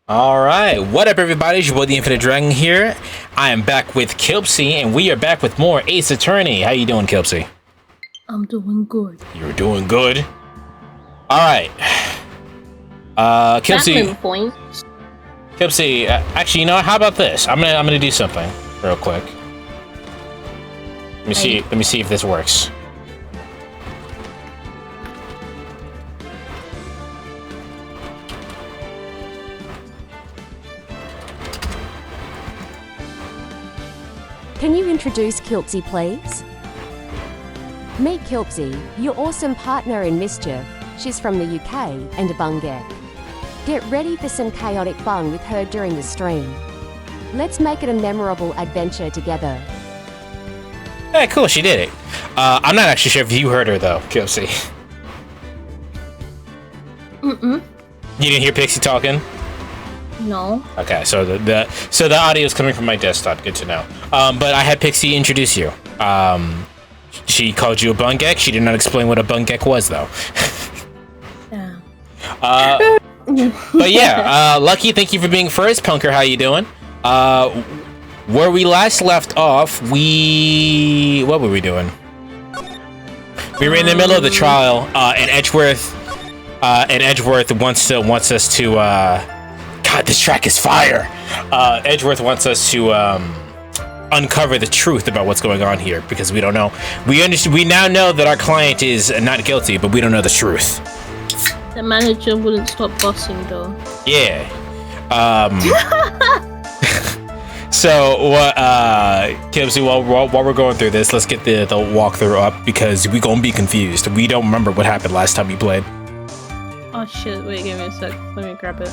All right, what up, everybody? It's your boy, the Infinite Dragon here. I am back with Kilpsy, and we are back with more Ace Attorney. How you doing, Kilpsy? I'm doing good. You're doing good. All right, Kilpsy. Kilpsy, actually, you know what? How about this? I'm gonna do something real quick. Let me see. Let me see if this works. Can you introduce Kilpsy, please? Meet Kilpsy, your awesome partner in mischief. She's from the UK and a bungek. Get ready for some chaotic fun with her during the stream. Let's make it a memorable adventure together. Hey, cool, she did it. I'm not actually sure if you heard her, though, Kilpsy. You didn't hear Pixie talking? No. Okay, so the audio is coming from my desktop. Good to know. But I had Pixie introduce you. She called you a bungek. She did not explain what a bungek was, though. Yeah. But yeah, Lucky, thank you for being first. Punker, how you doing? Where we last left off, what were we doing? We were in the middle of the trial, and Edgeworth wants us to. God, this track is fire. Edgeworth wants us to uncover the truth about what's going on here because we don't know. We now know that our client is not guilty, but we don't know the truth. The manager wouldn't stop bossing, though. Yeah. So what? Kilpsy, while we're going through this, let's get the walkthrough up because we gonna be confused. We don't remember what happened last time we played. Oh shit! Wait, give me a sec. Let me grab it.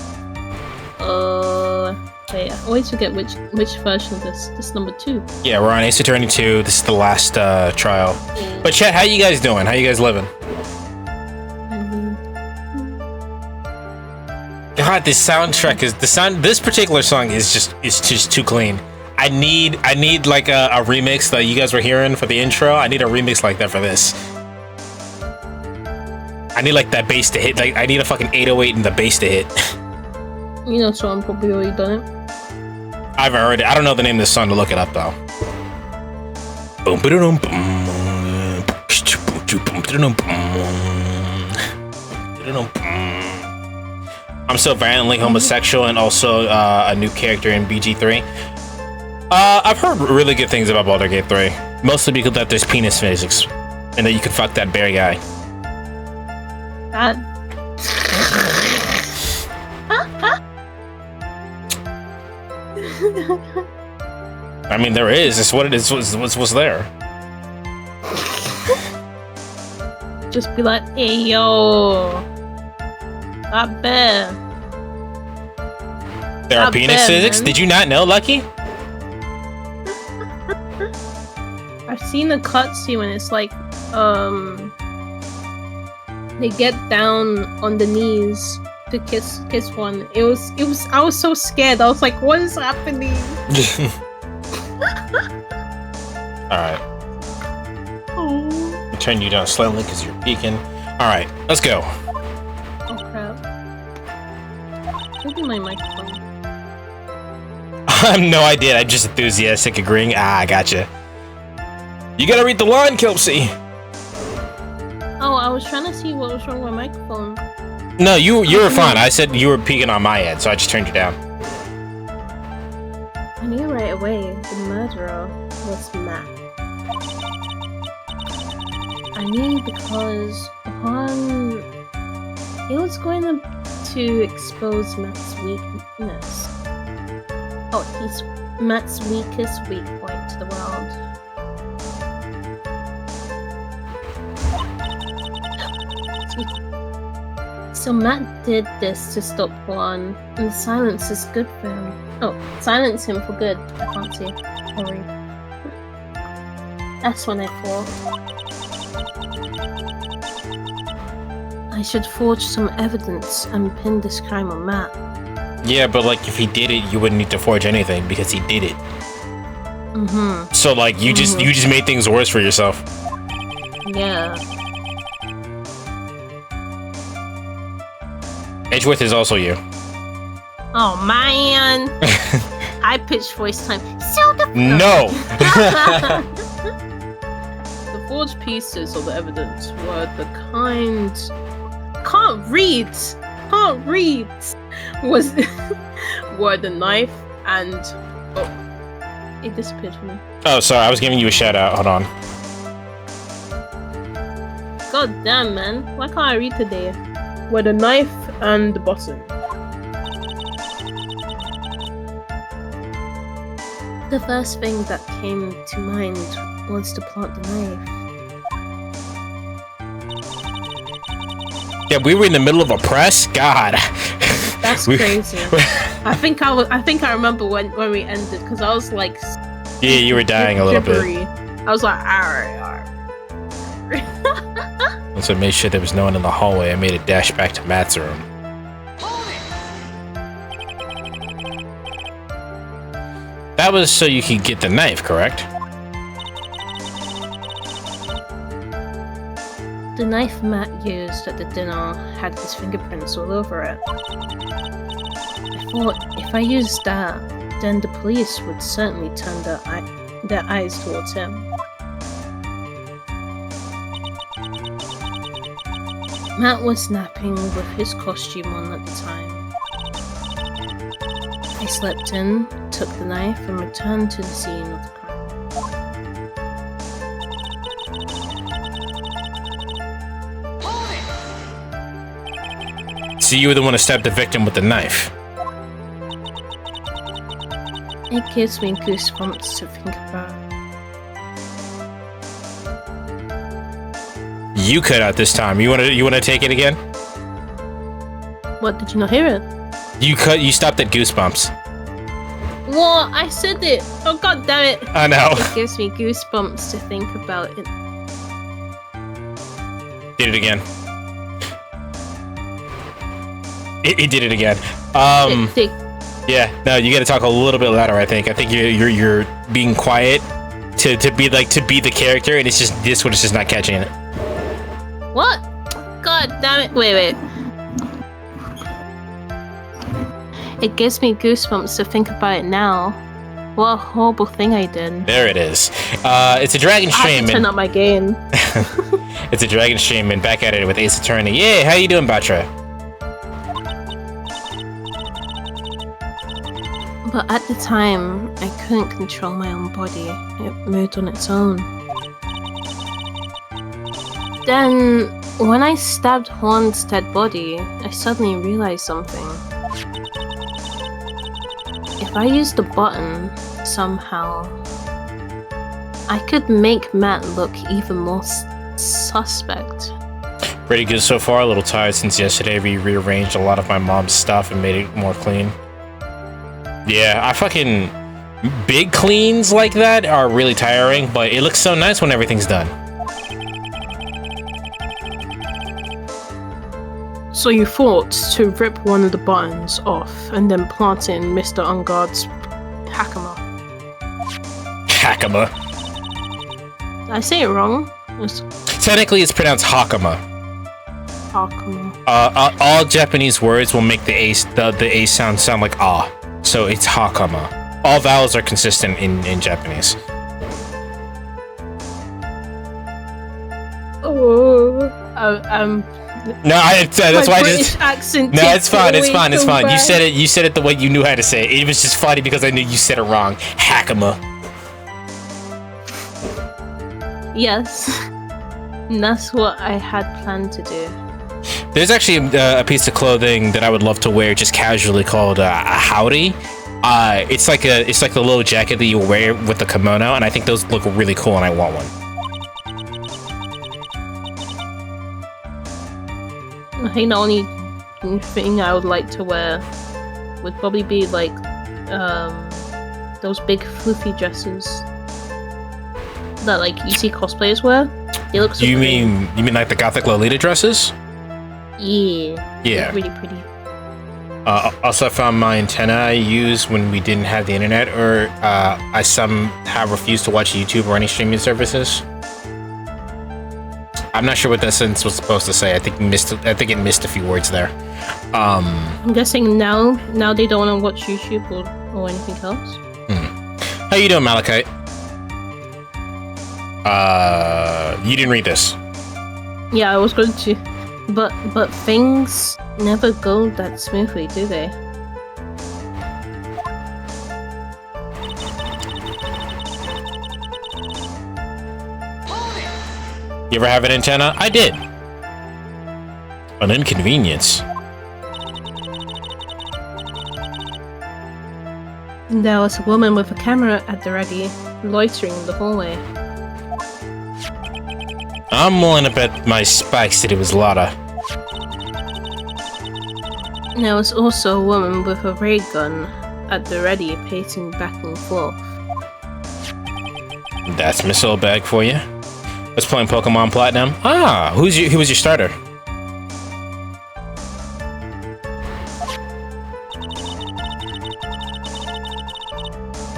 Wait, I always forget which version of this. This is number 2. Yeah, we're on Ace Attorney 2. This is the last trial. But chat, how you guys doing? How you guys living? God, this soundtrack is this particular song is just too clean. I need like a remix that you guys were hearing for the intro. I need a remix like that for this. I need like that bass to hit. Like I need a fucking 808 and the bass to hit. You know, so I'm probably already done it. I haven't heard it. I don't know the name of this song to look it up though. Boom, boom, I'm so violently homosexual and also a new character in BG3. I've heard really good things about Baldur's Gate 3, mostly because that there's penis physics and that you can fuck that bear guy. I mean, there is. It's what it is. What's there? Just be like, hey yo, that bear. There are penis physics. Did you not know, Lucky? I've seen the cutscene when it's like, they get down on the knees to kiss one. It was. I was so scared. I was like, what is happening? All right. Oh. I'll turn you down slightly because you're peeking. All right, let's go. Oh crap! Maybe my microphone. I have no idea. I'm just enthusiastic agreeing. I gotcha. You gotta read the line, Kilpsy. Oh, I was trying to see what was wrong with my microphone. No, you were fine. I said you were peeking on my end, so I just turned you down. I knew right away the murderer was Matt. I knew because upon he was going to expose Matt's weakness. Oh, he's Matt's weakest weak point to the world. So Matt did this to stop Juan, and silence is good for him. Oh, silence him for good. I can't see. Sorry. That's when I thought I should forge some evidence and pin this crime on Matt. Yeah, but like if he did it, you wouldn't need to forge anything because he did it. So like you just made things worse for yourself. Yeah. Edgeworth is also you. Oh man! High pitched voice time. So the No. The forged pieces of the evidence were the kind. Can't read. Was were the knife and it disappeared from me. Oh, sorry. I was giving you a shout out. Hold on. God damn, man! Why can't I read today? Were the knife and the button. The first thing that came to mind was to plant the knife. Yeah, we were in the middle of a press. God. That's crazy. I think I remember when we ended because I was like. Yeah, you were dying a little jibbery. bit. I was like, alright. So I made sure there was no one in the hallway. I made a dash back to Matt's room. That was so you could get the knife, correct? The knife Matt used at the dinner had his fingerprints all over it. I thought if I used that, then the police would certainly turn their eyes towards him. Matt was napping with his costume on at the time. I slept in, took the knife, and returned to the scene of the crime. So you were the one who stabbed the victim with the knife. It gives me goosebumps to think about. You cut out this time. You wanna take it again? What, did you not hear it? You stopped at goosebumps. What? I said it! Oh god damn it! I know. It gives me goosebumps to think about it. Did it again. It did it again. Yeah, no, you gotta talk a little bit louder, I think. I think you're being quiet to be the character, and it's just this one is just not catching it. What? God damn it. Wait. It gives me goosebumps to think about it now. What a horrible thing I did. There it is. It's a Dragon I have Stream. to turn up my gain. It's a Dragon Stream, and back at it with Ace Attorney. Yeah, how you doing, Batra? But at the time, I couldn't control my own body. It moved on its own. Then, when I stabbed Juan's dead body, I suddenly realized something. If I used the button, somehow, I could make Matt look even more suspect. Pretty good so far. A little tired since yesterday. We rearranged a lot of my mom's stuff and made it more clean. Yeah, I fucking... Big cleans like that are really tiring, but it looks so nice when everything's done. So you thought to rip one of the buttons off and then plant it in Mr. Unguard's Hakama. Hakama. Did I say it wrong? Technically, it's pronounced Hakama. Hakama. All Japanese words will make the A sound like ah. So it's Hakama. All vowels are consistent in Japanese. Oh, No, that's why I just. Accent No, it's fine. It's fine. It's fine. Back. You said it the way you knew how to say it. It was just funny because I knew you said it wrong. Hakama. Yes, and that's what I had planned to do. There's actually a piece of clothing that I would love to wear just casually called a howdy. It's like the little jacket that you wear with the kimono, and I think those look really cool, and I want one. I think the only thing I would like to wear would probably be like those big floofy dresses that like you see cosplayers wear. They look so You pretty. mean like the gothic Lolita dresses? Yeah. Yeah. Really pretty. Also, I found my antenna I used when we didn't have the internet, or I somehow refused to watch YouTube or any streaming services. I'm not sure what that sentence was supposed to say. I think it missed a few words there. I'm guessing now they don't want to watch YouTube or anything else. How you doing, Malachite? You didn't read this. Yeah, I was going to, but things never go that smoothly, do they? You ever have an antenna? I did. An inconvenience. There was a woman with a camera at the ready, loitering in the hallway. I'm willing to bet my spikes that it was Lotta. There was also a woman with a ray gun at the ready, pacing back and forth. That's Missile Bag for you. Let's play Pokemon Platinum. Ah, who was your starter?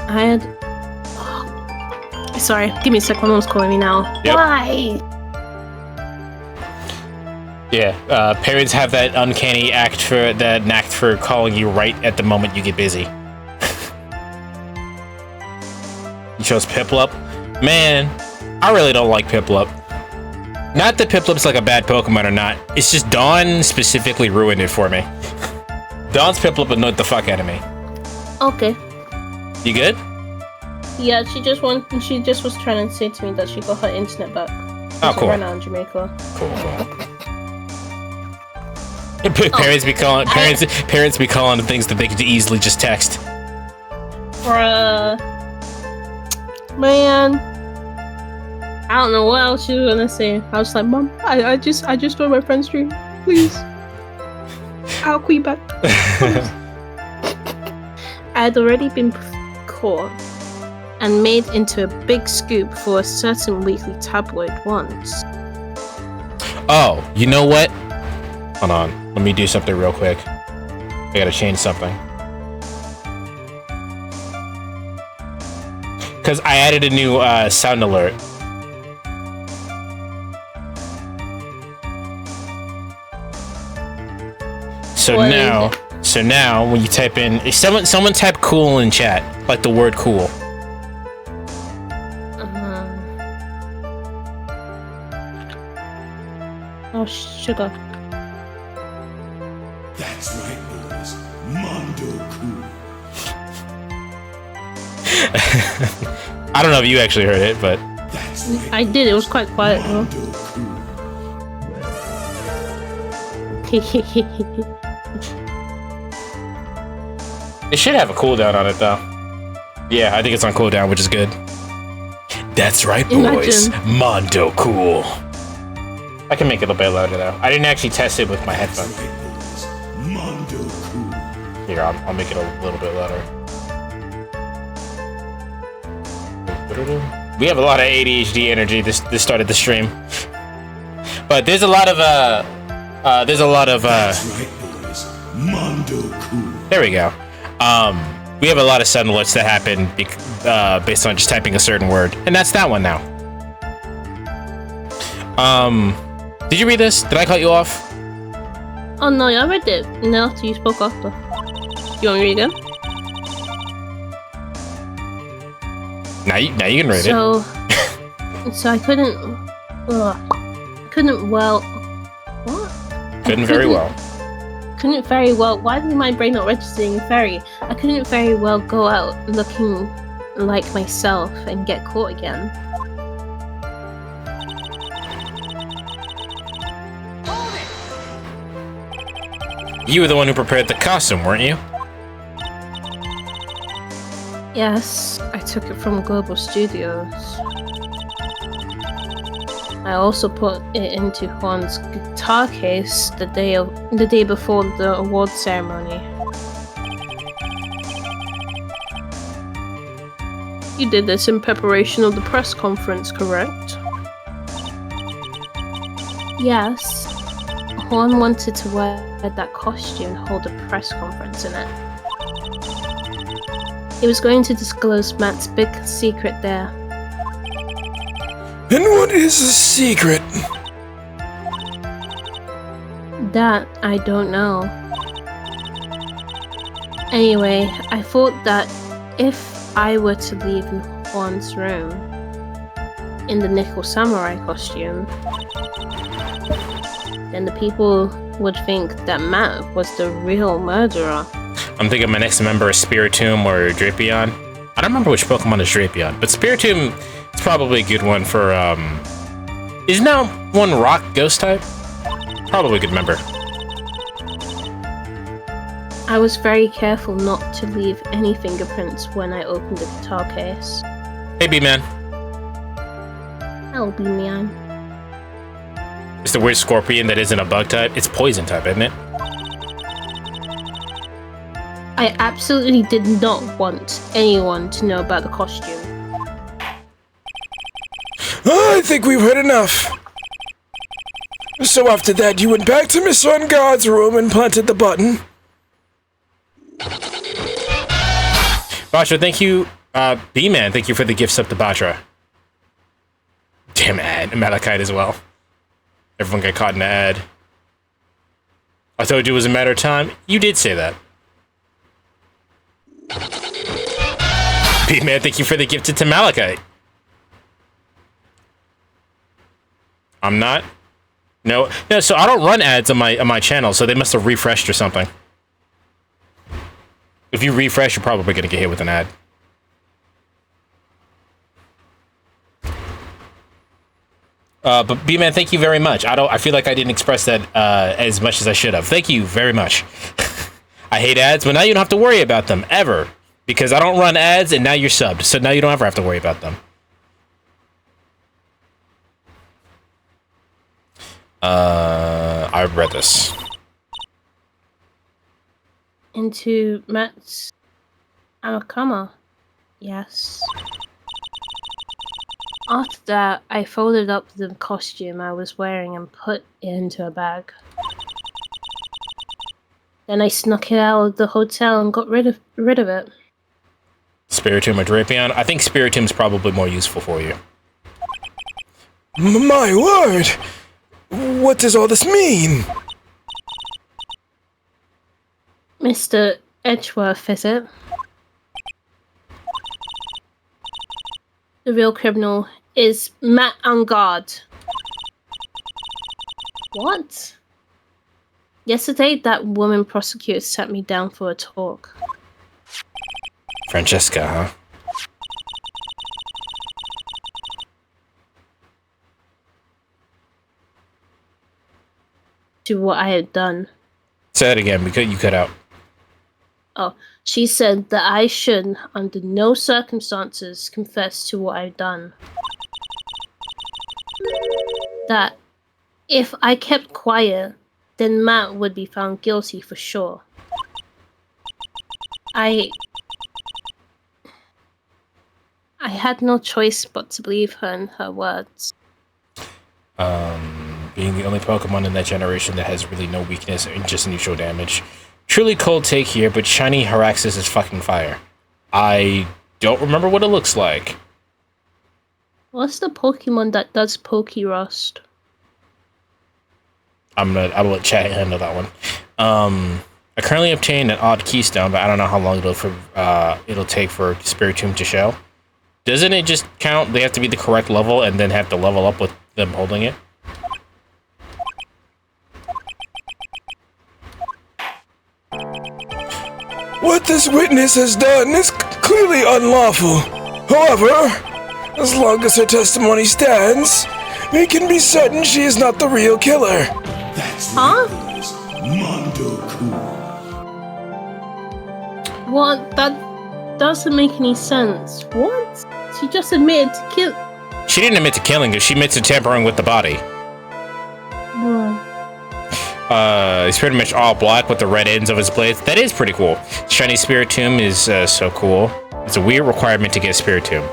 I had... Sorry, give me a sec, my mom's calling me now. Yep. Why? Yeah, parents have that uncanny knack for calling you right at the moment you get busy. You chose Piplup? Man, I really don't like Piplup. Not that Piplup's like a bad Pokemon or not. It's just Dawn specifically ruined it for me. Dawn's Piplup annoyed the fuck out of me. Okay. You good? Yeah, she just was trying to say to me that she got her internet back. Oh, cool. Right now in Jamaica. Cool. Parents be calling the things that they could easily just text. Bruh. Man. I don't know what else she was gonna say. I was like, Mom, I just joined my friend's stream. Please. I'll call you back. I had already been caught and made into a big scoop for a certain weekly tabloid once. Oh, you know what? Hold on. Let me do something real quick. I gotta change something. Because I added a new sound alert. So now, when you type in, if someone type cool in chat, like the word cool. Oh, sugar. That's right, boys. Mondo cool. I don't know if you actually heard it, but That's right. I did. It was quite quiet though. Mondo cool. it should have a cooldown on it though. Yeah, I think it's on cooldown, which is good. That's right, boys. Imagine. Mondo cool. I can make it a bit louder though. I didn't actually test it with my That's headphones. right, boys. Mondo cool. Here, I'll make it a little bit louder. We have a lot of ADHD energy this started the stream, but there's a lot of That's right, boys. Mondo cool. there we go. We have a lot of sudden alerts that happen based on just typing a certain word, and that's that one now. Did you read this? Did I cut you off? Oh no, I read it. No, after you spoke after. You want me to read it? Now you can read it. So I couldn't. Couldn't well. What? Couldn't very well. Couldn't very well. Why is my brain not registering very? I couldn't very well go out looking like myself and get caught again. You were the one who prepared the costume, weren't you? Yes, I took it from Global Studios. I also put it into Juan's guitar case the day before the award ceremony. You did this in preparation of the press conference, correct? Yes. Juan wanted to wear that costume and hold a press conference in it. He was going to disclose Matt's big secret there. And what is the secret? That I don't know. Anyway, I thought that if I were to leave Juan's room in the Nickel Samurai costume, then the people would think that Matt was the real murderer. I'm thinking my next member is Spiritomb or Drapion. I don't remember which Pokemon is Drapion, but Spiritomb is probably a good one for, is now one rock ghost type? Probably a good member. I was very careful not to leave any fingerprints when I opened the guitar case. Hey, B-Man. Hello, B-Man. It's the weird scorpion that isn't a bug type. It's poison type, isn't it? I absolutely did not want anyone to know about the costume. I think we've heard enough. So after that, you went back to Miss Sun God's room and planted the button. Batra, thank you. B-Man, thank you for the gifts up to Batra. Damn ad. Malachite as well. Everyone got caught in the ad. I told you it was a matter of time. You did say that. B-Man, thank you for the gift to Malachite. I'm not. No, so I don't run ads on my channel, so they must have refreshed or something. If you refresh, you're probably gonna get hit with an ad. But B-Man, thank you very much. I feel like I didn't express that as much as I should have. Thank you very much. I hate ads, but now you don't have to worry about them ever because I don't run ads, and now you're subbed, so now you don't ever have to worry about them. I read this. Into Matt's Amakama. Yes. After that, I folded up the costume I was wearing and put it into a bag. Then I snuck it out of the hotel and got rid of it. Spiritomb or Drapion? I think Spiritomb's probably more useful for you. My word! What does all this mean? Mr. Edgeworth, is it? The real criminal is Matt Angard. What? Yesterday, that woman prosecutor sat me down for a talk. Franziska, huh? To what I had done. Say that again, because you cut out. Oh, she said that I should, under no circumstances, confess to what I've done. That if I kept quiet, then Matt would be found guilty for sure. I had no choice but to believe her and her words. Being the only Pokemon in that generation that has really no weakness and just neutral damage. Truly cold take here, but Shiny Haraxis is fucking fire. I don't remember what it looks like. What's the Pokemon that does Pokerust? I will let chat handle that one. I currently obtained an odd keystone, but I don't know how long it'll take for Spiritomb to show. Doesn't it just count? They have to be the correct level and then have to level up with them holding it? What this witness has done is clearly unlawful. However, as long as her testimony stands, we can be certain she is not the real killer. That's Huh? right, boys. Mondo-kun. What? That doesn't make any sense. What? She just admitted to kill. She didn't admit to killing her, she admits to tampering with the body. What? He's pretty much all black with the red ends of his blades. That is pretty cool. Shiny Spiritomb is so cool. It's a weird requirement to get Spiritomb.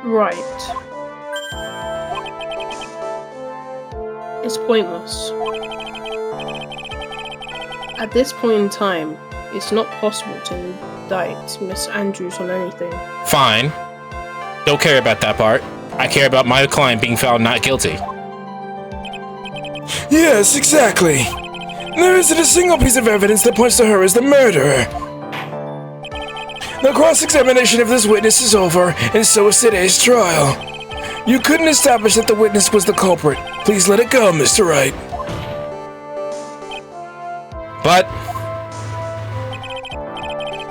Right. It's pointless. At this point in time, it's not possible to indict Miss Andrews on anything. Fine. Don't care about that part. I care about my client being found not guilty. Yes, exactly. There isn't a single piece of evidence that points to her as the murderer. The cross-examination of this witness is over, and so is today's trial. You couldn't establish that the witness was the culprit. Please let it go, Mr. Wright. But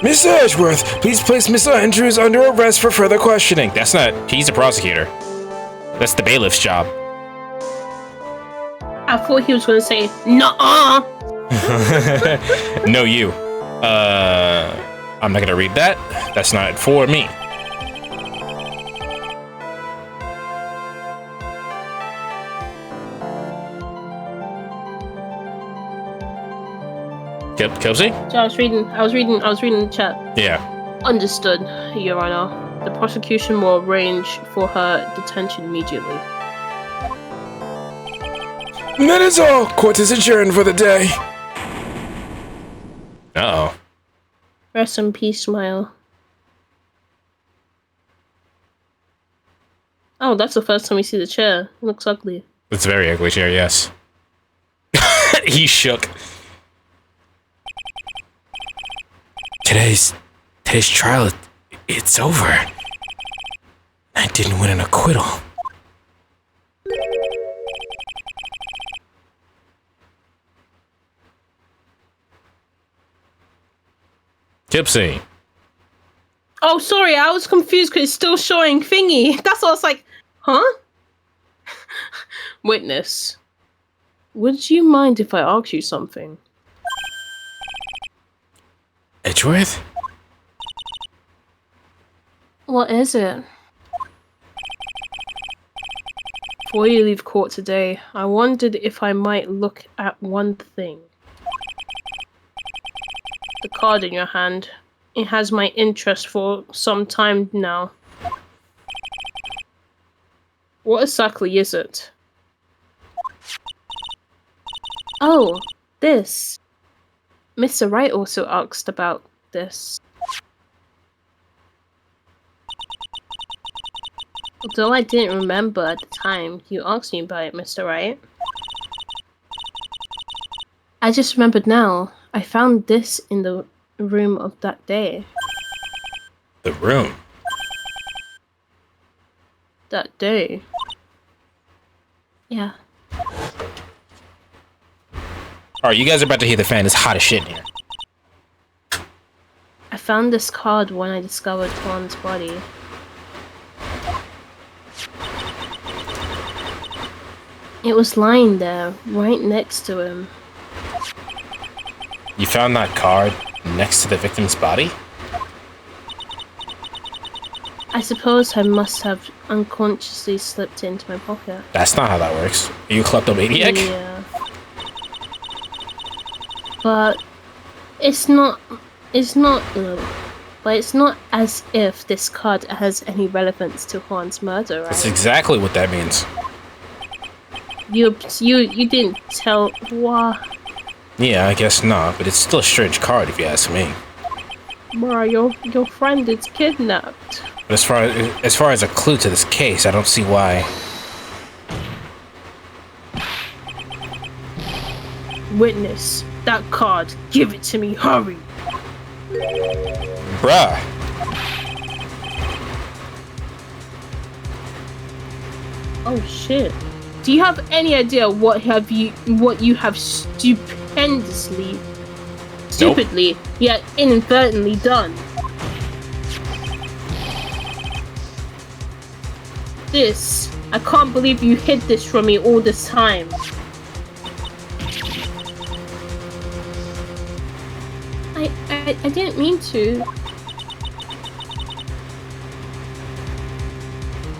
Mr. Edgeworth, please place Mr. Andrews under arrest for further questioning. that's not... He's a prosecutor. That's the bailiff's job. I thought he was gonna say, nuh-uh! No, you. I'm not gonna read that. That's not for me. Kelsey? So I was reading the chat. Yeah. Understood, Your Honor. The prosecution will arrange for her detention immediately. That is all. Court is adjourned for the day. Uh-oh. Rest in peace, Smile. Oh, that's the first time we see the chair. It looks ugly. It's a very ugly chair, yes. He shook. Today's trial, it's over. I didn't win an acquittal. Gypsy. Oh, sorry, I was confused because it's still showing thingy. That's why I was like, huh? Witness. Would you mind if I ask you something? Edgeworth? What is it? Before you leave court today, I wondered if I might look at one thing. The card in your hand. It has my interest for some time now. What exactly is it? Oh, this. Mr. Wright also asked about this. Although I didn't remember at the time, you asked me about it, Mr. Wright. I just remembered now. I found this in the room of that day. The room? That day. Yeah. Alright, you guys are about to hear the fan. It's hot as shit in here. I found this card when I discovered Juan's body. It was lying there, right next to him. You found that card next to the victim's body? I suppose I must have unconsciously slipped into my pocket. That's not how that works. Are you a kleptomaniac? Yeah. But it's not as if this card has any relevance to Juan's murder, right? That's exactly what that means. You didn't tell what? Yeah, I guess not, but it's still a strange card if you ask me. Mario, your friend is kidnapped. But as far as a clue to this case, I don't see why. Witness, that card. Give it to me, hurry. Bruh. Oh shit. Do you have any idea what you have stupidly, yet inadvertently done? This, I can't believe you hid this from me all this time. I didn't mean to.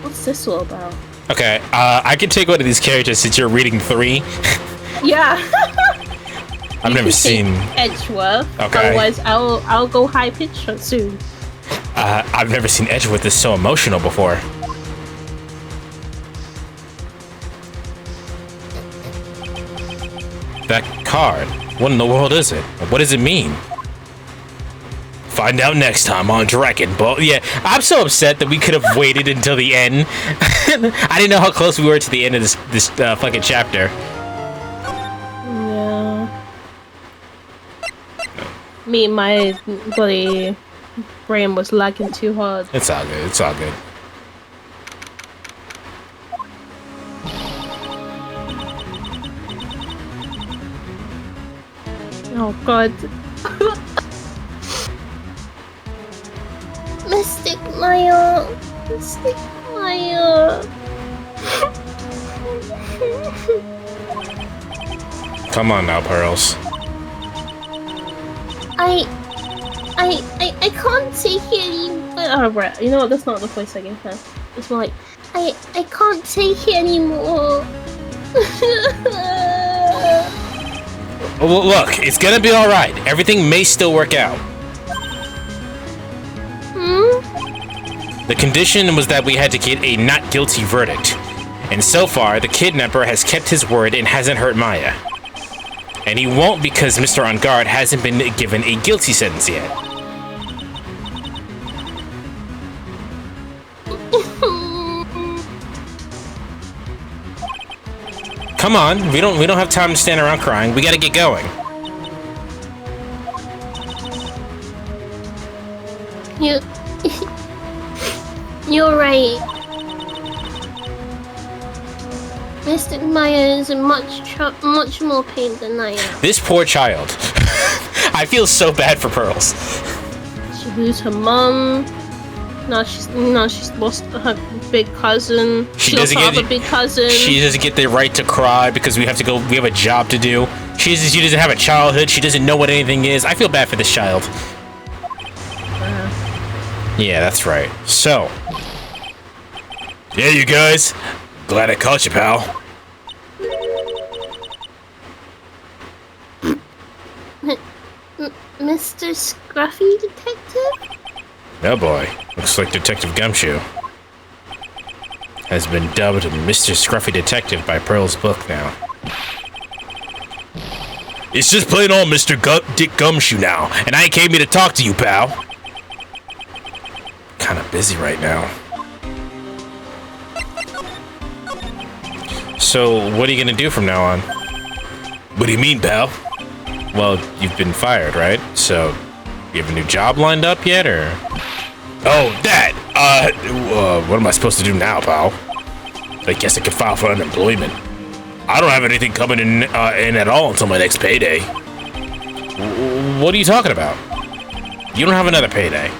What's this all about? Okay, I can take one of these characters since you're reading 3. Yeah. I've never seen Edgeworth. Okay. Otherwise, I'll go high pitch soon. I've never seen Edgeworth this so emotional before. That card. What in the world is it? What does it mean? Find out next time on Dragon Ball. Yeah, I'm so upset that we could have waited until the end. I didn't know how close we were to the end of this fucking chapter. Yeah. My bloody brain was lagging too hard. It's all good. It's all good. Oh god. Mystic Maya. Mystic Maya. Come on now, Pearls. I can't take it anymore. Oh, right. You know what? That's not the voice I gave her. It's more like, I can't take it anymore. Well, look, it's gonna be all right. Everything may still work out. The condition was that we had to get a not guilty verdict. And so far, the kidnapper has kept his word and hasn't hurt Maya. And he won't because Mr. On Guard hasn't been given a guilty sentence yet. Come on, we don't have time to stand around crying. We gotta get going. You're right. Mystic Maya is in much more pain than I am. This poor child. I feel so bad for Pearls. She lose her mom. Now she's lost her big cousin. She lost her other big cousin. She doesn't get the right to cry because we have a job to do. She doesn't have a childhood. She doesn't know what anything is. I feel bad for this child. Yeah, that's right. So. Yeah, you guys. Glad I caught you, pal. Mr. Scruffy Detective? Oh boy. Looks like Detective Gumshoe has been dubbed Mr. Scruffy Detective by Pearl's book now. It's just plain old Mr. Dick Gumshoe now, and I came here to talk to you, pal. Kinda busy right now. So, what are you gonna do from now on? What do you mean, pal? Well, you've been fired, right? So, you have a new job lined up yet, or? Oh, that! What am I supposed to do now, pal? I guess I could file for unemployment. I don't have anything coming in at all until my next payday. What are you talking about? You don't have another payday.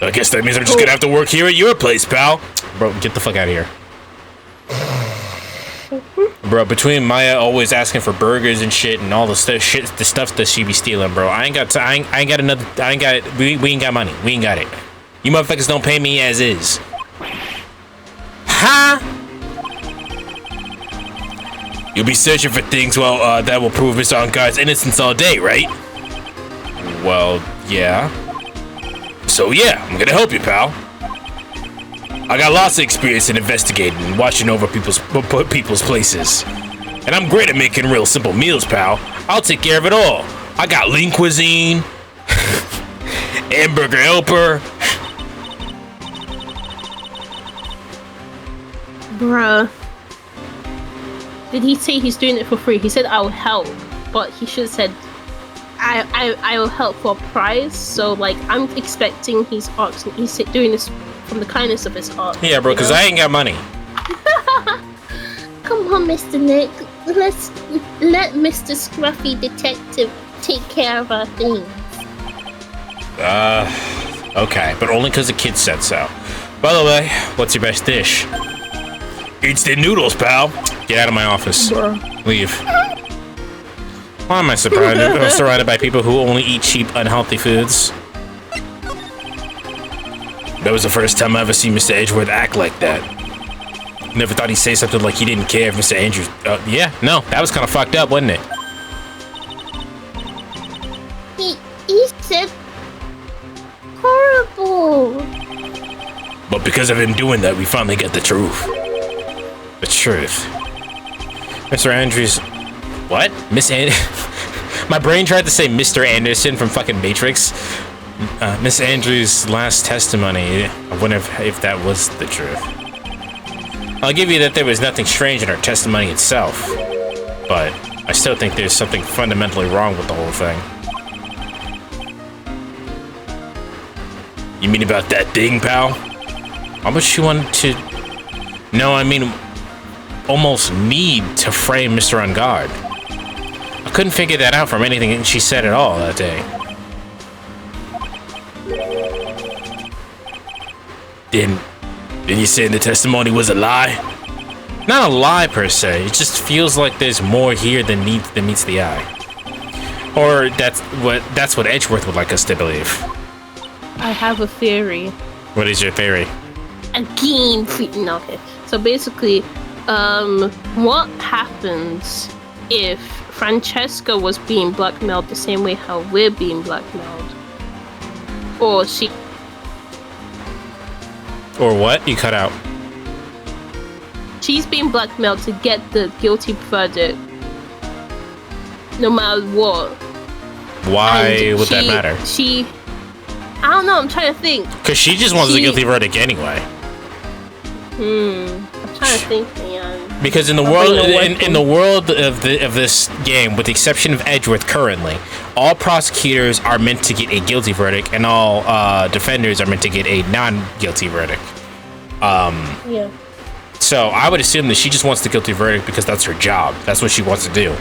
I guess that means I'm just gonna have to work here at your place, pal. Bro, get the fuck out of here. Bro, between Maya always asking for burgers and shit and all the stuff that she be stealing, bro, we ain't got money. We ain't got it. You motherfuckers don't pay me as is. Huh? You'll be searching for things, well, that will prove Mr. On Guard's innocence all day, right? Well, yeah. So yeah, I'm gonna help you, pal. I got lots of experience in investigating and watching over people's places. And I'm great at making real simple meals, pal. I'll take care of it all. I got lean cuisine, hamburger helper. Bruh. Did he say he's doing it for free? He said I'll help, but he should have said I will help for a prize. So like I'm expecting he's doing this from the kindness of his heart. Yeah, bro, because I ain't got money. Come on, Mr. Nick. Let's let Mr. Scruffy Detective take care of our things. Okay, but only because the kid said so. By the way, what's your best dish? Instant noodles, pal. Get out of my office. Bruh. Leave. Why am I surrounded by people who only eat cheap, unhealthy foods? That was the first time I ever seen Mr. Edgeworth act like that. Never thought he'd say something like he didn't care if Mr. Andrews... yeah, no, that was kind of fucked up, wasn't it? He said... horrible. But because of him doing that, we finally got the truth. The truth. Mr. Andrews... What? Miss Anderson? My brain tried to say Mr. Anderson from fucking Matrix. Miss Andrews' last testimony, I wonder if that was the truth. I'll give you that there was nothing strange in her testimony itself, but I still think there's something fundamentally wrong with the whole thing. You mean about that thing, pal? How much she wanted to... No, I mean, almost need to frame Mr. On Guard. I couldn't figure that out from anything she said at all that day. Didn't you say the testimony was a lie? Not a lie per se. It just feels like there's more here than meets the eye. Or that's what Edgeworth would like us to believe. I have a theory. What is your theory? Again, no, okay. So basically, what happens if Francesca was being blackmailed the same way how we're being blackmailed? Or she... Or what? You cut out. She's being blackmailed to get the guilty verdict, no matter what. Why would that matter? I don't know, I'm trying to think. Because she just wants the guilty verdict anyway. I'm trying to think, man. Because in the world, in the world of this game, with the exception of Edgeworth currently, all prosecutors are meant to get a guilty verdict, and all defenders are meant to get a non-guilty verdict. Yeah. So I would assume that she just wants the guilty verdict because that's her job. That's what she wants to do.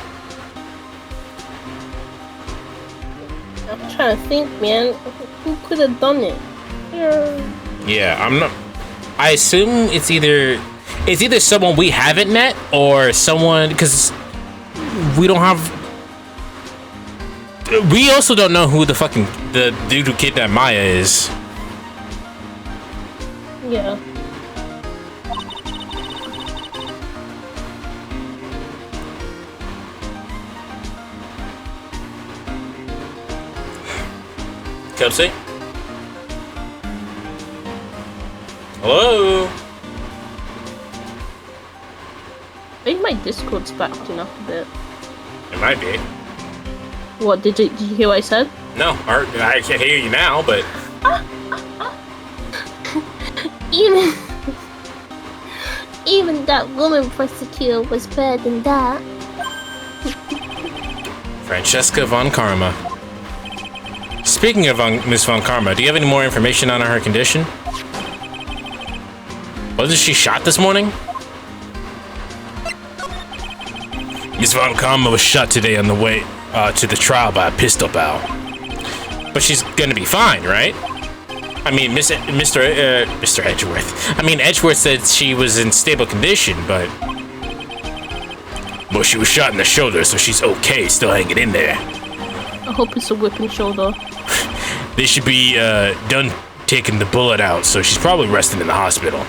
I'm trying to think, man. Who could have done it? Yeah, I'm not. I assume it's either someone we haven't met or someone, because we don't have. We also don't know who the dude who kidnapped Maya is. Yeah. Kelsey? Hello? I think my Discord's backing up a bit. It might be. What, did you hear what I said? No, I can't hear you now, but... Even that woman prosecutor was better than that. Franziska von Karma. Speaking of Miss von Karma, do you have any more information on her condition? Wasn't she shot this morning? Miss von Karma was shot today on the way to the trial by a pistol bow. But she's gonna be fine, right? I mean, Mr. Edgeworth. I mean, Edgeworth said she was in stable condition, but... Well, she was shot in the shoulder, so she's okay, still hanging in there. I hope it's a whipping shoulder. They should be done taking the bullet out, so she's probably resting in the hospital.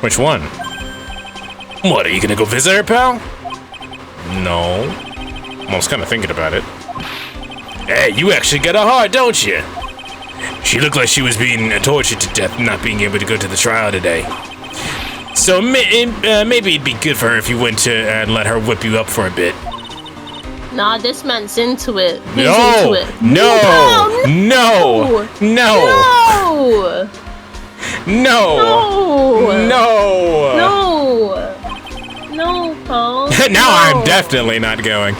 Which one? What, are you gonna go visit her, pal? No. I was kind of thinking about it. Hey, you actually got a heart, don't you? She looked like she was being tortured to death, not being able to go to the trial today. So maybe it'd be good for her if you went to and let her whip you up for a bit. Nah, this man's into it. He's No! into it. No! No! No! No! No! No! No! No, Paul. Now I'm definitely not going.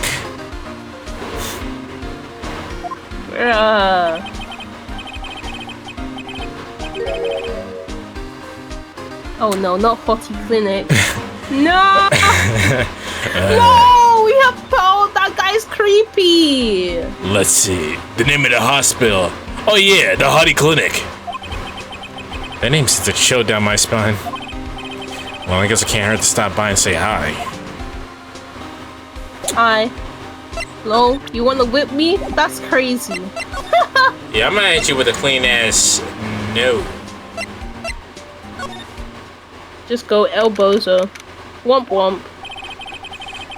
Oh no, not Hottie Clinic. No! No! We have Paul! That guy's creepy! Let's see. The name of the hospital. Oh yeah, the Hottie Clinic. That name sends a chill down my spine. Well, I guess I can't hurt to stop by and say hi. Hi. Hello? You wanna whip me? That's crazy. Yeah, I'm gonna hit you with a clean ass no. Just go elbows or womp womp.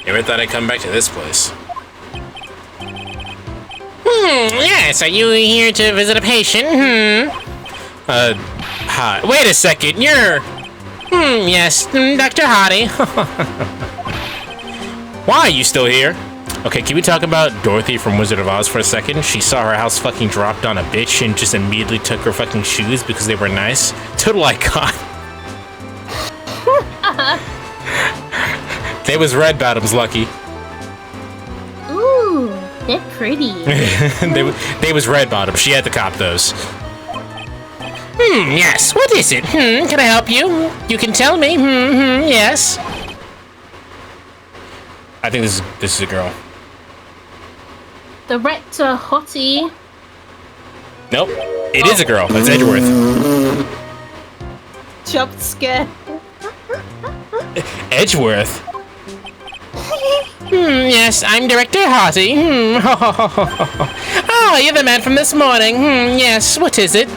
You ever thought I'd come back to this place? Yes, are you here to visit a patient? Hi. Wait a second, you're... yes, Dr. Hottie. Why are you still here? Okay, can we talk about Dorothy from Wizard of Oz for a second? She saw her house fucking dropped on a bitch and just immediately took her fucking shoes because they were nice. Total icon. They was red bottoms, lucky. Ooh, they're pretty. they was red bottoms. She had to cop those. Yes. What is it? Can I help you? You can tell me. Yes. I think this is a girl. Director Hottie. Nope. It is a girl. That's Edgeworth. Jump scare. Edgeworth? Yes, I'm Director Hottie. Oh, you're the man from this morning. Yes, what is it?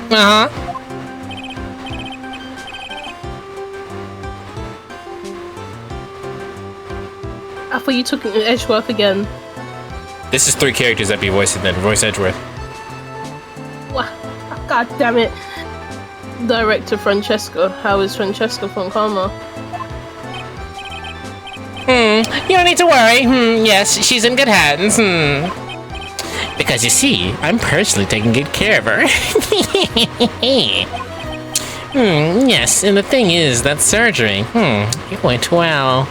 I thought you took Edgeworth again. This is 3 characters that be voiced and then voice Edgeworth. Wow. God damn it. Director Francesca. How is Franziska von Karma? You don't need to worry. Yes, she's in good hands. Because you see, I'm personally taking good care of her. Yes, and the thing is, that surgery, it went well.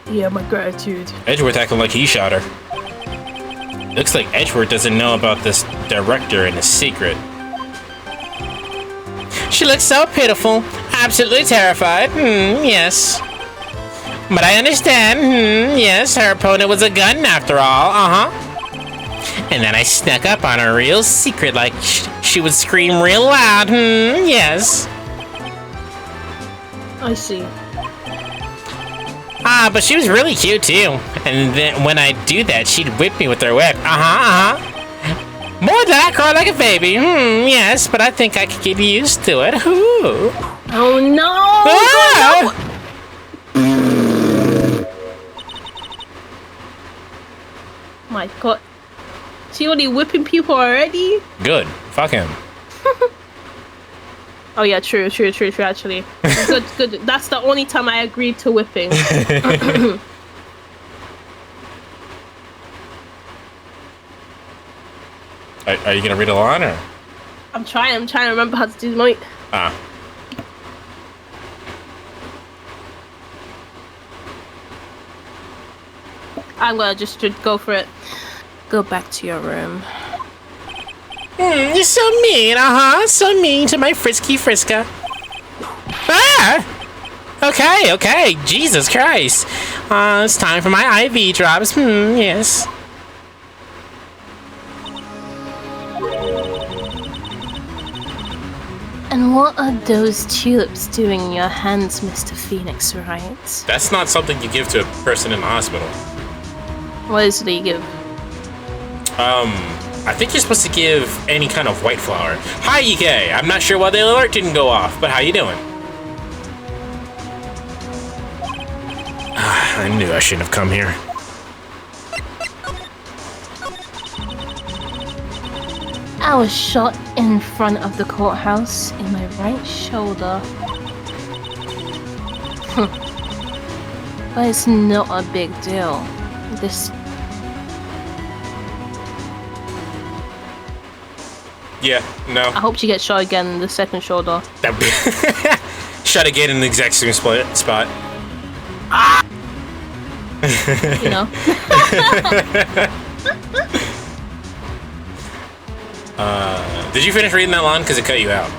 Yeah, my gratitude. Edgeworth acting like he shot her. Looks like Edgeworth doesn't know about this director and his secret. She looks so pitiful, absolutely terrified. Yes. But I understand. Yes, her opponent was a gun after all. And then I snuck up on her real secret, like she would scream real loud. Yes. I see. But she was really cute too. And then when I do that, she'd whip me with her whip. More than I cry like a baby. Yes, but I think I could get used to it. Ooh. Oh no! Ah! My god. She already whipping people already? Good. Fuck him. Oh yeah, true, actually. Good. That's the only time I agreed to whipping. Are you gonna read a line or? I'm trying to remember how to do the mic. I'm gonna just go for it. Go back to your room. You're so mean, so mean to my frisky Friska. Okay, Jesus Christ. It's time for my IV drops. Yes. And what are those tulips doing in your hands, Mr. Phoenix Wright? That's not something you give to a person in the hospital. What is it you give? I think you're supposed to give any kind of white flower. Hi, EK. I'm not sure why the alert didn't go off, but how you doing? I knew I shouldn't have come here. I was shot in front of the courthouse in my right shoulder. But it's not a big deal. This... Yeah, no. I hope she gets shot again in the second shoulder. Shot again in the exact same spot. You know? Did you finish reading that line? Because it cut you out.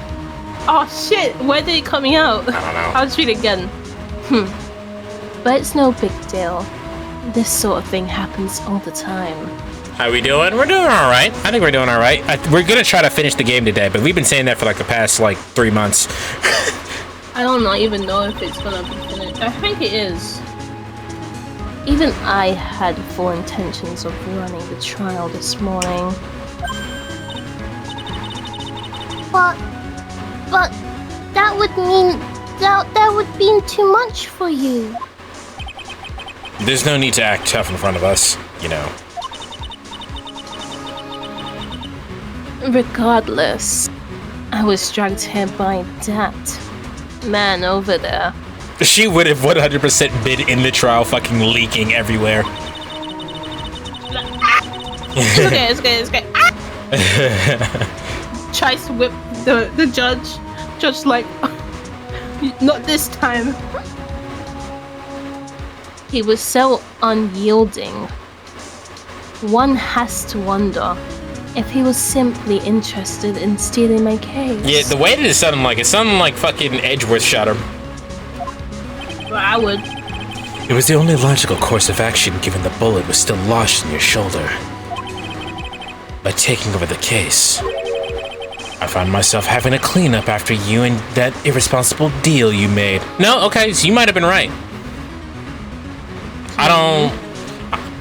Oh shit! Where did it cut me out? I don't know. I'll just read it again. But it's no big deal. This sort of thing happens all the time. How we doing? We're doing all right. I think we're doing all right. We're gonna try to finish the game today, but we've been saying that for like the past 3 months. I don't even know if it's gonna be finished. I think it is. Even I had full intentions of running the trial this morning. But that would mean that would be too much for you. There's no need to act tough in front of us, you know. Regardless, I was dragged here by that man over there. She would have 100% been in the trial, fucking leaking everywhere. It's okay. Tries to whip the judge. Judge like, not this time. He was so unyielding. One has to wonder if he was simply interested in stealing my case. Yeah, the way that it sounded like fucking Edgeworth shot him. Well, I would. It was the only logical course of action given the bullet was still lodged in your shoulder. By taking over the case, I found myself having to clean up after you and that irresponsible deal you made. No, okay, so you might have been right.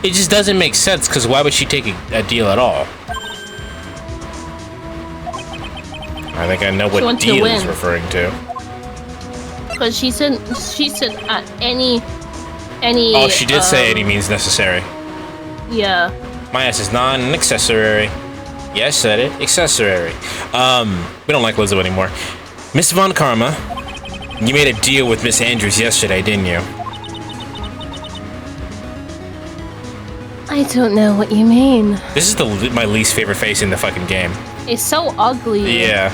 It just doesn't make sense, because why would she take a deal at all? I think I know what deal he's referring to. Because she said at any. Oh, she did say any means necessary. Yeah. My ass is not an accessory. Yeah, I said it. Accessory. We don't like Lizzo anymore. Miss Von Karma, you made a deal with Miss Andrews yesterday, didn't you? I don't know what you mean. This is my least favorite face in the fucking game. It's so ugly. Yeah.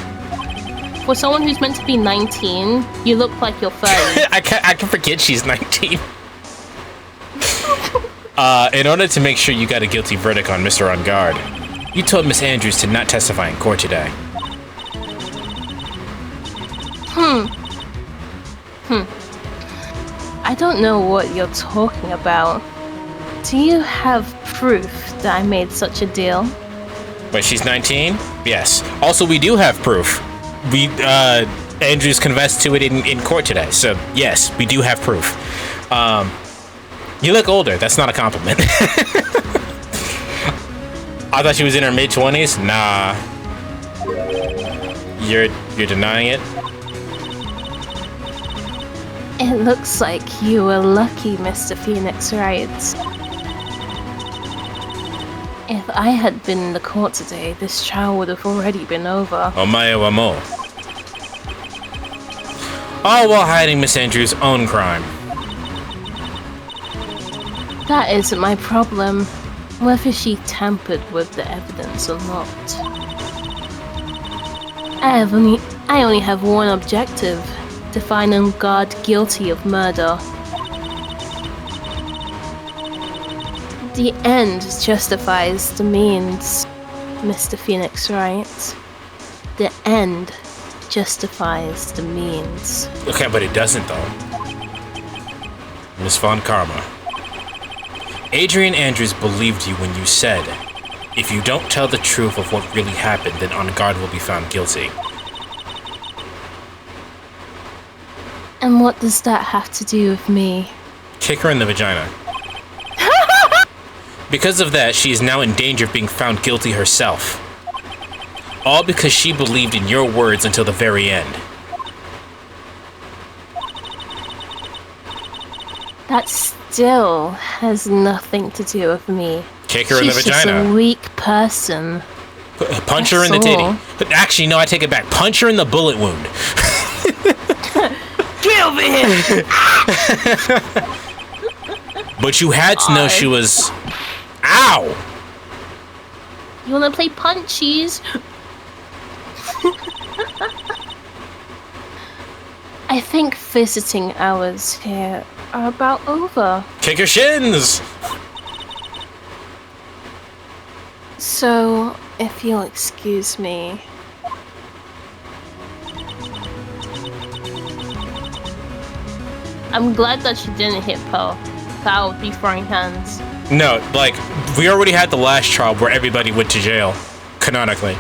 For someone who's meant to be 19, you look like you're 30. I can forget she's 19. In order to make sure you got a guilty verdict on Mr. On Guard, you told Miss Andrews to not testify in court today. I don't know what you're talking about. Do you have proof that I made such a deal? Wait, she's 19? Yes. Also, we do have proof. Andrews confessed to it in court today, so yes, we do have proof. You look older. That's not a compliment. I thought she was in her mid-20s. Nah. You're denying it? It looks like you were lucky, Mr. Phoenix Wright. If I had been in the court today, this trial would have already been over. Oh, Maya Wamo. All while hiding Miss Andrews' own crime. That isn't my problem, whether she tampered with the evidence or not. I only have one objective, to find On Guard guilty of murder. The end justifies the means, Mr. Phoenix Wright. The end justifies the means. Okay, but it doesn't, though. Miss Von Karma. Adrian Andrews believed you when you said, if you don't tell the truth of what really happened, then On Guard will be found guilty. And what does that have to do with me? Kick her in the vagina. Because of that, she is now in danger of being found guilty herself. All because she believed in your words until the very end. That still has nothing to do with me. Kick her in the vagina. She's just a weak person. Punch her in the titty. Actually, no, I take it back. Punch her in the bullet wound. Get over here! But you had to know she was... Ow! You wanna play punchies? I think visiting hours here are about over. Kick her shins! So, if you'll excuse me... I'm glad that she didn't hit Pearl. That would be throwing hands. No, like, we already had the last trial where everybody went to jail. Canonically.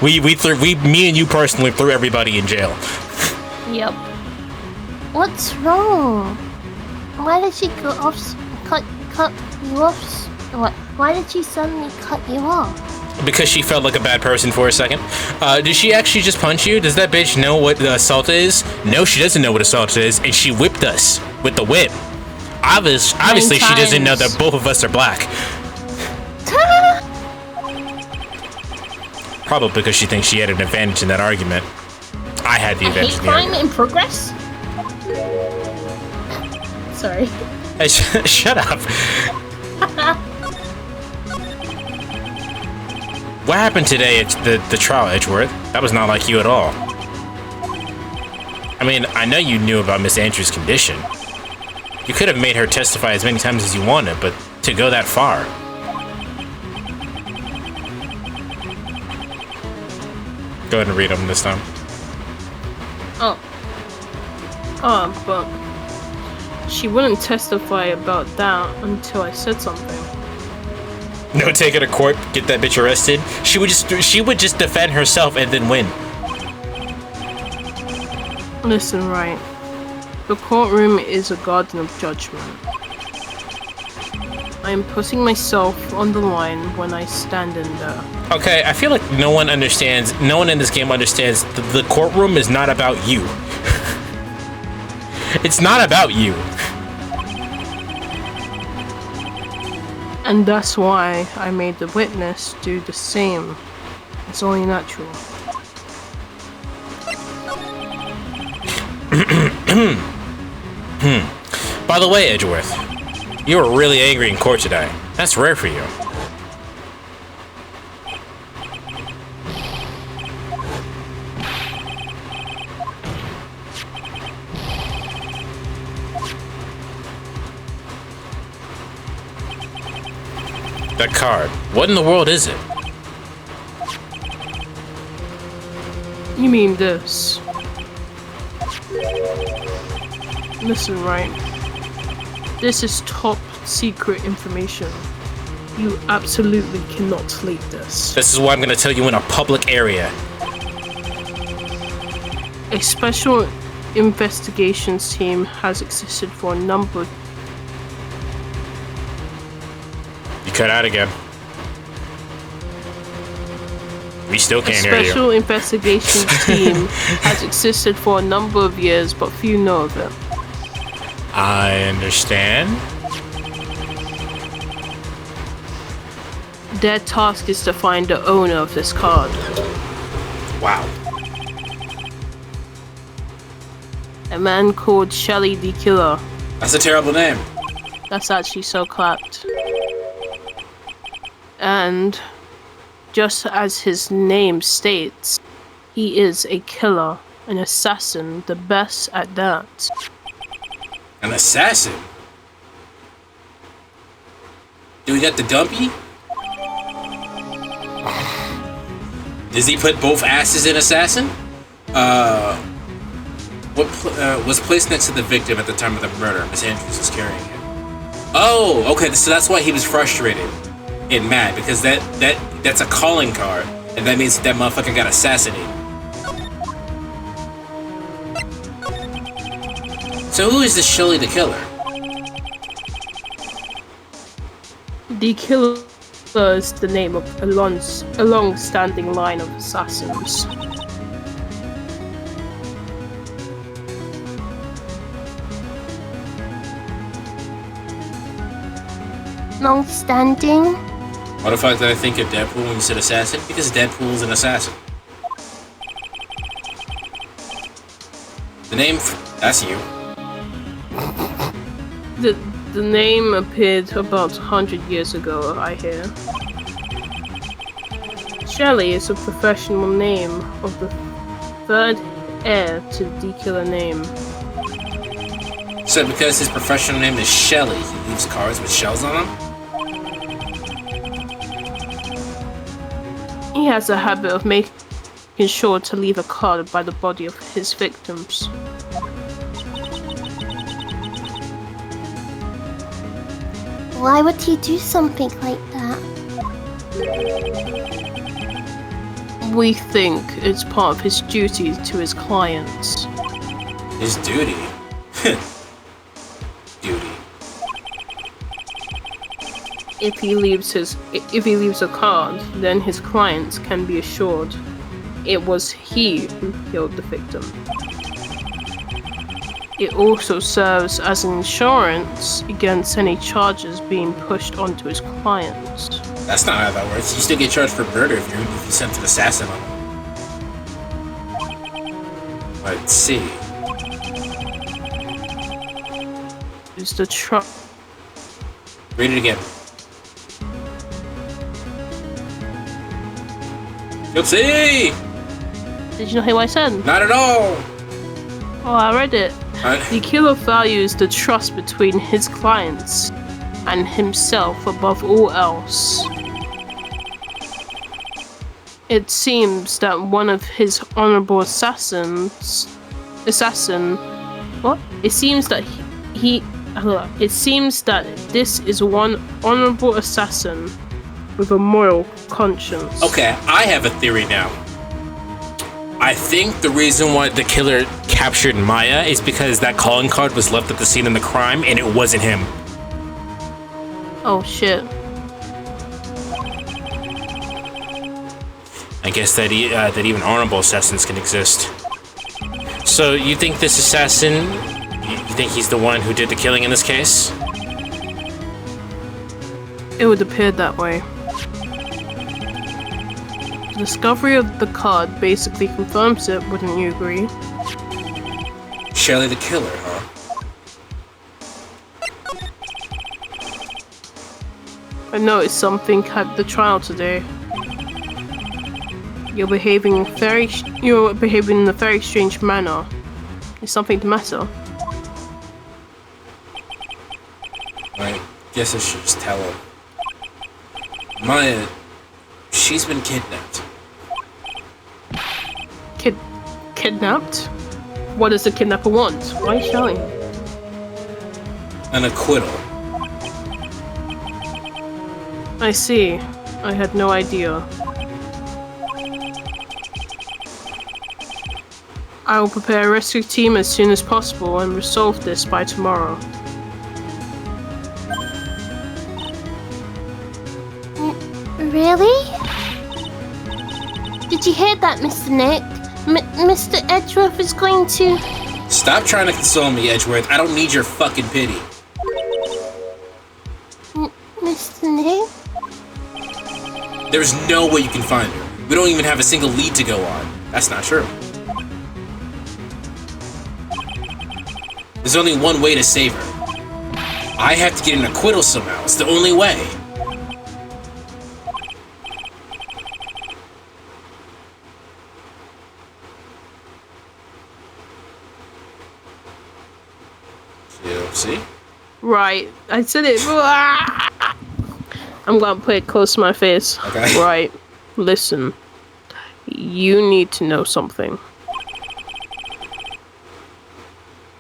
Me and you personally threw everybody in jail. Yep. What's wrong? Why did she cut you off? What? Why did she suddenly cut you off? Because she felt like a bad person for a second. Did she actually just punch you? Does that bitch know what assault is? No, she doesn't know what assault is, and she whipped us with the whip. Obviously, she doesn't know that both of us are black. Probably because she thinks she had an advantage in that argument. I had the advantage in the argument. Hate crime in progress? Sorry. Hey, shut up. What happened today at the trial, Edgeworth? That was not like you at all. I mean, I know you knew about Miss Andrews' condition. You could have made her testify as many times as you wanted, but to go that far. Go ahead and read them this time. Oh. But she wouldn't testify about that until I said something. No, take her to court, get that bitch arrested. She would just defend herself and then win. Listen, Wright. The courtroom is a garden of judgment. I am putting myself on the line when I stand in there. Okay, I feel like no one in this game understands the courtroom is not about you. It's not about you. And that's why I made the witness do the same. It's only natural. By the way, Edgeworth, you were really angry in court today. That's rare for you. That card. What in the world is it? You mean this? Listen, Wright. This is top secret information. You absolutely cannot leak this. This is what I'm gonna tell you in a public area. A special investigations team has existed for a number of... You cut out again. We still can't hear you. A special investigations team has existed for a number of years, but few know of it. I understand. Their task is to find the owner of this card. Wow. A man called Shelly the Killer. That's a terrible name. That's actually so clapped. And just as his name states, he is a killer, an assassin, the best at that. An assassin? Do we got the dumpy? Does he put both asses in assassin? Was placed next to the victim at the time of the murder. Miss Andrews was carrying him. Oh, okay, so that's why he was frustrated and mad, because that's a calling card, and that means that motherfucker got assassinated. So who is this Shelly the Killer? The Killer is the name of a long-standing line of assassins. Long-standing? What the fuck did I think of Deadpool when you said assassin? Because Deadpool is an assassin. The name, that's you. The name appeared about 100 years ago, I hear. Shelly is a professional name of the third heir to the Killer name. So because his professional name is Shelly, he leaves cards with shells on them? He has a habit of making sure to leave a card by the body of his victims. Why would he do something like that? We think it's part of his duty to his clients. His duty? Duty. If he leaves a card, then his clients can be assured it was he who killed the victim. It also serves as an insurance against any charges being pushed onto his clients. That's not how that works. You still get charged for murder if you sent an assassin on him. Let's see. the trust. Read it again. Guilty! Did you not hear what I said? Not at all! Oh, I read it. The killer values the trust between his clients and himself above all else. It seems that one of his honorable assassin. What? It seems that it seems that this is one honorable assassin with a moral conscience. Okay, I have a theory now. I think the reason why the killer captured Maya is because that calling card was left at the scene of the crime and it wasn't him. Oh shit. I guess that even honorable assassins can exist. So you think this assassin, you think he's the one who did the killing in this case? It would appear that way. The discovery of the card basically confirms it, wouldn't you agree? Shelley the killer, huh? I noticed something at the trial today. You're behaving in a very strange manner. Is something the matter? I guess I should just tell her. Maya, she's been kidnapped. Kidnapped? What does the kidnapper want? Why is showing? An acquittal. I see. I had no idea. I will prepare a rescue team as soon as possible and resolve this by tomorrow. Really? Did you hear that, Mr. Nick? Mr. Edgeworth is going to... Stop trying to console me, Edgeworth. I don't need your fucking pity. Mr. Nick? There's no way you can find her. We don't even have a single lead to go on. That's not true. There's only one way to save her. I have to get an acquittal somehow. It's the only way. See? Right. I said it. I'm gonna put it close to my face. Okay. Right. Listen. You need to know something.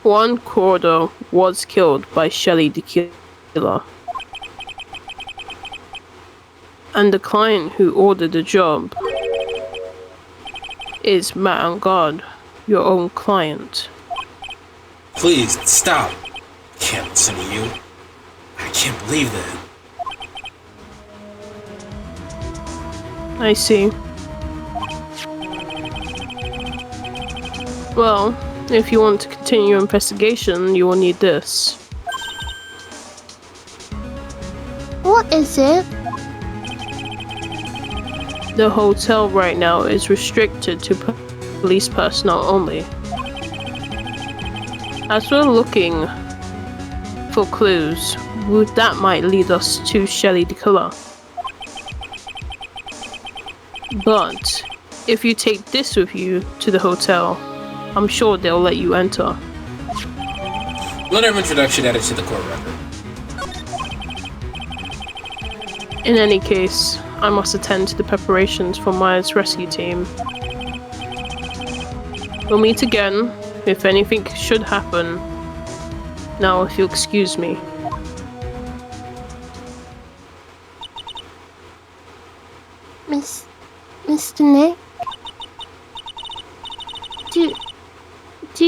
Juan Cordo was killed by Shelley the killer. And the client who ordered the job is Matt on God, your own client. Please, stop. I can't listen to you. I can't believe that. I see. Well, if you want to continue your investigation, you will need this. What is it? The hotel right now is restricted to police personnel only. As we're looking for clues, that might lead us to Shelley the killer. But if you take this with you to the hotel, I'm sure they'll let you enter. Letter of introduction added to the court record. In any case, I must attend to the preparations for Maya's rescue team. We'll meet again if anything should happen. Now, if you'll excuse me. Mr. Nick? Do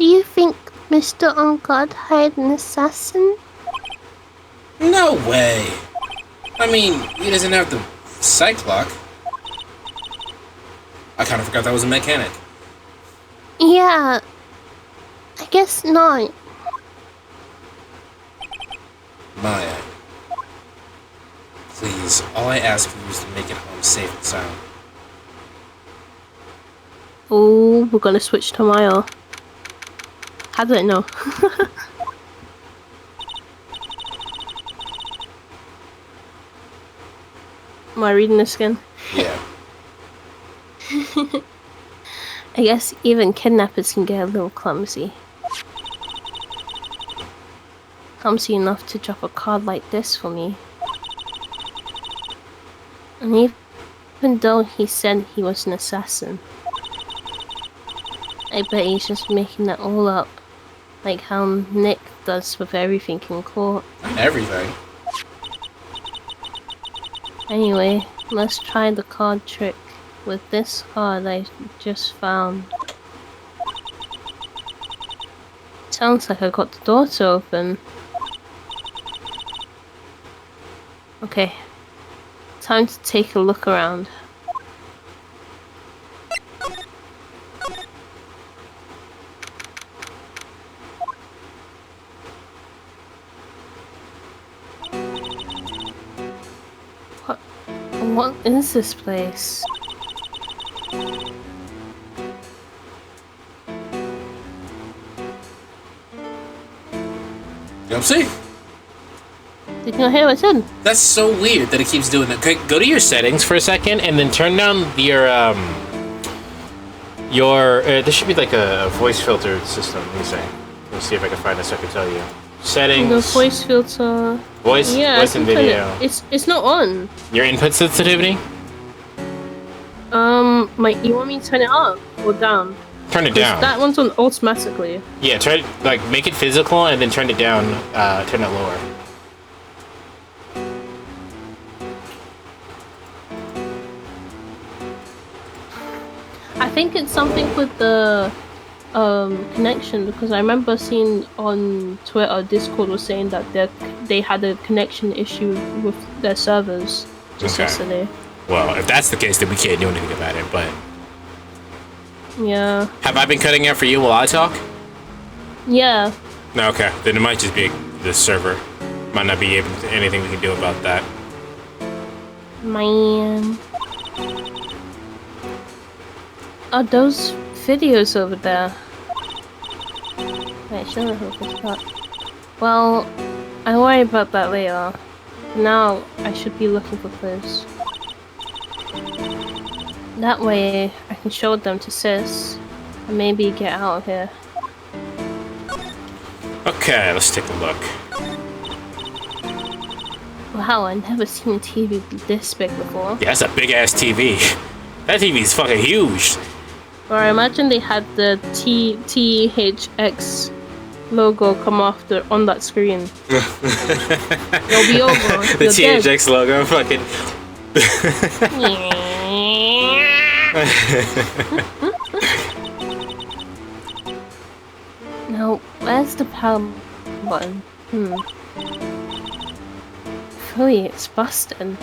you think Mr. On God hired an assassin? No way. I mean, he doesn't have the psych lock. I kind of forgot that was a mechanic. Yeah, I guess not. Maya. Please, all I ask of you is to make it home safe and sound. Oh, we're gonna switch to Maya. How do I know? Am I reading this again? Yeah. I guess even kidnappers can get a little clumsy. Clumsy enough to drop a card like this for me. And even though he said he was an assassin, I bet he's just making that all up. Like how Nick does with everything in court. Everything. Anyway, let's try the card trick with this card I just found. Sounds like I got the door to open. Okay, time to take a look around. What is this place? See? Did you not hear what I said? That's so weird that it keeps doing that. Okay, go to your settings for a second and then turn down there should be like a voice filter system. Let me see if I can find this so I can tell you. Settings. The voice filter. Voice and video. It's not on. Your input sensitivity? You want me to turn it up or down? Turn it down. That one's on automatically. Yeah, try make it physical and then turn it down, turn it lower. I think it's something with the connection, because I remember seeing on Twitter, Discord was saying that they had a connection issue with their servers just yesterday. Well, if that's the case, then we can't do anything about it, but... Yeah. Have I been cutting out for you while I talk? Yeah. No, okay. Then it might just be the server. Might not be anything we can do about that. Man. Are those videos over there? Wait, should I hope it's that? Well, I'll worry about that later. Now, I should be looking for clues. That way, I can show them to Sis, and maybe get out of here. Okay, let's take a look. Wow, I've never seen a TV this big before. Yeah, that's a big-ass TV. That TV's fucking huge. Or I imagine they had the THX logo come off on that screen. It'll be over. The THX logo, fucking... Now, where's the power button? Fully, it's busted.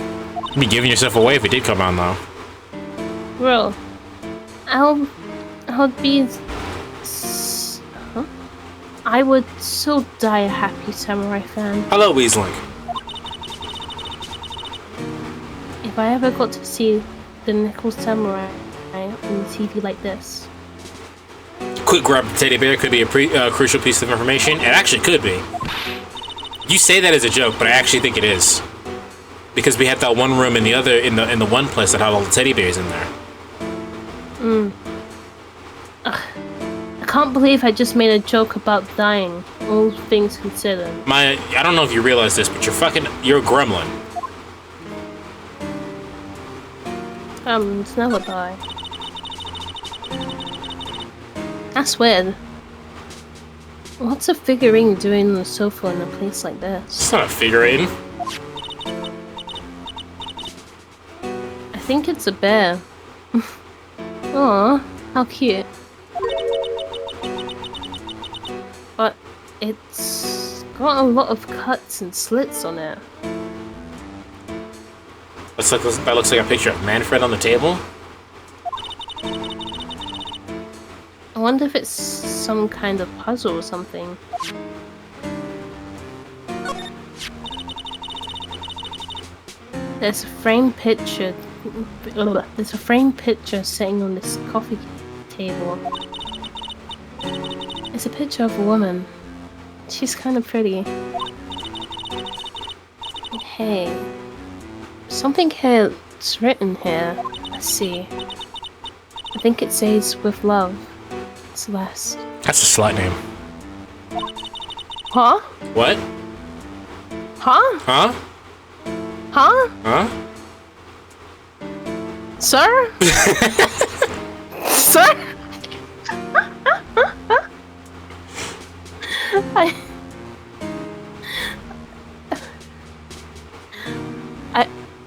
You'd be giving yourself away if it did come on, though. Bro, I would so die a happy samurai fan. Hello, Weaslink. If I ever got to see the Nickel Samurai on the TV like this. Quick grab the teddy bear could be a crucial piece of information. It actually could be. You say that as a joke, but I actually think it is. Because we had that one room in the one place that had all the teddy bears in there. Ugh. I can't believe I just made a joke about dying, all things considered. Maya, I don't know if you realize this, but you're a gremlin. It's never die. That's weird. What's a figurine doing on the sofa in a place like this? It's not a figurine. I think it's a bear. Aw, how cute. But it's got a lot of cuts and slits on it. That looks like a picture of Manfred on the table. I wonder if it's some kind of puzzle or something. There's a framed picture. There's a framed picture sitting on this coffee table. It's a picture of a woman. She's kind of pretty. Hey, something here's written here. Let's see. I think it says "with love, Celeste." That's a slut name. Huh? What? Huh? Huh? Huh? Huh? Sir? Sir?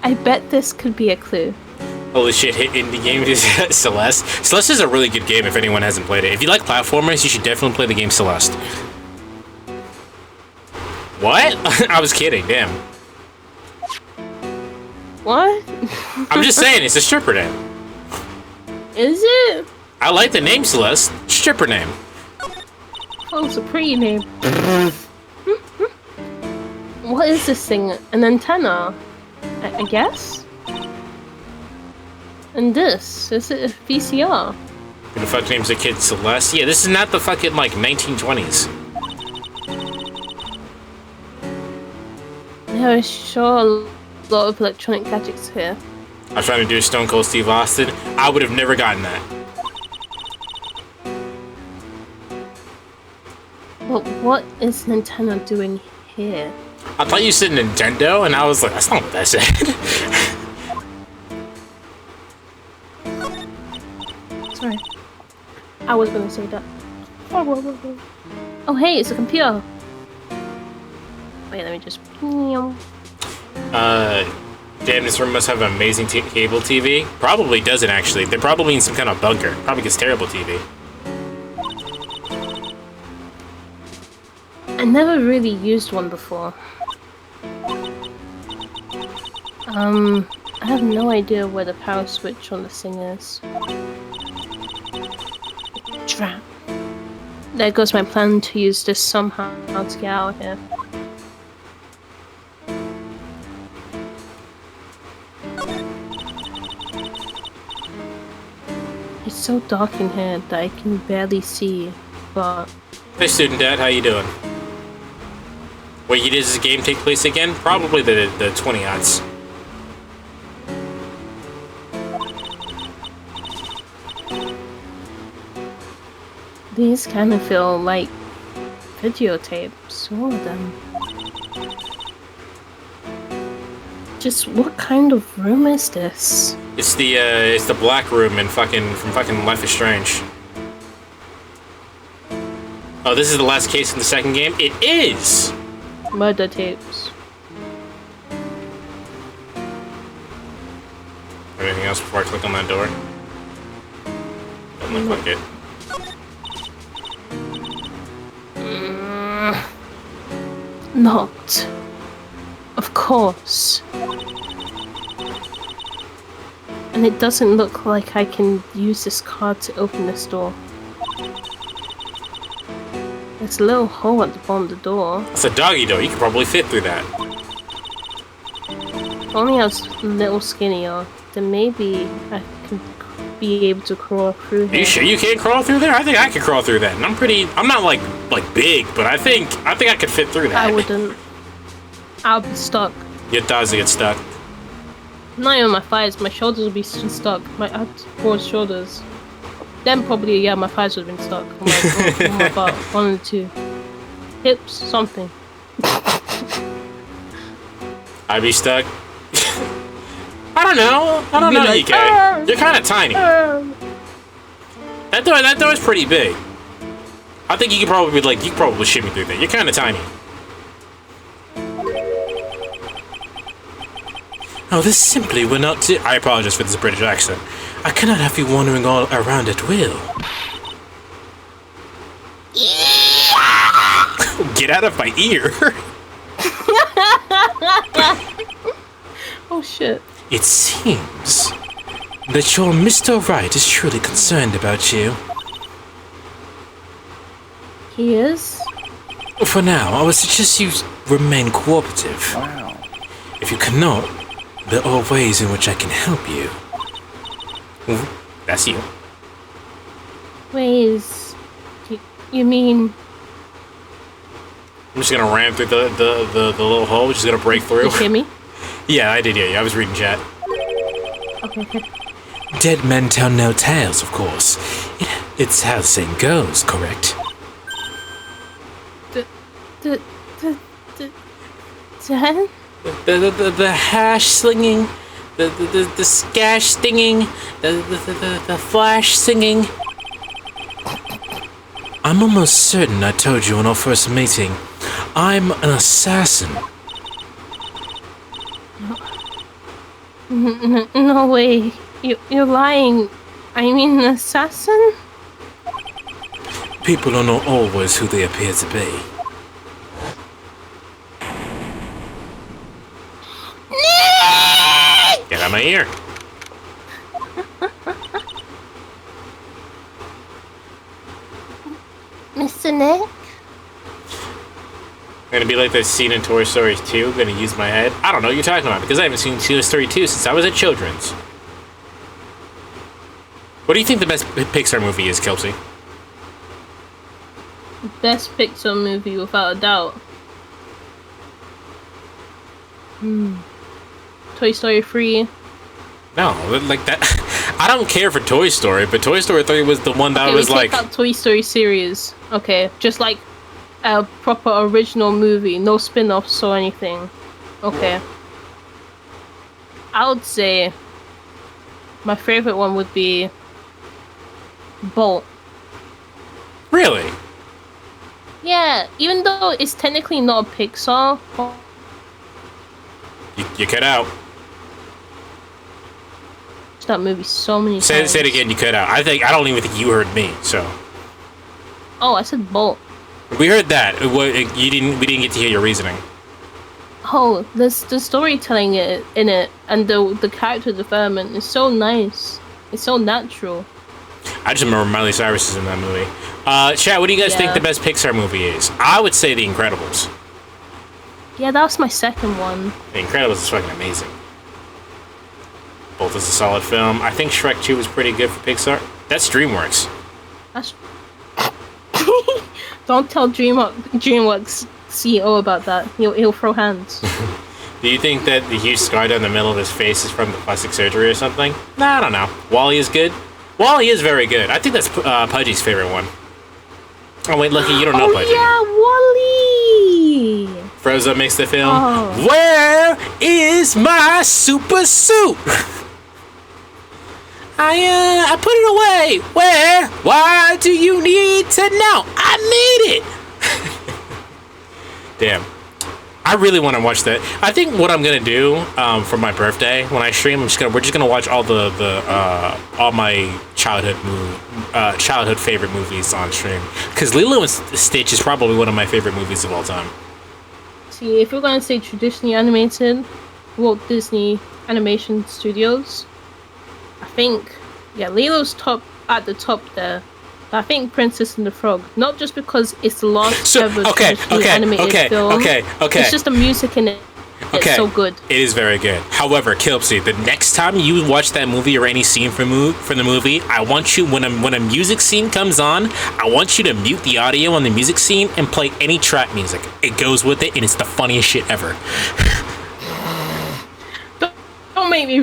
I bet this could be a clue. Holy shit, hit indie game is Celeste. Celeste is a really good game if anyone hasn't played it. If you like platformers, you should definitely play the game Celeste. What? I was kidding, damn. What? I'm just saying, it's a stripper name. Is it? I like the name Celeste. Stripper name. Oh, it's a pretty name. What is this thing? An antenna? I guess? And this? Is it a VCR? Who the fuck names a kid Celeste? Yeah, this is not the fucking, like, 1920s. There is sure a lot of electronic gadgets here. I was trying to do Stone Cold Steve Austin. I would have never gotten that. But what is Nintendo doing here? I thought you said Nintendo, and I was like, that's not what that said. Sorry. I was gonna say that. Oh hey, it's a computer! Wait, let me just... Damn, this room must have an amazing cable TV. Probably doesn't, actually. They're probably in some kind of bunker. Probably gets terrible TV. I never really used one before. I have no idea where the power switch on this thing is. Trap. There goes my plan to use this somehow to get out of here. It's so dark in here that I can barely see, but... Hey, Student Dad, how you doing? What year does this game take place again? Probably the 20-aughts. These kind of feel like videotapes, all of them. Just what kind of room is this? It's the black room in from fucking Life is Strange. Oh, this is the last case in the second game? It is! Murder tapes. Anything else before I click on that door? Don't look like it. Not. Of course. And it doesn't look like I can use this card to open this door. There's a little hole at the bottom of the door. It's a doggy door. You could probably fit through that. If only I was a little skinnier, then maybe I could be able to crawl through here. Are you sure you can't crawl through there? I think I could crawl through that. And I'm not like big, but I think I could fit through that. I wouldn't. I'll be stuck. Your thighs will get stuck. Not even my thighs, my shoulders would be stuck. I had broad shoulders. Then probably, yeah, my thighs would have been stuck. On my butt, one or two. Hips, something. I'd be stuck. I don't know, like, EK. You're kind of tiny. That door is pretty big. I think you could probably shimmy through that. You're kind of tiny. Oh, this simply will not do. I apologize for this British accent. I cannot have you wandering all around at will. Get out of my ear. Oh shit. It seems that your Mr. Wright is truly concerned about you. He is? For now, I would suggest you remain cooperative. Wow. If you cannot, there are ways in which I can help you. Ooh, that's you. Ways You mean... I'm just gonna ram through the little hole, which is gonna break through. Did you hear me? Yeah, I did hear you. I was reading chat. Okay, good. Dead men tell no tales, of course. It's how the saying goes, correct? Dead? The hash slinging, the scash stinging, the flash singing. I'm almost certain I told you in our first meeting. I'm an assassin. No way. You're lying. I mean, an assassin? People are not always who they appear to be. Get out of my ear. Mr. Nick? Gonna be like that scene in Toy Story 2, gonna use my head. I don't know what you're talking about, because I haven't seen Toy Story 2 since I was at Children's. What do you think the best Pixar movie is, Kelsey? Best Pixar movie, without a doubt. Toy Story 3. No, like that. I don't care for Toy Story, but Toy Story 3 was the one that was like... Out Toy Story series. Okay, just like a proper original movie, no spin-offs or anything. Okay. I would say my favorite one would be Bolt. Really? Yeah, even though it's technically not a Pixar. You cut out. That movie so many Say times. it again, you cut out. I don't even think you heard me, so... Oh, I said Bolt. We heard that. We didn't get to hear your reasoning. Oh, the storytelling in it and the character development is so nice. It's so natural. I just remember Miley Cyrus is in that movie. Chat, what do you guys think the best Pixar movie is? I would say The Incredibles. Yeah, that was my second one. The Incredibles is fucking amazing. Bolt is a solid film. I think Shrek 2 is pretty good for Pixar. That's DreamWorks. That's... Don't tell DreamWorks CEO about that. He'll throw hands. Do you think that the huge scar down the middle of his face is from the plastic surgery or something? Nah, I don't know. WALL-E is good. WALL-E is very good. I think that's Pudgy's favorite one. Oh wait, Lucky, you don't know Pudgy. Yeah, WALL-E! Frozo makes the film. Oh. Where is my super suit? I put it away. Where? Why do you need to know? I need it. Damn. I really want to watch that. I think what I'm gonna do for my birthday when I stream, we're just gonna watch all all my childhood favorite movies on stream. Because Lilo and Stitch is probably one of my favorite movies of all time. See, if we're gonna say traditionally animated, Walt Disney Animation Studios, I think Lilo's at the top there. I think Princess and the Frog, not just because it's the last ever animated film. Okay. It's just the music in it. It's so good. It is very good. However, Kilpsy, the next time you watch that movie or any scene from the movie, I want you, when a music scene comes on, I want you to mute the audio on the music scene and play any trap music. It goes with it, and it's the funniest shit ever.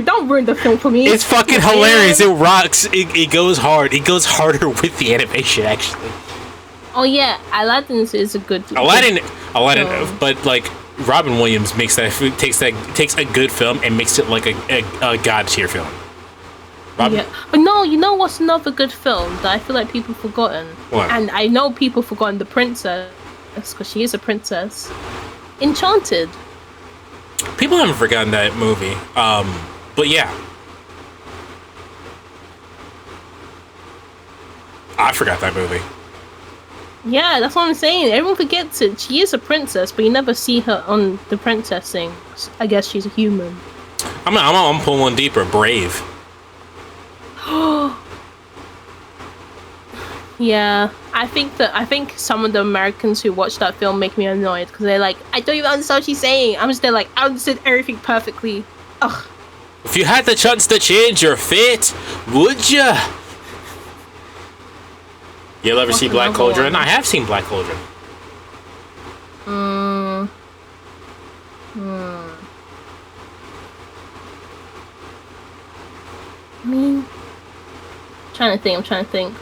Don't ruin the film for me. It's fucking hilarious. It rocks. It goes hard. It goes harder with the animation, actually. Oh yeah, Aladdin is a good. Aladdin, but like Robin Williams takes a good film and makes it like a god tier film. Yeah, but no, you know what's another good film that I feel like people forgotten? What? And I know people forgotten the princess because she is a princess. Enchanted. People haven't forgotten that movie, but yeah. I forgot that movie. Yeah, that's what I'm saying. Everyone forgets it. She is a princess, but you never see her on the princess thing. I guess she's a human. I'm pulling one deeper. Brave. Yeah, I think some of the Americans who watch that film make me annoyed because they're like, I don't even understand what she's saying. I'm just there like, I understood everything perfectly. Ugh. If you had the chance to change your fate, would ya? You'll ever see Black another Cauldron? one? I have seen Black Cauldron. I mean, I'm trying to think.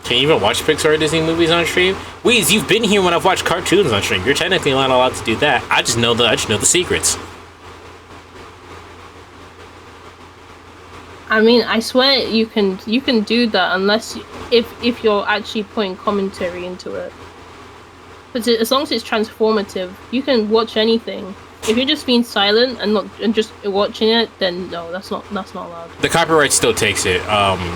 Can you even watch Pixar or Disney movies on stream? Weez, you've been here when I've watched cartoons on stream. You're technically not allowed to do that. I just know the secrets. I mean, I swear you can do that unless if you're actually putting commentary into it. But as long as it's transformative, you can watch anything. If you're just being silent and just watching it, then no, that's not allowed. The copyright still takes it.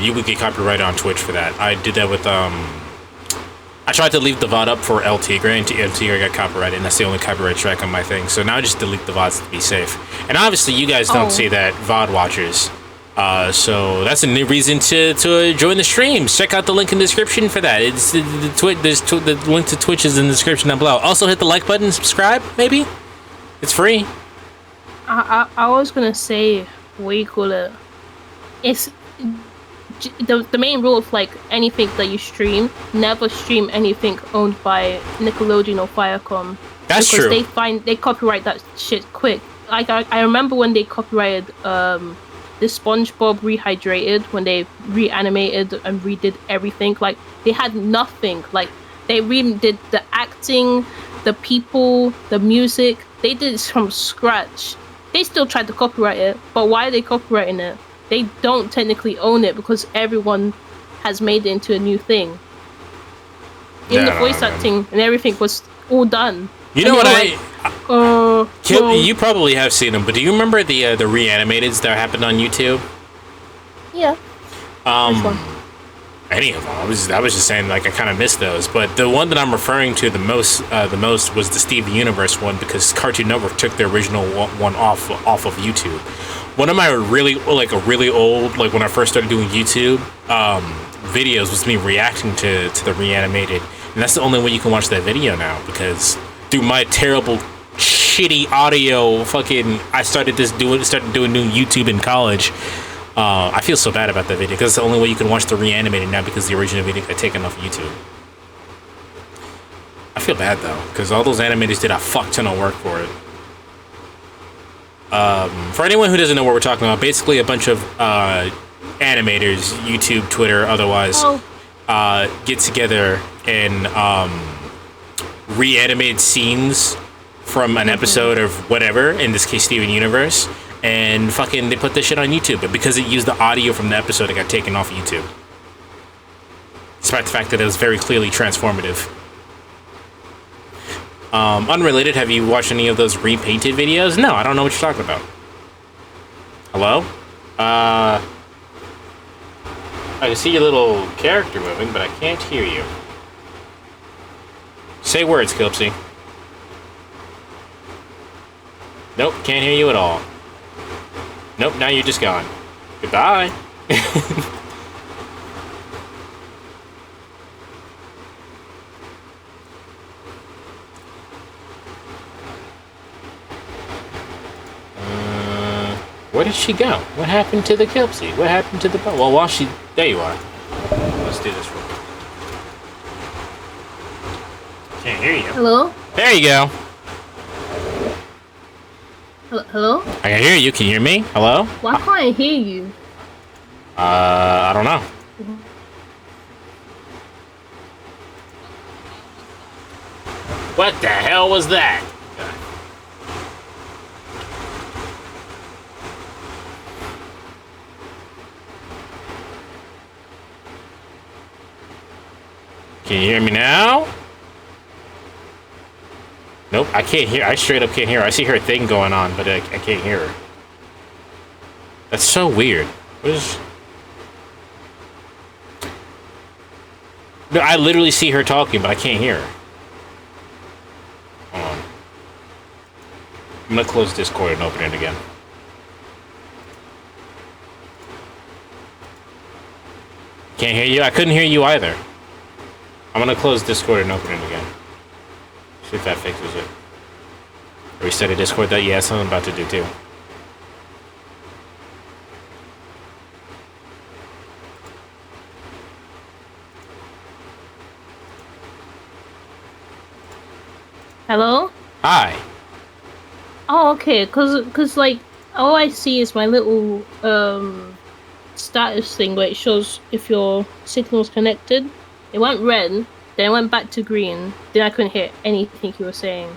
You would get copyrighted on Twitch for that. I did that with I tried to leave the VOD up for El Tigre, and El Tigre got copyrighted, and that's the only copyright track on my thing. So now I just delete the VODs to be safe. And obviously, you guys don't see that, VOD watchers. So that's a new reason to join the streams. Check out the link in the description for that. It's the link to Twitch is in the description down below. Also, hit the like button and subscribe. Maybe it's free. I was gonna say, what do you call it? It's the main rule of like anything that you stream. Never stream anything owned by Nickelodeon or Viacom. That's true. Because they copyright that shit quick. Like I remember when they copyrighted the SpongeBob Rehydrated, when they reanimated and redid everything. Like they had nothing. Like they redid the acting, the people, the music. They did it from scratch. They still tried to copyright it, but why are they copyrighting it? They don't technically own it because everyone has made it into a new thing. Even the voice acting and everything was all done. You know what You probably have seen them, but do you remember the reanimateds that happened on YouTube? Yeah. Which one? Any of them. I was just saying, like, I kind of missed those, but the one that I'm referring to the most was the Steven Universe one, because Cartoon Network took the original one off of YouTube. One of my really old, like when I first started doing YouTube videos, was me reacting to the reanimated, and that's the only way you can watch that video now, because through my terrible shitty audio I started doing new YouTube in college. I feel so bad about that video because it's the only way you can watch the reanimated now, because the original video got taken off YouTube. I feel bad though, because all those animators did a fuck ton of work for it. For anyone who doesn't know what we're talking about, basically a bunch of animators, YouTube, Twitter, otherwise, get together and reanimate scenes from an episode of whatever, in this case Steven Universe, and they put this shit on YouTube. But because it used the audio from the episode, it got taken off YouTube, despite the fact that it was very clearly transformative. Unrelated, have you watched any of those repainted videos? No, I don't know what you're talking about. Hello? I can see your little character moving, but I can't hear you. Say words, Kilpsy. Nope, can't hear you at all. Nope, now you're just gone. Goodbye. Where did she go? What happened to the Kilpsy? What happened to the... Well, there you are. Let's do this real quick. Can't hear you. Hello? There you go. Hello? I can hear you. Can you hear me? Hello? Why can't I hear you? I don't know. What the hell was that? Can you hear me now? Nope, I can't hear. I straight up can't hear her. I see her thing going on, but I can't hear her. That's so weird. What is... No, I literally see her talking, but I can't hear her. Hold on. I'm gonna close Discord and open it again. Can't hear you? I couldn't hear you either. I'm gonna close Discord and open it again. See if that fixes it. Reset a Discord that, yeah, that's what I'm about to do too. Hello? Hi. Oh, okay. Cause like all I see is my little status thing where it shows if your signal's connected. It went red, then it went back to green. Then I couldn't hear anything you were saying.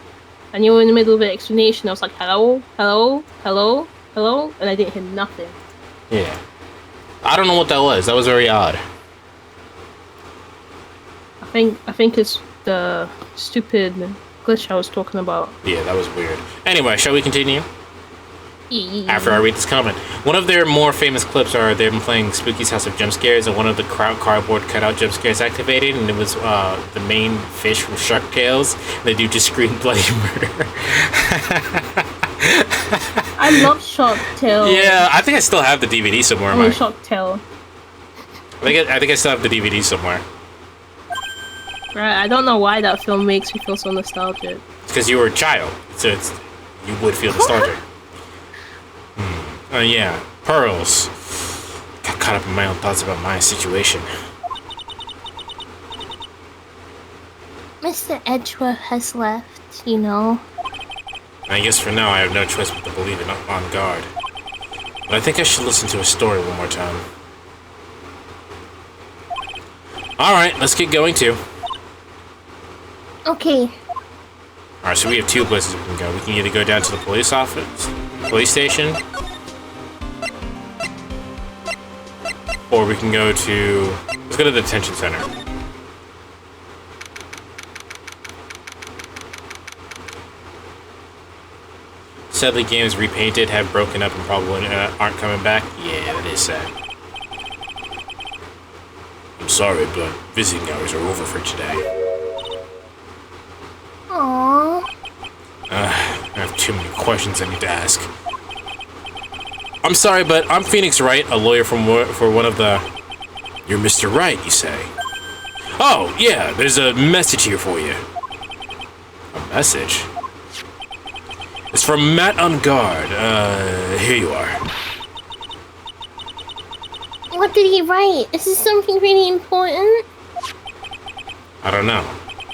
And you were in the middle of an explanation. I was like, hello, hello, hello, hello, and I didn't hear nothing. Yeah. I don't know what that was. That was very odd. I think it's the stupid glitch I was talking about. Yeah, that was weird. Anyway, shall we continue? After I read this comment. One of their more famous clips are them playing Spooky's House of Jump Scares, and one of the cardboard cutout jump scares activated, and it was the main fish from Shark Tales. They do just scream bloody murder. I love Shark Tale. Yeah, I think I still have the DVD somewhere. Shark Tale. I think I still have the DVD somewhere. Right, I don't know why that film makes me feel so nostalgic. It's because you were a child, so you would feel nostalgic. Yeah, Pearls. Got caught up in my own thoughts about my situation. Mr. Edgeworth has left, you know. I guess for now I have no choice but to believe it on guard. But I think I should listen to a story one more time. Alright, let's get going too. Okay. Alright, so we have two places we can go. We can either go down to the police station, or we can go to... Let's go to the detention center. Sadly, games repainted have broken up and probably aren't coming back. Yeah, that is sad. I'm sorry, but visiting hours are over for today. Aww. I have too many questions I need to ask. I'm sorry, but I'm Phoenix Wright, a lawyer for one of the... You're Mr. Wright, you say? Oh, yeah, there's a message here for you. A message? It's from Matt on guard. Here you are. What did he write? Is this something really important? I don't know.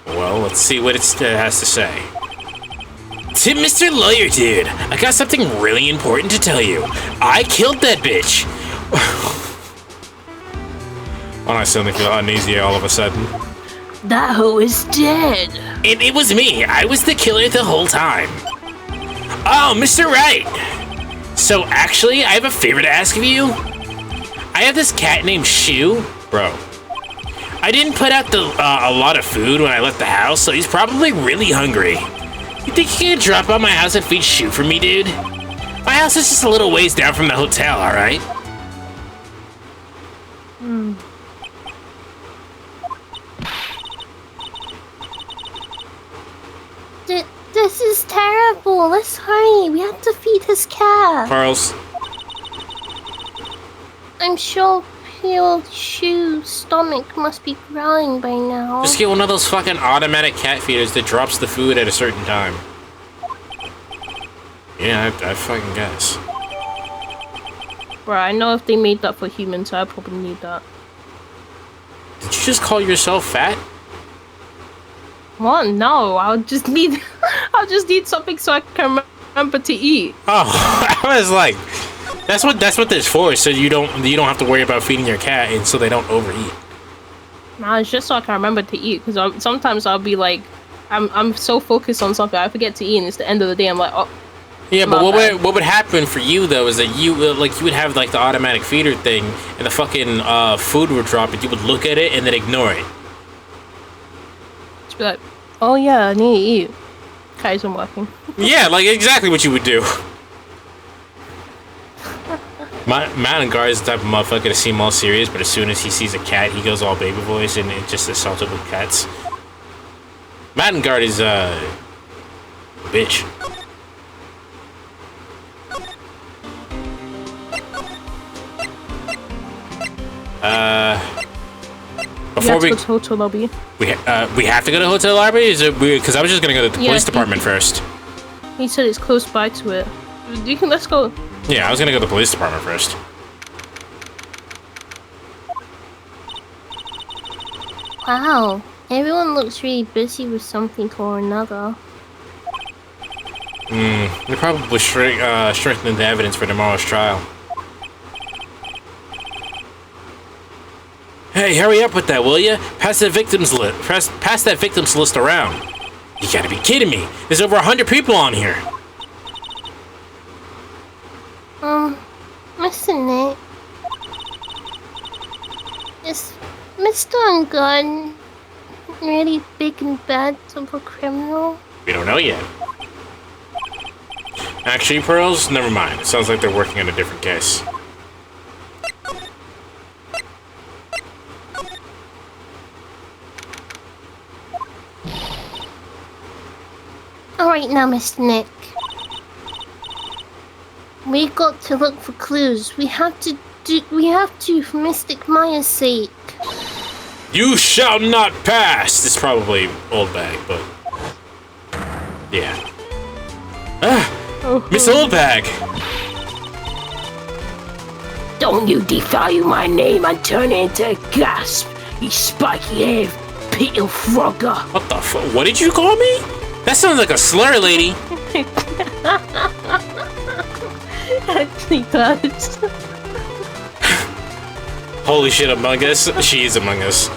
Well, let's see what it has to say. To Mr. Lawyer Dude, I got something really important to tell you. I killed that bitch. Oh, I suddenly feel uneasy all of a sudden. That hoe is dead. And it was me. I was the killer the whole time. Oh, Mr. Wright. So actually, I have a favor to ask of you. I have this cat named Shu. Bro. I didn't put out a lot of food when I left the house, so he's probably really hungry. You think you could drop by my house and feed Shu for me, dude? My house is just a little ways down from the hotel, alright? This is terrible. Let's hurry. We have to feed his cat. Charles. I'm sure Pure Shu's stomach must be growling by now. Just get one of those fucking automatic cat feeders that drops the food at a certain time. Yeah, I fucking guess. Bro, I know if they made that for humans, so I probably need that. Did you just call yourself fat? What? No, I'll just need something so I can remember to eat. Oh, I was like, that's what this for, so you don't have to worry about feeding your cat, and so they don't overeat. Nah, it's just so I can remember to eat. Because sometimes I'll be like, I'm so focused on something, I forget to eat, and it's the end of the day. I'm like, oh. Yeah, but what would happen for you though is that you would have like the automatic feeder thing, and the fucking food would drop, and you would look at it and then ignore it. Just be like, oh yeah, I need to eat. Cat isn't working. Yeah, like exactly what you would do. Matt and Guard is the type of motherfucker to seem all serious, but as soon as he sees a cat, he goes all baby voice and it just assaulted with cats. Matt and Guard is bitch. Before we go to hotel lobby. We have to go to hotel lobby? Is it weird? Because I was just gonna go to the police department first. He said it's close by to it. Let's go. Yeah, I was gonna go to the police department first. Wow, everyone looks really busy with something or another. They're probably strengthening the evidence for tomorrow's trial. Hey, hurry up with that, will ya? Pass that victims list around. You gotta be kidding me. There's over 100 people on here. Mr. Nick. Is Mr. Ungun really big and bad of a criminal? We don't know yet. Actually, Pearls, never mind. It sounds like they're working on a different case. Alright now, Mr. Nick. We got to look for clues. We have to for Mystic Maya's sake. You shall not pass! It's probably Old Bag, but... yeah. Miss Old Bag! Don't you defile my name and turn it into a gasp, you spiky-haired pitiful frogger. What the fuck? What did you call me? That sounds like a slur, lady. Actually does. Holy shit, Among Us? She is Among Us.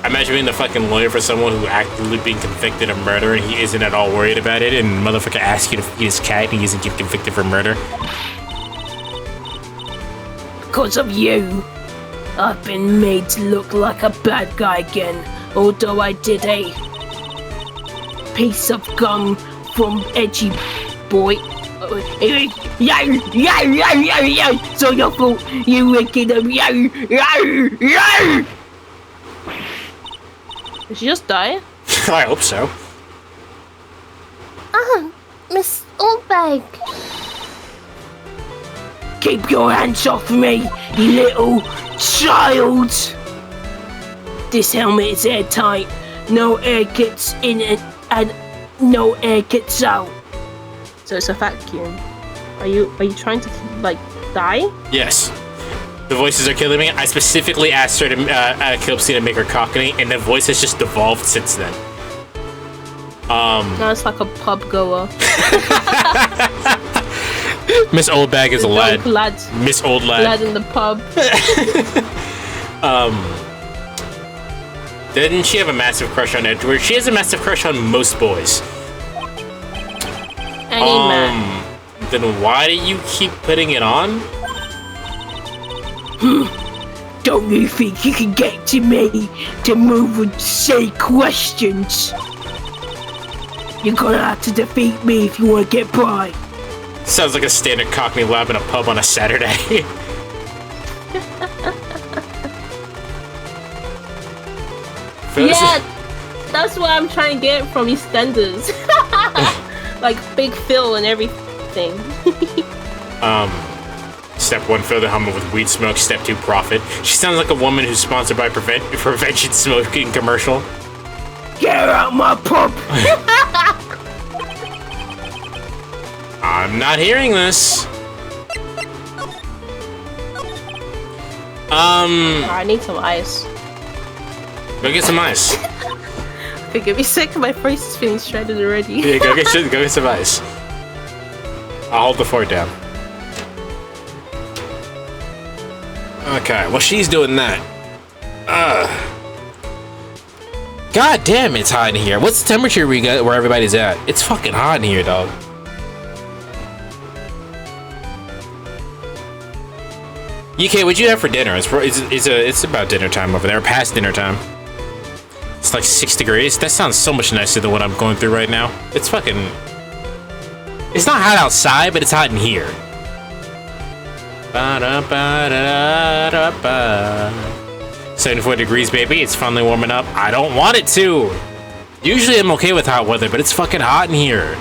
Imagine being the fucking lawyer for someone who actively being convicted of murder and he isn't at all worried about it, and motherfucker asks you to feed his cat and he doesn't get convicted for murder. Because of you, I've been made to look like a bad guy again, although I did a piece of gum from Edgy Boy. So your fault, you wicked of Did she just die? I hope so. Miss Oldbag. Keep your hands off me, you little child! This helmet is airtight. No air gets in it and no air gets out. So it's a vacuum. Are you trying to like die? Yes. The voices are killing me. I specifically asked her to Kilpsy to make her Cockney, and the voice has just evolved since then. Now it's like a pub goer. Miss Old Bag is a lad. Miss Old Lad. Lad in the pub. Didn't she have a massive crush on Edward? She has a massive crush on most boys. Any man. Then why do you keep putting it on? Don't you think you can get to me to move and say questions? You're gonna have to defeat me if you want to get by. Sounds like a standard Cockney lab in a pub on a Saturday. Yeah, that's what I'm trying to get from EastEnders. Like Big Phil and everything. Step 1, fill the helmet with weed smoke. Step 2, profit. She sounds like a woman who's sponsored by Prevention Smoking commercial. Get out my pub! I'm not hearing this. I need some ice. Go get some ice. Okay, give me a second. My face is feeling shredded already. Yeah, go get some ice. I'll hold the fort down. Okay, well she's doing that. God damn, it's hot in here. What's the temperature we got where everybody's at? It's fucking hot in here, dog. UK, what'd you have for dinner? It's about dinner time over there, past dinner time. It's like 6 degrees. That sounds so much nicer than what I'm going through right now. It's fucking... It's not hot outside, but it's hot in here. 74 degrees, baby. It's finally warming up. I don't want it to. Usually I'm okay with hot weather, but it's fucking hot in here.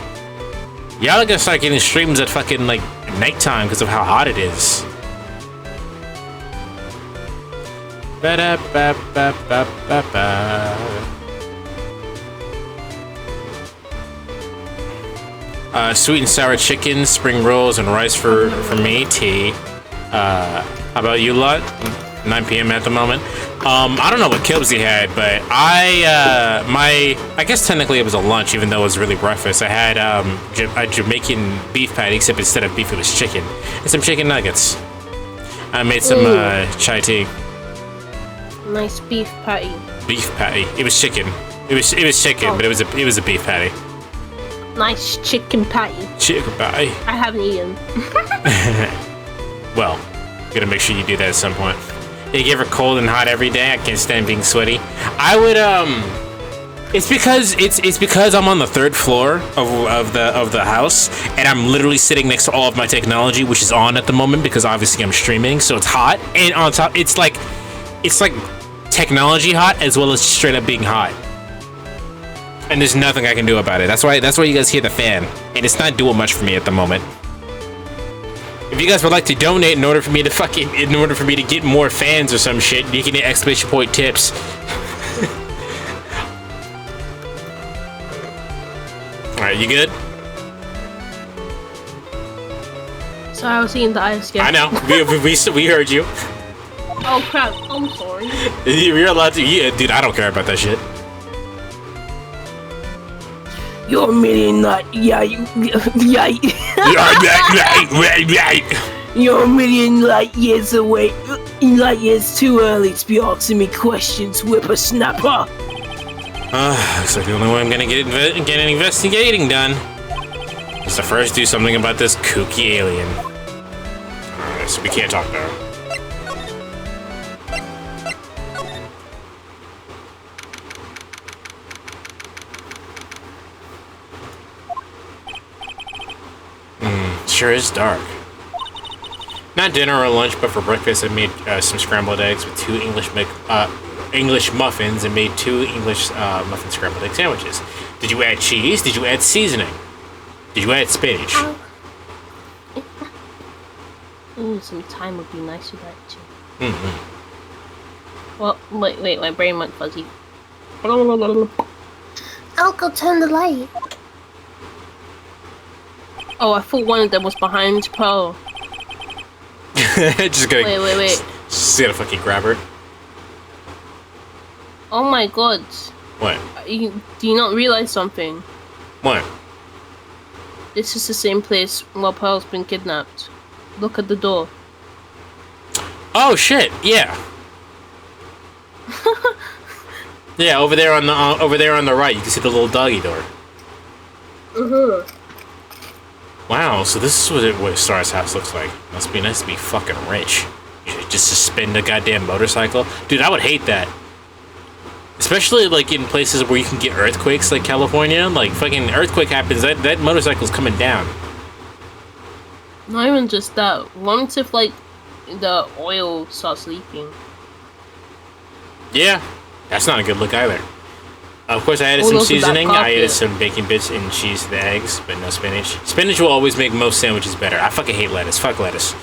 Y'all are gonna start getting streams at fucking, like, nighttime because of how hot it is. Sweet and sour chicken, spring rolls, and rice for me. Tea. How about you lot? 9 p.m. at the moment. I don't know what Kibsy had, but I guess technically it was a lunch, even though it was really breakfast. I had a Jamaican beef patty, except instead of beef, it was chicken, and some chicken nuggets. I made some chai tea. Nice beef patty. Beef patty. It was chicken. It was chicken, but it was a beef patty. Nice chicken patty. Chicken patty. I haven't eaten. Well, gotta make sure you do that at some point. You get her cold and hot every day. I can't stand being sweaty. I would it's because I'm on the 3rd floor of the house, and I'm literally sitting next to all of my technology, which is on at the moment because obviously I'm streaming, so it's hot. And on top, it's like technology hot as well as straight up being hot. And there's nothing I can do about it. That's why you guys hear the fan, and it's not doing much for me at the moment. If you guys would like to donate in order for me to get more fans or some shit, you can hit exclamation point tips. Alright, you good? So I was eating the ice cream. I know. We heard you. Oh crap! I'm sorry. You're allowed to. Yeah, dude, I don't care about that shit. You're a million light You're a million light years away. Light years too early to be asking me questions, whippersnapper. Looks like the only way I'm gonna get any investigating done is to first do something about this kooky alien. Alright, so we can't talk now. Sure is dark. Not dinner or lunch, but for breakfast I made some scrambled eggs with 2 English muffins and made 2 English muffin scrambled egg sandwiches. Did you add cheese? Did you add seasoning? Did you add spinach? Some thyme would be nice with that too. Well, wait, my brain went fuzzy. I'll go turn the light. Oh, I thought one of them was behind Pearl. Just gonna Wait. Just gotta fucking grab her. Oh my god. What? Do you not realize something? What? This is the same place where Pearl's been kidnapped. Look at the door. Oh shit! Yeah. Yeah, over there on the right, you can see the little doggy door. Wow, so this is what Star's house looks like. Must be nice to be fucking rich. You just suspend a goddamn motorcycle. Dude, I would hate that. Especially like in places where you can get earthquakes, like California. Like fucking earthquake happens, that motorcycle's coming down. Not even just that. What if like the oil starts leaking? Yeah, that's not a good look either. Of course, I added some seasoning. I added some bacon bits and cheese to the eggs, but no spinach. Spinach will always make most sandwiches better. I fucking hate lettuce. Fuck lettuce.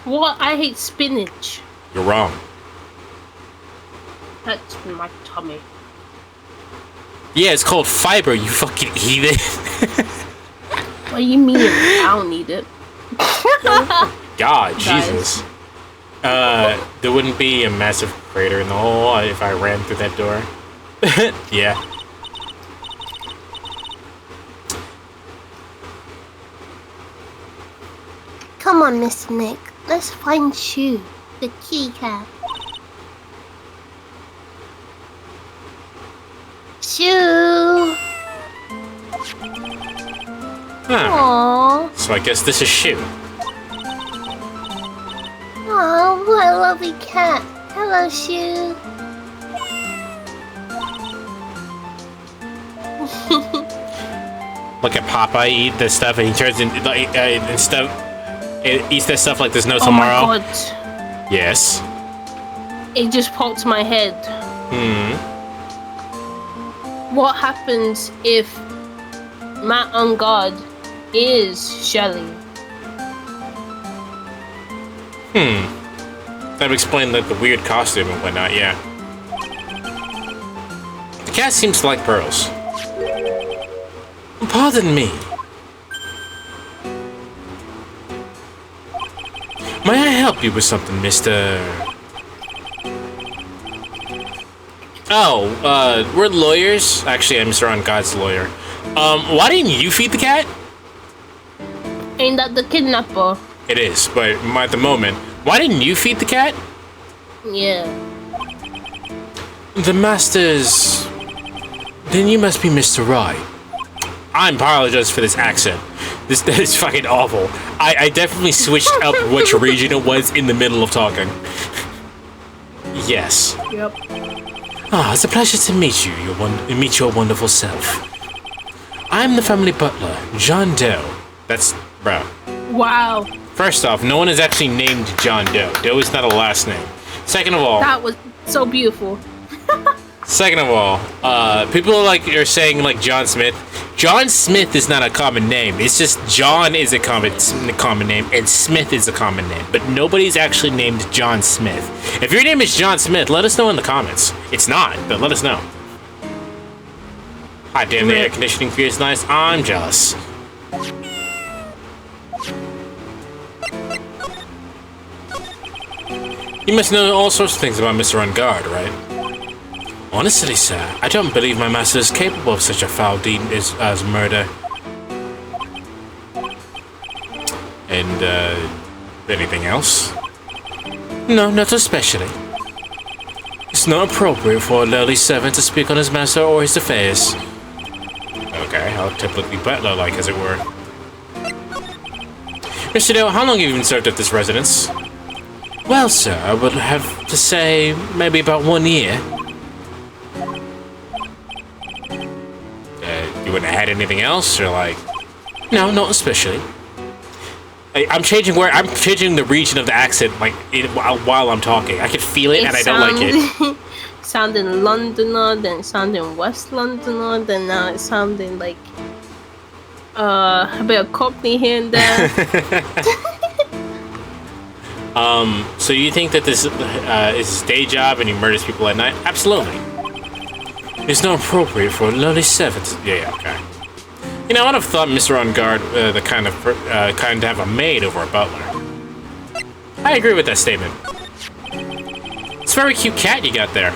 What? I hate spinach. You're wrong. That's my tummy. Yeah, it's called fiber, you fucking heathen. What do you mean? I don't need it. God, Jesus. There wouldn't be a massive crater in the hole if I ran through that door. Yeah. Come on, Mr. Nick. Let's find Shu, the keycap. Shu! Huh. Aww. So I guess this is Shu. Aww, what a lovely cat. Hello, Shu. Look at Popeye eat this stuff, and he turns into eats that stuff like there's no tomorrow. Oh my god. Yes. It just popped my head. What happens if Matt on guard is Shelly? That would explain the weird costume and whatnot, yeah. The cat seems to like pearls. Pardon me. May I help you with something, Mr. we're lawyers. Actually, I'm Mr. On God's lawyer. Why didn't you feed the cat? Ain't that the kidnapper? It is, but at the moment, why didn't you feed the cat? Yeah. The master's... Then you must be Mr. Wright. I apologize for this accent. This is fucking awful. I definitely switched up which region it was in the middle of talking. Yes. Yep. Ah, it's a pleasure to meet you. Meet your wonderful self. I'm the family butler, John Doe. That's... bro. Wow. First off, no one is actually named John Doe. Doe is not a last name. Second of all... That was so beautiful. Second of all, people are saying like John Smith. John Smith is not a common name. It's just John is a common name and Smith is a common name. But nobody's actually named John Smith. If your name is John Smith, let us know in the comments. It's not, but let us know. Ah, damn, the air conditioning feels nice. I'm jealous. You must know all sorts of things about Mr. On Guard, right? Honestly, sir, I don't believe my master is capable of such a foul deed as murder. And, anything else? No, not especially. It's not appropriate for a lowly servant to speak on his master or his affairs. Okay, how typically butler-like, as it were. Mr. Doe, how long have you been served at this residence? Well, sir, I would have to say maybe about 1 year. You wouldn't have had anything else, or like... No, not especially. I'm changing the region of the accent, like, while I'm talking. I can feel it, and I don't like it. Sounding Londoner, then sounding West Londoner, then now it's sounding like... a bit of Cockney here and there. So you think that this is his day job and he murders people at night? Absolutely. It's not appropriate for a lowly servant. Yeah, okay. You know, I'd have thought Mr. On Guard the kind to have a maid over a butler. I agree with that statement. It's a very cute cat you got there.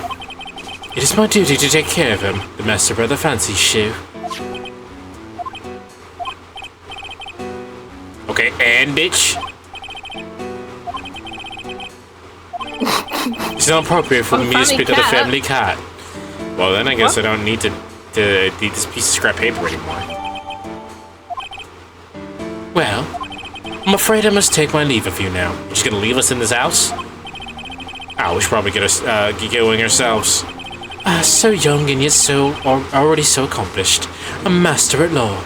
It is my duty to take care of him, the master brother fancies shoe. Okay, and bitch. It's not appropriate for me to speak of the family cat. Well, then I guess I don't need to eat this piece of scrap paper anymore. Well, I'm afraid I must take my leave of you now. You're just gonna leave us in this house? Oh, we should probably get going ourselves. So young and yet already so accomplished. A master at law.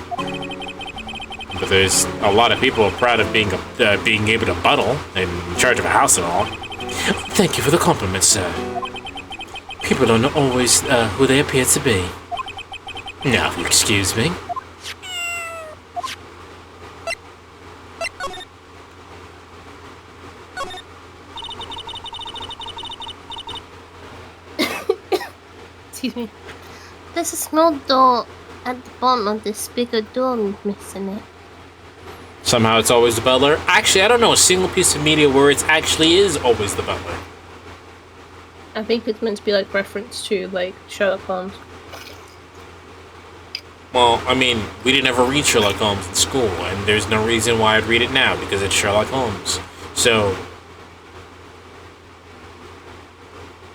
But there's a lot of people proud of being able to buttle and in charge of a house and all. Thank you for the compliment, sir. People are not always who they appear to be. Now, if you excuse me. Excuse me. There's a small door at the bottom of this bigger door missing it. Somehow it's always the butler. Actually, I don't know a single piece of media where it actually is always the butler. I think it's meant to be like reference to like Sherlock Holmes. Well, I mean, we didn't ever read Sherlock Holmes in school, and there's no reason why I'd read it now, because it's Sherlock Holmes. So...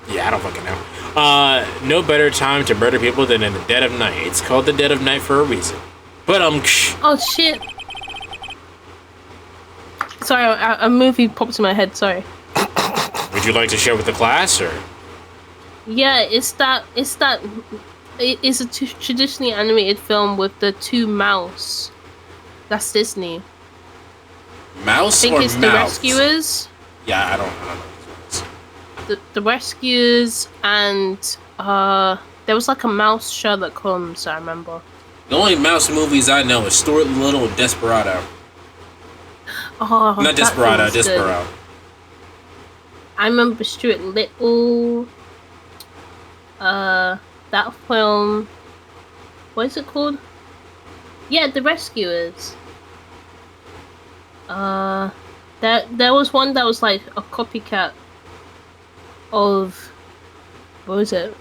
yeah, I don't fucking know. No better time to murder people than in the dead of night. It's called the dead of night for a reason. But, oh, shit! Sorry, a movie popped in my head, sorry. Would you like to share with the class, or...? Yeah, it's a traditionally animated film with the two mouse. That's Disney. Mouse I think or it's mouse? The Rescuers. Yeah, I don't know. The Rescuers and there was like a mouse Sherlock Holmes, I remember. The only mouse movies I know is Stuart Little and Desperado. Oh, not Desperado, Desperado. I remember Stuart Little. That film. What is it called? Yeah, The Rescuers. There was one that was like a copycat of, what was it?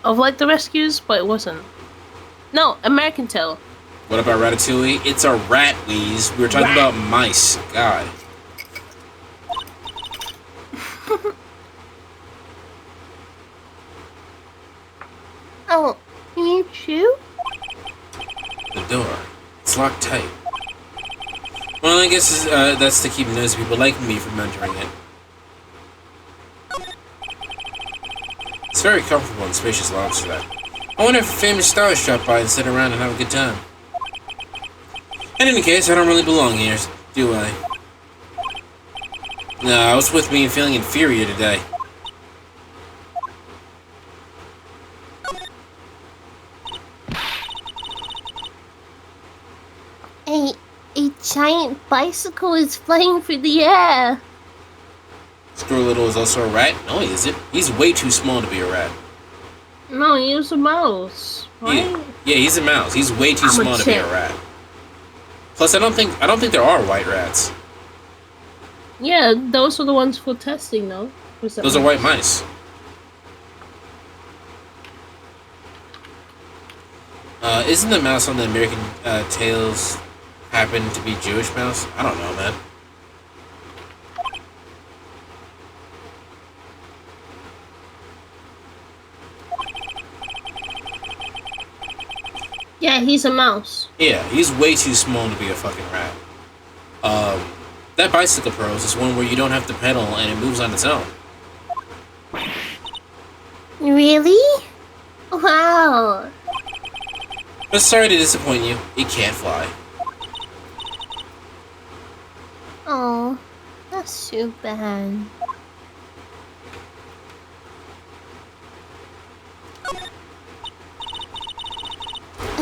of like the rescues, but it wasn't. No, American Tail. What about Ratatouille? It's a rat, Wheeze. We were talking about mice. God. Oh, can you chew? The door. It's locked tight. Well, I guess that's to keep nosy people like me from entering it. It's very comfortable and spacious lounge for that. I wonder if famous stars drop by and sit around and have a good time. In any case, I don't really belong here, do I? No, what's with me feeling inferior today? A giant bicycle is flying through the air. Squirreliddle is also a rat? No, he isn't. He's way too small to be a rat. No, he was a mouse. Right? Yeah, he's a mouse. He's way too small to be a rat. Plus, I don't think there are white rats. Yeah, those are the ones for testing, though. Those are white mice. Isn't the mouse on the American Tales happen to be Jewish mouse? I don't know, man. Yeah, he's a mouse. Yeah, he's way too small to be a fucking rat. That Bicycle Pros is one where you don't have to pedal and it moves on its own. Really? Wow. But sorry to disappoint you, it can't fly. Oh, that's too bad.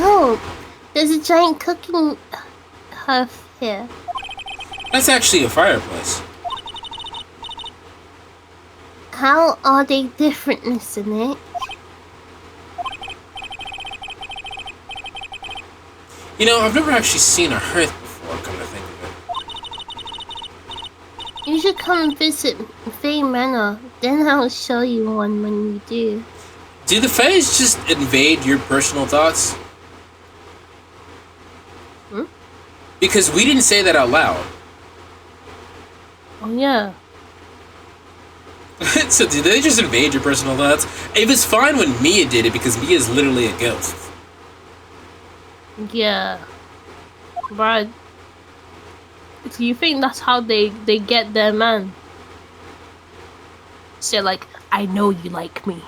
Oh, there's a giant cooking hearth here. That's actually a fireplace. How are they different, Mr. Nick? You know, I've never actually seen a hearth before, come to think of it. You should come visit Fey Manor, then I'll show you one when you do. Do the Fays just invade your personal thoughts? Hmm? Because we didn't say that out loud. Oh, yeah. So did they just invade your personal thoughts? It was fine when Mia did it because Mia's literally a ghost. Yeah. But do you think that's how they get their man? So like, I know you like me.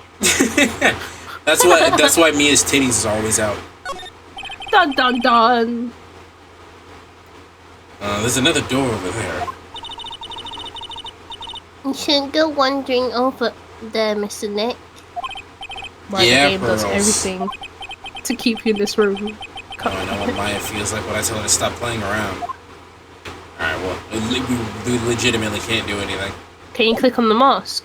That's why Mia's titties is always out. Dun dun dun. There's another door over there. You shouldn't go wandering over there, Mr. Nick. Why Yeah, the game does Pearls. everything to keep you in this room. Oh, I know what Maya feels like when I tell her to stop playing around. Alright, well, we legitimately can't do anything. Can you click on the mask?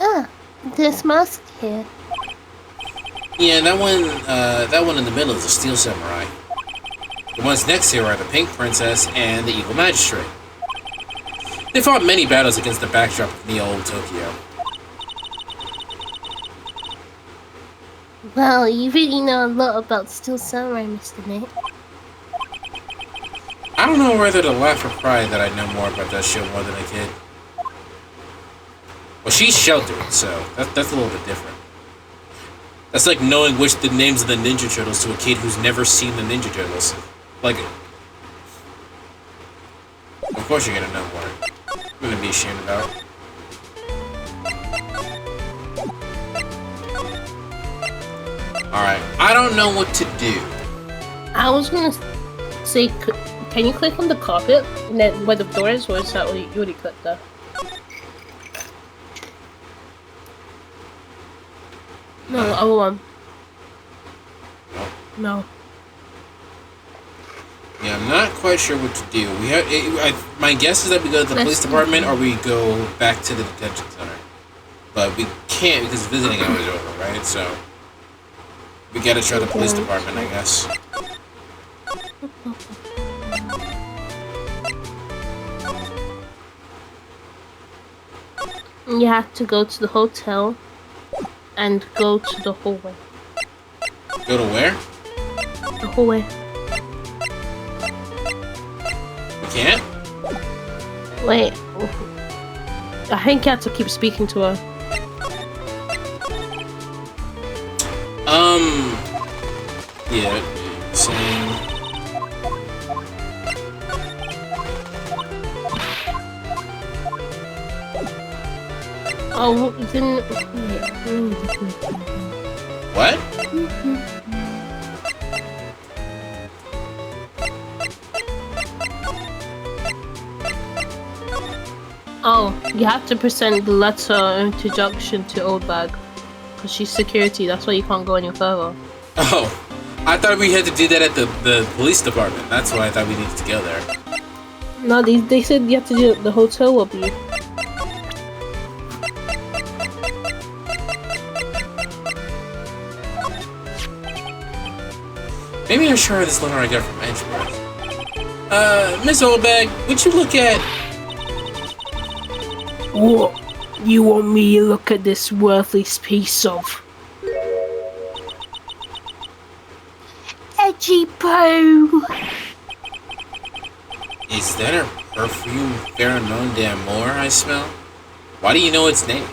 Ah, there's mask here. Yeah, that one in the middle is a Steel Samurai. The ones next here are the Pink Princess and the Evil Magistrate. They fought many battles against the backdrop of Neo-Old Tokyo. Well, you really know a lot about Steel Samurai, Mr. Nick. I don't know whether to laugh or cry that I know more about that show more than a kid. Well, she's sheltered, so that's a little bit different. That's like knowing the names of the Ninja Turtles to a kid who's never seen the Ninja Turtles. Like, of course you're gonna know more. I'm gonna be ashamed about it. Alright, I don't know what to do. I was gonna say, can you click on the carpet and then where the door is, or is that what you already clicked there? No, the other one. No. Yeah, I'm not quite sure what to do. We have. My guess is that we go to the police department or we go back to the detention center. But we can't because visiting hours are over, right? So we gotta try the police department, I guess. You have to go to the hotel and go to the hallway. Go to where? The hallway. You can't? Wait. I think you have to keep speaking to her. Yeah. Same. Oh, then. What? Oh, you have to present the letter introduction to Old Bag. Because she's security, that's why you can't go any further. Oh. I thought we had to do that at the police department. That's why I thought we needed to go there. No, they said you have to do it at the hotel lobby. Maybe I'll show her this letter I got from Edgeworth. Miss Oldbag, would you look at... What? You want me to look at this worthless piece of... Edgy poo! Is that a perfume pheromone d'amour I smell? Why do you know its name?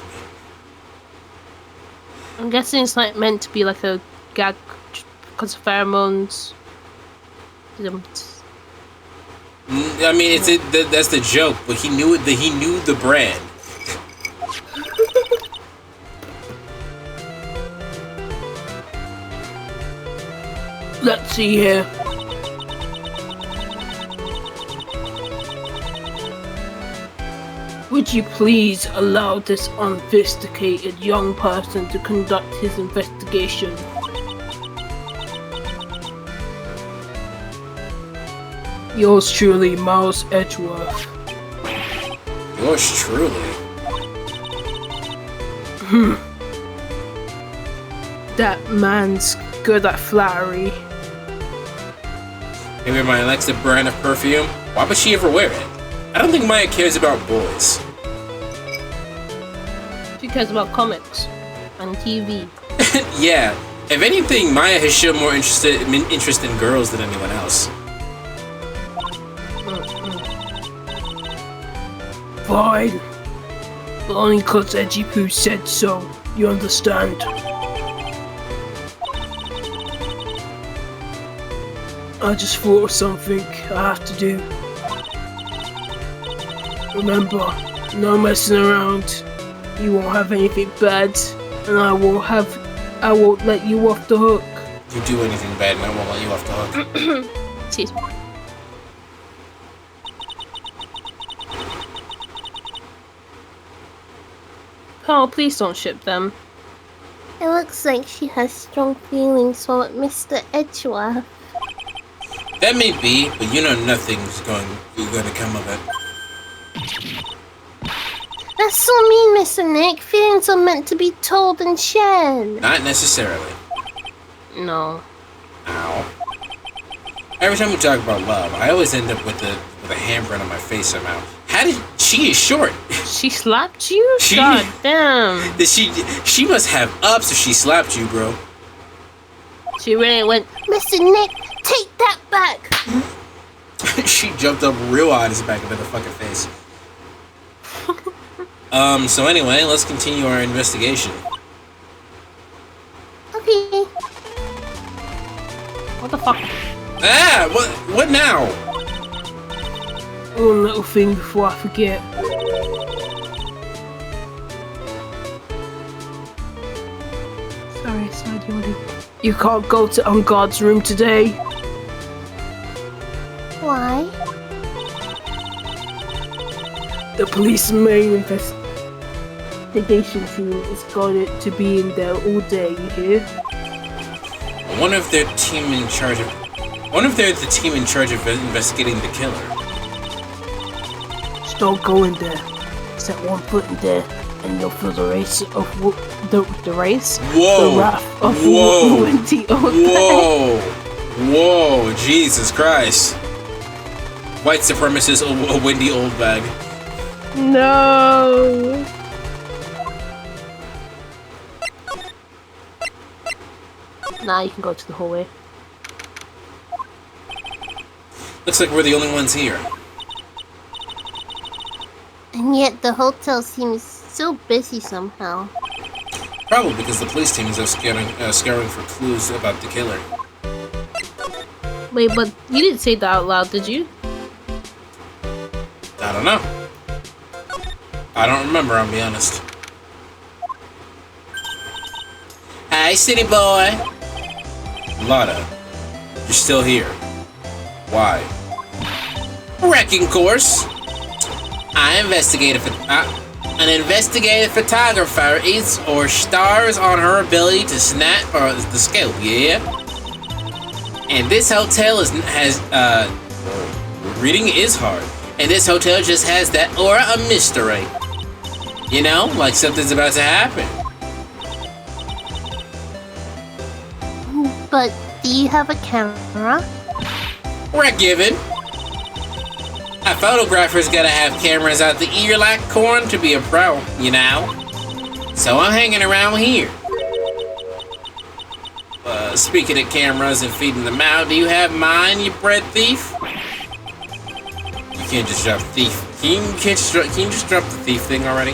I'm guessing it's like meant to be like a gag because of pheromones. I mean, that's the joke, but he knew it. He knew the brand. Let's see here. Would you please allow this unsophisticated young person to conduct his investigation? Yours truly, Miles Edgeworth. Yours truly. That man's good at flattery. Maybe Maya likes the brand of perfume. Why would she ever wear it? I don't think Maya cares about boys. She cares about comics and TV. Yeah. If anything, Maya has shown more interest in girls than anyone else. Fine. But only cause Edgy Poo said so. You understand? I just thought of something I have to do. Remember, no messing around. You won't have anything bad, and I won't let you off the hook. You do anything bad, and I won't let you off the hook. Excuse me. Oh, please don't ship them. It looks like she has strong feelings for Mr. Edgeworth. That may be, but you know nothing's going to come of it. That's so mean, Mr. Nick. Feelings are meant to be told and shared. Not necessarily. No. Ow. Every time we talk about love, I always end up with a handprint on my face somehow. How did she is short? She slapped you? God damn. Did she must have ups if she slapped you, bro. She really went, Mr. Nick, take that back. She jumped up real hard his back into the fucking face. So anyway, let's continue our investigation. Okay. what the fuck? Ah, what now? One little thing before I forget. Sorry, Jordy. You can't go to Unguard's room today. Why? The police main investigation team is going to be in there all day, you hear? One of their team in charge of investigating the killer. Just don't go in there. Set one foot in there, and you'll feel the race of the race. Whoa! The wrath of Whoa! Wendy Whoa! Whoa! Jesus Christ! White supremacist Wendy Oldbag. No. Nah, you can go to the hallway. Looks like we're the only ones here. And yet the hotel seems so busy somehow. Probably because the police team is out scouring for clues about the killer. Wait, but you didn't say that out loud, did you? I don't know. I don't remember, I'll be honest. Hey, city boy! Lotta, you're still here. Why? Wrecking course! An investigative photographer eats or stars on her ability to snap the scope, yeah? And this hotel reading is hard. And this hotel just has that aura of mystery. You know, like something's about to happen. But do you have a camera? We're given. A photographer's gotta have cameras out the ear like corn to be a pro, you know? So I'm hanging around here. Speaking of cameras and feeding them out, do you have mine, you bread thief? You can't just drop thief. Can you just drop the thief thing already?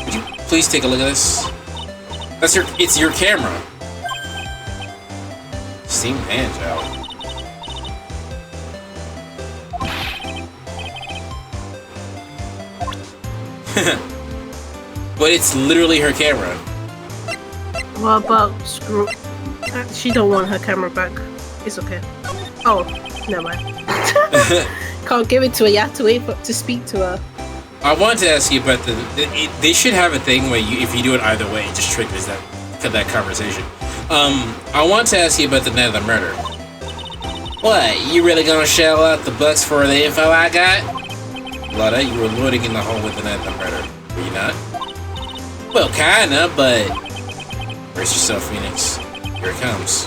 Would you please take a look at this? It's your camera. Steam hands out. But it's literally her camera. What about screw? She don't want her camera back. It's okay. Oh, never mind. Can't give it to her. You have to wait to speak to her. I wanted to ask you about they should have a thing where if you do it either way, it just triggers that conversation. I want to ask you about the night of the murder. What, you really gonna shell out the bucks for the info I got? Lotta, you were loitering in the hole with the night of the murder, were you not? Well, kinda, but... Brace yourself, Phoenix. Here it comes.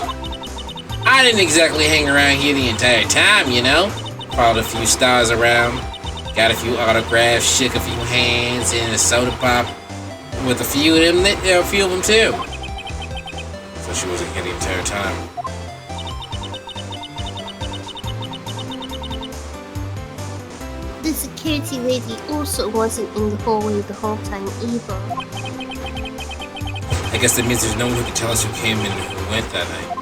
I didn't exactly hang around here the entire time, you know? Followed a few stars around, got a few autographs, shook a few hands, and a soda pop with a few of them too. So she wasn't here the entire time. The security lady also wasn't in the hallway the whole time either. I guess that means there's no one who can tell us who came in and who went that night.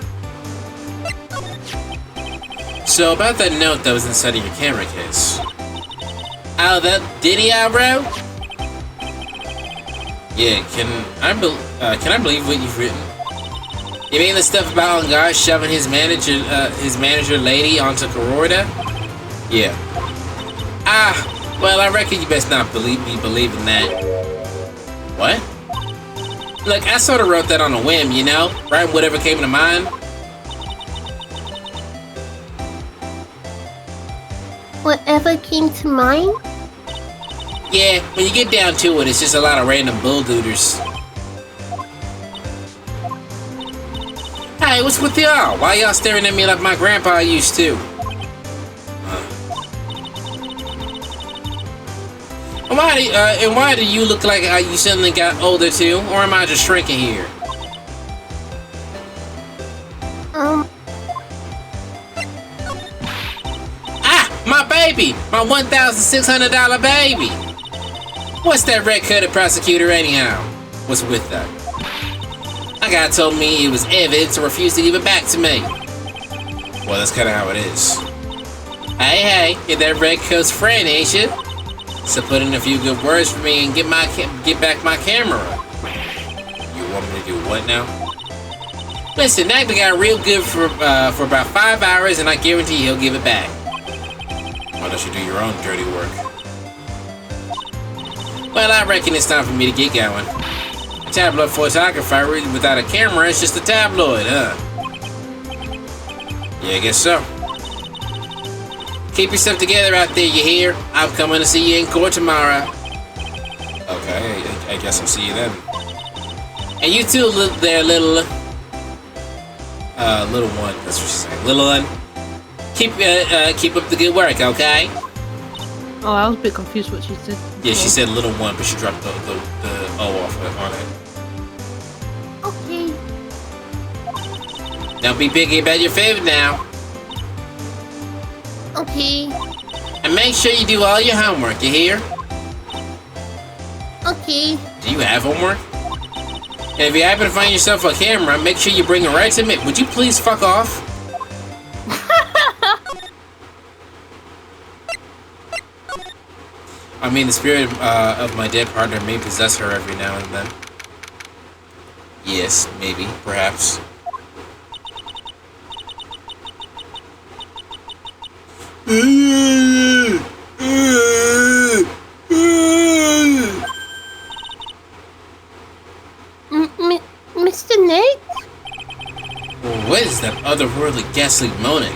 So about that note that was inside of your camera case. Oh, that Diddy bro? Yeah, can I believe what you've written? You mean the stuff about Ongar shoving his manager lady onto Cororda? Yeah. Well, I reckon you best not believe in that. What? Look, I sort of wrote that on a whim, you know? Right, whatever came to mind. Whatever came to mind? Yeah, when you get down to it, it's just a lot of random bulldooders. Hey, what's with y'all? Why y'all staring at me like my grandpa used to? Why do you look like you suddenly got older too? Or am I just shrinking here? My baby! My $1,600 baby! What's that red-coated prosecutor anyhow? What's with that? My guy told me it was evidence and refused to give it back to me. Well, that's kind of how it is. Hey, you're that red coat's friend, ain't you? So put in a few good words for me and get back my camera. You want me to do what now? Listen, that guy real good for about 5 hours, and I guarantee he'll give it back. Why don't you do your own dirty work? Well, I reckon it's time for me to get going. A tabloid photographer without a camera is just a tabloid, huh? Yeah, I guess so. Keep yourself together out there, you hear? I'm coming to see you in court tomorrow. Okay, I guess I'll see you then. And you too, little one. That's what she's saying. Little one. Keep up the good work, okay? Oh, I was a bit confused what she said. Yeah, she said little one, but she dropped the O off on it. Okay. Don't be picky about your food now. Okay. And make sure you do all your homework, you hear? Okay. Do you have homework? And if you happen to find yourself a camera, make sure you bring it right to me. Would you please fuck off? I mean, the spirit of my dead partner may possess her every now and then. Yes, maybe, perhaps. Mr. Nick? What is that otherworldly ghastly moaning?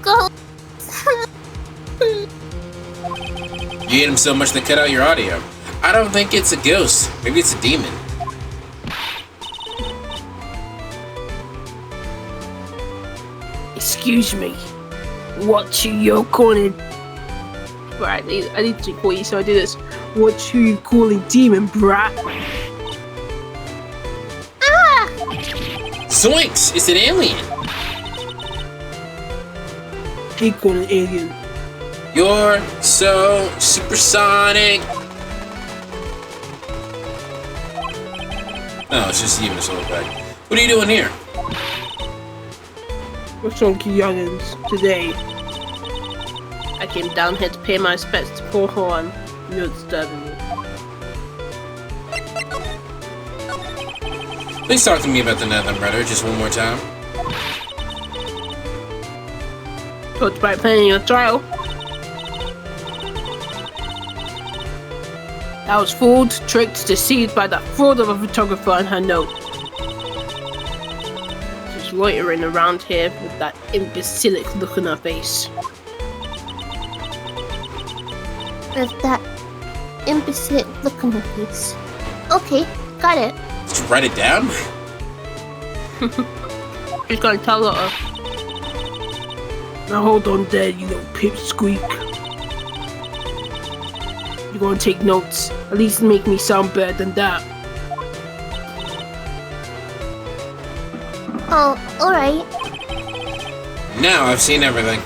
Go. You hate him so much they cut out your audio. I don't think it's a ghost. Maybe it's a demon. Excuse me. What you calling? Right, I need to call you, so I do this. What you calling demon, brat? Zoinks! It's an alien! He call an alien. You're so supersonic! No, it's just even a solar bag. What are you doing here? What's wrong, youngins? Today, I came down here to pay my respects to poor Horn. You're disturbing me. Please talk to me about the Nether Brother just one more time. Talked about planning your trial. I was fooled, tricked, deceived by that fraud of a photographer and her note. She's loitering around here with that imbecilic look on her face. With that imbecile look on her face. Okay, got it. Did you write it down? She's gonna tell her. Now hold on there, you little pipsqueak. You're gonna take notes. At least make me sound better than that. Oh, alright. Now I've seen everything.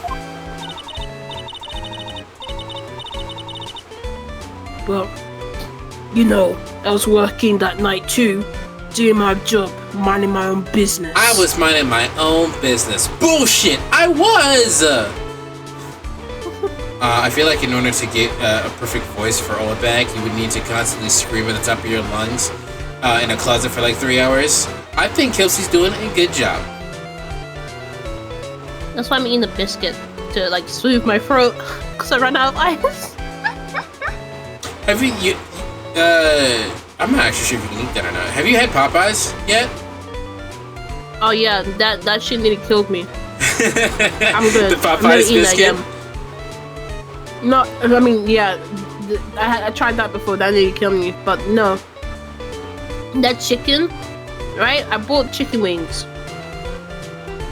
Well, you know, I was working that night too, doing my job, minding my own business. I was minding my own business. Bullshit! I was! I feel like in order to get a perfect voice for Olabag, you would need to constantly scream at the top of your lungs in a closet for like 3 hours. I think Kelsey's doing a good job. That's why I'm eating a biscuit to like soothe my throat because I ran out of ice. Have you I'm not actually sure if you can eat that or not. Have you had Popeyes yet? Oh yeah, that shit nearly killed me. I'm good. The Popeyes biscuit? No, I mean, yeah, I tried that before, that nearly killed me, but no. That chicken, right? I bought chicken wings.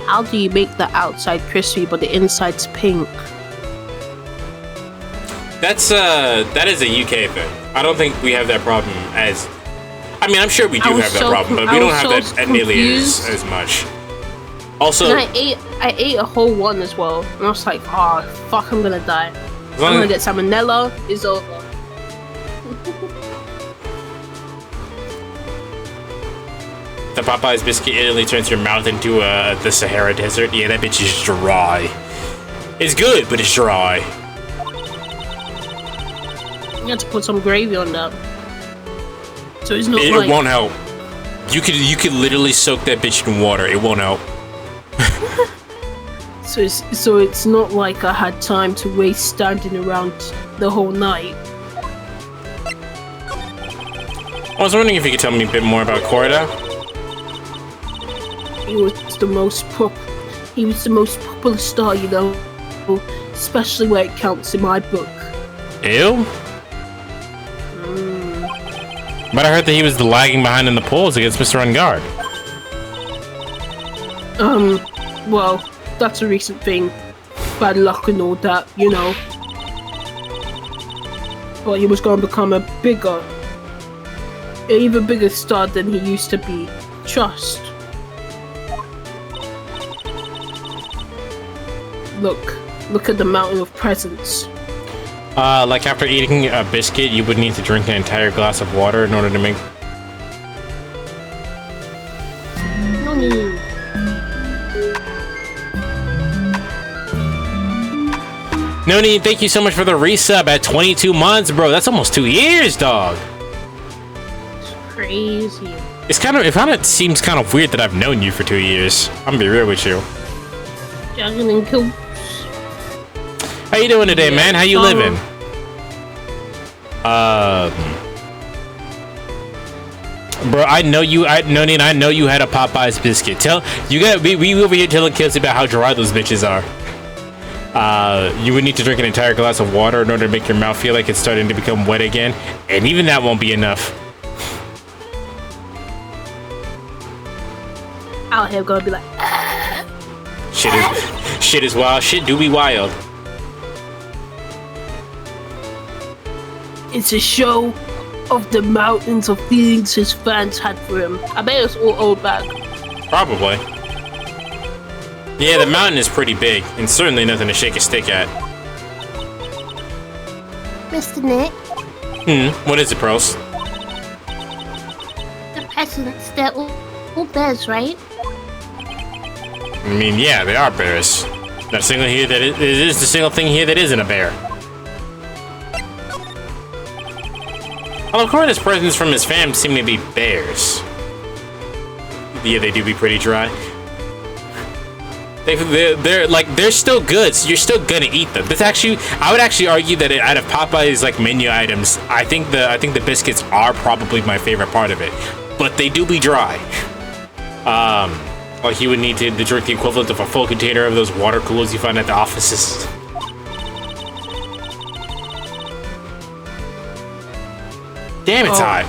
How do you make the outside crispy but the inside's pink? That is a UK thing. I don't think we have that problem as... I mean, I'm sure we do have that problem, but we don't have that nearly as much. Also... And I ate a whole one as well, and I was like, oh, fuck, I'm gonna die. I'm gonna get salmonella, it's over. The Popeyes biscuit instantly turns your mouth into the Sahara Desert. Yeah, that bitch is dry. It's good, but it's dry. You have to put some gravy on that. So it's not It like... won't help. You could literally soak that bitch in water. It won't help. So it's not like I had time to waste standing around the whole night. I was wondering if you could tell me a bit more about Corda. He was the most popular star, you know, especially where it counts in my book. Ew? But I heard that he was lagging behind in the polls against Mr. Ungard. Well, that's a recent thing. Bad luck and all that, you know. But he was going to become an even bigger star than he used to be. Trust. Look at the mountain of presents. Like after eating a biscuit, you would need to drink an entire glass of water in order to make... No need. Noni, thank you so much for the resub at 22 months, bro. That's almost 2 years, dog. It's crazy. It kind of seems kind of weird that I've known you for 2 years. I'm gonna be real with you. Juggling kill. How you doing today, man? How you living? Bro, I know you had a Popeye's biscuit. We over here telling kids about how dry those bitches are. You would need to drink an entire glass of water in order to make your mouth feel like it's starting to become wet again, and even that won't be enough. Out here gonna be like, Shit is wild. Shit do be wild. it's a show of the mountains of feelings his fans had for him. I bet it's all old back. Probably. Yeah, the mountain is pretty big, and certainly nothing to shake a stick at. Mr. Nick, What is it, Pros? the peasants, they're all bears, right? I mean, yeah, they are bears. Not a single here that it is the single thing here that isn't a bear. Although Corn's presents from his fam seem to be bears. Yeah, they do be pretty dry. They're still good, so you're still gonna eat them. I would actually argue that out of Popeye's like menu items, I think the biscuits are probably my favorite part of it. But they do be dry. Like you would need to drink the equivalent of a full container of those water coolers you find at the offices. Damn, it's hot.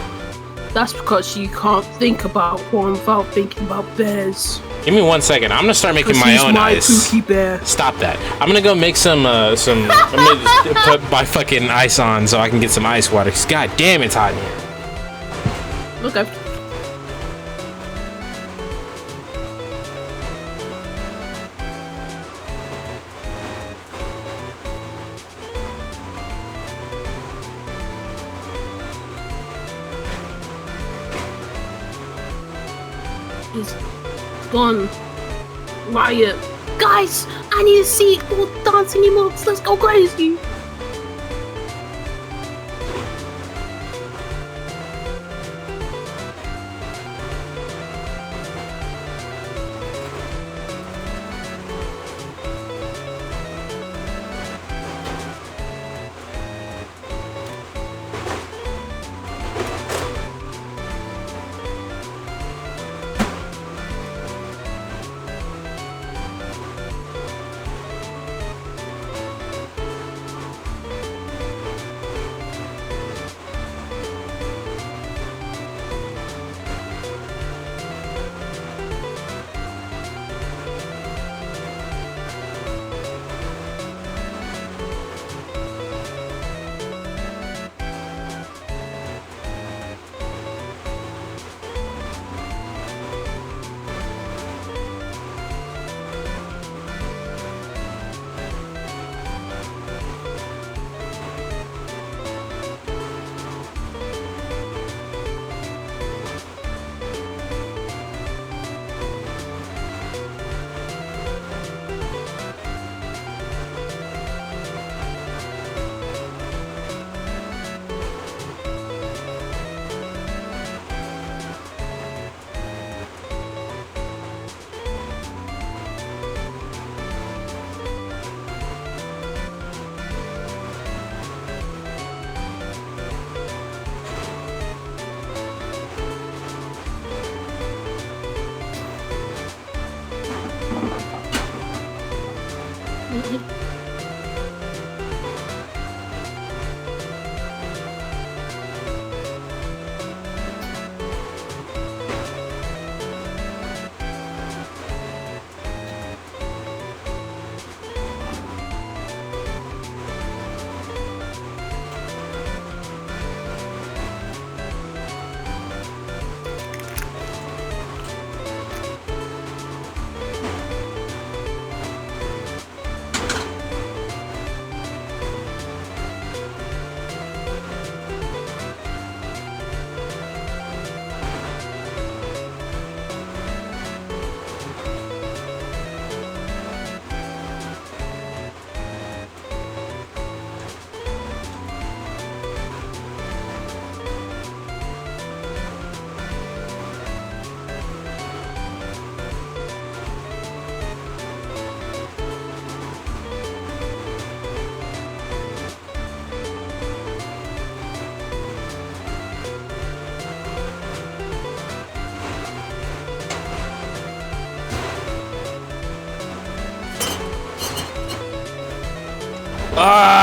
That's because you can't think about one without thinking about bears. Give me 1 second. I'm gonna start making my own ice. Pookie bear. Stop that. I'm gonna go make some. I'm gonna just put my fucking ice on so I can get some ice water. 'Cause God damn, it's hot in here. Okay. He's gone. Riot. Guys, I need to see all dancing emotes. Let's go crazy.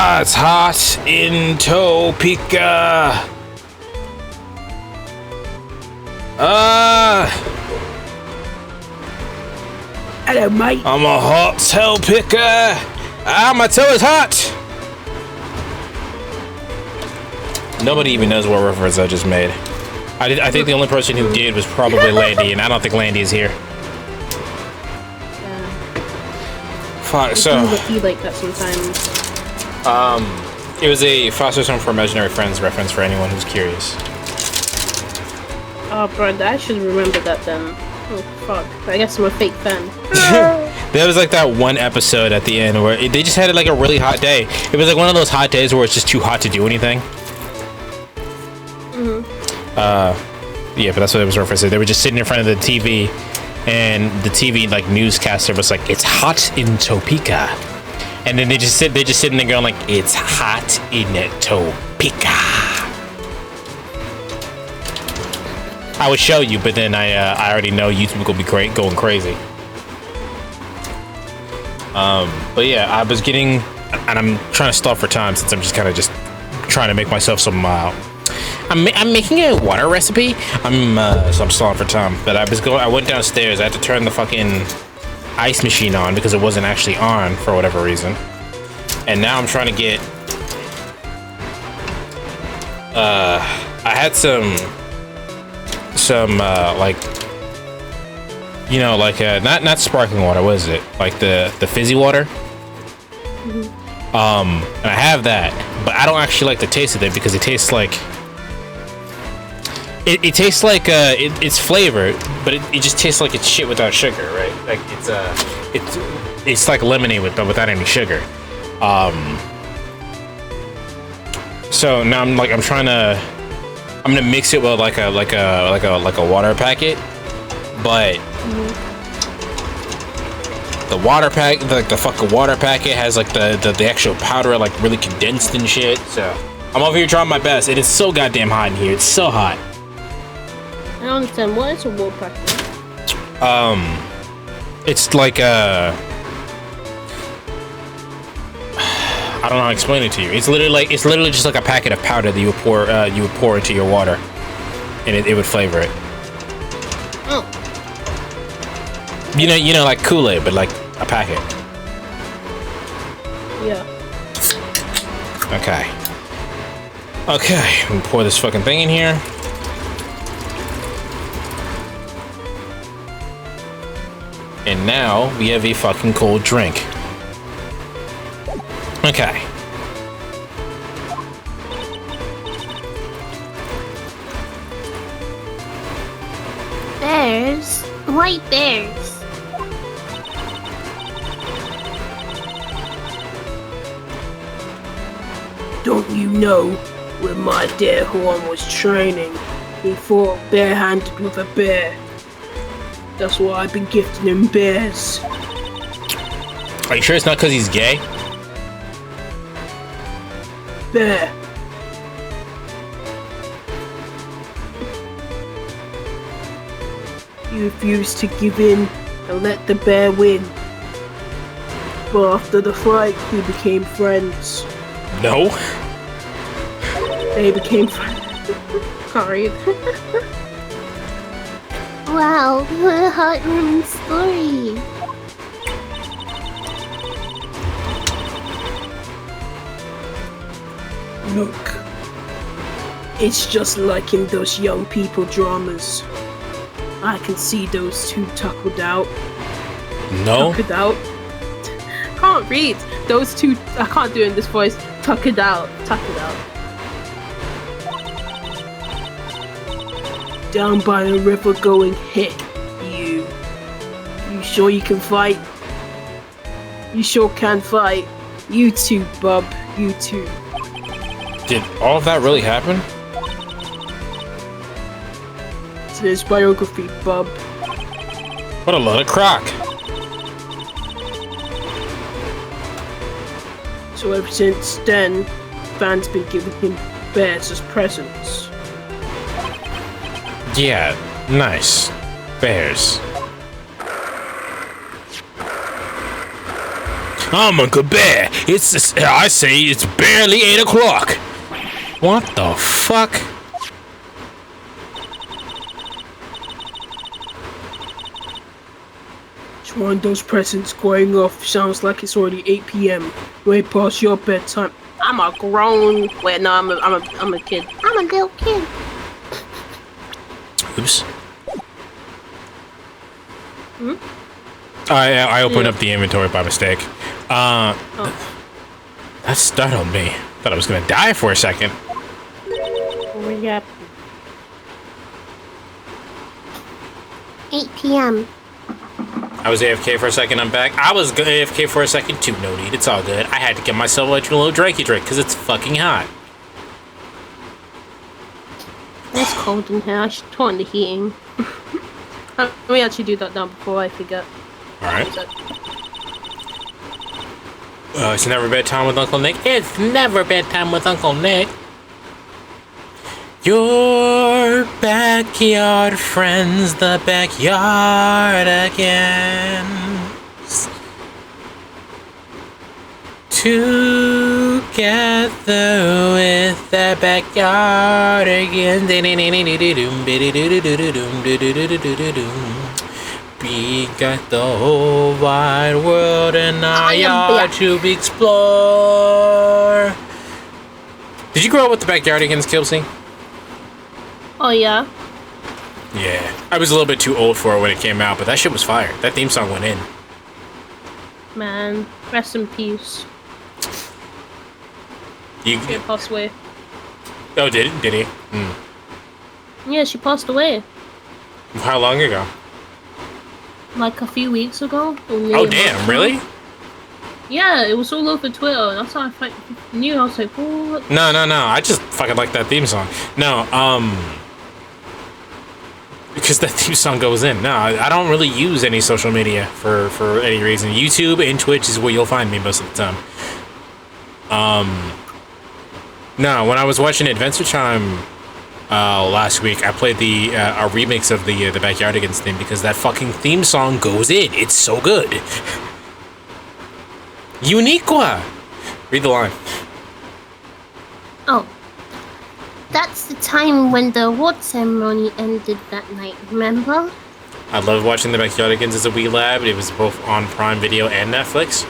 Ah, it's hot in Topeka. Hello, mate. I'm a hot toe picker. Ah, my toe is hot. Nobody even knows what reference I just made. I think the only person who did was probably Landy, and I don't think Landy is here. Fuck, so... I feel like that sometimes. It was a foster home for imaginary friends reference for anyone who's curious. Oh, bro, I should remember that then. Oh, fuck. I guess I'm a fake fan. There was like that one episode at the end where they just had like a really hot day. It was like one of those hot days where it's just too hot to do anything. Yeah, but that's what it was referencing. They were just sitting in front of the TV, and the TV like newscaster was like, "It's hot in Topeka," and then they just sitting there going like, "It's hot in Topeka." I would show you, but then I already know YouTube will be going crazy. But yeah, I was getting, and I'm trying to stall for time since I'm just kind of just trying to make myself some. I'm making a water recipe. So I'm stalling for time. But I went downstairs. I had to turn the fucking ice machine on because it wasn't actually on for whatever reason. And now I'm trying to get. I had some like, you know, like not sparkling water. What is it? Like the fizzy water. And I have that, but I don't actually like the taste of it because it tastes like. It tastes like it's flavored, but it just tastes like it's shit without sugar, right? Like it's like lemonade without any sugar. So now I'm gonna mix it with like a water packet, but the water pack, like the fucking water packet has like the actual powder like really condensed and shit. So I'm over here trying my best. It is so goddamn hot in here. It's so hot. I don't understand. What is a water packet? It's like I don't know how to explain it to you. It's literally just like a packet of powder that you would pour into your water, and it would flavor it. Oh. You know, like Kool-Aid, but like a packet. Yeah. Okay. Let me pour this fucking thing in here. And now we have a fucking cold drink. Okay. Bears? White bears. Don't you know, when my dear Horn was training, he fought barehanded with a bear. That's why I've been gifting him bears. Are you sure it's not because he's gay? Bear. You refused to give in and let the bear win. But after the fight, we became friends. No. They became friends. Sorry. Wow, what a heartwarming story. Look, it's just like in those young people dramas. I can see those two tuckled out. No. Tuckled out. Can't read. Those two, I can't do it in this voice. Tuckled out. Tuckled out. Down by the river going, "Hey, you sure you can fight? You sure can fight. You too, bub. You too." Did all of that really happen? It's his biography, bub. What a load of crock. So ever since then, fans been giving him bears as presents. Yeah, nice. Bears. Uncle Bear. I say it's barely 8 o'clock. What the fuck? It's one of those presents going off. Sounds like it's already 8 p.m. Way past your bedtime. I'm a grown. Wait, no, I'm a kid. I'm a little kid. Oops. I opened up the inventory by mistake. That startled me. Thought I was gonna die for a second. Oh, yeah. 8 p.m. I was AFK for a second, I'm back. I was AFK for a second too, no need. It's all good. I had to get myself a little drinky drink because it's fucking hot. It's cold in here. I should turn on the heating. Let me actually do that now before I forget. Alright. It's never bedtime with Uncle Nick. It's never bedtime with Uncle Nick. Your backyard friends, the backyard again. Together with the backyard again. We got the whole wide world in our yard to explore. Did you grow up with the Backyardigans, Kelsey? Oh yeah. Yeah. I was a little bit too old for it when it came out, but that shit was fire. That theme song went in. Man, rest in peace. She passed away. Oh, did he? Yeah, she passed away. How long ago? Like a few weeks ago. Oh, damn, really? Yeah, it was all over Twitter. That's how I knew. I was like, what? No. I just fucking like that theme song. No, because that theme song goes in. No, I don't really use any social media for any reason. YouTube and Twitch is where you'll find me most of the time. No, when I was watching Adventure Time last week, I played a remix of the Backyardigans theme because that fucking theme song goes in. It's so good. Uniqua! Read the line. Oh. That's the time when the award ceremony ended that night, remember? I loved watching the Backyardigans as a wee lad. It was both on Prime Video and Netflix.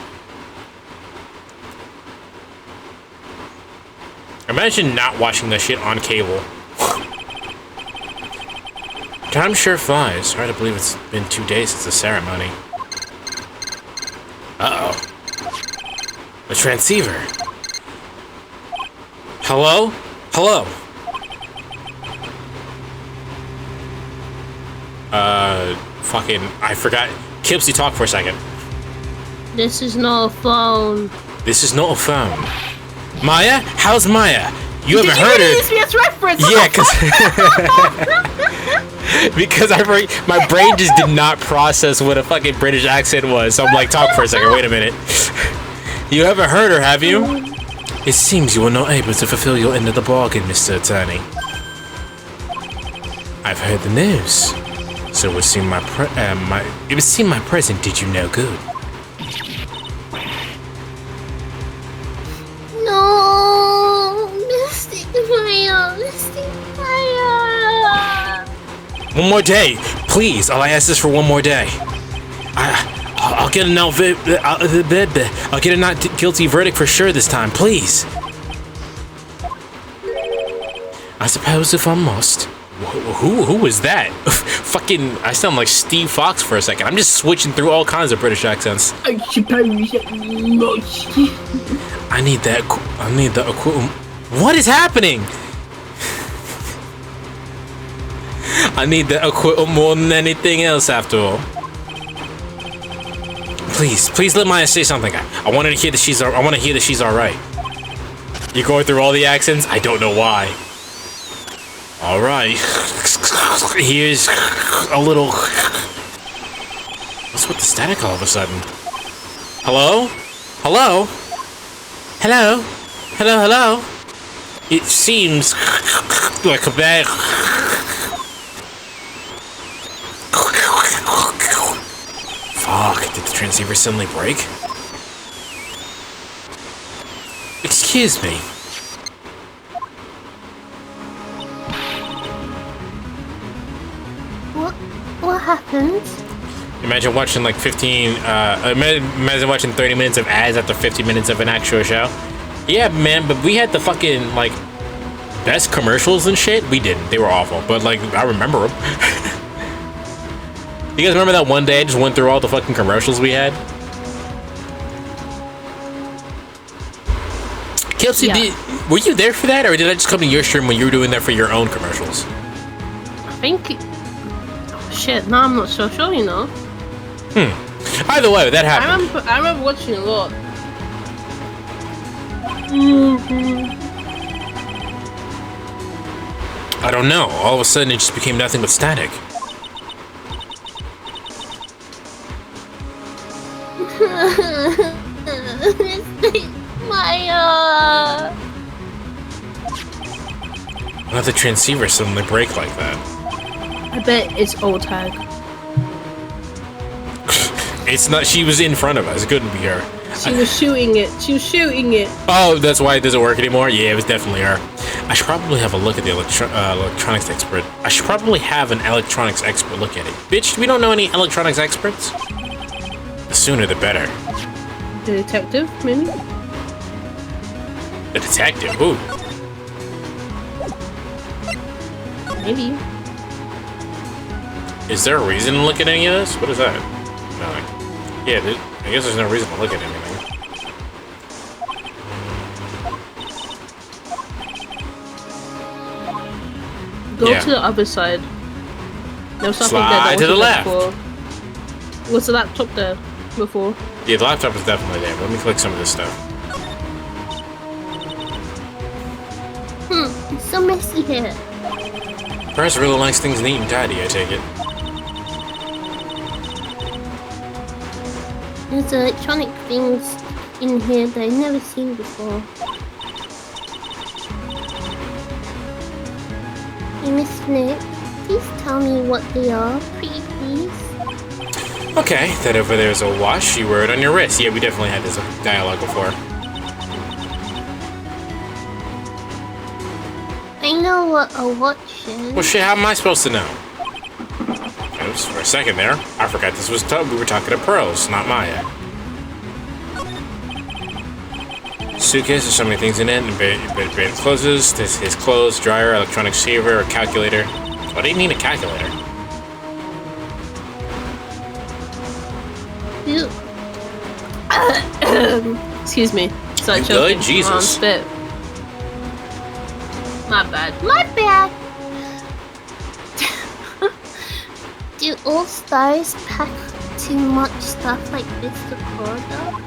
Imagine not watching that shit on cable. Time sure flies. Hard to believe it's been 2 days since the ceremony. Uh-oh. The transceiver. Hello? Hello? Fucking, I forgot. Kipsy, talk for a second. This is not a phone. This is not a phone. Maya? How's Maya? You haven't heard her. SBS reference? Yeah, because my brain just did not process what a fucking British accent was. So I'm like, talk for a second. Wait a minute. You haven't heard her, have you? It seems you were not able to fulfill your end of the bargain, Mr. Attorney. I've heard the news. So it would seem my present did you no good. No, Mystic Maya. One more day, please. All I ask is for one more day. I'll get a not guilty verdict for sure this time, please. I suppose if I must. Who was that? Fucking, I sound like Steve Fox for a second. I'm just switching through all kinds of British accents. I suppose it must. I need the what is happening? I need the acquittal more than anything else after all. Please let Maya say something. I want to hear that she's all right. You're going through all the accents? I don't know why. All right. Here's a little. What's with the static all of a sudden? Hello? Hello? Hello? Hello? Hello? It seems like a bad. Fuck, did the transceiver suddenly break? Excuse me. What happened? Imagine watching like 15, imagine watching 30 minutes of ads after 50 minutes of an actual show. Yeah, man, but we had the fucking, like, best commercials and shit. We didn't. They were awful, but, like, I remember them. You guys remember that one day I just went through all the fucking commercials we had? Kelsey, Yeah. were you there for that, or did I just come to your stream when you were doing that for your own commercials? I think. Oh, shit, now I'm not so sure, you know. Either way, that happened. I remember watching a lot. I don't know. All of a sudden, it just became nothing but static. Maya! Let the transceiver suddenly break like that. I bet it's old tag. It's not. She was in front of us. It couldn't be her. She was shooting it. She was shooting it. Oh, that's why it doesn't work anymore? Yeah, it was definitely her. I should probably have a look at the electronics expert. I should probably have an electronics expert look at it. Bitch, we don't know any electronics experts? The sooner the better. The detective, maybe? The detective? Ooh. Maybe. Is there a reason to look at any of this? What is that? No. Yeah, I guess there's no reason to look at anything. Go Yeah. to the other side. There was something Slide there that to the wasn't there left. before. Was the laptop there before? Yeah, the laptop is definitely there. Let me click some of this stuff. It's so messy here. Press really likes things neat and tidy, I take it. There's electronic things in here that I've never seen before. Hey, Miss Nick, please tell me what they are, pretty please. Okay, that over there is a watch you wear it on your wrist. Yeah, we definitely had this dialogue before. I know what a watch is. Well, shit, how am I supposed to know? Oops, for a second there, I forgot this was we were talking to Pearls, not Maya. Suitcase, there's so many things in it. Bed closes, this his clothes, dryer, electronic shaver, a calculator. Why do you need a calculator? Ew. Excuse me. So You good? Jesus. Spit. My bad. My bad. Do all stars pack too much stuff like this to Florida?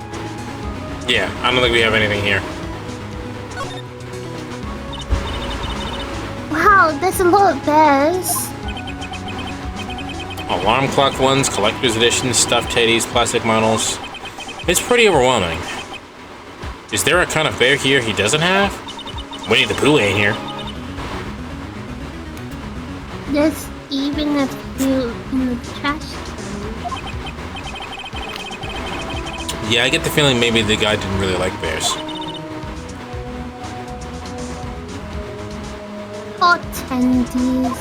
Yeah, I don't think we have anything here. Wow, there's a lot of bears. Alarm clock ones, collector's editions, stuffed teddies, plastic models. It's pretty overwhelming. Is there a kind of bear here he doesn't have? Winnie the Pooh ain't here. There's even a few in the trash can. Yeah, I get the feeling maybe the guy didn't really like bears. Hot tendies.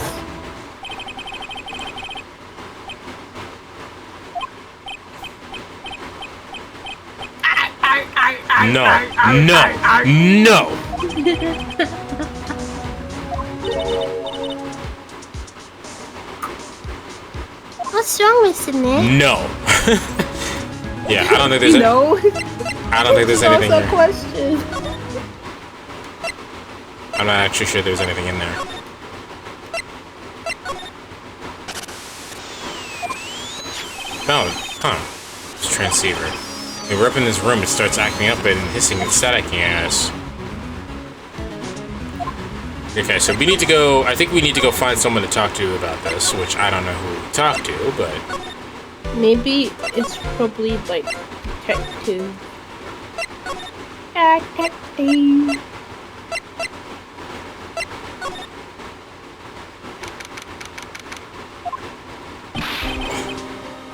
No, no, no! What's wrong with it, Nick? No. Yeah, I don't think there's No. I don't think there's anything That's a here. question. I'm not actually sure there's anything in there. No, huh. It's a transceiver. When we're up in this room, it starts acting up and hissing and staticking at us. Okay, so we need to go... I think we need to go find someone to talk to about this, which I don't know who to talk to, but... Maybe it's probably like detective. Detective.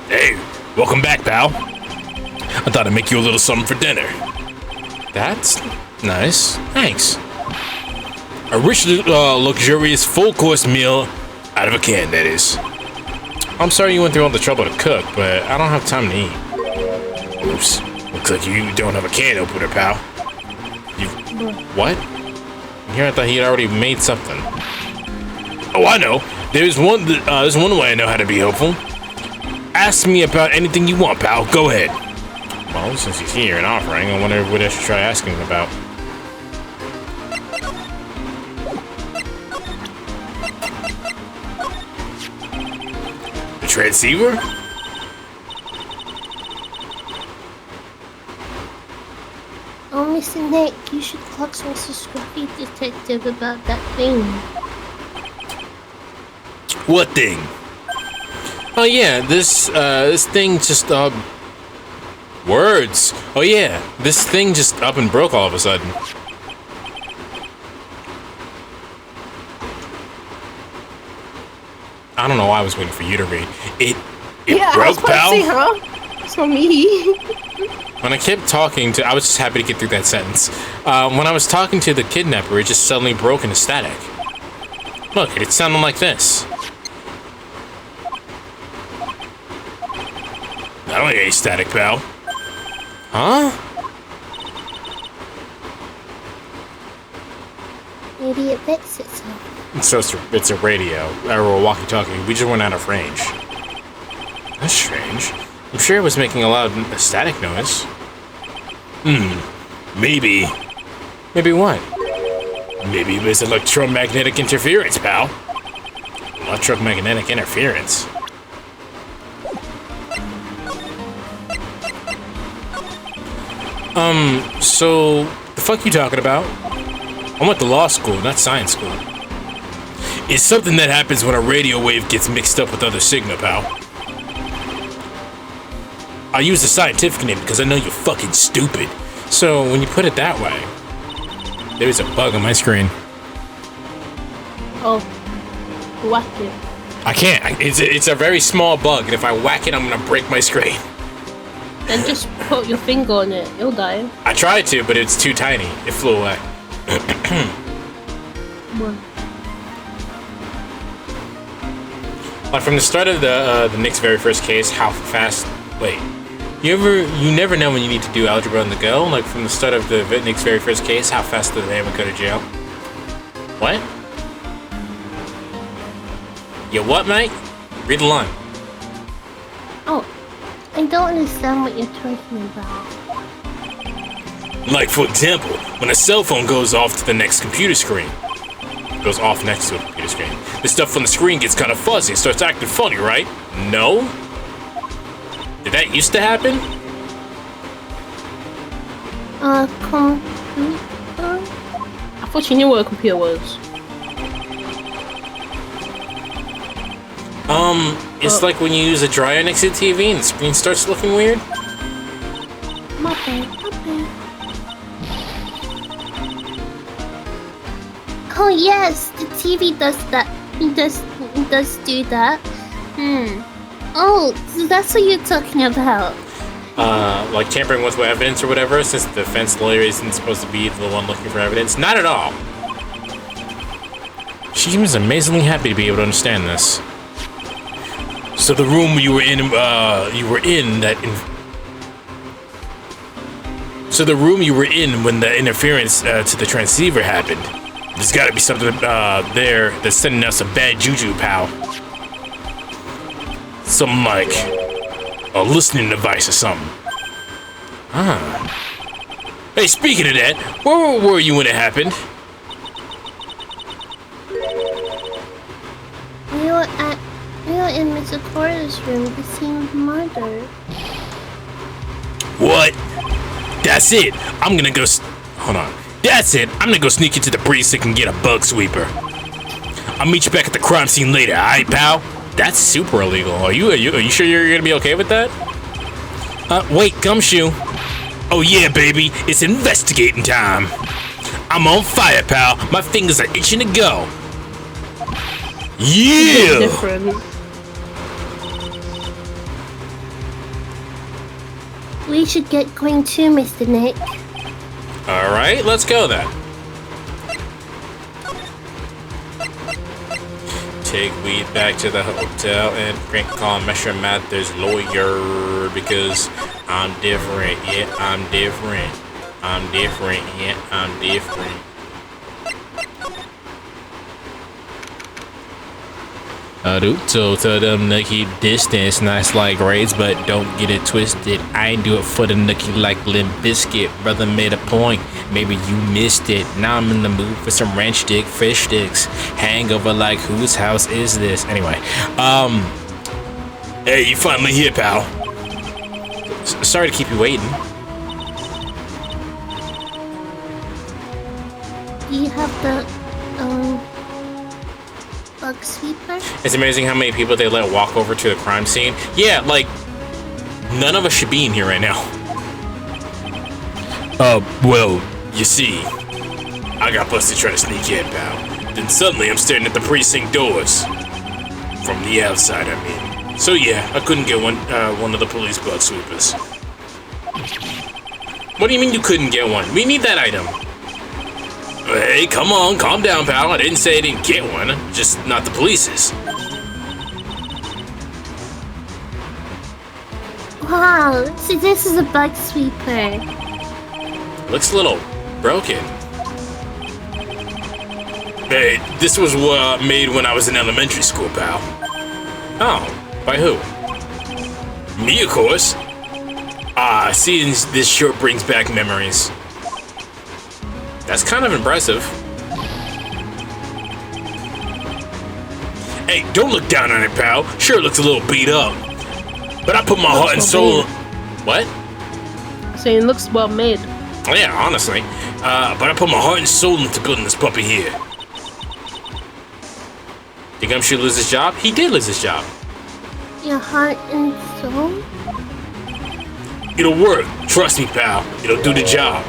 Hey, welcome back, pal. I thought I'd make you a little something for dinner. That's Nice. Thanks. A rich, luxurious full-course meal out of a can, that is. I'm sorry you went through all the trouble to cook, but I don't have time to eat. Oops. Looks like you don't have a can opener, pal. You... What? Here I thought he had already made something. Oh, I know. There's one way I know how to be helpful. Ask me about anything you want, pal. Go ahead. Well, since he's here and offering, I wonder what I should try asking him about. The transceiver? Oh, Mr. Nick, you should talk to Mr. Scruffy Detective about that thing. What thing? Oh yeah, this thing just words. Oh yeah, this thing just up and broke all of a sudden. I don't know why I was waiting for you to read. It broke, pal. It's not me. When I kept talking to, I was just happy to get through that sentence. When I was talking to the kidnapper, it just suddenly broke into static. Look, it sounded like this. I don't hear any static, pal. Huh? Maybe it fixed itself. So it's a radio, or a walkie-talkie. We just went out of range. That's strange. I'm sure it was making a lot of static noise. Maybe. Maybe what? Maybe it was electromagnetic interference, pal. Electromagnetic interference. So, the fuck you talking about? I went to law school, not science school. It's something that happens when a radio wave gets mixed up with other signal, pal. I use the scientific name because I know you're fucking stupid. So, when you put it that way, there's a bug on my screen. Oh, whack it. I can't. It's a very small bug, and if I whack it, I'm gonna break my screen. Then just put your finger on it. You'll die. I tried to, but it's too tiny. It flew away. Like from the start of the Nick's very first case, how fast? Wait, you never know when you need to do algebra on the go. Like from the start of the Nick's very first case, how fast did they would go to jail? What? You what, mate? Read the line. Oh, I don't understand what you're talking about. Like, for example, when a cell phone goes off to the next computer screen. Goes off next to a computer screen. The stuff on the screen gets kind of fuzzy and starts acting funny, right? No? Did that used to happen? Computer? I thought you knew what a computer was. It's like when you use a dryer next to the TV and the screen starts looking weird. My bad. Oh yes, the TV does that. It does do that. Oh, so that's what you're talking about. Like tampering with evidence or whatever, since the defense lawyer isn't supposed to be the one looking for evidence. Not at all. She was amazingly happy to be able to understand this. So the room you were in when the interference to the transceiver happened. There's got to be something there that's sending out some bad juju, pal. Something like a listening device or something. Hey, speaking of that, where were you when it happened? We were in Mr. Corder's room at the scene of murder. What? That's it. I'm gonna go. Hold on. That's it. I'm gonna go sneak into the precinct and get a bug sweeper. I'll meet you back at the crime scene later, alright, pal? That's super illegal. Are you sure you're gonna be okay with that? Wait, Gumshoe. Oh yeah, baby. It's investigating time. I'm on fire, pal. My fingers are itching to go. Yeah! Different. We should get going too, Mr. Nick. Alright, let's go then. Take weed back to the hotel and call Mr. Mathers' lawyer because I'm different. Yeah, I'm different. I'm different. Yeah, I'm different. So tell them to keep distance, nice like raids, but don't get it twisted. I ain't do it for the nookie like Limp Biscuit. Brother made a point, maybe you missed it. Now I'm in the mood for some ranch stick, fish sticks. Hangover like whose house is this? Anyway, hey, you finally here, pal. Sorry to keep you waiting. Do you have the bug sweeper? It's amazing how many people they let walk over to the crime scene. Yeah, like, none of us should be in here right now. Well, you see, I got busted trying to sneak in, pal. Then suddenly I'm staring at the precinct doors. From the outside, I mean. So yeah, I couldn't get one of the police bug sweepers. What do you mean you couldn't get one? We need that item. Hey, come on, calm down, pal. I didn't say I didn't get one, just not the police's. Wow, so this is a bug sweeper. Looks a little broken. Hey, this was made when I was in elementary school, pal. Oh, by who? Me, of course. Seeing this shirt brings back memories. That's kind of impressive. Hey, don't look down on it, pal. Sure, it looks a little beat up. But I put my heart and soul... What? Saying looks well made. Yeah, honestly. But I put my heart and soul into building this puppy here. Think I should lose his job? He did lose his job. Your heart and soul? It'll work. Trust me, pal. It'll do the job.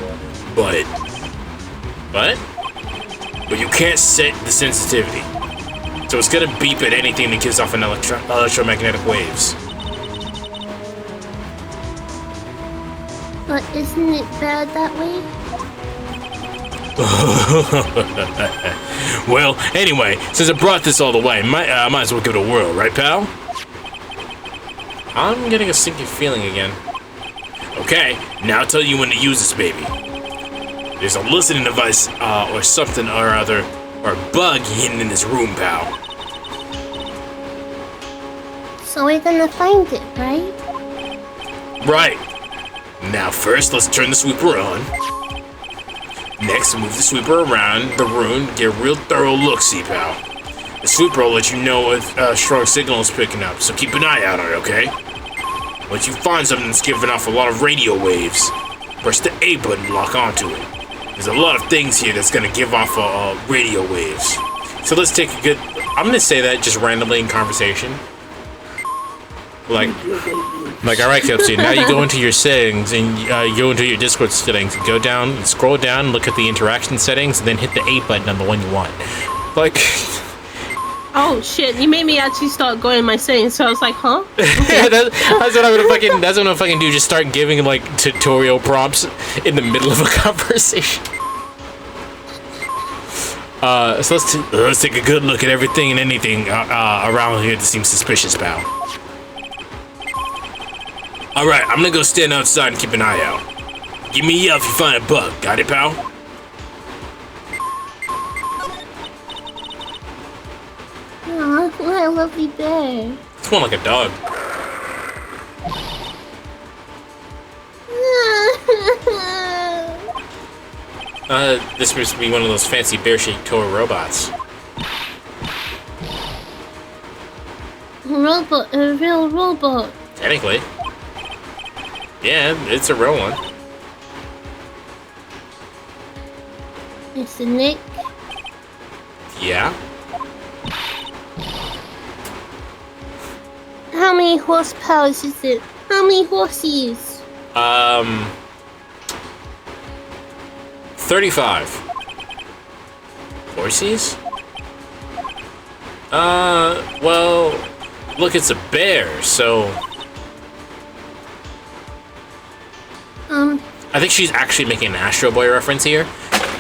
But you can't set the sensitivity. So it's gonna beep at anything that gives off an electromagnetic waves. But isn't it bad that way? Well, anyway, since I brought this all the way, might as well give it a whirl, right, pal? I'm getting a sinking feeling again. Okay, now I'll tell you when to use this baby. There's a listening device, or something or other, or a bug hidden in this room, pal. So we're gonna find it, right? Right. Now first, let's turn the sweeper on. Next, move the sweeper around the room, get a real thorough look-see, pal. The sweeper will let you know if a strong signal is picking up, so keep an eye out on it, okay? Once you find something that's giving off a lot of radio waves, press the A button and lock onto it. There's a lot of things here that's gonna give off radio waves. So let's take a good... I'm gonna say that just randomly in conversation. Like, alright, Captain, now you go into your settings and you go into your Discord settings. Go down and scroll down, look at the interaction settings, and then hit the A button on the one you want. Like... Oh shit! You made me actually start going in my settings, so I was like, "Huh?" Yeah, that's what I'm gonna fucking do. Just start giving like tutorial prompts in the middle of a conversation. So let's take a good look at everything and anything around here that seems suspicious, pal. All right, I'm gonna go stand outside and keep an eye out. Give me a yell if you find a bug. Got it, pal? Aw, what a lovely bear. It's more like a dog. This must be one of those fancy bear-shaped toy robots. Robot, a real robot. Technically. Yeah, it's a real one. It's a Nick. Yeah. How many horsepower is it? How many horses? 35. Horses? Well, look, it's a bear, so... I think she's actually making an Astro Boy reference here.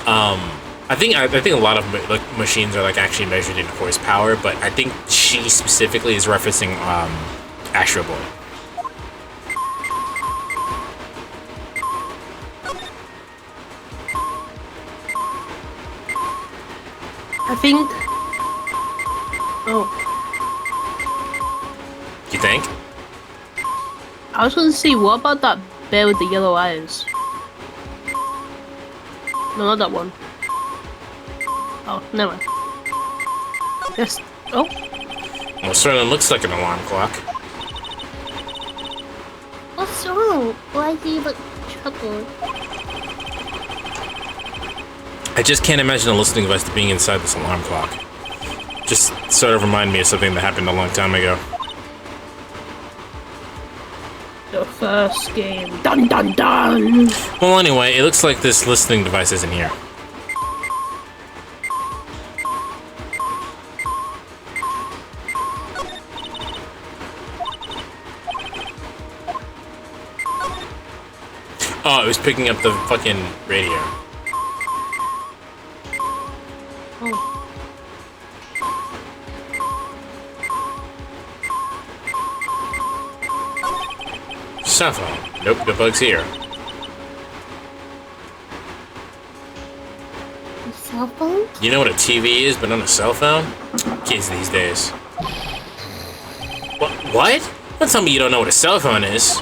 I think a lot of like machines are like actually measured in horsepower, but I think she specifically is referencing Astro Boy. I think. Oh, You think? I was gonna say, what about that bear with the yellow eyes? No, not that one. Oh, never mind. Yes. Oh, Well, certainly looks like an alarm clock. What's wrong? Why do you look troubled? I just can't imagine a listening device being inside this alarm clock. Just sort of remind me of something that happened a long time ago. the first game. Dun dun dun! Well, anyway, it looks like this listening device isn't here. Oh, it was picking up the fucking radio. Oh. Cell phone. Nope, the bug's here. A cell phone? You know what a TV is, but on a cell phone? Kids these days. What? Don't tell me you don't know what a cell phone is.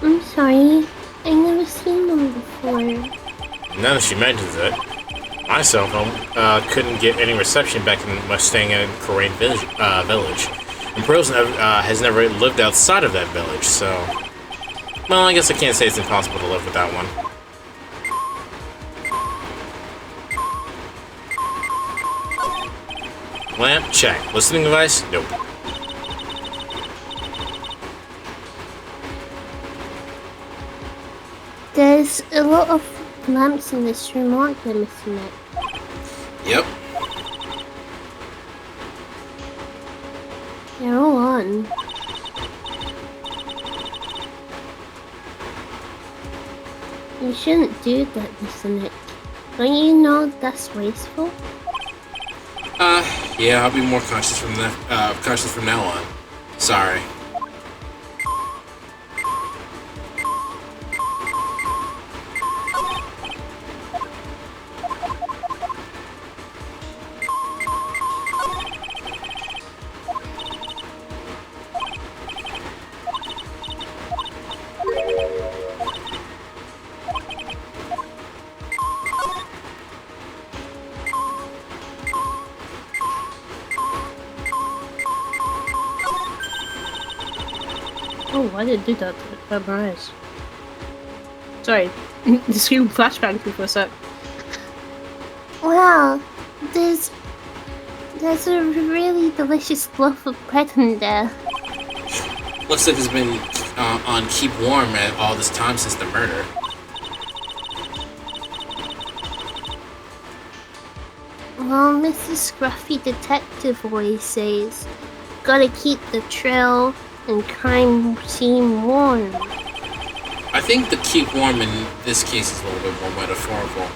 I'm sorry. I never seen them before. Now that she mentions it, my cell phone couldn't get any reception back in my staying in Korean village. And Pros has never lived outside of that village, so... Well, I guess I can't say it's impossible to live without one. Lamp? Check. Listening device? Nope. There's a lot of lamps in this room, aren't there, Mr. Nick? Yep. They're all on. You shouldn't do that, Mr. Nick. Don't you know that's wasteful? Yeah, I'll be more cautious from now on. Sorry. Oh, why did it do that to my eyes? Sorry, the screen flashbang me for a sec. Wow, there's a really delicious loaf of bread in there. Looks like it's been on keep warm at all this time since the murder. Well, Mr. Scruffy Detective always says, gotta keep the trail and crime scene warm. I think the keep warm in this case is a little bit more metaphorical.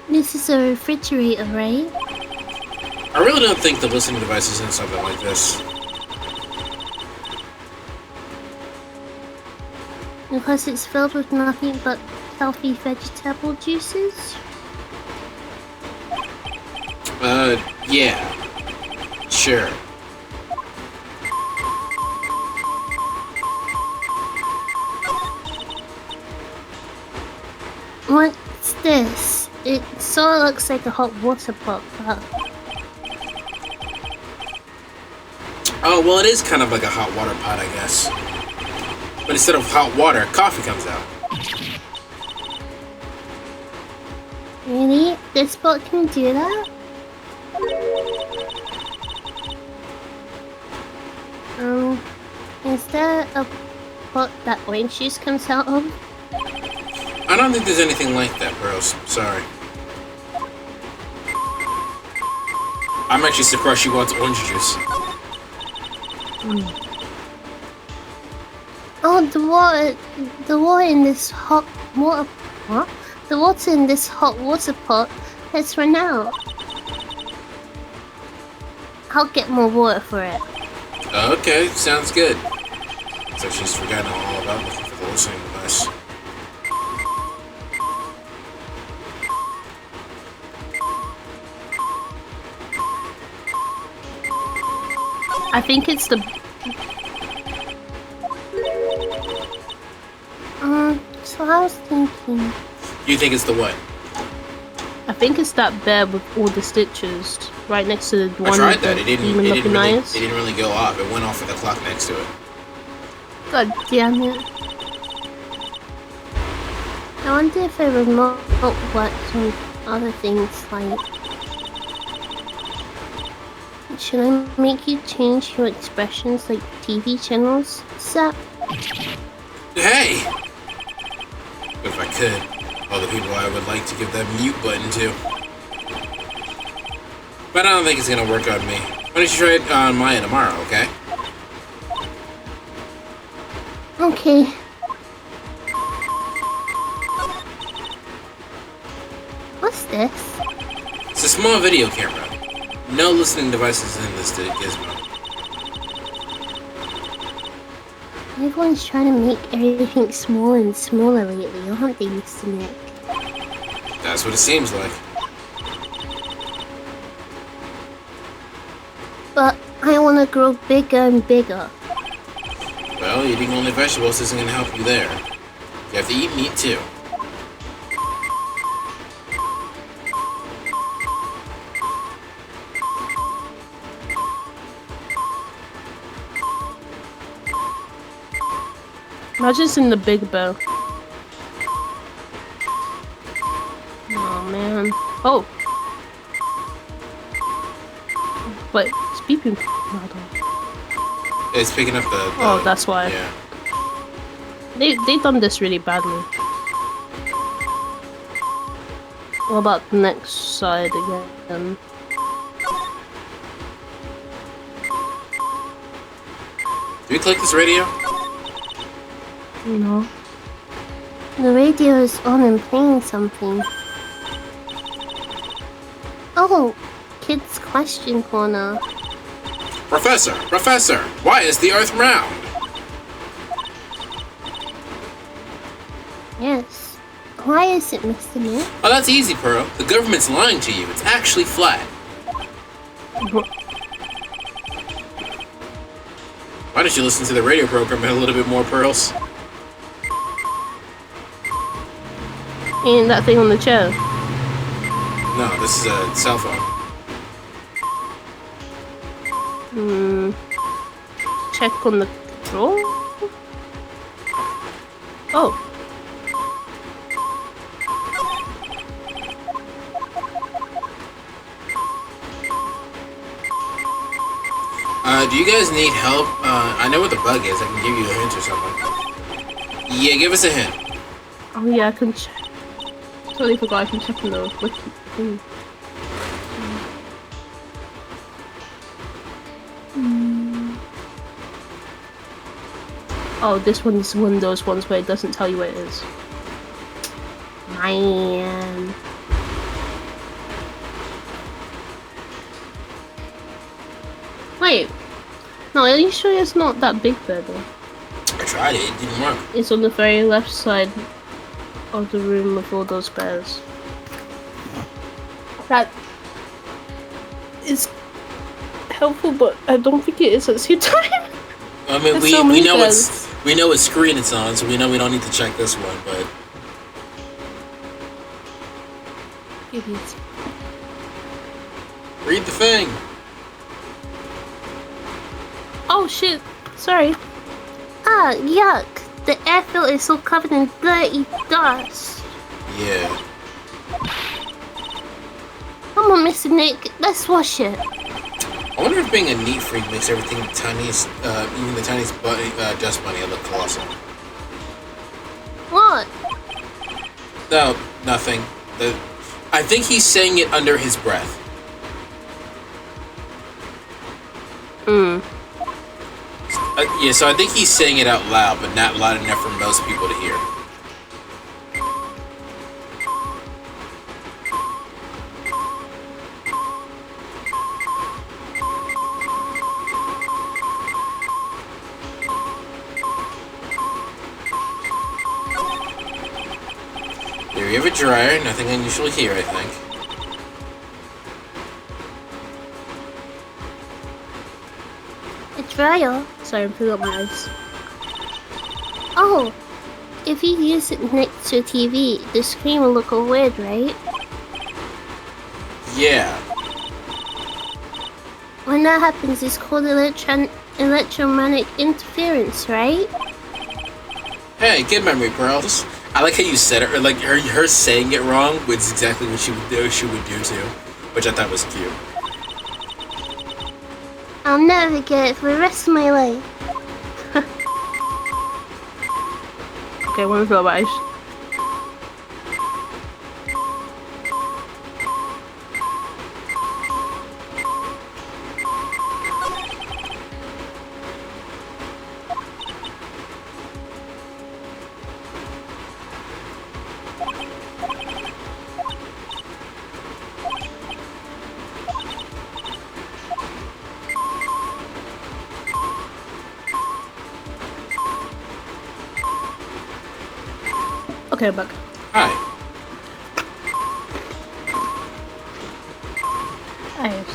This is a refrigerator, right? I really don't think the listening device is in something like this. Because it's filled with nothing but healthy vegetable juices? Yeah. Sure. What's this? It sort of looks like a hot water pot, but... Oh, well, it is kind of like a hot water pot, I guess. But instead of hot water, coffee comes out. Really? This boat can do that? Is there a pot that orange juice comes out of? I don't think there's anything like that, bros. Sorry. I'm actually surprised she wants orange juice. Oh, the water in this hot water pot. The water in this hot water pot has run out. I'll get more water for it. Okay, sounds good. So she's forgotten all about looking for the listening device. I think it's the. So I was thinking. You think it's the what? I think it's that bed with all the stitches right next to the one. I tried that. with It the demon-looking eyes. didn't really go off. It went off with the clock next to it. God damn it. I wonder if a remote works on other things like. Should I make you change your expressions like TV channels? Sup? Hey! If I could, all the people I would like to give that mute button to. But I don't think it's gonna work on me. Why don't you try it on Maya tomorrow, okay? Okay. What's this? It's a small video camera. No listening devices in this gizmo. Everyone's trying to make everything smaller and smaller lately, aren't they, Mr. Nick? That's what it seems like. But I want to grow bigger and bigger. Well, eating only vegetables isn't gonna help you there. You have to eat meat too. Imagine it's in the big bow. Oh man. Oh! But it's beeping. Hold on. It's picking up the Oh, that's why. Yeah. They done this really badly. What about the next side again? Do we click this radio? No. The radio is on and playing something. Oh, Kids Question Corner. Professor! Professor! Why is the Earth round? Yes. Why is it, Mr. Nick? Oh, that's easy, Pearl. The government's lying to you. It's actually flat. Why don't you listen to the radio program a little bit more, Pearls? Ain't that thing on the chair? No, this is a cell phone. Check on the control? Oh. Do you guys need help? I know what the bug is. I can give you a hint or something. Yeah, give us a hint. Oh yeah, I can check. Totally forgot I can check on the wiki. Oh, this one's one of those ones where it doesn't tell you where it is. Man. Wait. No, are you sure it's not that big there though? I tried it. It didn't work. It's on the very left side of the room with all those bears. That is helpful, but I don't think it is at the same time. I mean, There's so many bears. we know what screen it's on, so we know we don't need to check this one. But Idiots. read the thing. Oh shit! Sorry. Ah, yuck. The airfield is so covered in dirty dust. Yeah. Come on, Mr. Nick, let's wash it. I wonder if being a neat freak makes everything the tiniest, even the tiniest dust bunny look colossal. What? No, nothing. I think he's saying it under his breath. Yeah, so I think he's saying it out loud, but not loud enough for most people to hear. There you have a dryer, nothing unusual here, I think. A dryer? Sorry, I'm pulling up my eyes. Oh, if you use it next to a TV, the screen will look all weird, right? Yeah. When that happens, it's called electromagnetic interference, right? Hey, good memory, pearls. I like how you said it, or like her saying it wrong was exactly what she would do too, which I thought was cute. I'll never forget it for the rest of my life. Okay, one of my eyes. Okay, I'm back. Hi. Eyes.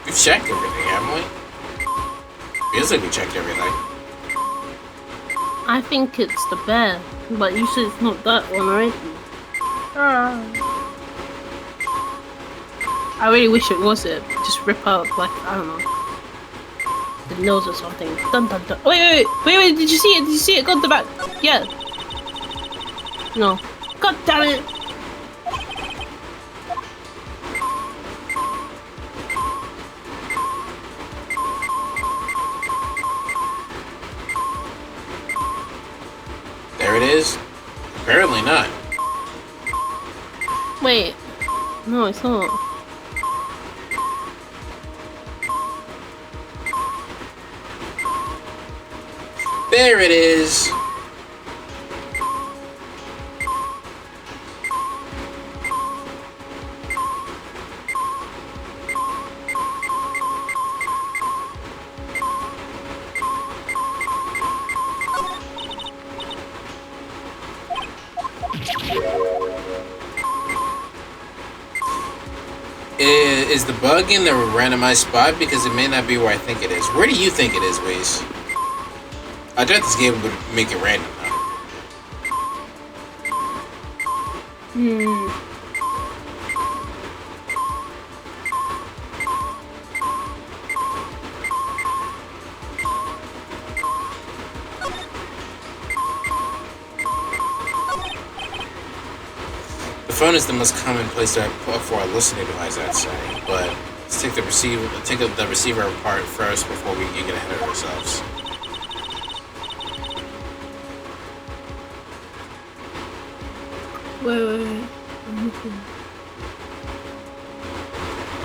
We've checked everything, haven't we? Feels like we checked everything. I think it's the bear, but you said it's not that one, right? I really wish it was it. Just rip out, like, I don't know, the nose or something. Dun dun dun. Wait, did you see it? Did you see it? Go to the back. Yeah. No. God damn it. There it is. Apparently not. Wait. No, it's not. There it is. Is the bug in the randomized spot? Because it may not be where I think it is. Where do you think it is, Waze? I doubt this game would make it random, though. The phone is the most common place to put for a listening device, I'd say. But let's take the receiver apart first before we get ahead of ourselves. Wait.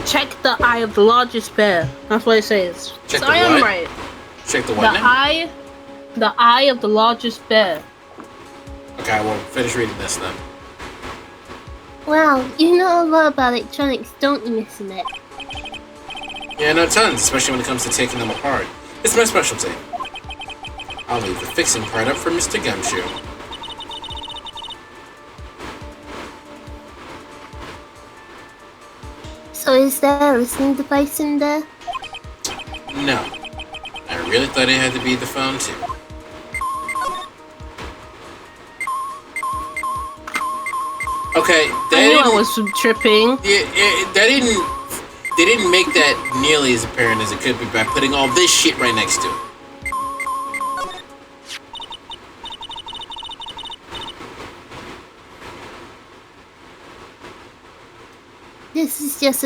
Check the eye of the largest bear. That's what it says. Check so the I am what? right. Check the what now? The eye of the largest bear. Okay, well, finish reading this then. Wow, you know a lot about electronics, don't you, Mr. Nick? Yeah, I know tons, especially when it comes to taking them apart. It's my specialty. I'll leave the fixing part up for Mr. Gumshoe. So is there a listening device in there? No. I really thought it had to be the phone, too. Okay, I knew I was tripping. they didn't make that nearly as apparent as it could be by putting all this shit right next to it. This is just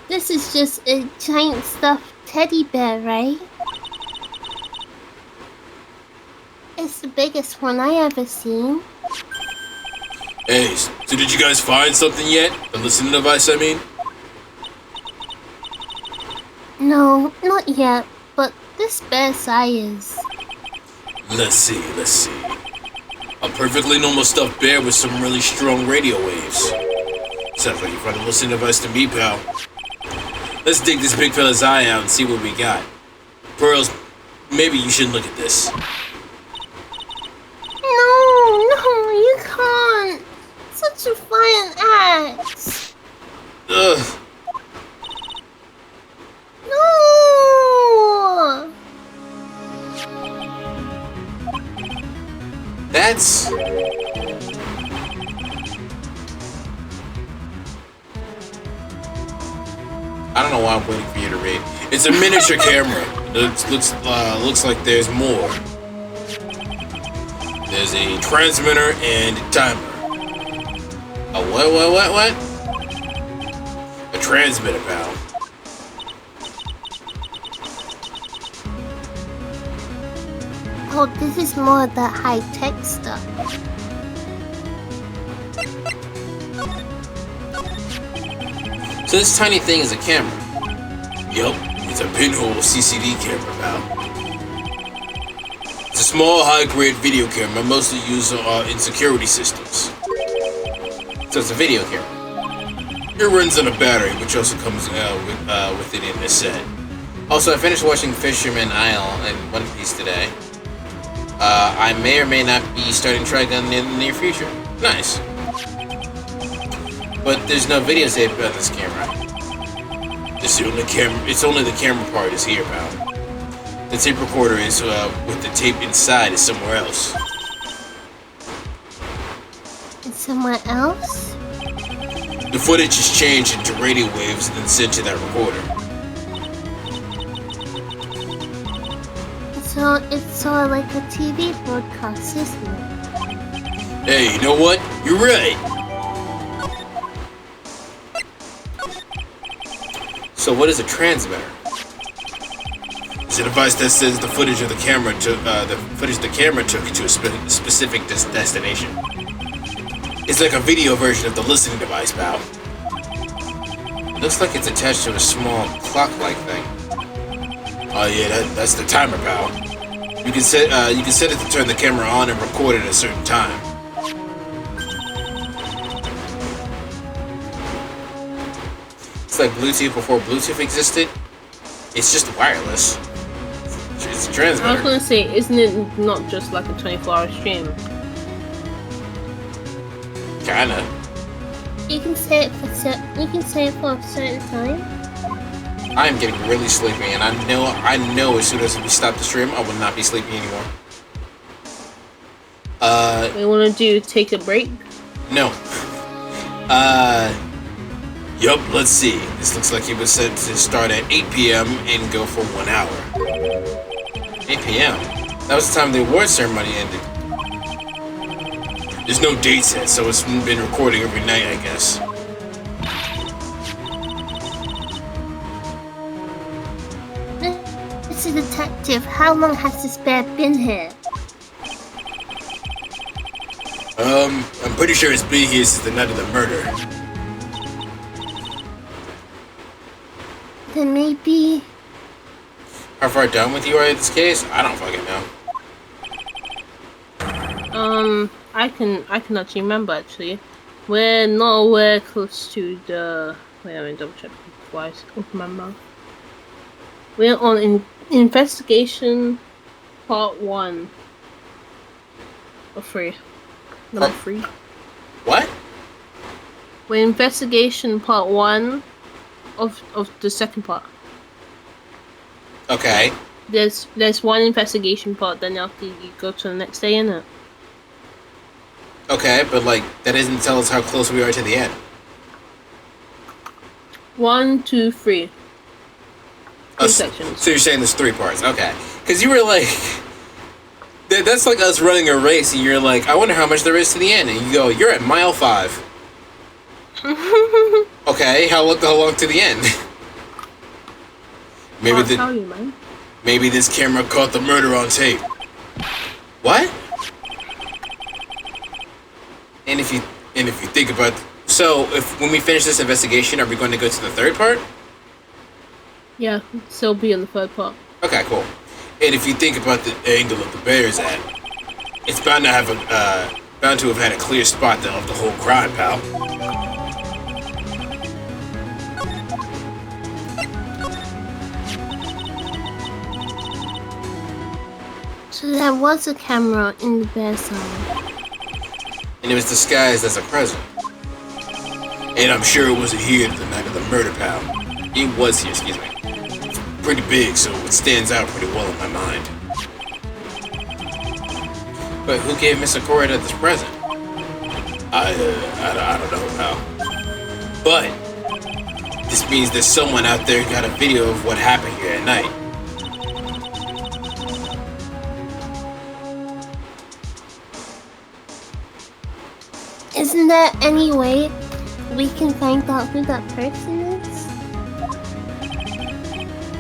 this is just a giant stuffed teddy bear, right? It's the biggest one I ever seen. Hey, so did you guys find something yet? The listening device, I mean? No, not yet, but this bear's eye is. Let's see. A perfectly normal stuffed bear with some really strong radio waves. Sounds like you found a listening device to me, pal. Let's dig this big fella's eye out and see what we got. Pearls, maybe you should look at this. No, you can't. Such a fine act. Ugh. No. That's... I don't know why I'm waiting for you to read. It's a miniature camera. It looks like there's more. There's a transmitter and a timer. A what? A transmitter, pal. Oh, this is more of that high-tech stuff. So this tiny thing is a camera. Yup, it's a pinhole CCD camera, pal. It's a small, high-grade video camera mostly used in security systems. So it's a video camera. It runs on a battery, which also comes with it in this set. Also, I finished watching Fisherman Isle in One Piece today. I may or may not be starting Trigun in the near future. Nice. But there's no video tape on this camera. It's only the camera part is here, pal. The tape recorder is with the tape inside is somewhere else. It's somewhere else? The footage is changed into radio waves and then sent to that recorder. So it's sort of like a TV broadcast, isn't it? Hey, you know what? You're right. So what is a transmitter? It's a device that sends the footage of the camera to the camera took to a specific destination. It's like a video version of the listening device, pal. Looks like it's attached to a small clock-like thing. Oh yeah, that's the timer, pal. You can set it to turn the camera on and record at a certain time. It's like Bluetooth before Bluetooth existed. It's just wireless. It's a transmitter. I was gonna say, isn't it not just like a 24-hour stream? Kinda. You can set it for a certain time. I'm getting really sleepy, and I know as soon as we stop the stream, I will not be sleepy anymore. We wanna take a break? No. Yup, let's see. This looks like it was set to start at 8 p.m. and go for 1 hour. 8 p.m. That was the time the award ceremony ended. There's no date set, so it's been recording every night, I guess. Mr. Detective, how long has this bear been here? I'm pretty sure it's been here since the night of the murder. Then maybe... How far done with you are in this case? I don't fucking know. I can actually remember actually. We're nowhere close to the... Wait, let me double check before I open my mouth. We're on investigation part 1 of 3. Number 3. What? We're investigation part 1 of the second part. Okay. There's one investigation part, then after you go to the next day, innit? Okay, but like that doesn't tell us how close we are to the end. 1, 2, 3. Three sections. So you're saying there's 3 parts? Okay, because you were like, that's like us running a race, and you're like, I wonder how much there is to the end, and you go, you're at mile 5. Okay, how long to the end? Maybe I'll tell you, man. Maybe this camera caught the murder on tape. What? And if you think about, so if when we finish this investigation, are we going to go to the 3rd part? Yeah, still be in the 3rd part. Okay, cool. And if you think about the angle of the bears at, it's bound to have had a clear spot of the whole crime, pal. So there was a camera in the bear side. And it was disguised as a present. And I'm sure it wasn't here the night of the murder, pal. It was here, excuse me. It's pretty big, so it stands out pretty well in my mind. But who gave Miss Akora this present? I don't know, pal. But this means that someone out there got a video of what happened here at night. Isn't there any way we can find out who that person is?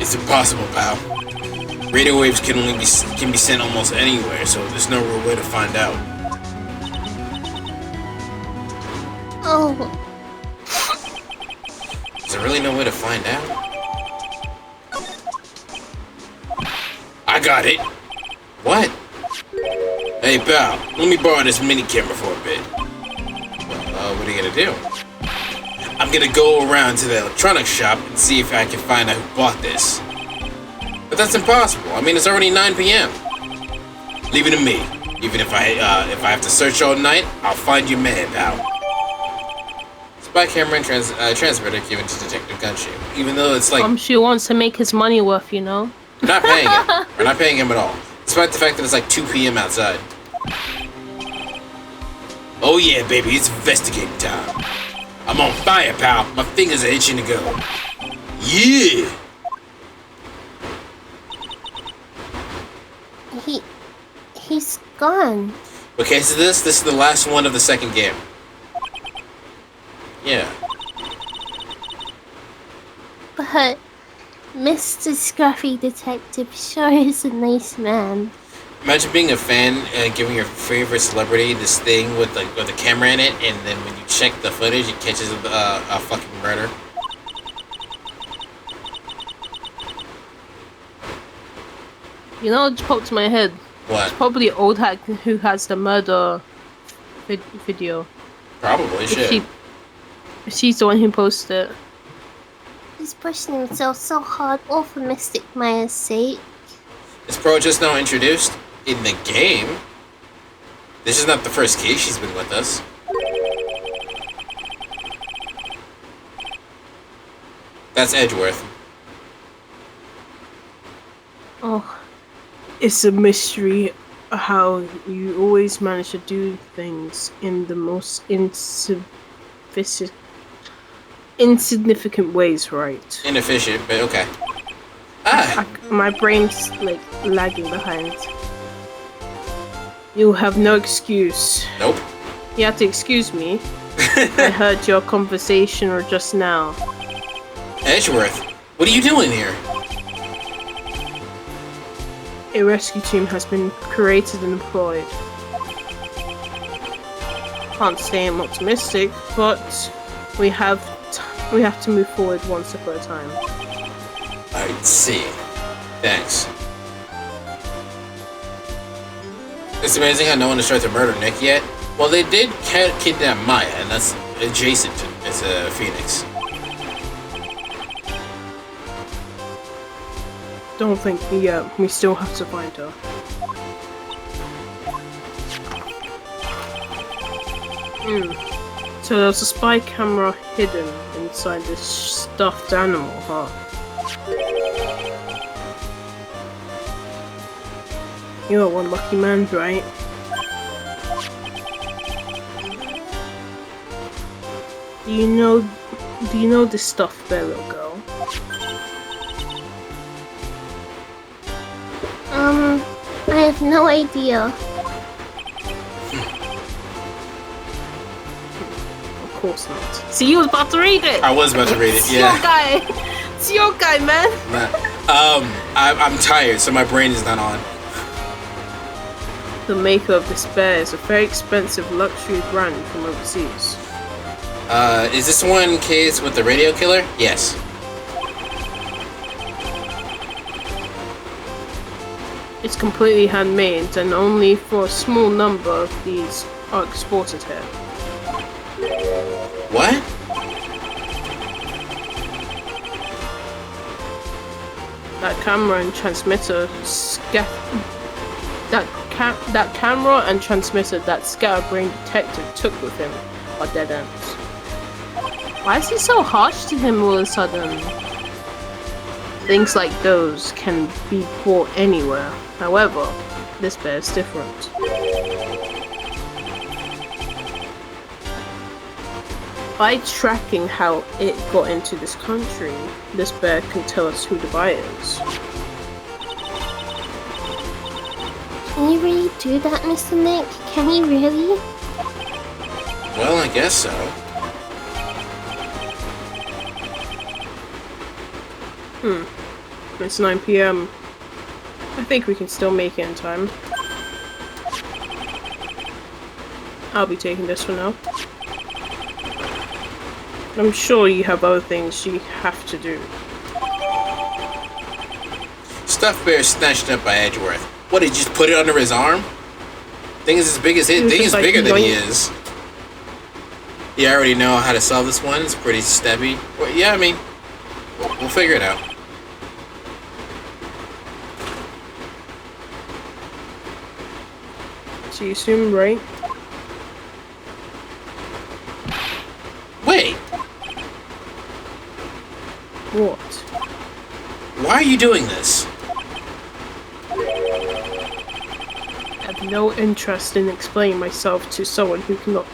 It's impossible, pal. Radio waves can be sent almost anywhere, so there's no real way to find out. Oh. Is there really no way to find out? I got it. What? Hey, pal, let me borrow this mini camera for a bit. What are you gonna do? I'm gonna go around to the electronics shop and see if I can find out who bought this. But that's impossible. I mean, it's already 9 p.m. Leave it to me. Even if I have to search all night, I'll find your man, pal. Spy camera and transmitter given to Detective Gunshoe. Even though it's like... She wants to make his money worth, you know? We're not paying him. We're not paying him at all. Despite the fact that it's like 2 p.m. outside. Oh yeah, baby, it's investigating time. I'm on fire, pal. My fingers are itching to go. Yeah! He's gone. Okay, so this is the last one of the 2nd game. Yeah. But Mr. Scruffy Detective sure is a nice man. Imagine being a fan and giving your favorite celebrity this thing with the camera in it, and then when you check the footage, it catches a fucking murder. You know, it just popped to my head. What? It's probably old hack who has the murder video. Probably should. She's the one who posted it. He's pushing himself so hard, all for Mystic Maya's sake. Is Pro just now introduced in the game? This is not the first case she's been with us. That's Edgeworth. Oh, it's a mystery how you always manage to do things in the most insignificant ways, right? Inefficient, but okay. My brain's like lagging behind. You have no excuse. Nope. You have to excuse me. I heard your conversation just now. Edgeworth, what are you doing here? A rescue team has been created and employed. Can't say I'm optimistic, but we have to move forward one step at a time. I see. Thanks. It's amazing how no one has tried to murder Nick yet. Well, they did kidnap Maya, and that's adjacent to Phoenix. Don't think we still have to find her. So there's a spy camera hidden inside this stuffed animal, huh? You're one lucky man, right? Do you know this stuff there, little girl? I have no idea. Of course not. See, you was about to read it! I was about to read it, yeah. It's your guy, man! I'm tired, so my brain is not on. The maker of Despair is a very expensive luxury brand from overseas. Is this one case with the radio killer? Yes. It's completely handmade, and only for a small number of these are exported here. What? That camera and transmitter that camera and transmitter that Scatterbrain detective took with him are dead ends. Why is he so harsh to him all of a sudden? Things like those can be bought anywhere. However, this bear is different. By tracking how it got into this country, this bear can tell us who the buyer is. Can you really do that, Mr. Nick? Can you really? Well, I guess so. It's 9 PM. I think we can still make it in time. I'll be taking this for now. I'm sure you have other things you have to do. Stuffed bear snatched up by Edgeworth. What, did you just put it under his arm? Thing is as big as his. Thing is bigger than he is. Yeah, I already know how to solve this one. It's pretty steppy. Well, yeah, I mean, we'll figure it out. So you assume, right? Wait, What? why are you doing this? I have no interest in explaining myself to someone who cannot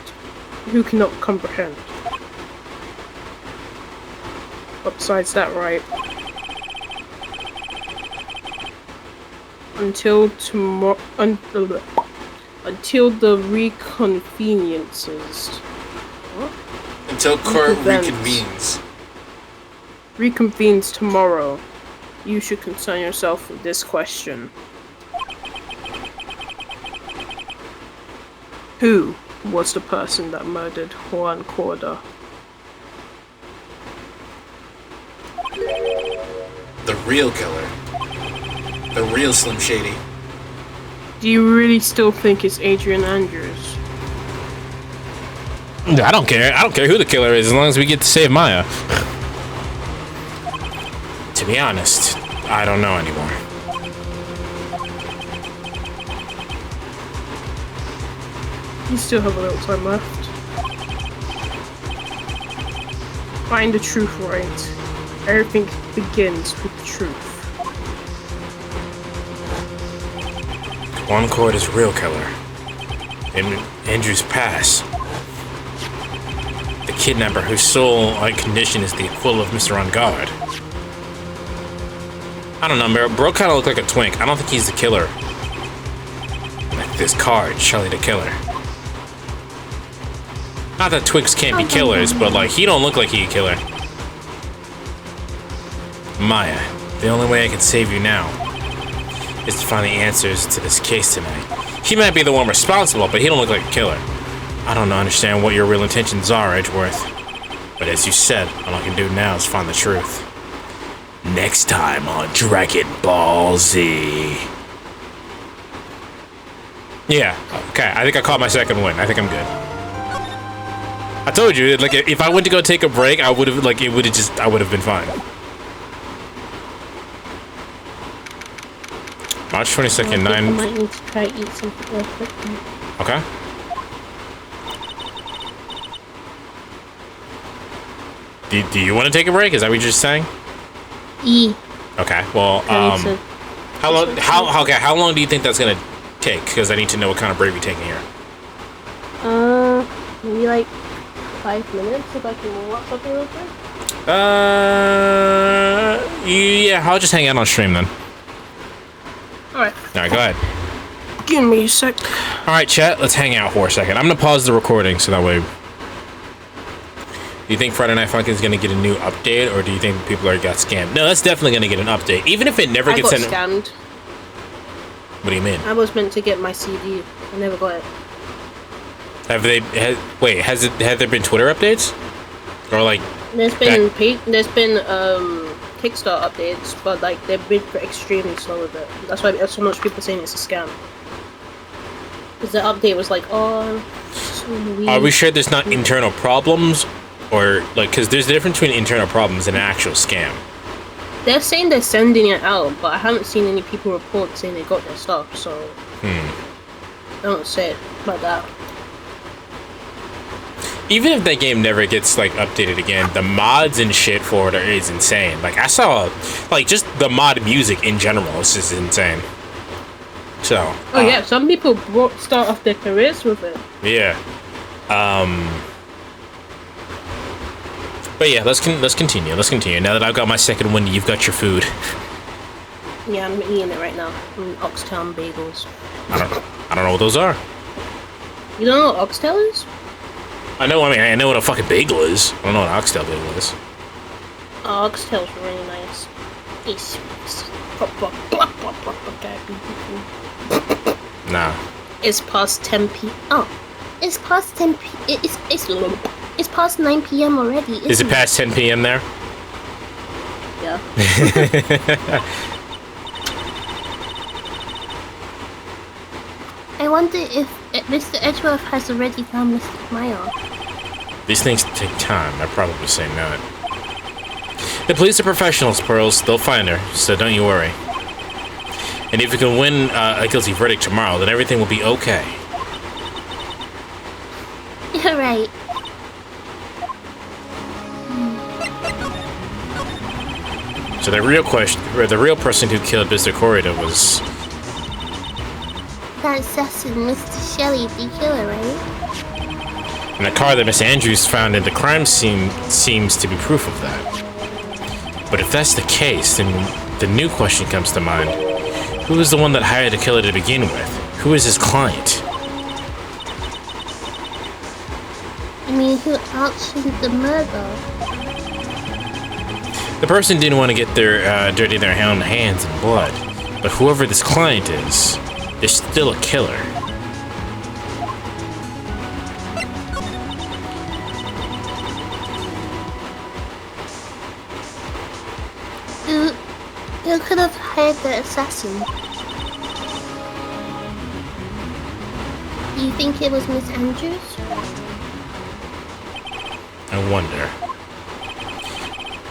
comprehend. But besides that, right? Until tomorrow, until the reconveniences. What? Until court reconvenes. Reconvenes tomorrow. You should concern yourself with this question. Who was the person that murdered Juan Corda? The real killer. The real Slim Shady. Do you really still think it's Adrian Andrews? I don't care. I don't care who the killer is as long as we get to save Maya. To be honest, I don't know anymore. You still have a little time left. Find the truth, right? Everything begins with the truth. One Cord is real killer. In Andrew's past. The kidnapper whose sole condition is the equivalent of Mr. On Guard. I don't know, bro kind of looked like a twink. I don't think he's the killer. Like this card, Charlie the Killer. Not that twinks can't be killers, but like he don't look like he a killer. Maya, the only way I can save you now is to find the answers to this case tonight. He might be the one responsible, but he don't look like a killer. I don't understand what your real intentions are, Edgeworth. But as you said, all I can do now is find the truth. Next time on Dragon Ball Z. Yeah, okay, I think I caught my second win. I think I'm good. I told you, like, if I went to go take a break, I would have, like, I would have been fine. March 22nd, 9. I might need to try to eat something real quick. Okay. Do you want to take a break? Is that what you're just saying? Okay. Well, how long do you think that's gonna take? Because I need to know what kind of break we're taking here. Maybe like 5 minutes if I can watch something real quick? Yeah, I'll just hang out on stream then. Alright. Alright, go ahead. Give me a sec. Alright, chat, let's hang out for a second. I'm gonna pause the recording so that way... Do you think Friday Night Funkin' is gonna get a new update, or do you think people already got scammed? No, that's definitely gonna get an update. Even if it never gets I got scammed. What do you mean? I was meant to get my CD. I never got it. Have they... wait, have there been Twitter updates? Or like... There's been Kickstarter updates, but like they've been extremely slow with it. That's why so much people saying it's a scam. Because the update was like, oh, so weird. Are we sure there's not internal problems? Or, like, because there's a difference between internal problems and an actual scam. They're saying they're sending it out, but I haven't seen any people report saying they got their stuff, so... I don't say it like that. Even if that game never gets, like, updated again, the mods and shit for it is insane. Like, I saw, like, just the mod music in general is just insane. So... Oh, yeah, some people start off their careers with it. Yeah. But yeah, let's continue. Let's continue. Now that I've got my second one, you've got your food. Yeah, I'm eating it right now. Oxtail bagels. I don't know what those are. You don't know what oxtail is? I know what a fucking bagel is. I don't know what an oxtail bagel is. Oh, oxtail's really nice. It's Nah. It's past 10 p.m. Oh, it's past 10 p. It's past 9 p.m. already. Is it past 10 p.m. there? Yeah. I wonder if Mr. Edgeworth has already found Mr. Maya. These things take time. I'd probably say not. The police are professionals, Pearls. They'll find her, so don't you worry. And if you can win a guilty verdict tomorrow, then everything will be okay. You're right. So the real question, or the real person who killed Mr. Corrida was... That assassin, Mr. Shelley, the killer, right? And the car that Miss Andrews found in the crime scene seems to be proof of that. But if that's the case, then the new question comes to mind. Who was the one that hired the killer to begin with? Who is his client? I mean, who actioned the murder? The person didn't want to get their dirty their own hands in blood, but whoever this client is still a killer. Who could have hired the assassin? Do you think it was Miss Andrews? I wonder.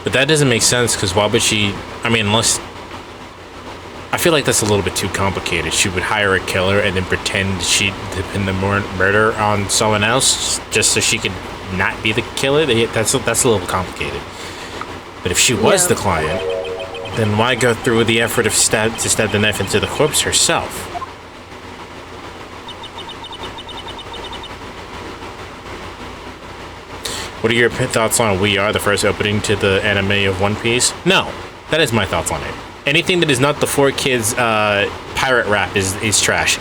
But that doesn't make sense, because why would she... I mean, unless... I feel like that's a little bit too complicated. She would hire a killer and then pretend she'd pin the murder on someone else just so she could not be the killer? That's a little complicated. But if she was the client, then why go through with the effort of stab the knife into the corpse herself? What are your thoughts on We Are, the first opening to the anime of One Piece? No, that is my thoughts on it. Anything that is not the 4Kids pirate rap is trash.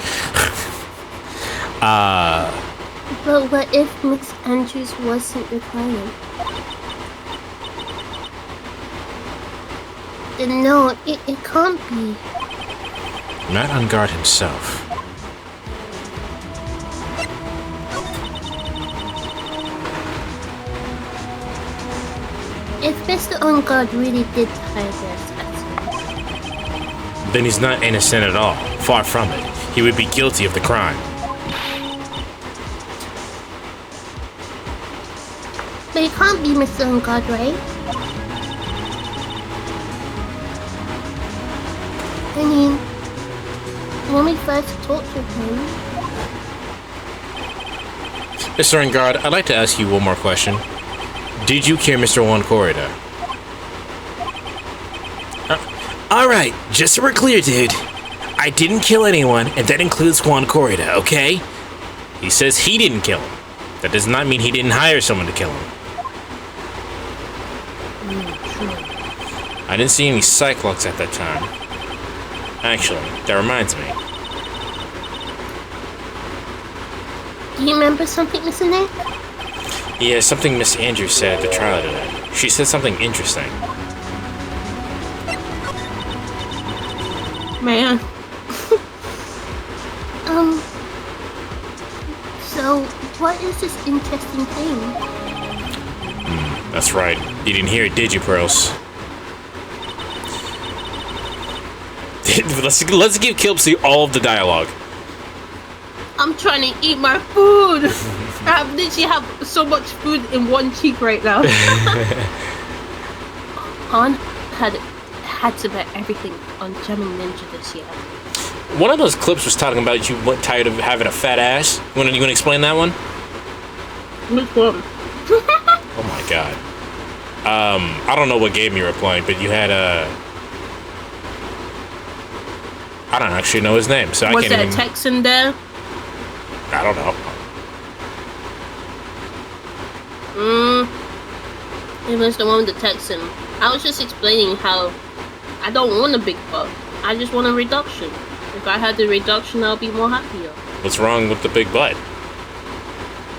But what if Miss Andrews wasn't the client? Then no, it can't be. Not on guard himself. If Mr. On Guard really did hire the assassin, Then he's not innocent at all. Far from it. He would be guilty of the crime. but it can't be Mr. On Guard, right? I mean, when we first talked with him... Mr. Engard, I'd like to ask you one more question. Did you kill Mr. Juan Corrida? Alright, just so we're clear, dude. I didn't kill anyone, and that includes Juan Corrida, okay? He says he didn't kill him. That does not mean he didn't hire someone to kill him. I didn't see any Cyclops at that time. Actually, that reminds me. Do you remember something, Mr. Nick? Yeah, something Miss Andrews said at the trial today. She said something interesting. Man. So, what is this interesting thing? That's right. You didn't hear it, did you, Pearls? Let's give Kilpsy all of the dialogue. I'm trying to eat my food. I literally have so much food in one cheek right now. Han had to bet everything on German Ninja this year. One of those clips was talking about you were tired of having a fat ass. You want to explain that one? Which one? Oh my god. I don't know what game you were playing, but you had a... I don't actually know his name, so I can't even... Was there a Texan there? I don't know. It was the one with the Texan. I was just explaining how I don't want a big butt. I just want a reduction. If I had the reduction, I'll be more happier. What's wrong with the big butt?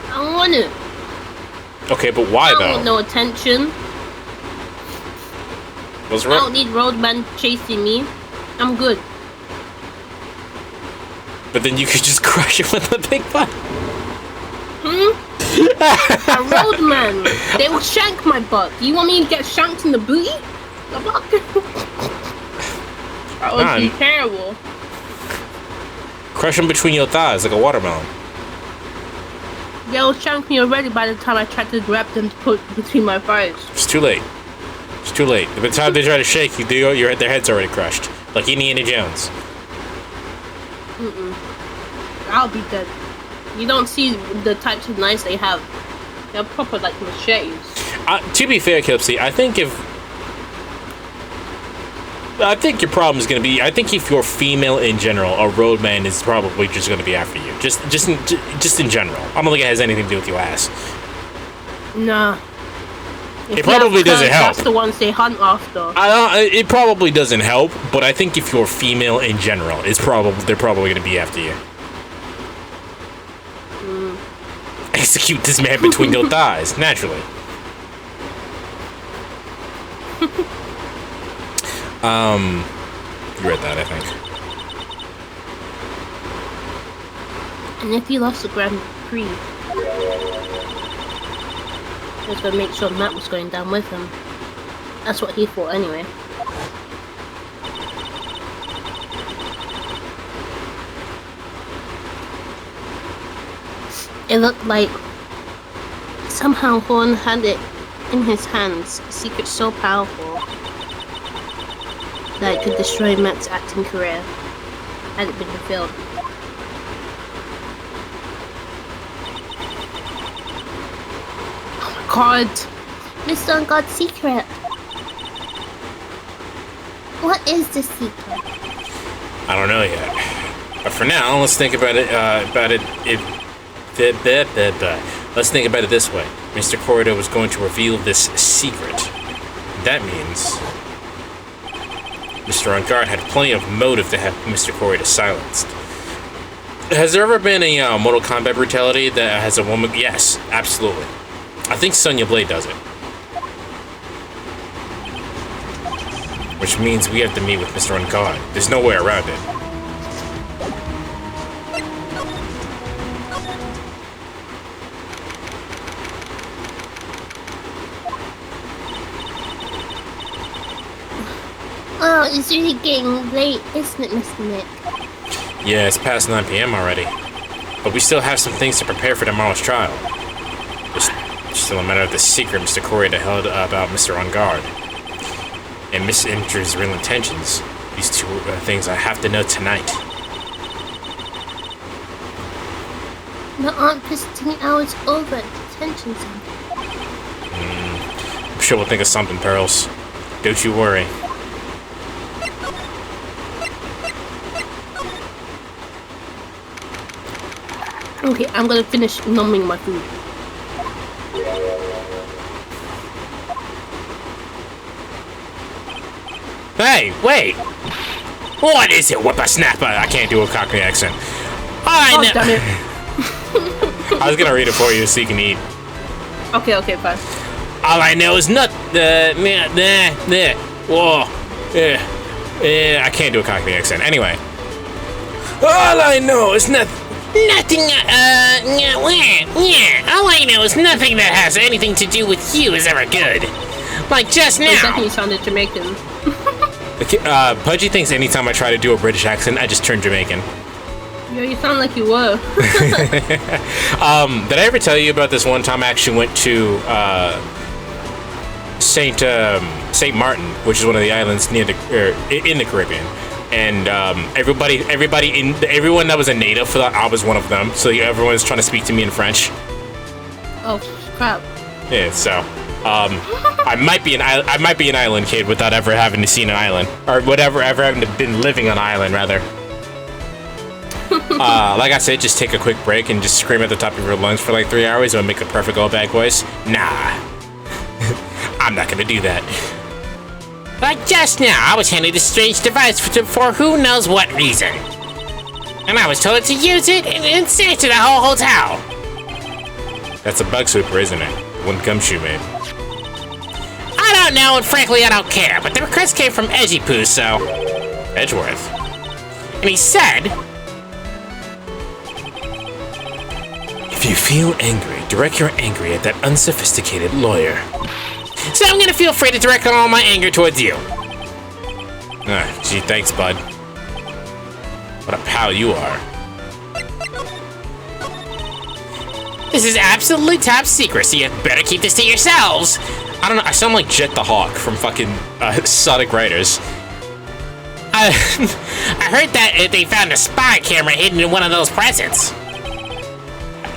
I don't want it. Okay, but why, I don't though? want no attention. What's I wrong? don't need Roadman chasing me. I'm good. But then you could just crush it with the big butt. A Roadman. They will shank my butt. Do you want me to get shanked in the booty? That would be terrible. Crush them between your thighs like a watermelon. They'll shank me already by the time I try to grab them to put between my thighs. It's too late. It's too late. By the time they try to shake you, their head's already crushed. Like Indiana Jones. I'll be dead. You don't see the types of knives they have. They're proper like machetes. To be fair, Kipsy, I think your problem is going to be... I think if you're female in general, a roadman is probably just going to be after you. Just in general. I don't think it has anything to do with your ass. Nah. It probably doesn't help. That's the ones they hunt after. It probably doesn't help, but I think if you're female in general, they're probably going to be after you. Execute this man between your thighs, naturally. You read that, I think. And if he lost the Grand Prix, he was going to make sure Matt was going down with him. That's what he thought anyway. It looked like somehow Horn had it in his hands, a secret so powerful that it could destroy Matt's acting career had it been revealed. Oh my god! Mr. God's secret. What is the secret? I don't know yet. But for now, let's think about it. Let's think about it this way. Mr. Corridor was going to reveal this secret. That means Mr. On Guard had plenty of motive to have Mr. Corridor silenced. Has there ever been a Mortal Kombat brutality that has a woman? Yes, absolutely. I think Sonya Blade does it. Which means we have to meet with Mr. On Guard. There's no way around it. Oh, it's really getting late, isn't it, Mr. Nick? Yeah, it's past 9 p.m. already. But we still have some things to prepare for tomorrow's trial. It's still a matter of the secret Mr. Corridor held about Mr. On Guard. And Miss Indra's real intentions. These two are things I have to know tonight. The aren't visiting hours over at detention center. I'm sure we'll think of something, Pearls. Don't you worry. Okay, I'm gonna finish numbing my food. Hey, wait! What is it, whippersnapper? I can't do a Cockney accent. Damn it. I was gonna read it for you so you can eat. Okay, fine. All I know is whoa, I can't do a Cockney accent. Anyway. All I know is nothing, all I know is nothing that has anything to do with you is ever good. Like just now. Exactly, you sounded Jamaican. Pudgy thinks anytime I try to do a British accent, I just turn Jamaican. Yeah, you sound like you were. Did I ever tell you about this one time I actually went to Saint Martin, which is one of the islands near in the Caribbean, and everyone that was a native for that, I was one of them. So everyone was trying to speak to me in French. Oh crap! Yeah, so I might be an island kid without ever having to see an island, or whatever, ever having to been living on an island rather. Like I said, just take a quick break and just scream at the top of your lungs for like 3 hours and make a perfect all bag voice. Nah. I'm not gonna do that. Like just now, I was handed a strange device for who knows what reason. And I was told to use it and say it to the whole hotel. That's a bug sweeper, isn't it? One gumshoe made. I don't know, and frankly, I don't care, but the request came from Edgy Poo, so... Edgeworth. And he said... If you feel angry, direct your anger at that unsophisticated lawyer. So I'm gonna feel free to direct all my anger towards you. Gee, thanks, bud. What a pal you are. This is absolutely top secret, so you better keep this to yourselves. I don't know, I sound like Jet the Hawk from fucking Sonic Riders. I heard that they found a spy camera hidden in one of those presents.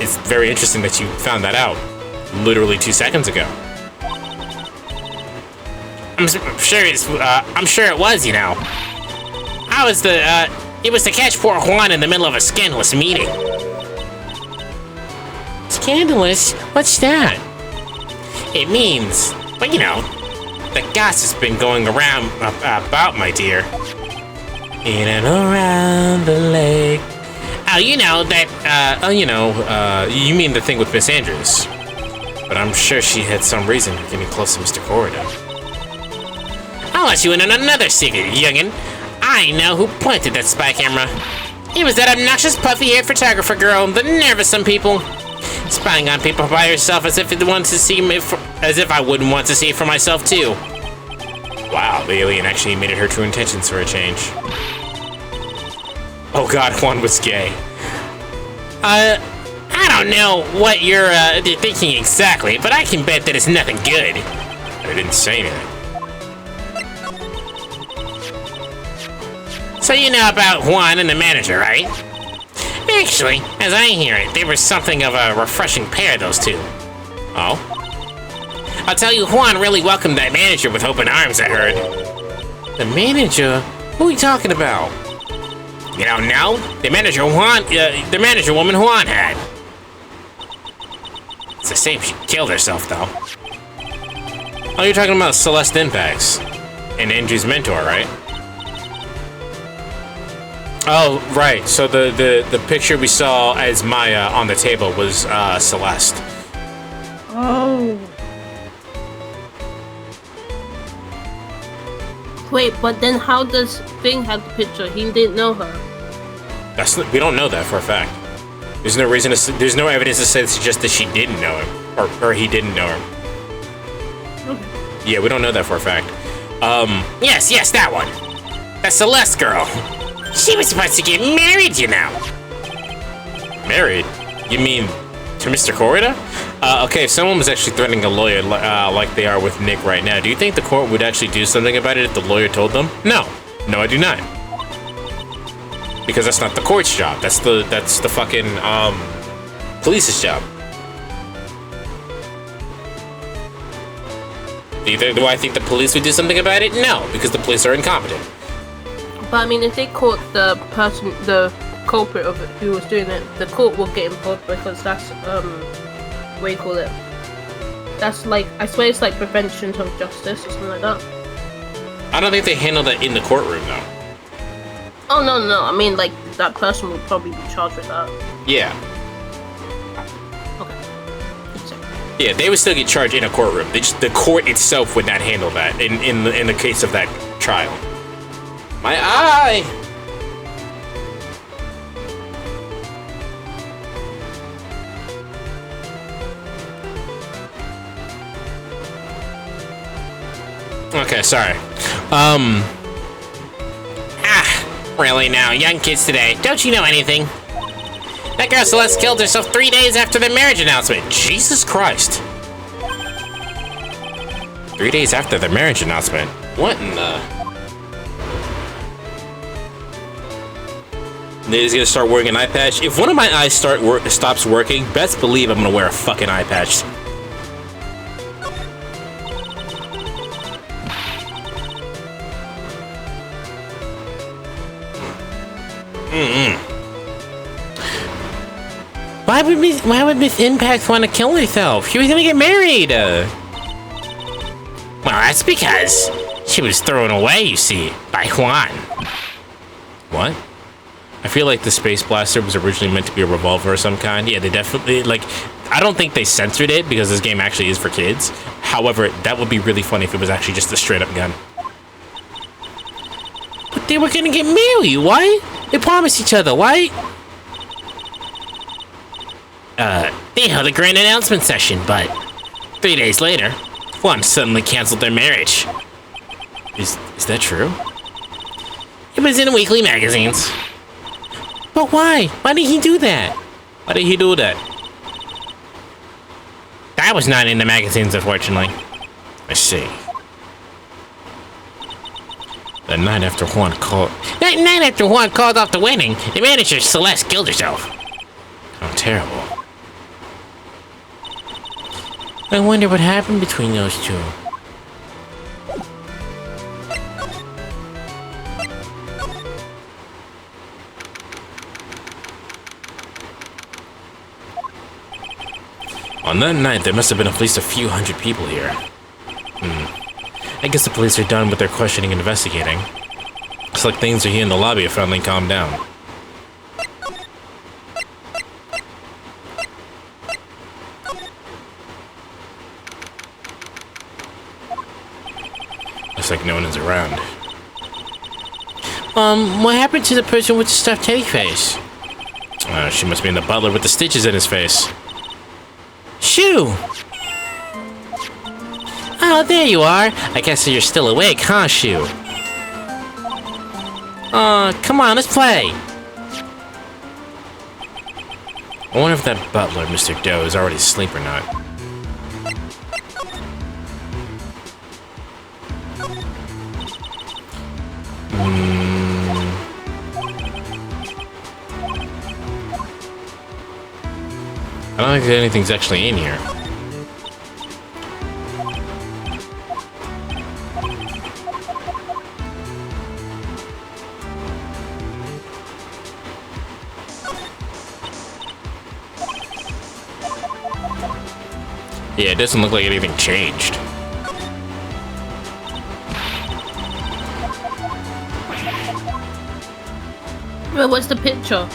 It's very interesting that you found that out literally 2 seconds ago. I'm sure it was, you know. It was to catch poor Juan in the middle of a scandalous meeting. Scandalous? What's that? It means, but you know, the gossip's been going around about my dear. In and around the lake. Oh, you know that, you mean the thing with Miss Andrews. But I'm sure she had some reason for getting close to Mr. Corridor. I'll let you in on another secret, youngin'. I know who planted that spy camera. It was that obnoxious puffy-haired photographer girl, the nervous some people. Spying on people by herself as if I wouldn't want to see it for myself too. Wow, the alien actually admitted her true intentions for a change. Oh god, Juan was gay. I don't know what you're thinking exactly, but I can bet that it's nothing good. I didn't say anything. So you know about Juan and the manager, right? Actually, as I hear it, they were something of a refreshing pair, those two. Oh? I'll tell you, Juan really welcomed that manager with open arms, I heard. The manager? Who are you talking about? You don't know? The manager woman Juan had. It's a shame she killed herself, though. Oh, you're talking about Celeste Impacts. And Andrew's mentor, right? Oh, right. So the picture we saw as Maya on the table was Celeste. Oh. Wait, but then how does Thing have the picture? He didn't know her. We don't know that for a fact. There's no reason to. There's no evidence to suggest that she didn't know him, or he didn't know him. Okay. Yeah, we don't know that for a fact. Yes, that one. That Celeste girl. She was supposed to get married, you know. Married? You mean to Mr. Corridor? Okay, if someone was actually threatening a lawyer like they are with Nick right now, do you think the court would actually do something about it if the lawyer told them? No, I do not. Because that's not the court's job. That's the fucking police's job. Do I think the police would do something about it? No, because the police are incompetent. But I mean, if they caught the culprit of it who was doing it, the court will get involved because that's what do you call it? That's like, I swear it's like prevention of justice or something like that. I don't think they handle that in the courtroom, though. Oh, no. I mean, like, that person would probably be charged with that. Yeah. Okay. Yeah, they would still get charged in a courtroom. The court itself would not handle that in the case of that trial. My eye! Okay, sorry. Really now, young kids today, don't you know anything? That girl Celeste killed herself 3 days after the marriage announcement. Jesus Christ. 3 days after the marriage announcement? What in the... They's gonna start wearing an eye patch. If one of my eyes stops working, best believe I'm gonna wear a fucking eye patch. Why would Miss Impact want to kill herself? She was gonna get married. Well, that's because she was thrown away, you see, by Juan. What? I feel like the Space Blaster was originally meant to be a revolver of some kind. Yeah, they definitely, like, I don't think they censored it because this game actually is for kids. However, that would be really funny if it was actually just a straight-up gun. But they were gonna get married, what? They promised each other, what? They held a grand announcement session, but 3 days later, Juan suddenly canceled their marriage. Is that true? It was in weekly magazines. But why? Why did he do that? Why did he do that? That was not in the magazines, unfortunately. I see. The night after Juan called off the wedding, the manager Celeste killed herself. How terrible. I wonder what happened between those two. On that night, there must have been at least a few hundred people here. I guess the police are done with their questioning and investigating. Looks like things are here in the lobby have finally calmed down. Looks like no one is around. What happened to the person with the stuffed teddy face? She must be in the butler with the stitches in his face. Shoo! Oh, there you are. I guess you're still awake, huh, Shoo? Come on, let's play. I wonder if that butler, Mr. Doe, is already asleep or not. I don't think anything's actually in here. Yeah, it doesn't look like anything changed. Well, what's the picture?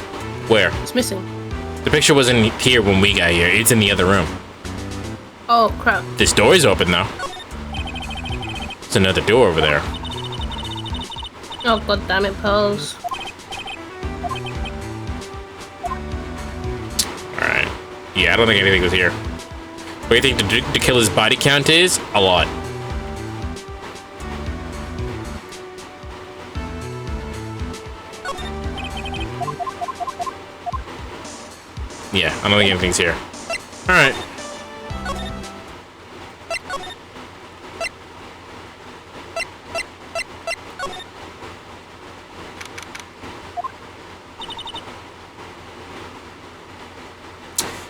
Where? It's missing. The picture wasn't here when we got here. It's in the other room. Oh, crap. This door is open, though. There's another door over there. Oh, god damn it, Pearls. Alright. Yeah, I don't think anything was here. What do you think the killer's body count is? A lot. Yeah, I don't think anything's here. Alright.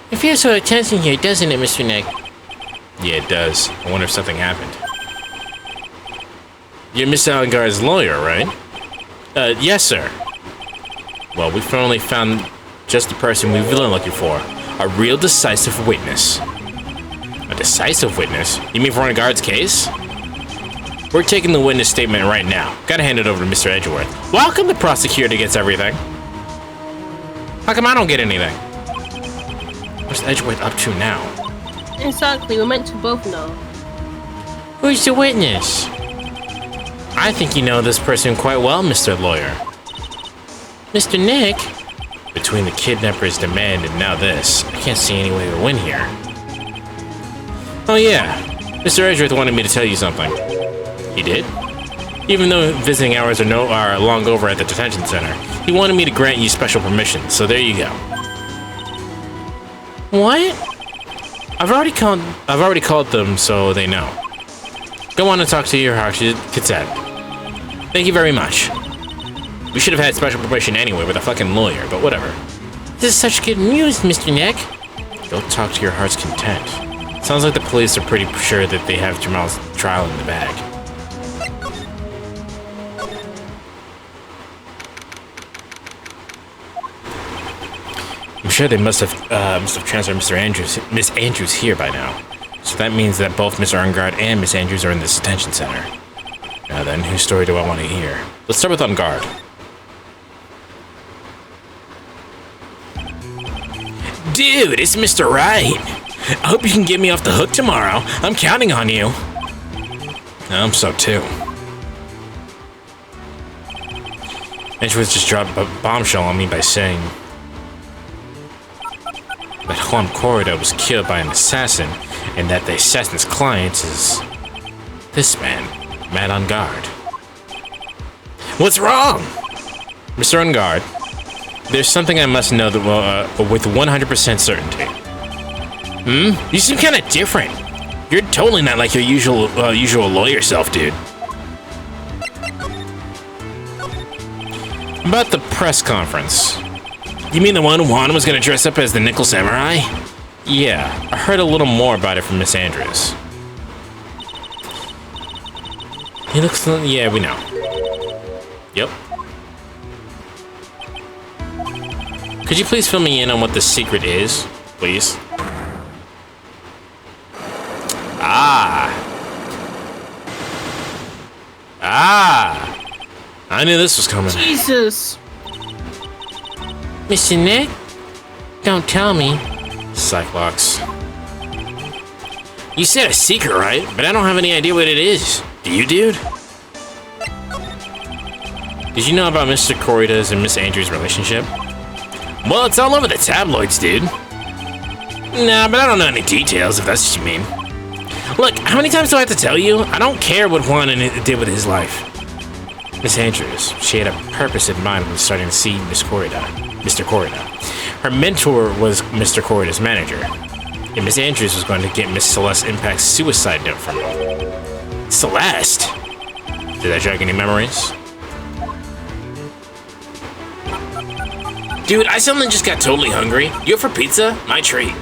It feels so tense in here, doesn't it, Mr. Nick? Yeah, it does. I wonder if something happened. You're Miss Allengar's lawyer, right? Yes, sir. Well, we finally found just the person we've been looking for. A real decisive witness. A decisive witness? You mean for Guard's case? We're taking the witness statement right now. Gotta hand it over to Mr. Edgeworth. Well, how come the prosecutor gets everything? How come I don't get anything? What's Edgeworth up to now? Exactly, we're meant to both know. Who's the witness? I think you know this person quite well, Mr. Lawyer. Mr. Nick? Between the kidnapper's demand and now this, I can't see any way to win here. Oh yeah, Mr. Edgeworth wanted me to tell you something. He did? Even though visiting hours are long over at the detention center, he wanted me to grant you special permission, so there you go. What? I've already called them, so they know. Go on and talk to your heart's content. Thank you very much. We should have had special permission anyway with a fucking lawyer, but whatever. This is such good news, Mr. Nick. Go talk to your heart's content. Sounds like the police are pretty sure that they have Jamal's trial in the bag. I'm sure they must have transferred Miss Andrews here by now. So that means that both Mr. Ungard and Miss Andrews are in this detention center. Now then, whose story do I want to hear? Let's start with Ungard. Dude, it's Mr. Wright. I hope you can get me off the hook tomorrow. I'm counting on you. I'm so too. Edgeworth just dropped a bombshell on me by saying that Juan Corrida was killed by an assassin, and that the assassin's client is this man, Matt Ungard. What's wrong? Mr. Ungard, there's something I must know that with 100% certainty. You seem kind of different. You're totally not like your usual lawyer self, dude. About the press conference. You mean the one Juan was gonna dress up as the Nickel Samurai? Yeah, I heard a little more about it from Miss Andrews. He looks... yeah, we know. Yep. Could you please fill me in on what the secret is, please? I knew this was coming. Jesus! Mr. Nick? Don't tell me. Cyclops. You said a secret, right? But I don't have any idea what it is. Do you, dude? Did you know about Mr. Corrida's and Miss Andrews' relationship? Well, it's all over the tabloids, dude. Nah, but I don't know any details, if that's what you mean. Look, how many times do I have to tell you? I don't care what Juan did with his life. Miss Andrews, she had a purpose in mind when starting to see Mr. Corrida. Her mentor was Mr. Corrida's manager, and Miss Andrews was going to get Miss Celeste Impact's suicide note from him. Celeste? Did that jog any memories? Dude, I suddenly just got totally hungry. You up for pizza? My treat.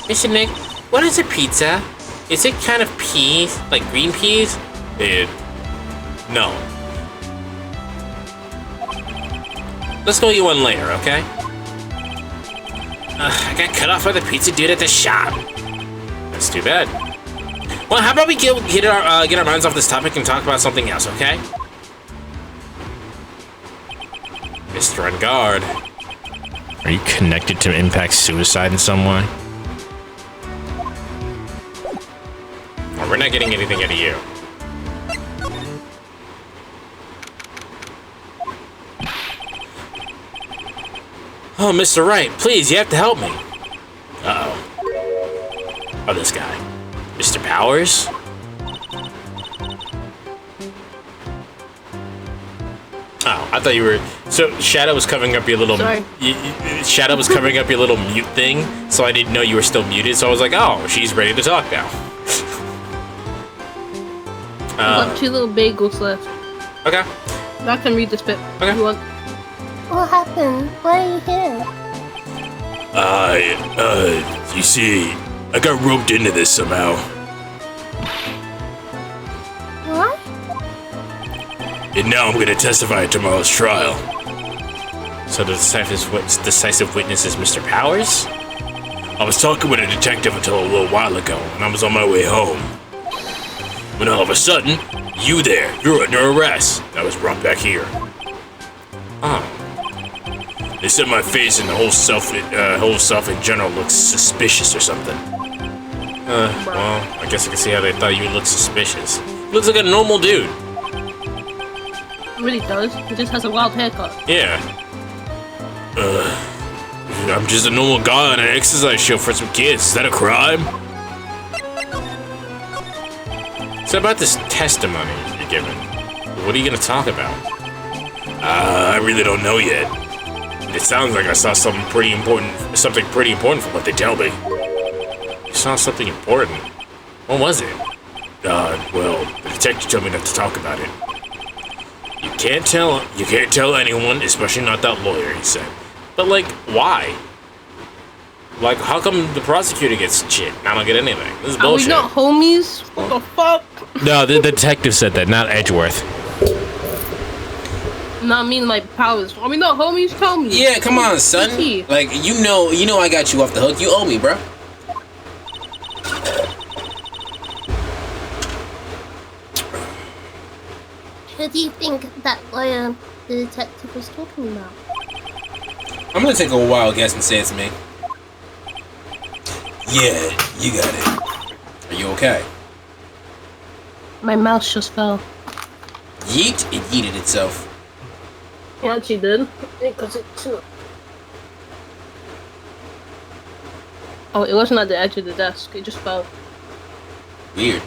Mr. Nick, what is a pizza? Is it kind of peas? Like green peas? Dude, no. Let's go get one later, okay? I got cut off by the pizza dude at the shop. That's too bad. Well, how about we get our minds off this topic and talk about something else, okay? Mr. Ungard. Are you connected to Impact's suicide in some way? Or we're not getting anything out of you. Oh, Mr. Wright, please, you have to help me. Uh-oh. Oh, this guy. Mr. Powers? Oh, I thought you were... So, Shadow was covering up your little... Sorry. Shadow was covering up your little mute thing, so I didn't know you were still muted, so I was like, oh, she's ready to talk now. I've got 2 little bagels left. Okay. I can read this bit. Okay. If you want. What happened? Why are you here? You see, I got roped into this somehow. What? And now I'm gonna testify at tomorrow's trial. So the decisive witness is Mr. Powers? I was talking with a detective until a little while ago, and I was on my way home. When all of a sudden, you're under arrest. I was brought back here. They said my face and the whole self in general looks suspicious or something. Well, I guess I can see how they thought you looked suspicious. He looks like a normal dude. It really does. He just has a wild haircut. Yeah. I'm just a normal guy on an exercise show for some kids. Is that a crime? So about this testimony you're giving, what are you going to talk about? I really don't know yet. It sounds like I saw something pretty important from what they tell me. You saw something important. What was it? Well, the detective told me not to talk about it. You can't tell anyone, especially not that lawyer, he said. But, like, why? Like, how come the prosecutor gets shit and I don't get anything? This is bullshit. Are we not homies? What the fuck? No, the detective said that, not Edgeworth. No, I mean, like, powers. Are we not homies? Tell me. Yeah, come on, son. Like, you know I got you off the hook. You owe me, bro. Who do you think that lawyer the detective was talking about? I'm gonna take a wild guess and say it's me. Yeah, you got it. Are you okay? My mouse just fell. Yeet, it yeeted itself. It actually did. Because it too. Oh, it wasn't at the edge of the desk. It just fell. Weird.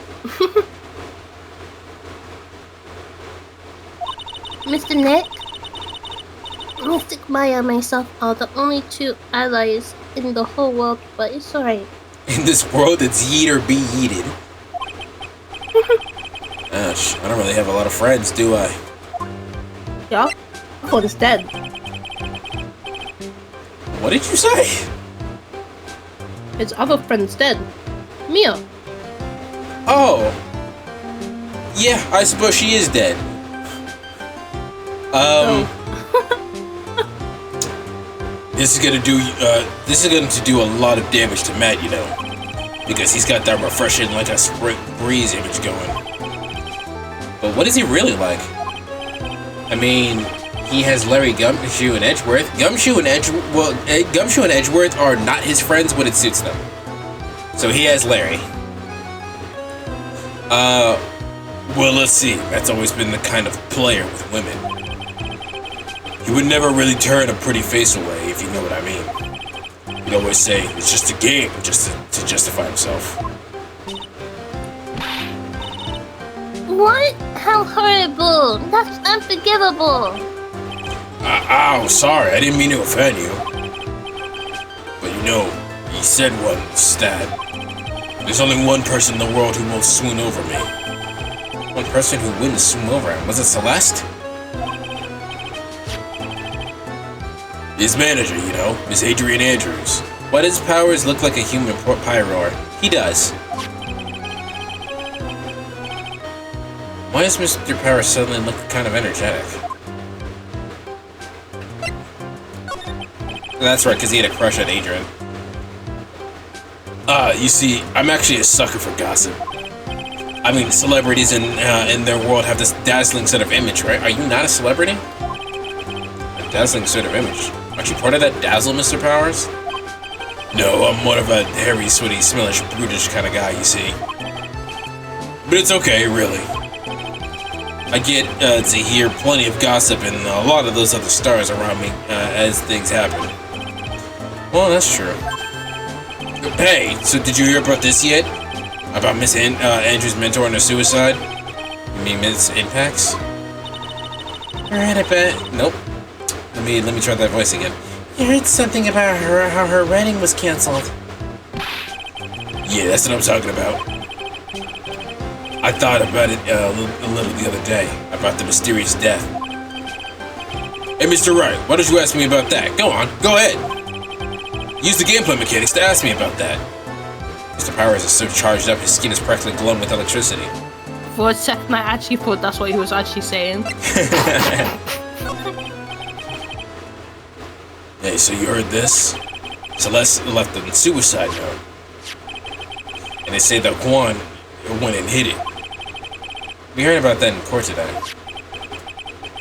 Mr. Nick? Mystic Maya and myself are the only two allies in the whole world, but it's alright. In this world, it's yeet or be yeeted. Gosh, I don't really have a lot of friends, do I? Yeah? I thought it's dead. What did you say? His other friend's dead. Mia. Oh. Yeah, I suppose she is dead. This is going to do a lot of damage to Matt, you know, because he's got that refreshing like a spring breeze image going. But what is he really like? I mean, he has Larry, Gumshoe, and Edgeworth. Gumshoe and Edgeworth are not his friends when it suits them. So he has Larry. Well, let's see. Matt's always been the kind of player with women. He would never really turn a pretty face away, if you know what I mean. He'd always say, it's just a game, just to justify himself. What? How horrible! That's unforgivable! Ow, sorry, I didn't mean to offend you. But you know, he said once that there's only one person in the world who won't swoon over me. One person who wouldn't swoon over him. Was it Celeste? His manager, you know, Miss Adrian Andrews. Why does Powers look like a human pyroar? He does. Why does Mr. Powers suddenly look kind of energetic? That's right, because he had a crush on Adrian. You see, I'm actually a sucker for gossip. I mean, celebrities in their world have this dazzling sort of image, right? Are you not a celebrity? A dazzling sort of image. Aren't you part of that dazzle, Mr. Powers? No, I'm more of a hairy, sweaty, smellish, brutish kind of guy, you see. But it's okay, really. I get to hear plenty of gossip and a lot of those other stars around me as things happen. Well, that's true. Hey, so did you hear about this yet? About Miss Andrew's mentor and her suicide? You mean Miss Impacts? Alright, I bet. Nope. Let me try that voice again. You heard something about her, how her wedding was canceled. Yeah, that's what I'm talking about. I thought about it a little the other day, about the mysterious death. Hey, Mr. Wright, why don't you ask me about that? Go on, go ahead. Use the gameplay mechanics to ask me about that. Mr. Powers is so charged up, his skin is practically glowing with electricity. For a second, I actually thought that's what he was actually saying. Hey, so you heard this? Celeste left a suicide note. And they say that Juan went and hid it. We heard about that in court today.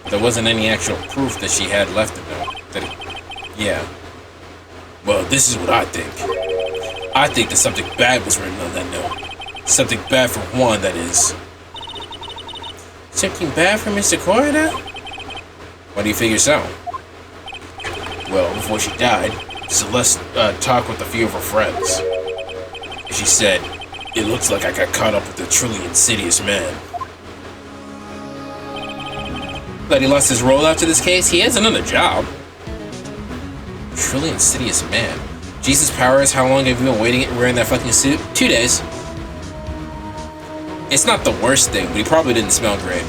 There wasn't any actual proof that she had left the note. Yeah. Well, this is what I think. I think that something bad was written on that note. Something bad for Juan, that is. Something bad for Mr. Corida? Why do you figure so? Well, before she died, Celeste talked with a few of her friends. She said, "It looks like I got caught up with a truly insidious man." But he lost his role after this case? He has another job. Truly insidious man. Jesus Powers, how long have you been waiting wearing that fucking suit? 2 days. It's not the worst thing, but he probably didn't smell great.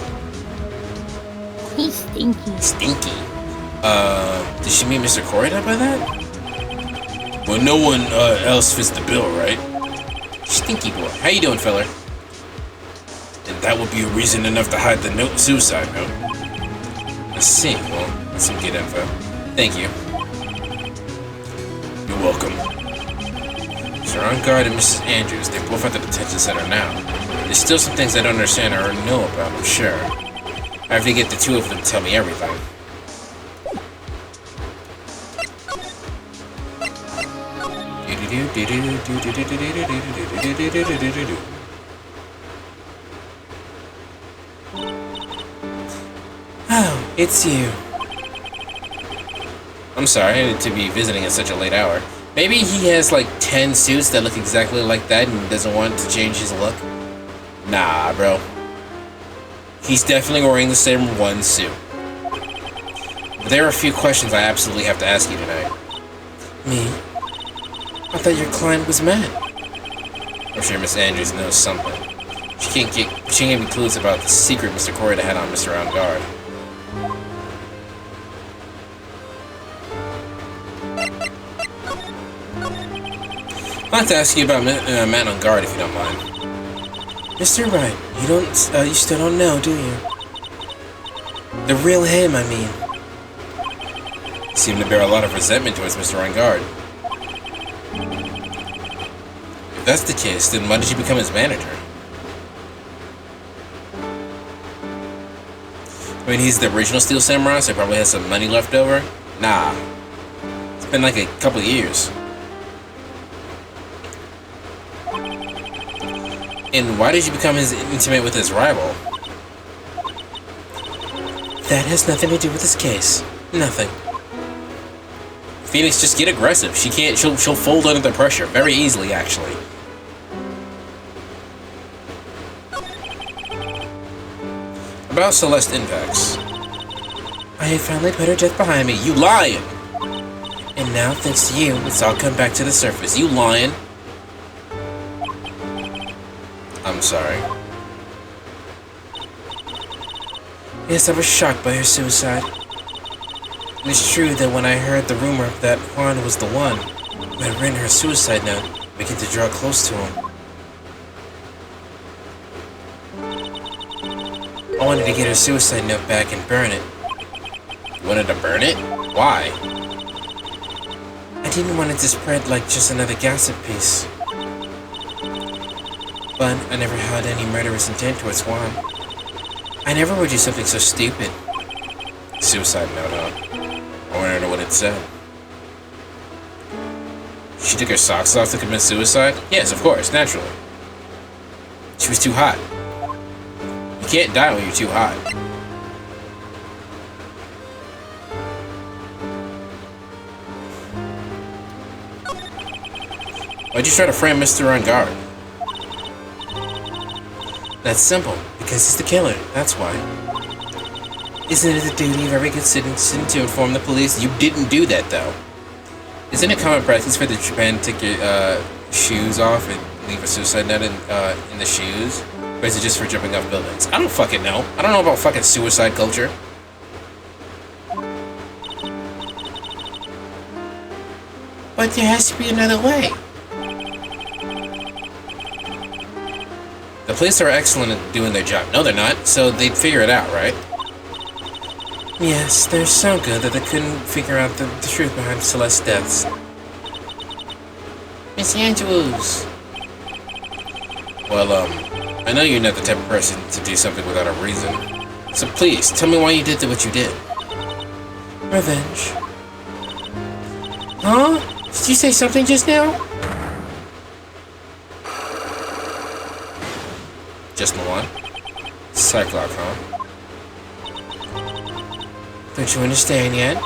He's stinky. Stinky. Did she meet Mr. Corida by that? Well, no one else fits the bill, right? Stinky boy. How you doing, fella? And that would be a reason enough to hide the note, suicide note. I see. Well, that's some good info. Thank you. You're welcome. Sir Guard and Mrs. Andrews, they're both at the detention center now. There's still some things I don't understand or know about, I'm sure. I have to get the two of them to tell me everything. Oh, it's you. I'm sorry to be visiting at such a late hour. Maybe he has like 10 suits that look exactly like that and doesn't want to change his look. Nah, bro. He's definitely wearing the same one suit. But there are a few questions I absolutely have to ask you tonight. Me? I thought your client was mad. I'm sure Miss Andrews knows something. She can't give me clues about the secret Mr. Corida had on Mr. On Guard. I'd like to ask you about Man on Guard, if you don't mind. Mr. Wright, you still don't know, do you? The real him, I mean. You seem to bear a lot of resentment towards Mr. On Guard. If that's the case, then why did you become his manager? I mean, he's the original Steel Samurai, so he probably has some money left over. Nah. It's been like a couple years. And why did you become intimate with his rival? That has nothing to do with this case. Nothing. Phoenix, just get aggressive. She'll fold under the pressure very easily, actually. About Celeste Invex. I have finally put her death behind me. You lying! And now, thanks to you, it's all come back to the surface. You lying? I'm sorry. Yes, I was shocked by her suicide. It's true that when I heard the rumor that Juan was the one who had written her suicide note, I began to draw close to him. I wanted to get her suicide note back and burn it. You wanted to burn it? Why? I didn't want it to spread like just another gossip piece. But I never had any murderous intent towards Juan. I never would do something so stupid. Suicide note, huh? I want to know what it said. She took her socks off to commit suicide? Yes, of course, naturally. She was too hot. You can't die when you're too hot. Why'd you try to frame Mr. On Guard? That's simple, because he's the killer, that's why. Isn't it the duty of every good citizen to inform the police? You didn't do that, though. Isn't it common practice for the Japan to take your shoes off and leave a suicide note in the shoes? Or is it just for jumping off buildings? I don't fucking know. I don't know about fucking suicide culture. But there has to be another way. The police are excellent at doing their job. No, they're not. So they'd figure it out, right? Yes, they're so good that they couldn't figure out the truth behind Celeste's deaths. Miss Andrews. Well, I know you're not the type of person to do something without a reason. So please, tell me why you did what you did. Revenge. Huh? Did you say something just now? Just Milan. Cyclops, huh? Don't you understand yet?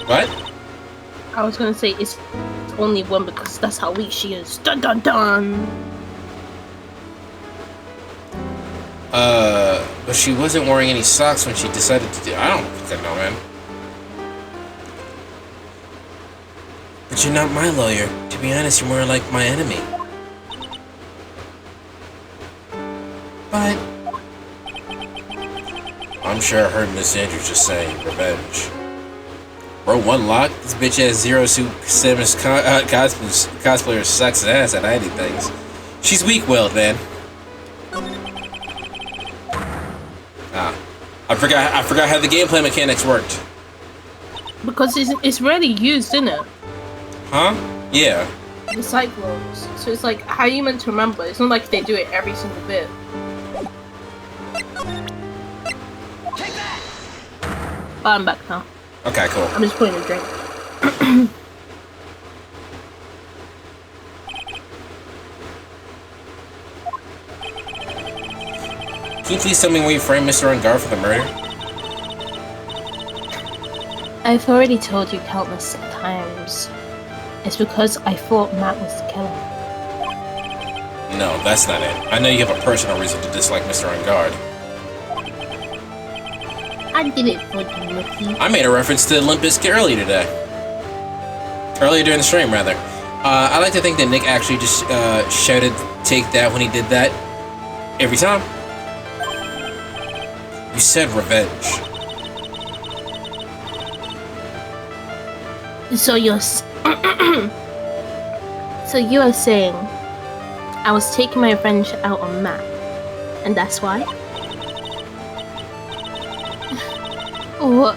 What? I was gonna say it's only one because that's how weak she is. Dun dun dun! But she wasn't wearing any socks when she decided to do. I don't fucking know, man. But you're not my lawyer. To be honest, you're more like my enemy. But I'm sure I heard Miss Andrews just saying revenge. Bro, one lock. This bitch has zero suit Samus cosplayer sucks ass at hiding things. She's weak-willed, man. I forgot how the gameplay mechanics worked. Because it's rarely used, isn't it? Huh? Yeah. The Cyclones. So it's like, how are you meant to remember? It's not like they do it every single bit. But I'm back now. Okay, cool. I'm just putting a drink. Can you please tell me where you framed Mr. Unguard for the murder? I've already told you countless times. It's because I thought Matt was the killer. No, that's not it. I know you have a personal reason to dislike Mr. Unguard. I did it for you, Mickey. I made a reference to Limp Bizkit earlier today. Earlier during the stream, rather. I like to think that Nick actually just shouted, "Take that," when he did that. Every time. You said revenge. So you're so you are saying I was taking my revenge out on Matt, and that's why? What?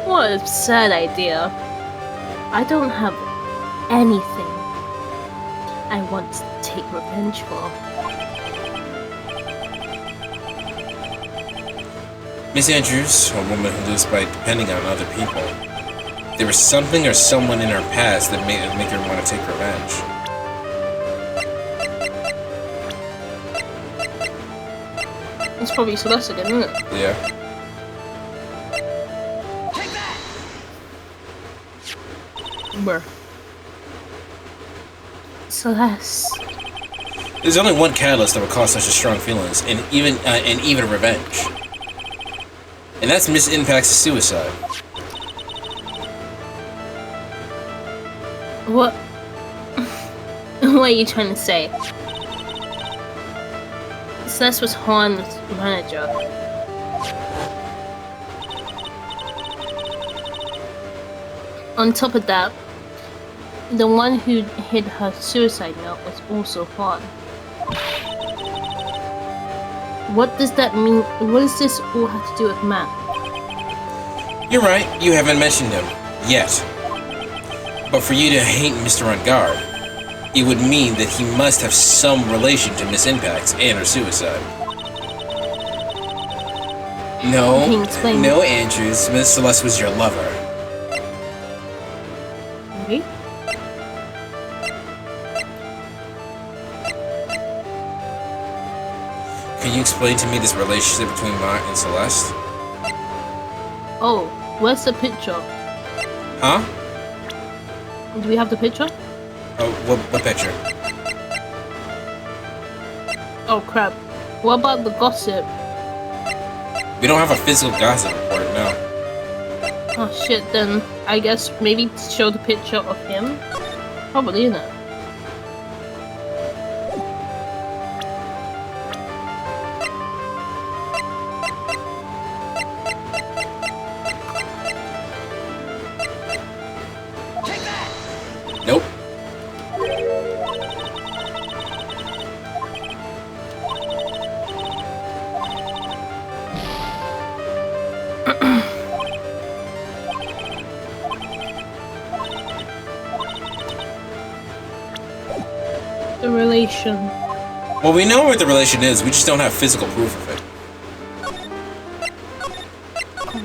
What an absurd idea. I don't have anything I want to take revenge for. Miss Andrews, a woman who lives by depending on other people. There was something or someone in her past that made her want to take revenge. It's probably Celeste again, isn't it? Yeah. Where? Celeste. There's only one catalyst that would cause such a strong feelings, and even revenge. And that's Miss Impact's suicide. What? What are you trying to say? Celeste was Juan's manager. On top of that, the one who hid her suicide note was also Juan. What does that mean? What does this all have to do with Matt? You're right, you haven't mentioned him. Yet. But for you to hate Mr. Unguard, it would mean that he must have some relation to Miss Impacts and her suicide. No, Andrews, Miss Celeste was your lover. Really? Can you explain to me this relationship between Matt and Celeste? Oh, where's the picture? Huh? Do we have the picture? Oh, what picture? Oh crap. What about the gossip? We don't have a physical gossip report, no. Oh shit, then I guess maybe show the picture of him? Probably, isn't it? Nope. The relation. Well, we know what the relation is. We just don't have physical proof of it.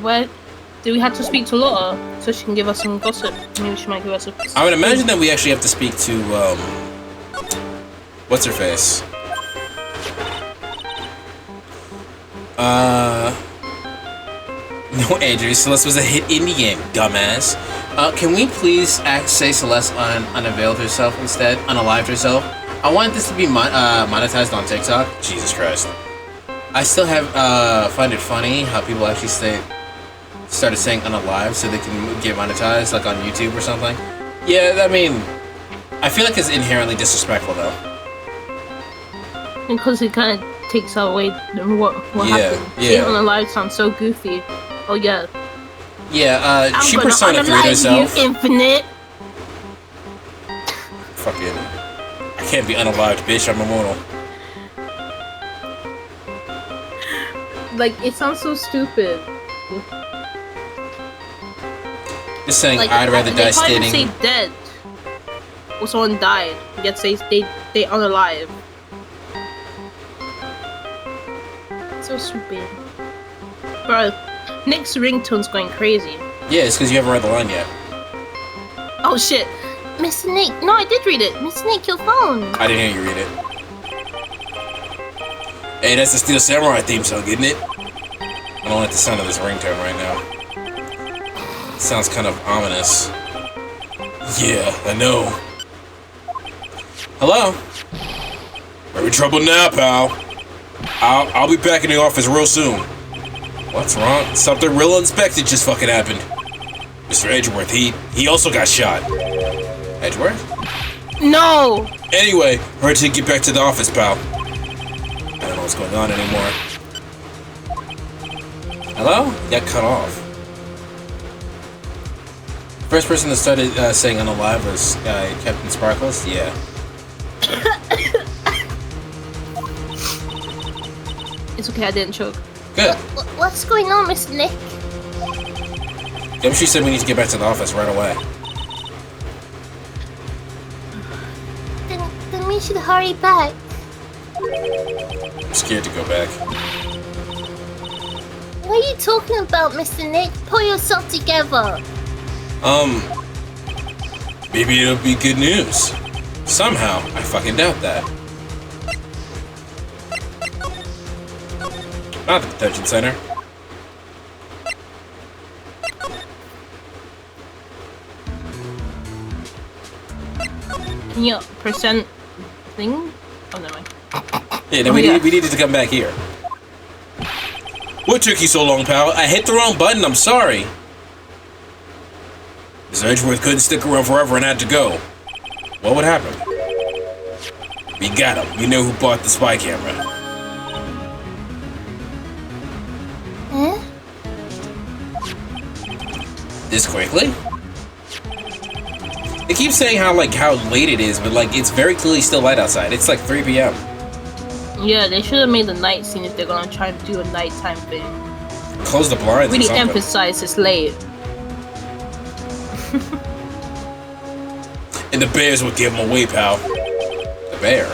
What? Do we have to speak to Lotta so she can give us some gossip? Maybe she might give us a... I would imagine that we actually have to speak to, what's her face? No, Andrew, Celeste was a hit indie game, dumbass. Can we please say Celeste unavailed herself instead? Unalived herself? I want this to be monetized on TikTok. Jesus Christ. I still have, find it funny how people actually started saying unalive so they can get monetized, like on YouTube or something. Yeah, I mean, I feel like it's inherently disrespectful though. Because it kind of takes away what happened. Yeah. Unalive sounds so goofy. Oh yeah. Yeah, she Persona 3'd herself. You, Infinite. Fucking, I can't be unalived, bitch. I'm immortal. Like, it sounds so stupid. Just saying, like, I'd rather die standing. standing. Say dead, or someone died. Yet say they unalive. So stupid, bro. Nick's ringtone's going crazy. Yeah, it's because you haven't read the line yet. Oh shit, Mr. Nick. No, I did read it. Mr. Nick, your phone. I didn't hear you read it. Hey, that's the Steel Samurai theme song, isn't it? I don't like the sound of this ringtone right now. It sounds kind of ominous. Yeah, I know. Hello? We're in trouble now, pal. I'll be back in the office real soon. What's wrong? Something real unexpected just fucking happened. Mr. Edgeworth, he also got shot. Edgeworth? no. Anyway, hurry to get back to the office, pal. I don't know what's going on anymore. Hello? Got cut off. First person that started saying unalive was Captain Sparkles? Yeah. It's okay, I didn't choke. Good. What's going on, Mr. Nick? She said we need to get back to the office right away. Then we should hurry back. I'm scared to go back. What are you talking about, Mr. Nick? Pull yourself together. Maybe it'll be good news. Somehow, I fucking doubt that. Not the detention center. Can you percent thing? Oh, never mind. Yeah, no, we needed to come back here. What took you so long, pal? I hit the wrong button, I'm sorry. Mr. Edgeworth couldn't stick around forever and had to go. What would happen? We got him. We know who bought the spy camera. Huh? This quickly? They keep saying how late it is, but it's very clearly still light outside. It's like 3 p.m. Yeah, they should have made the night scene if they're gonna try to do a nighttime thing. Close the blinds. Really emphasize it's late. And the bears would give him away, pal. The bear?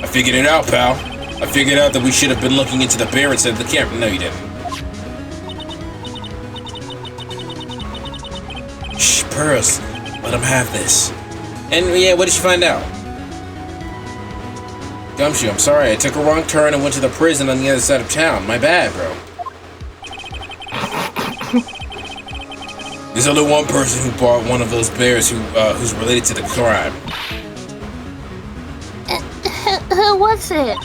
I figured it out, pal. I figured out that we should have been looking into the bear instead of the camera. No, you didn't. Shh, Pearls. Let him have this. And yeah, what did you find out? Gumshoe, I'm sorry. I took a wrong turn and went to the prison on the other side of town. My bad, bro. There's only one person who bought one of those bears who's related to the crime. Who was it?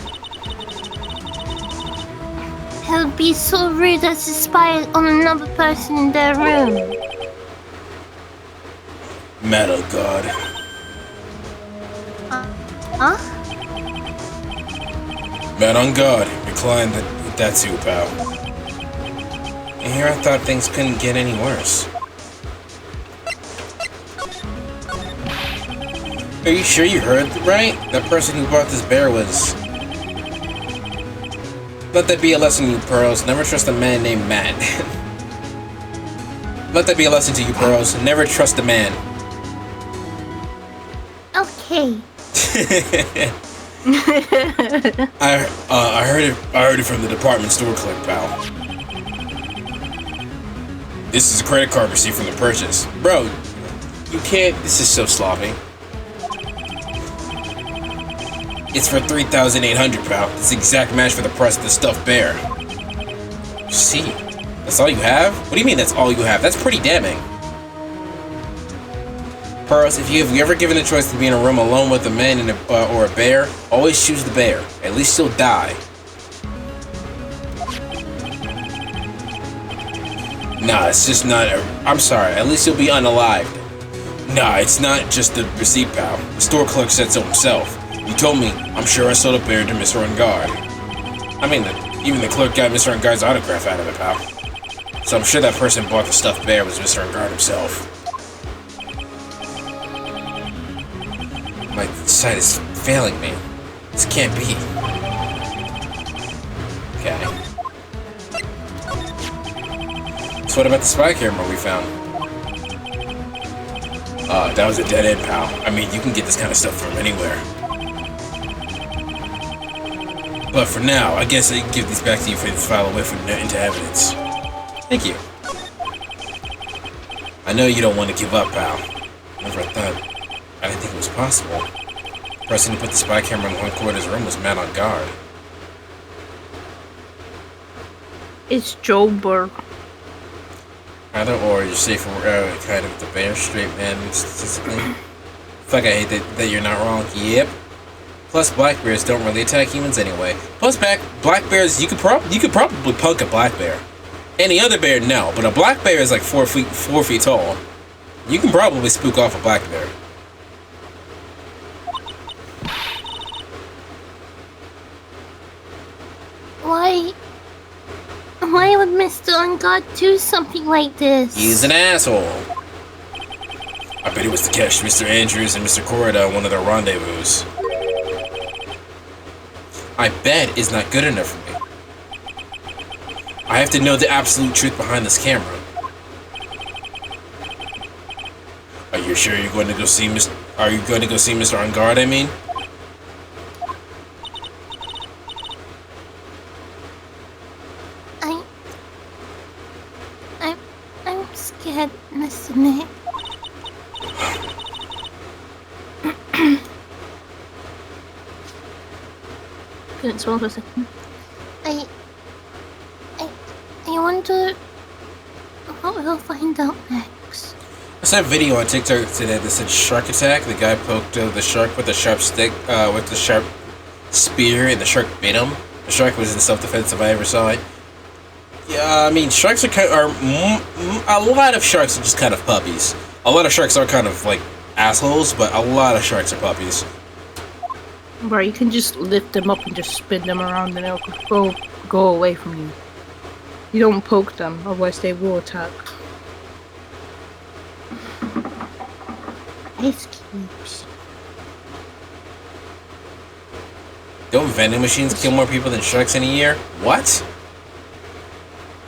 He'll be so rude as to spy on another person in their room. Metal God. Huh? Man on God. Recline that too, pal. And here I thought things couldn't get any worse. Are you sure you heard right? That person who bought this bear was... Let that be a lesson, you Pearls. Never trust a man named Matt. Let that be a lesson to you, Pearls. Never trust a man. Okay. I heard it from the department store clerk, pal. This is a credit card receipt from the purchase. Bro, you can't. This is so sloppy. It's for 3,800, pal. It's the exact match for the price of the stuffed bear. See, that's all you have? What do you mean that's all you have? That's pretty damning. Pearls, if you have ever given a choice to be in a room alone with a man and or a bear, always choose the bear. At least you'll die. Nah, it's just not. I'm sorry. At least you'll be unalived. Nah, it's not just the receipt, pal. The store clerk said so himself. He told me, I'm sure I sold a bear to Mr. Ungard. I mean, even the clerk got Mr. Ungard's autograph out of it, pal. So I'm sure that person bought the stuffed bear was Mr. Ungard himself. My sight is failing me. This can't be. Okay. So what about the spy camera we found? That was a dead end, pal. I mean, you can get this kind of stuff from anywhere. But for now, I guess I can give these back to you for you to file away from into evidence. Thank you. I know you don't want to give up, pal. Never thought. I didn't think it was possible. The person who put the spy camera in one corner of his room was man on guard. It's Joelberg. Either or, you're safe from kind of the bear straight man statistically. Fuck, I hate that you're not wrong. Yep. Plus, black bears don't really attack humans anyway. Plus, black bears, you could probably punk a black bear. Any other bear, no. But a black bear is like 4 feet tall. You can probably spook off a black bear. Why would Mr. Ungard do something like this? He's an asshole. I bet it was to catch Mr. Andrews and Mr. Corrida at one of their rendezvous. I bet is not good enough for me. I have to know the absolute truth behind this camera. Are you sure you're going to go see Mr. Are you going to go see Mr. Ungard, I mean? I'm scared, Mr. Nick. Couldn't swallow for a second. I wonder what we'll find out next. I saw a video on TikTok today that said shark attack. The guy poked the shark with a sharp stick, with the sharp spear, and the shark bit him. The shark was in self-defense if I ever saw it. Yeah, I mean, sharks are a lot of sharks are just kind of puppies. A lot of sharks are kind of like assholes, but a lot of sharks are puppies. Bro, you can just lift them up and just spin them around and they'll go away from you. You don't poke them, otherwise they will attack. Ice cubes. Don't vending machines kill more people than sharks in a year? What?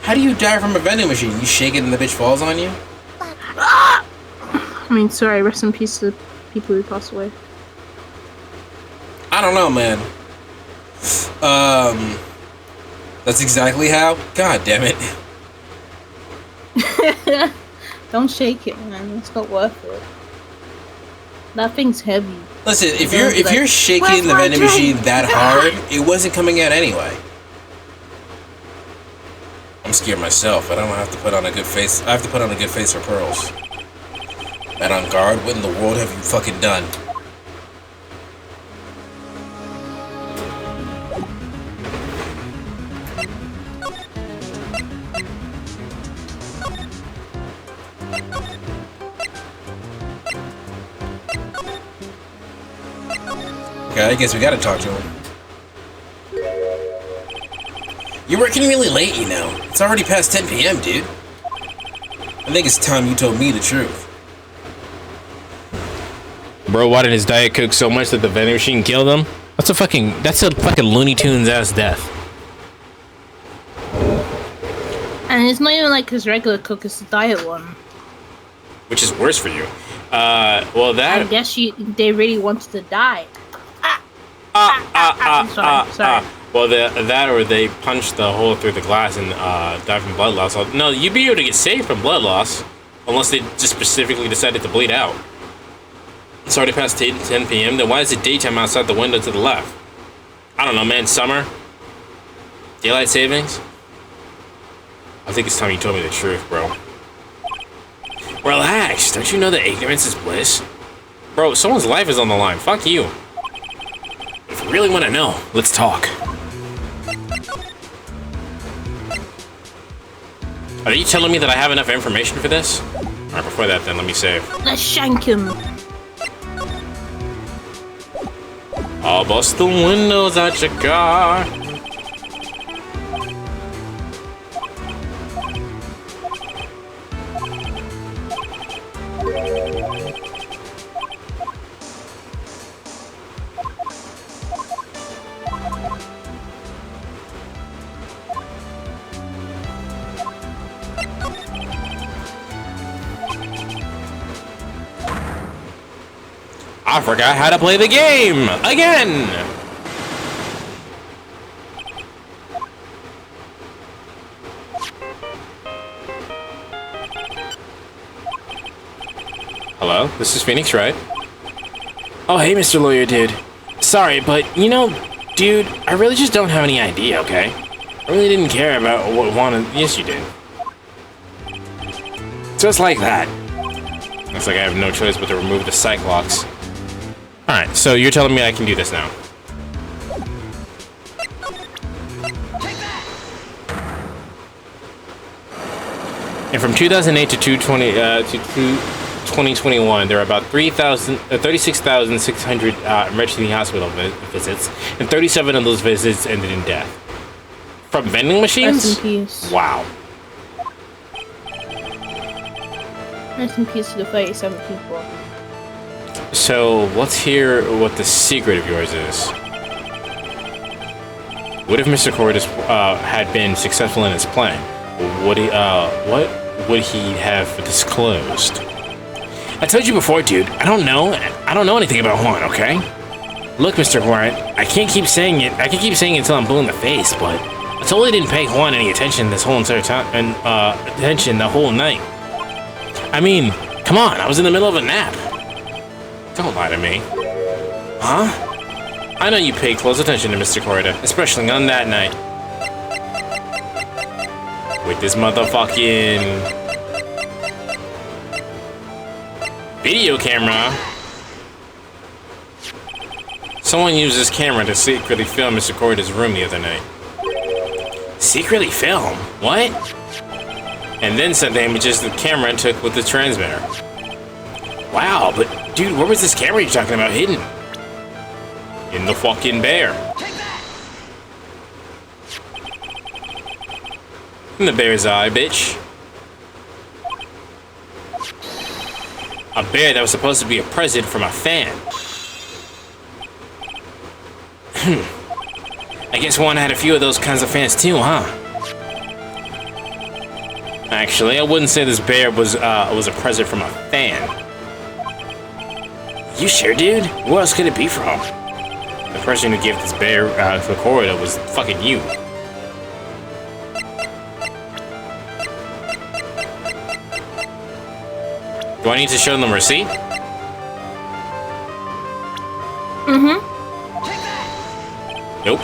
How do you die from a vending machine? You shake it and the bitch falls on you? I mean, sorry, rest in peace to people who passed away. I don't know, man. That's exactly how? God damn it. Don't shake it, man. It's not worth it. That thing's heavy. Listen, if you're shaking the vending machine that hard, it wasn't coming out anyway. I'm scared myself, but I don't have to put on a good face. I have to put on a good face for Pearls. Man on guard, what in the world have you fucking done? Okay, I guess we gotta talk to him. You're working really late, you know. It's already past 10 p.m., dude. I think it's time you told me the truth. Bro wanted his Diet Coke so much that the vending machine killed him? That's a fucking Looney Tunes ass death. And it's not even like his regular Coke, it's the diet one. Which is worse for you. Well, that... I guess they really wanted to die. Sorry. Well, that or they punched the hole through the glass and died from blood loss. No, you'd be able to get saved from blood loss, unless they just specifically decided to bleed out. It's already past 10 p.m. Then why is it daytime outside the window to the left? I don't know, man. Summer? Daylight savings? I think it's time you told me the truth, bro. Relax. Don't you know that ignorance is bliss? Bro, someone's life is on the line. Fuck you. If you really want to know, let's talk. Are you telling me that I have enough information for this? Alright, before that then, let me save. Let's shank him. I'll bust the windows out your car. I forgot how to play the game again. Hello, this is Phoenix Wright. Oh, hey, Mr. Lawyer Dude. Sorry, but you know, dude, I really just don't have any idea, okay? I really didn't care about what wanted. Yes, you did. Just like that. Looks like I have no choice but to remove the psych locks. Alright, so you're telling me I can do this now. And from 2008 to 2021, there are about 36,600 emergency hospital visits, and 37 of those visits ended in death. From vending machines? Rest in peace. Wow. Rest in peace to the 37 people. So, let's hear what the secret of yours is. What if Mr. Cordes had been successful in his plan? What would he have disclosed? I told you before, dude. I don't know anything about Juan, okay? Look, Mr. Wright, I can't keep saying it. I can keep saying it until I'm blue in the face, but I totally didn't pay Juan any attention this whole entire time, and attention the whole night. I mean, come on, I was in the middle of a nap. Don't lie to me. Huh? I know you paid close attention to Mr. Corda, especially on that night. With this motherfucking video camera. Someone used this camera to secretly film Mr. Corda's room the other night. Secretly film? What? And then sent the images the camera took with the transmitter. Wow, but dude, where was this camera you're talking about hidden? In the fucking bear. In the bear's eye, bitch. A bear that was supposed to be a present from a fan. I guess Juan had a few of those kinds of fans too, huh? Actually, I wouldn't say this bear was a present from a fan. You sure, dude? Where else could it be from? The person who gave this bear to the corridor was fucking you. Do I need to show them a receipt? Mm-hmm. Nope.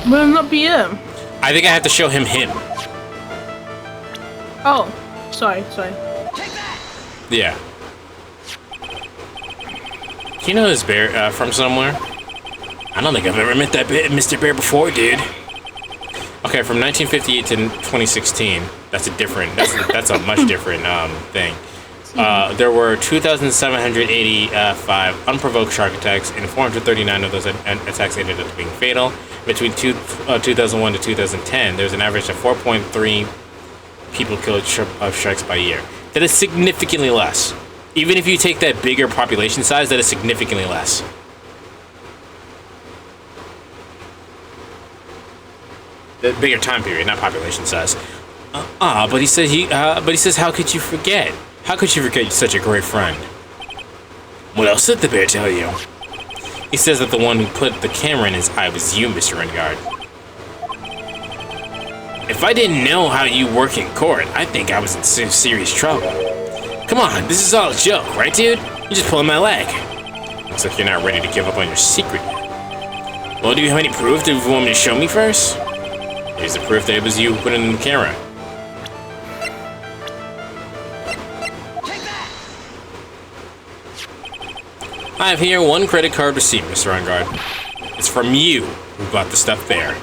Will not be him. I think I have to show him. Oh, sorry. Yeah. You know this bear from somewhere? I don't think I've ever met that Mr. Bear before, dude. Okay, from 1958 to 2016, that's a much different thing. There were 2,785 unprovoked shark attacks, and 439 of those attacks ended up being fatal. Between 2001 to 2010, there's an average of 4.3 people killed of sharks by year. That is significantly less. Even if you take that bigger population size, that is significantly less. The bigger time period, not population size. But he says, how could you forget? How could you forget such a great friend? What else did the bear tell you? He says that the one who put the camera in his eye was you, Mr. Renegard. If I didn't know how you work in court, I think I was in serious trouble. Come on, this is all a joke, right, dude? You're just pulling my leg. Looks like you're not ready to give up on your secret yet. Well, do you have any proof? Do you want me to show me first? Here's the proof that it was you who put it in the camera. I have here one credit card receipt, Mr. Renegard. It's from you who bought the stuff there.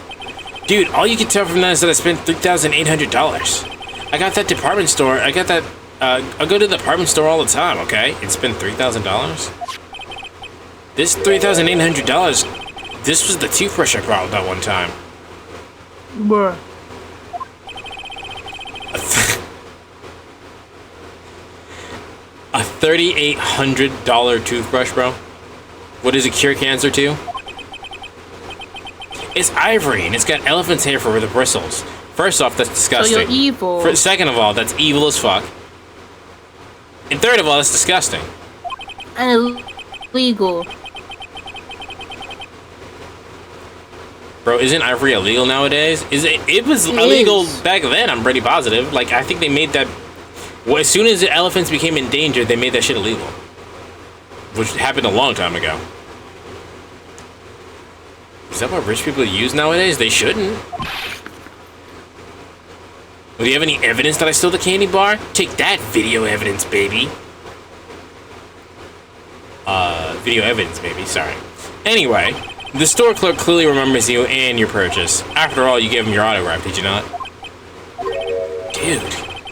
Dude, all you can tell from that is that I spent $3,800. I got that department store. I go to the department store all the time, okay? And spend $3,000? This $3,800, this was the toothbrush I brought that one time. Bruh. A $3,800 toothbrush, bro? What does it cure cancer to? It's ivory, and it's got elephant's hair for the bristles. First off, that's disgusting. So you're evil. Second of all, that's evil as fuck. And third of all, that's disgusting. And illegal. Bro, isn't ivory illegal nowadays? It was illegal back then, I'm pretty positive. Like, I think they made that... Well, as soon as the elephants became endangered, they made that shit illegal. Which happened a long time ago. Is that what rich people use nowadays? They shouldn't. Well, do you have any evidence that I stole the candy bar? Take that, video evidence, baby. Video evidence, baby. Sorry. Anyway, the store clerk clearly remembers you and your purchase. After all, you gave him your autograph, did you not? Dude,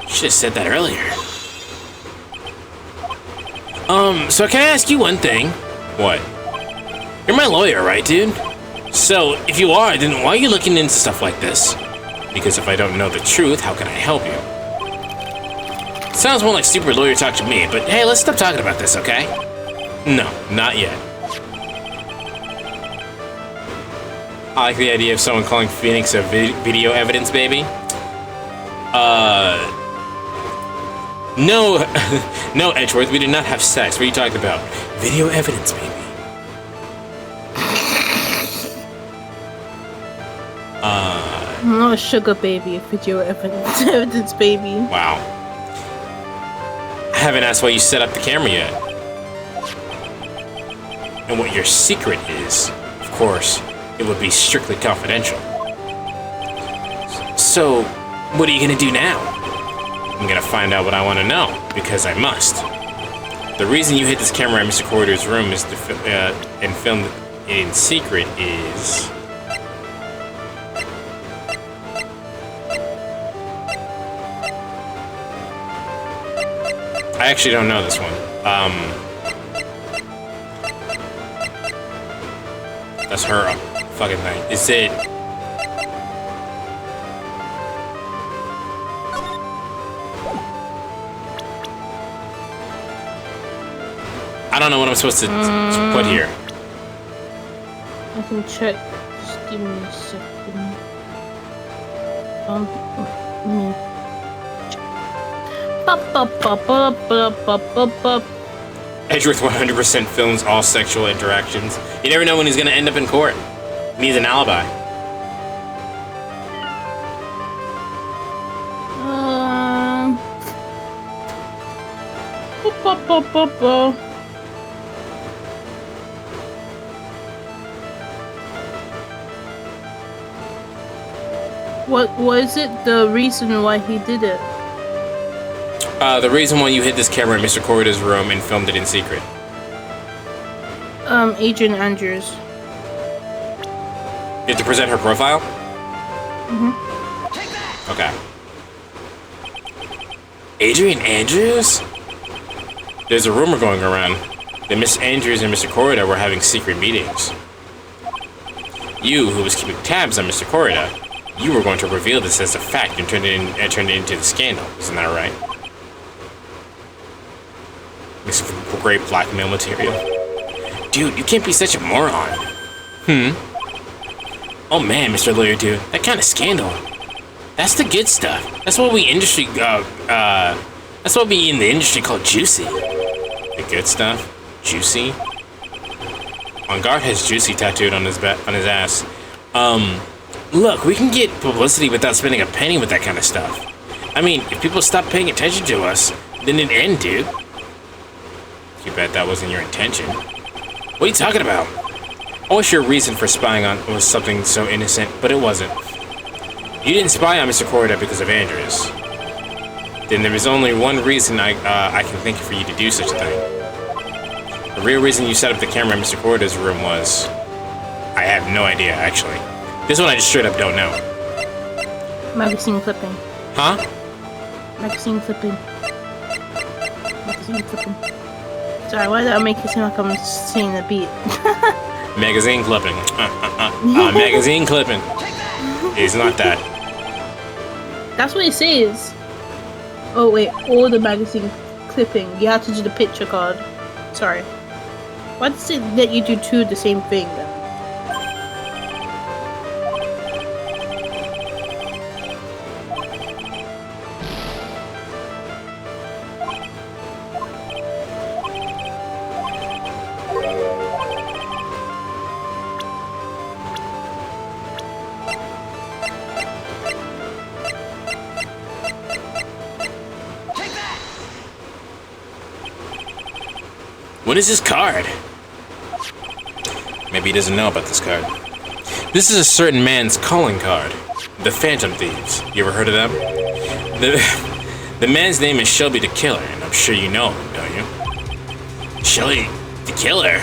you should have said that earlier. So can I ask you one thing? What? You're my lawyer, right, dude? So, if you are, then why are you looking into stuff like this? Because if I don't know the truth, how can I help you? Sounds more like stupid lawyer talk to me, but hey, let's stop talking about this, okay? No, not yet. I like the idea of someone calling Phoenix a video evidence baby. No, no, Edgeworth, we did not have sex. What are you talking about? Video evidence baby. I'm not a sugar baby, video evidence baby. Wow. I haven't asked why you set up the camera yet. And what your secret is. Of course, it would be strictly confidential. So, what are you gonna do now? I'm gonna find out what I want to know, because I must. The reason you hid this camera in Mr. Corridor's room is and filmed it in secret is... I actually don't know this one. That's her fucking thing. Is it... I don't know what I'm supposed to put here. I can check. Just give me a second. Edgeworth 100% films all sexual interactions. You never know when he's gonna end up in court. He needs an alibi. What was it? The reason why he did it? The reason why you hid this camera in Mr. Corridor's room and filmed it in secret. Agent Andrews. You have to present her profile? Mm-hmm. Okay. Adrian Andrews? There's a rumor going around that Miss Andrews and Mr. Corridor were having secret meetings. You, who was keeping tabs on Mr. Corridor, you were going to reveal this as a fact and turn it into the scandal. Isn't that right? This is great blackmail material. Dude, you can't be such a moron. Oh man, Mr. Lawyer Dude, that kind of scandal. That's the good stuff. That's what we in the industry call juicy. The good stuff? Juicy? On guard has Juicy tattooed on his ass. Look, we can get publicity without spending a penny with that kind of stuff. I mean, if people stop paying attention to us, then it'd end, dude. Too bad that wasn't your intention. What are you talking about? I wish your reason for spying on was something so innocent, but it wasn't. You didn't spy on Mr. Corda because of Andrews. Then there is only one reason I can think for you to do such a thing. The real reason you set up the camera in Mr. Corda's room was... I have no idea, actually. This one I just straight up don't know. Magazine clipping. Huh? Magazine clipping. Magazine clipping. Sorry, why did I make it seem like I'm singing the beat? Magazine clipping. Magazine clipping. It's not that. That's what it says. Oh wait, all the magazine clipping. You have to do the picture card. Sorry. Why does it let you do two of the same thing then? What is this card? Maybe he doesn't know about this card. This is a certain man's calling card. The Phantom Thieves. You ever heard of them? The man's name is Shelby the Killer, and I'm sure you know him, don't you? Shelby the Killer?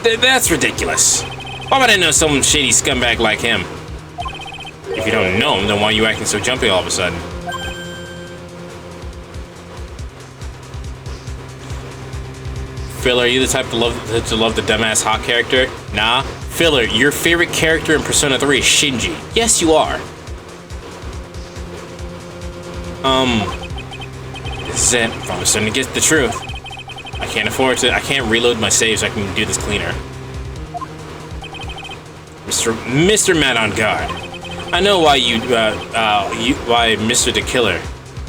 That's ridiculous. Why would I know some shady scumbag like him? If you don't know him, then why are you acting so jumpy all of a sudden? Filler, are you the type to love the dumbass hot character? Nah. Filler, your favorite character in Persona 3 is Shinji. Yes, you are. This is it. I'm starting to get the truth. I can't reload my saves so I can do this cleaner. Mr. Matt on guard. I know why why Mr. the Killer,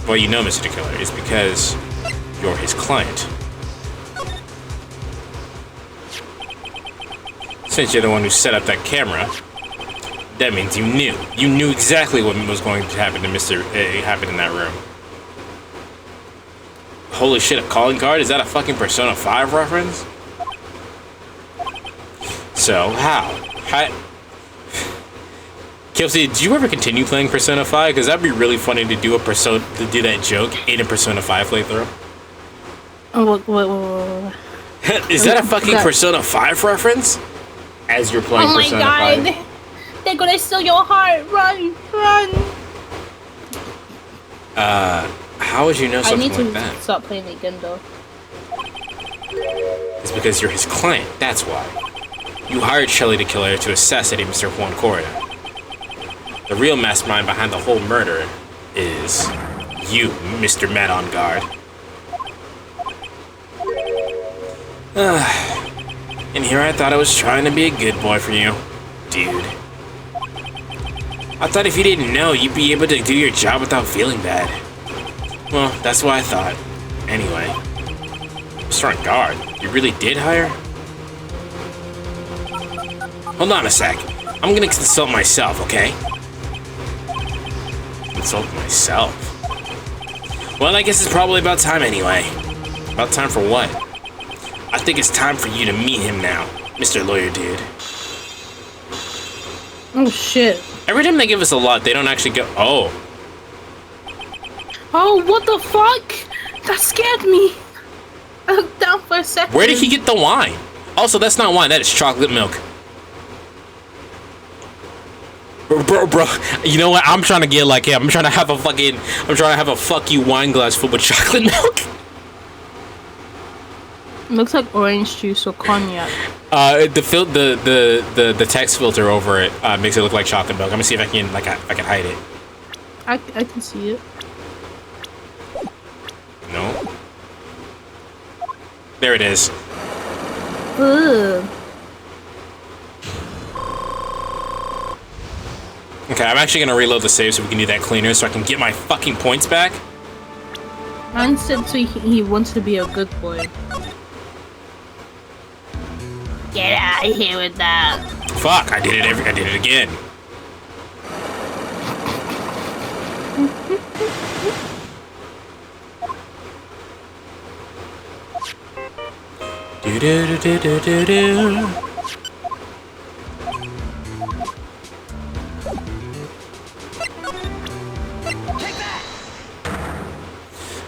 why you know Mr. the Killer, is because you're his client. Since you're the one who set up that camera, that means you knew. You knew exactly what was going to happen to happen in that room. Holy shit, a calling card? Is that a fucking Persona 5 reference? So, how? Kelsey, did you ever continue playing Persona 5? Because that'd be really funny to do that joke in a Persona 5 playthrough. Oh, what? Is that a fucking Persona 5 reference? As you're playing Persona 5. Oh my god! They're gonna steal your heart! Run! How would you know something like that? I need to stop playing it again though. It's because you're his client, that's why. You hired Shelly the Killer to assassinate Mr. Juan Corda. The real mastermind behind the whole murder is you, Mr. Matt on guard. And here I thought I was trying to be a good boy for you, dude. I thought if you didn't know, you'd be able to do your job without feeling bad. Well, that's what I thought. Anyway, Mr. On guard, you really did hire? Hold on a sec. I'm gonna consult myself, okay? Consult myself? Well, I guess it's probably about time anyway. About time for what? I think it's time for you to meet him now, Mr. Lawyer Dude. Oh shit. Every time they give us a lot, they don't actually go, oh. Oh, what the fuck? That scared me. I looked down for a second. Where did he get the wine? Also, that's not wine, that is chocolate milk. Bro, you know what? I'm trying to get like him. I'm trying to have a fuck you wine glass filled with chocolate milk. It looks like orange juice or cognac. The text filter over it makes it look like chocolate milk. I'm gonna see if I can hide it. I can see it. No. There it is. Ugh. Okay, I'm actually gonna reload the save so we can do that cleaner so I can get my fucking points back. Man said so he wants to be a good boy. Get out of here with that. Fuck! I did it again. Do do do do do do.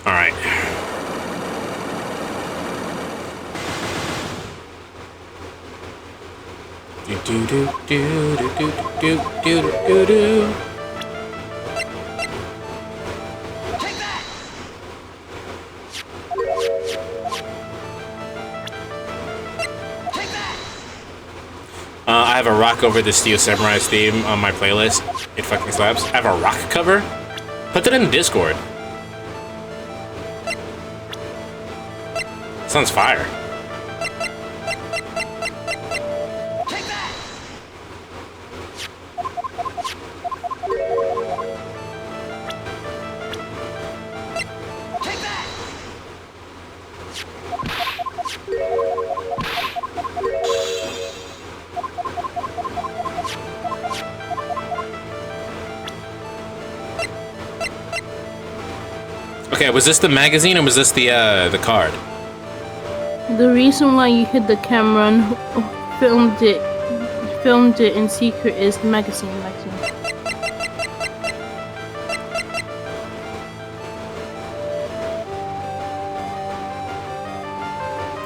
All right. Do do do do do do do do do. I have a rock over the Steel Samurai's theme on my playlist. It fucking slaps. I have a rock cover? Put that in the Discord. Sounds fire. Okay, was this the magazine or was this the card? The reason why you hid the camera and filmed it in secret is the magazine.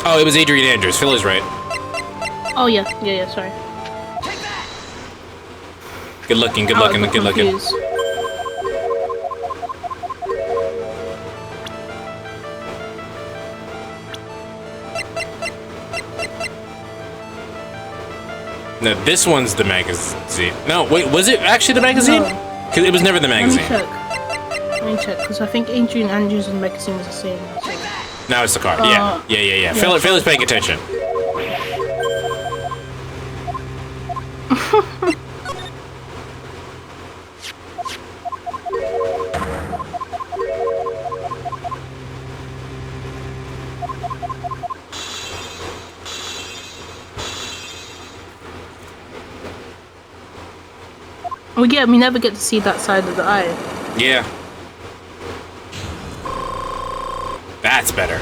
Oh, it was Adrian Andrews. Phil is right. Oh yeah, sorry. Good looking, good looking, good looking. Confused. No, this one's the magazine. No, wait, was it actually the magazine? Because it was never the magazine. Let me check, because I think Adrian Andrews and magazine was the same. Now it's the card. Yeah. Phil is paying attention. Well, yeah, we never get to see that side of the eye. Yeah. That's better.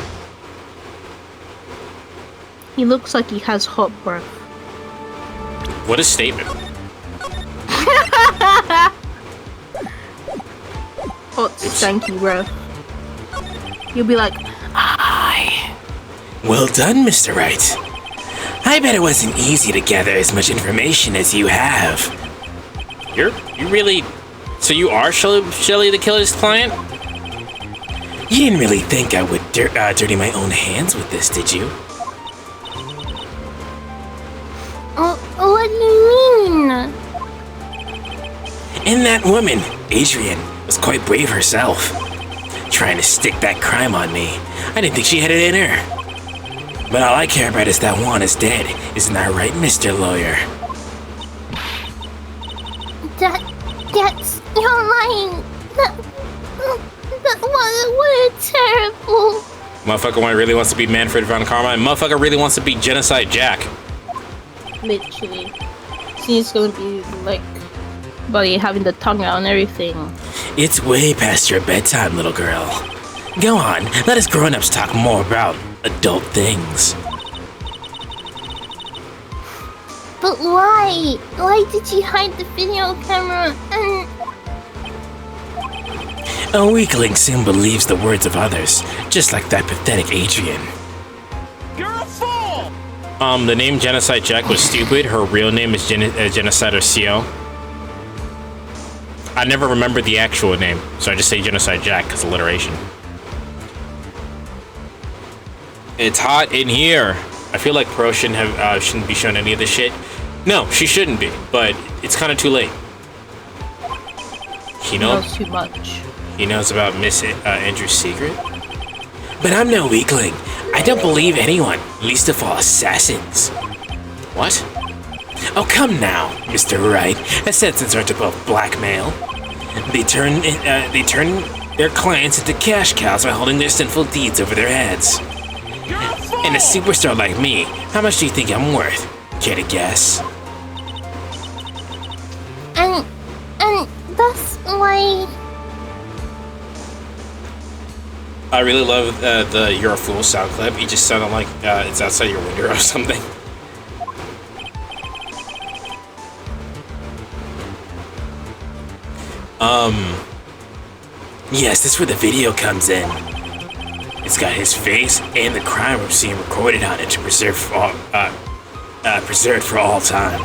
He looks like he has hot breath. What a statement. Hot, stanky breath. You'll be like, "Hi." Well done, Mr. Wright. I bet it wasn't easy to gather as much information as you have. You really... So you are Shelley the Killer's client? You didn't really think I would dirty my own hands with this, did you? What do you mean? And that woman, Adrian, was quite brave herself. Trying to stick that crime on me. I didn't think she had it in her. But all I care about is that Juan is dead. Isn't that right, Mr. Lawyer? That's... You're lying. What a terrible... Motherfucker really wants to be Manfred von Karma, and motherfucker really wants to be Genocide Jack. Literally. She's gonna be like... Buddy having the tongue out and everything. It's way past your bedtime, little girl. Go on, let us grown-ups talk more about adult things. But why? Why did you hide the video camera and... A weakling soon believes the words of others, just like that pathetic Adrian. You're a fool! The name Genocide Jack was stupid. Her real name is Genocider CO. I never remembered the actual name, so I just say Genocide Jack because alliteration. It's hot in here. I feel like Pro shouldn't be shown any of this shit. No, she shouldn't be, but it's kind of too late. He knows too much. He knows about Miss Andrew's secret. But I'm no weakling. I don't believe anyone, least of all assassins. What? Oh, come now, Mr. Wright. Assassins aren't above blackmail. They turn their clients into cash cows by holding their sinful deeds over their heads. You're a fool! And a superstar like me, how much do you think I'm worth? Care to guess? And that's why. I really love the "You're a Fool" sound clip. It just sounded like it's outside your window or something. Yes, that's where the video comes in. It's got his face and the crime scene recorded on it to preserved for all time.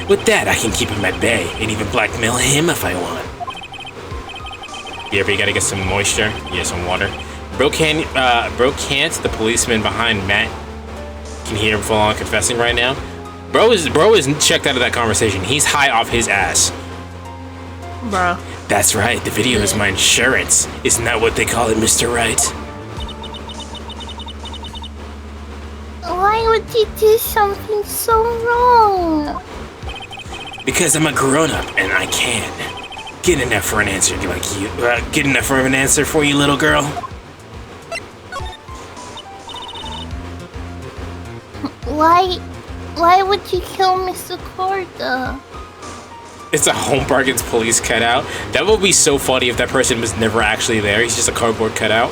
With that, I can keep him at bay and even blackmail him if I want. You ever gotta get some moisture? Yeah, some water. Bro can't. The policeman behind Matt can hear him full on confessing right now. Bro is checked out of that conversation. He's high off his ass. Bro. That's right. The video is my insurance. Isn't that what they call it, Mr. Wright? Why would you do something so wrong? Because I'm a grown-up and I can. Good enough for an answer like you. Good enough for an answer for you, little girl. Why would you kill Mr. Corda? It's a Home Bargains police cutout. That would be so funny if that person was never actually there. He's just a cardboard cutout.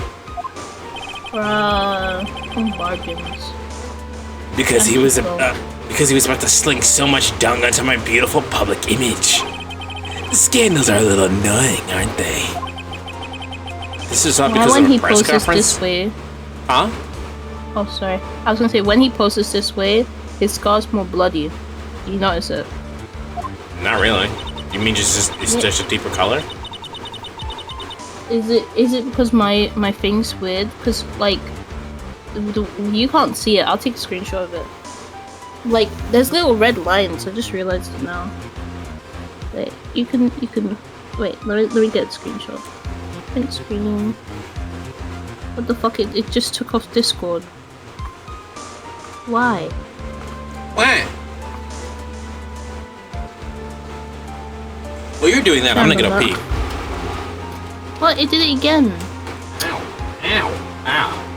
Home Bargains. Because he was about to sling so much dung onto my beautiful public image. The scandals are a little annoying, aren't they? This is not Why because when of a he press poses conference. this way? Huh? Oh, sorry. I was gonna say when he poses this way, his scar's more bloody. You notice it? Not really. You mean it's just a deeper color? Is it because my thing's weird? Because like you can't see it. I'll take a screenshot of it. Like there's little red lines. I just realized it now. Wait, you can wait. Let me get a screenshot. Print screen. What the fuck? It just took off Discord. Why? Why? Well, you're doing that. I'm gonna go pee. What? It did it again. Ow. Ow. Ow.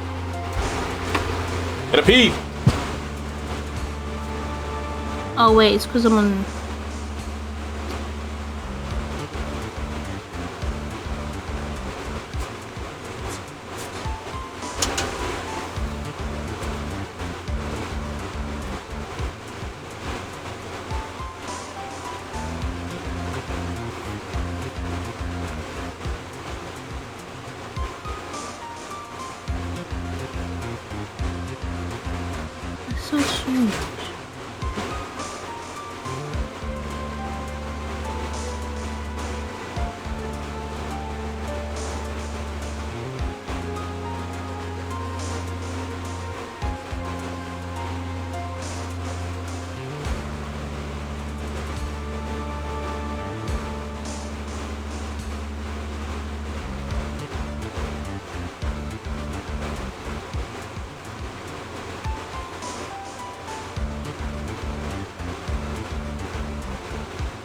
Gotta pee. Oh wait, it's because I'm on. So strange.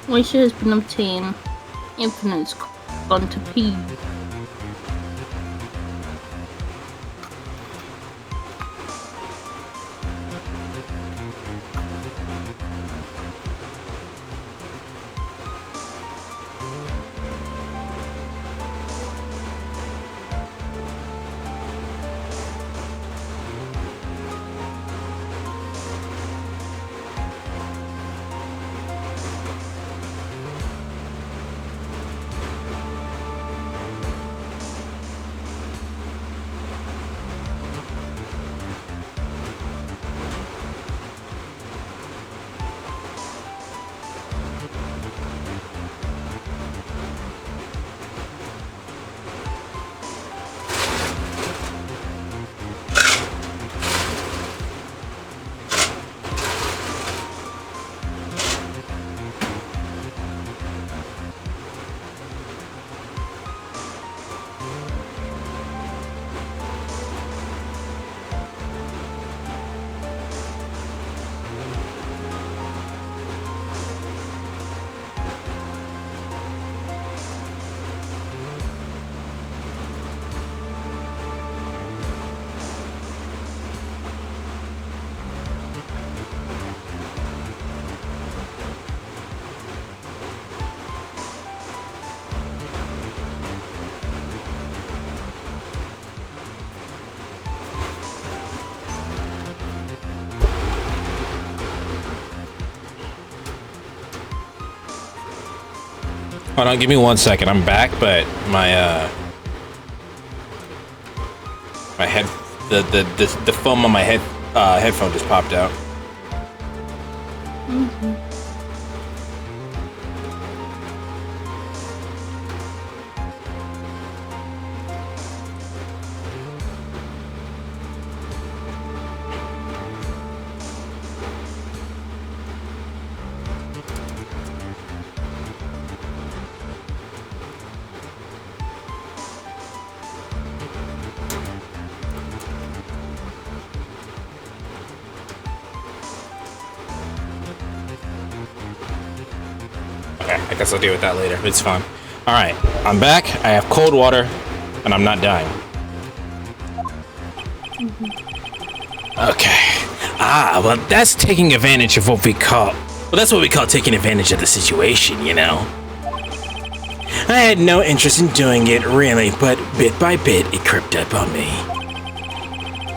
Moisture has been obtained. Infinite's gone to pee. Hold on, give me 1 second. I'm back, but my my head, the foam on my headphone just popped out. Mm-hmm. I guess I'll deal with that later. It's fine. All right, I'm back. I have cold water, and I'm not dying. Okay. Well, that's taking advantage of what we call... Well, that's what we call taking advantage of the situation, you know? I had no interest in doing it, really, but bit by bit, it crept up on me.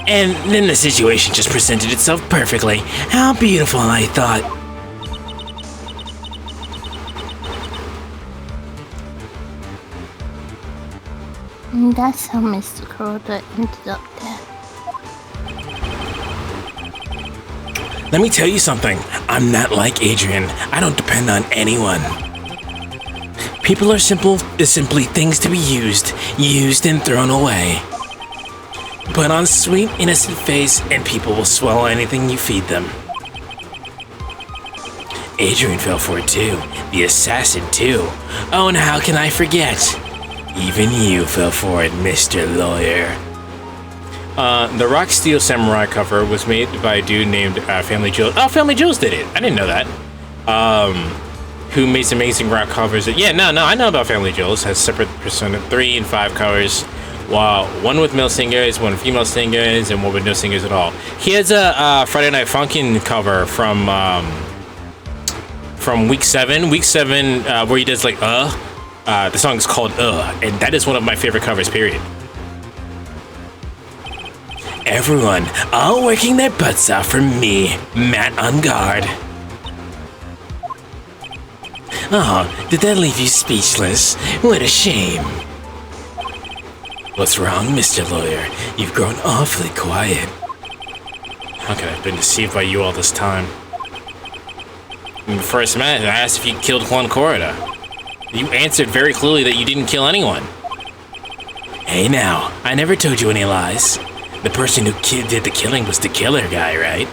And then the situation just presented itself perfectly. How beautiful, I thought. And that's how Mr. Kuroda ended up there. Let me tell you something. I'm not like Adrian. I don't depend on anyone. People are simply things to be used and thrown away. Put on sweet, innocent face, and people will swallow anything you feed them. Adrian fell for it too. The assassin too. Oh, and how can I forget? Even you fell for it, Mr. Lawyer. The Rock Steel Samurai cover was made by a dude named Family Jules. Oh, Family Jules did it. I didn't know that. Who makes amazing rock covers. Yeah, no, I know about Family Jules. Has separate Persona 3 and 5 covers. Wow, one with male singers, one female singers, and one with no singers at all. He has a Friday Night Funkin' cover from week 7. Week 7, where he does like the song is called and that is one of my favorite covers, period. Everyone, all working their butts off for me, Matt on guard. Oh, did that leave you speechless? What a shame. What's wrong, Mr. Lawyer? You've grown awfully quiet. How could I have been deceived by you all this time? When we first met, I asked if you killed Juan Corrida. You answered very clearly that you didn't kill anyone. Hey now, I never told you any lies. The person who did the killing was the killer guy, right?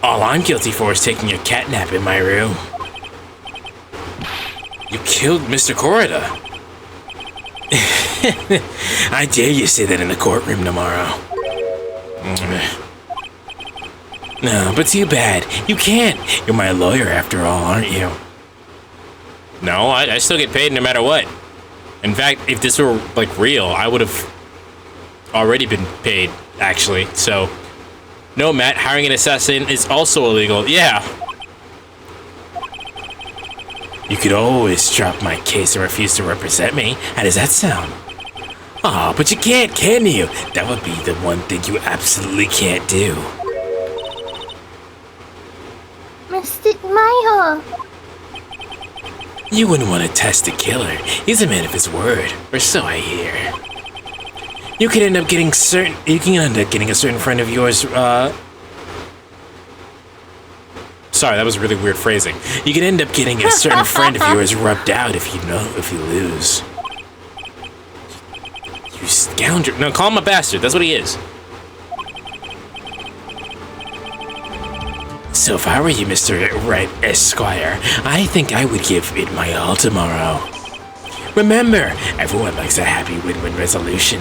All I'm guilty for is taking a cat nap in my room. You killed Mr. Corrida. I dare you say that in the courtroom tomorrow. No, but too bad. You can't. You're my lawyer after all, aren't you? No, I still get paid no matter what. In fact, if this were like real, I would have already been paid, actually. So, no, Matt, hiring an assassin is also illegal. Yeah. You could always drop my case and refuse to represent me. How does that sound? Aw, but you can't, can you? That would be the one thing you absolutely can't do. Mr. Maya! You wouldn't want to test the killer. He's a man of his word, or so I hear. You could end up getting a certain friend of yours, Sorry, that was really weird phrasing. You could end up getting a certain friend of yours rubbed out if you lose. You scoundrel. No, call him a bastard. That's what he is. So if I were you, Mr. Wright Esquire, I think I would give it my all tomorrow. Remember, everyone likes a happy win-win resolution.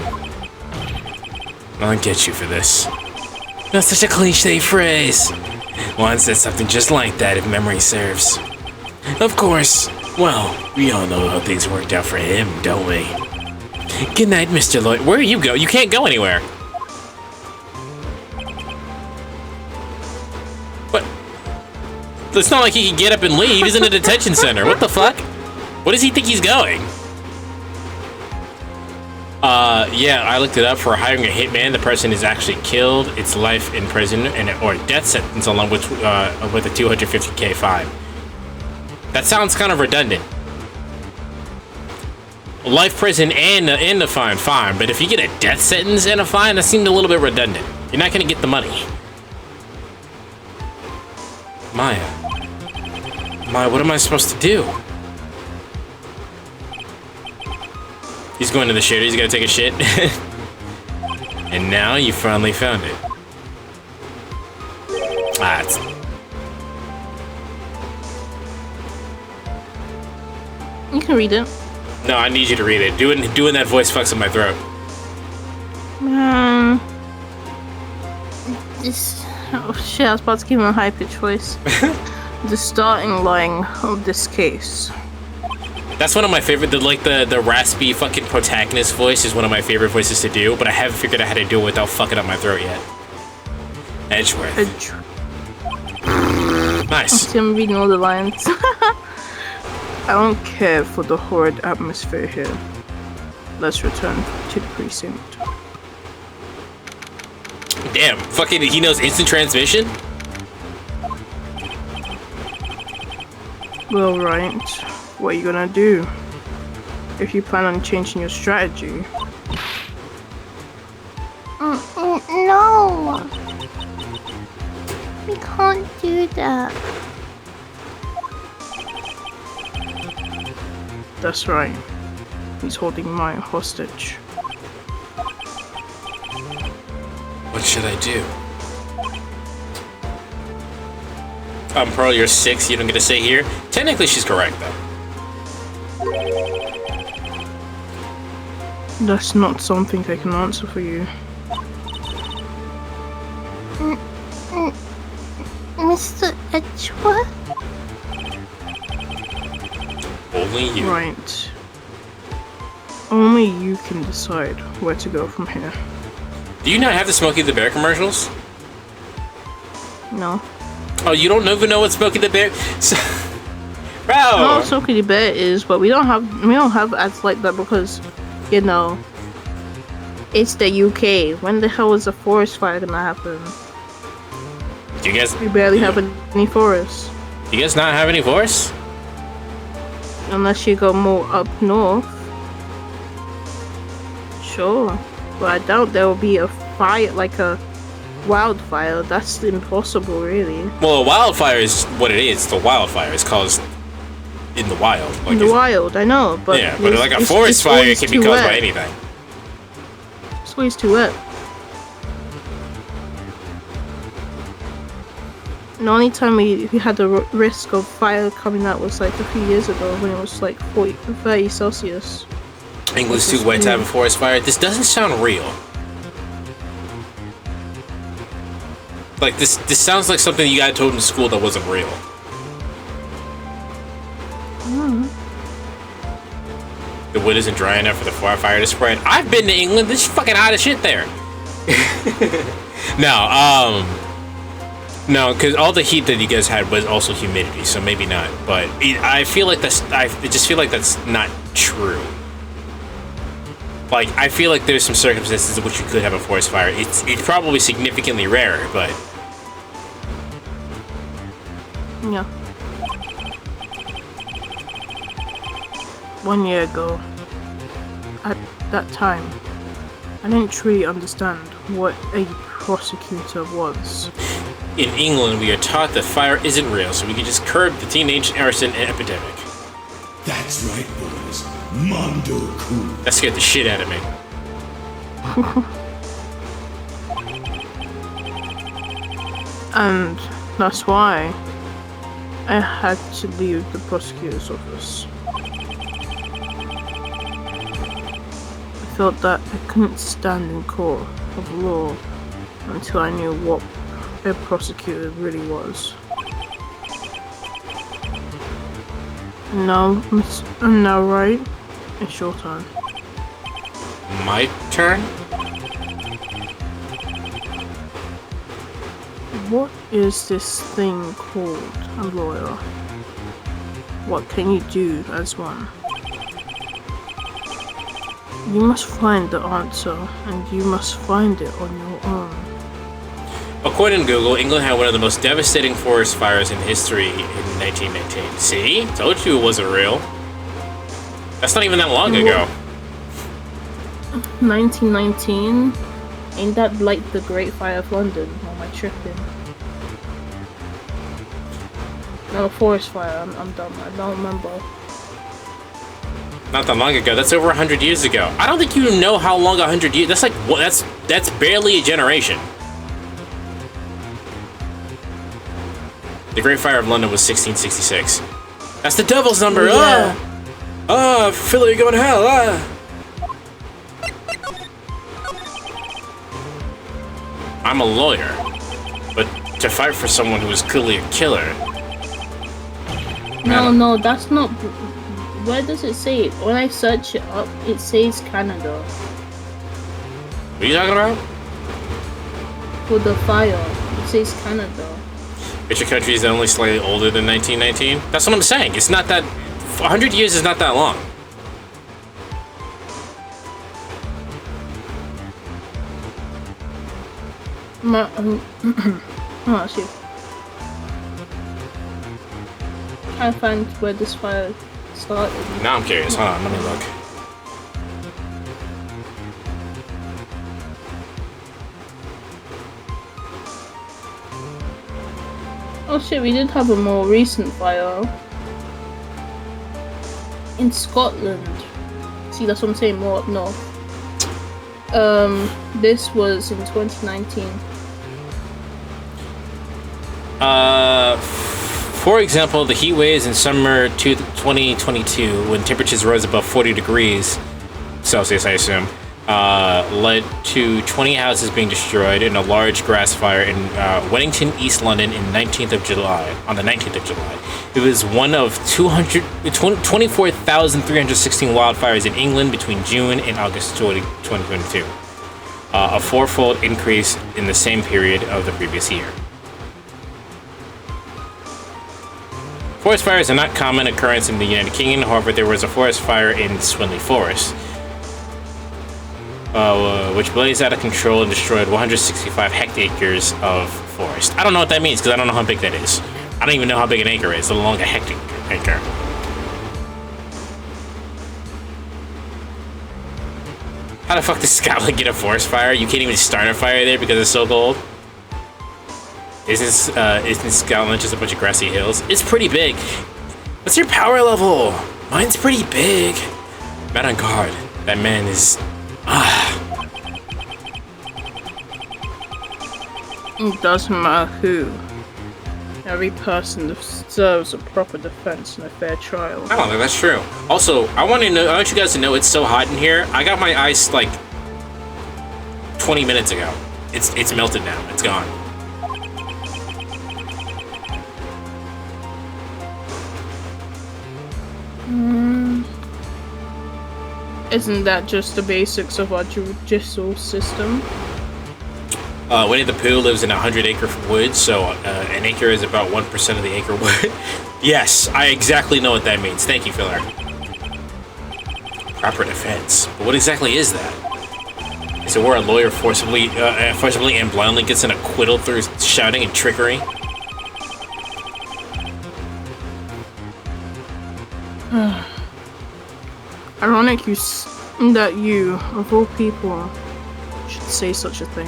I'll get you for this. That's such a cliche phrase. Juan said something just like that, if memory serves. Of course. Well, we all know how things worked out for him, don't we? Good night, Mr. Lloyd. Where you go? You can't go anywhere. What? It's not like he can get up and leave. He's in a detention center. What the fuck? Where does he think he's going? Yeah, I looked it up. For hiring a hitman, the person is actually killed. It's life in prison or death sentence along with a 250K fine. That sounds kind of redundant. life prison and a fine, fine. But if you get a death sentence and a fine, that seemed a little bit redundant. You're not gonna get the money. Maya, what am I supposed to do? He's going to the shitter. He's gonna take a shit. And now you finally found it. Ah, it's... You can read it. No, I need you to read it. Doing that voice fucks up my throat. Oh shit, I was about to give him a high-pitched voice. The starting line of this case. That's one of my favorite, the raspy fucking protagonist voice is one of my favorite voices to do, but I haven't figured out how to do it without fucking up my throat yet. Edgeworth. Nice. Okay, I'm reading all the lines. I don't care for the horrid atmosphere here. Let's return to the precinct. Damn, fucking he knows instant transmission? Well, right. What are you gonna do? If you plan on changing your strategy. No! We can't do that. That's right. He's holding Maya hostage. What should I do? Pearl, you're 6, you don't get to say here. Technically, she's correct, though. That's not something I can answer for you. Mr. Edgeworth? Only you. Right. Only you can decide where to go from here. Do you not have the Smokey the Bear commercials? No. Oh, you don't even know what Smokey the Bear... Bro! I know what Smokey the Bear is, but we don't have ads like that because, you know, it's the UK. When the hell is a forest fire gonna happen? Do you guys... We barely have any forests. Do you guys not have any forests? Unless you go more up north. Sure. But I doubt there will be a fire, like a wildfire. That's impossible, really. Well, a wildfire is what it is. The wildfire is caused in the wild. Like in the wild, I know, but... Yeah, but like a forest fire can be caused by anything. This way's too wet. The only time we had the risk of fire coming out was like a few years ago when it was like 30 Celsius. England's too wet to have a forest fire. This doesn't sound real. Like this sounds like something you got told in school that wasn't real. The wood isn't dry enough for the fire to spread. I've been to England. This is fucking hot as shit there. No, because all the heat that you guys had was also humidity, so maybe not. But I feel like I just feel like that's not true. Like, I feel like there's some circumstances in which you could have a forest fire. It's probably significantly rarer, but... Yeah. 1 year ago, at that time, I didn't truly understand what a prosecutor was. In England, we are taught that fire isn't real, so we can just curb the teenage arson epidemic. That's right, boys. Mondo Cool. That scared the shit out of me. And that's why I had to leave the prosecutor's office. I felt that I couldn't stand in court of law until I knew what a prosecutor really was. And now, right? It's your turn. My turn? What is this thing called a lawyer? What can you do as one? You must find the answer, and you must find it on your own. According to Google, England had one of the most devastating forest fires in history in 1919. See? Told you it wasn't real. That's not even that long ago. 1919? Ain't that like the Great Fire of London? Or am I tripping? No, forest fire. I'm dumb. I don't remember. Not that long ago. That's over 100 years ago. I don't think you know how long 100 years. That's like that's barely a generation. The Great Fire of London was 1666. That's the devil's number. Yeah. Philly, you're going to hell. I'm a lawyer, but to fight for someone who is clearly a killer. No, that's not. Where does it say it? When I search it up, it says Canada. What are you talking about? For the fire, it says Canada. But your country is only slightly older than 1919? That's what I'm saying. It's not that... 100 years is not that long. Oh, shit. I find where this fire started. Now I'm curious. Hold on, let me look. Oh shit, we did have a more recent fire. In Scotland. See, that's what I'm saying, more up north. This was in 2019. For example, the heat waves in summer 2022, when temperatures rose above 40 degrees Celsius, I assume, led to 20 houses being destroyed in a large grass fire in Weddington, East London, on the 19th of July. It was one of 24,316 wildfires in England between June and August 2022, a fourfold increase in the same period of the previous year. Forest fires are not common occurrence in the United Kingdom. However, there was a forest fire in Swinley Forest, which blazed out of control and destroyed 165 hectares of forest. I don't know what that means because I don't know how big that is. I don't even know how big an acre is, let alone a hectare. How the fuck does Scotland get a forest fire? You can't even start a fire there because it's so cold? Isn't Scotland just a bunch of grassy hills? It's pretty big. What's your power level? Mine's pretty big. Man on guard. That man is... It doesn't matter who. Every person deserves a proper defense and a fair trial. I don't think that's true. Also, I want you guys to know it's so hot in here. I got my ice like 20 minutes ago. It's melted now. It's gone. Isn't that just the basics of our judicial system? Winnie the Pooh lives in a 100-acre wood, so an acre is about 1% of the acre wood. Yes, I exactly know what that means. Thank you, Filler. Proper defense. But what exactly is that? Is it where a lawyer forcibly and blindly gets an acquittal through shouting and trickery? Ironic that you, of all people, should say such a thing.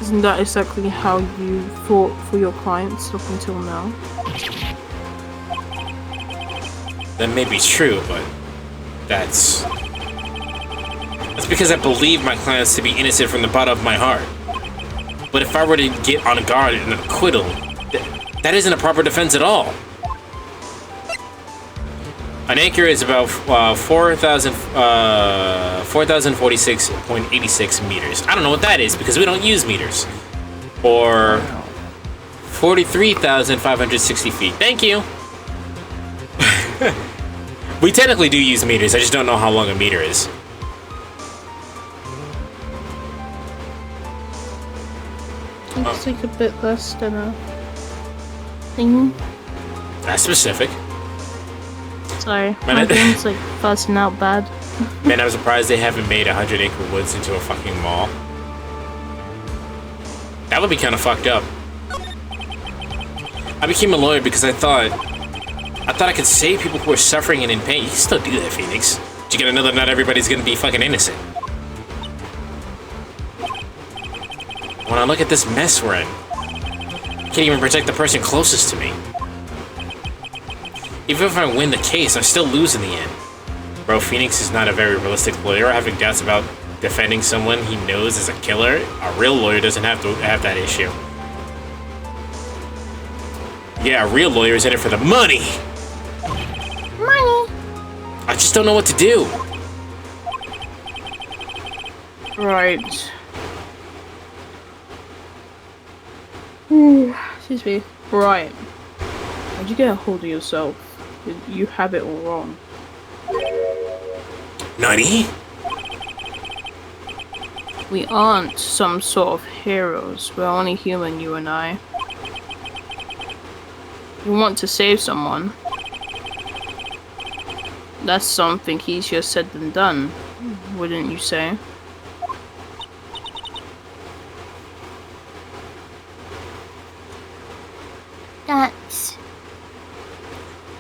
Isn't that exactly how you fought for your clients up until now? That may be true, but that's because I believe my clients to be innocent from the bottom of my heart. But if I were to get on guard and an acquittal, that isn't a proper defense at all. An acre is about 4,046.86 meters. I don't know what that is because we don't use meters. Or 43,560 feet. Thank you. We technically do use meters. I just don't know how long a meter is. It's like a bit less than a thing. That's specific. Sorry, my brain's like fuzzing out bad. Man, I'm surprised they haven't made 100-acre woods into a fucking mall. That would be kind of fucked up. I became a lawyer because I thought I thought I could save people who are suffering and in pain. You can still do that, Phoenix. But you gotta know that not everybody's gonna be fucking innocent. When I look at this mess we're in, I can't even protect the person closest to me. Even if I win the case, I still lose in the end. Bro, Phoenix is not a very realistic lawyer. Having doubts about defending someone he knows is a killer. A real lawyer doesn't have to have that issue. Yeah, a real lawyer is in it for the money. Money. I just don't know what to do. Right. Excuse me. Right. How'd you get a hold of yourself? You have it all wrong. Nani? We aren't some sort of heroes. We're only human, you and I. You want to save someone. That's something easier said than done, wouldn't you say? That's...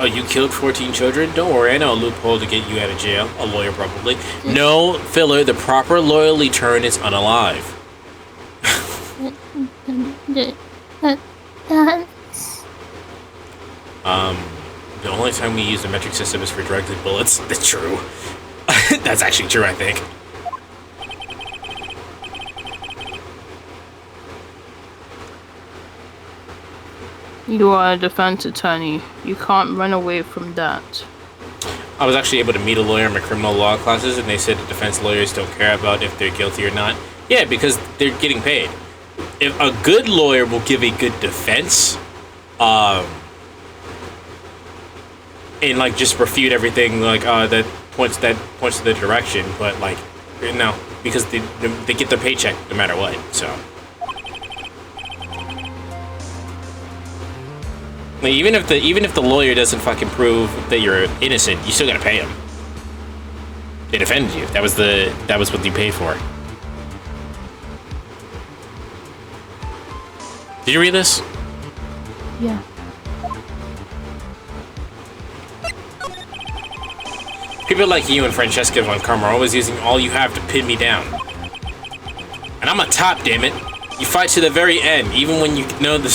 Oh, you killed 14 children? Don't worry, I know a loophole to get you out of jail. A lawyer, probably. No, filler, the proper loyalty turn is unalive. That's... The only time we use the metric system is for drugs and bullets. That's true. That's actually true, I think. You are a defense attorney. You can't run away from that. I was actually able to meet a lawyer in my criminal law classes, and they said that defense lawyers don't care about if they're guilty or not. Yeah, because they're getting paid. If a good lawyer will give a good defense, and like just refute everything like that points to the direction, but like no, because they get their paycheck no matter what. So like, even if the lawyer doesn't fucking prove that you're innocent, you still gotta pay him. They defended you. That was what you paid for. Did you read this? Yeah. People like you and Franziska von Karma are always using all you have to pin me down. And I'm a top, damn it. You fight to the very end, even when you know the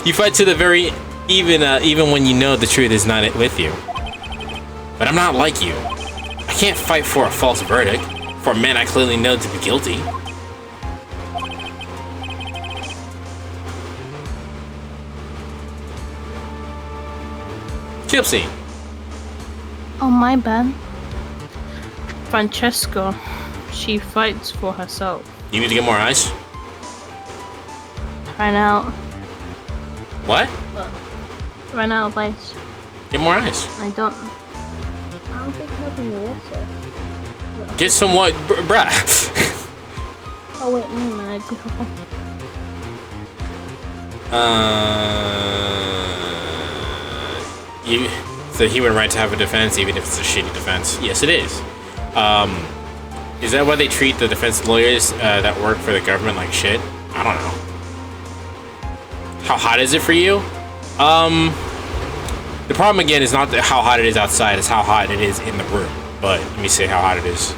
you fight to the very even when you know the truth is not with you. But I'm not like you. I can't fight for a false verdict for a man I clearly know to be guilty. Gypsy. Oh, my bad. Francesca, she fights for herself. You need to get more ice? Ran out. What? Ran out of ice. Get more ice. I don't think nothing will also. Get some what, bruh. Oh wait, never mind. It's a human right to have a defense, even if it's a shitty defense. Yes, it is. Is that why they treat the defense lawyers that work for the government like shit? I don't know. How hot is it for you? The problem again is not how hot it is outside, it's how hot it is in the room. But let me say how hot it is.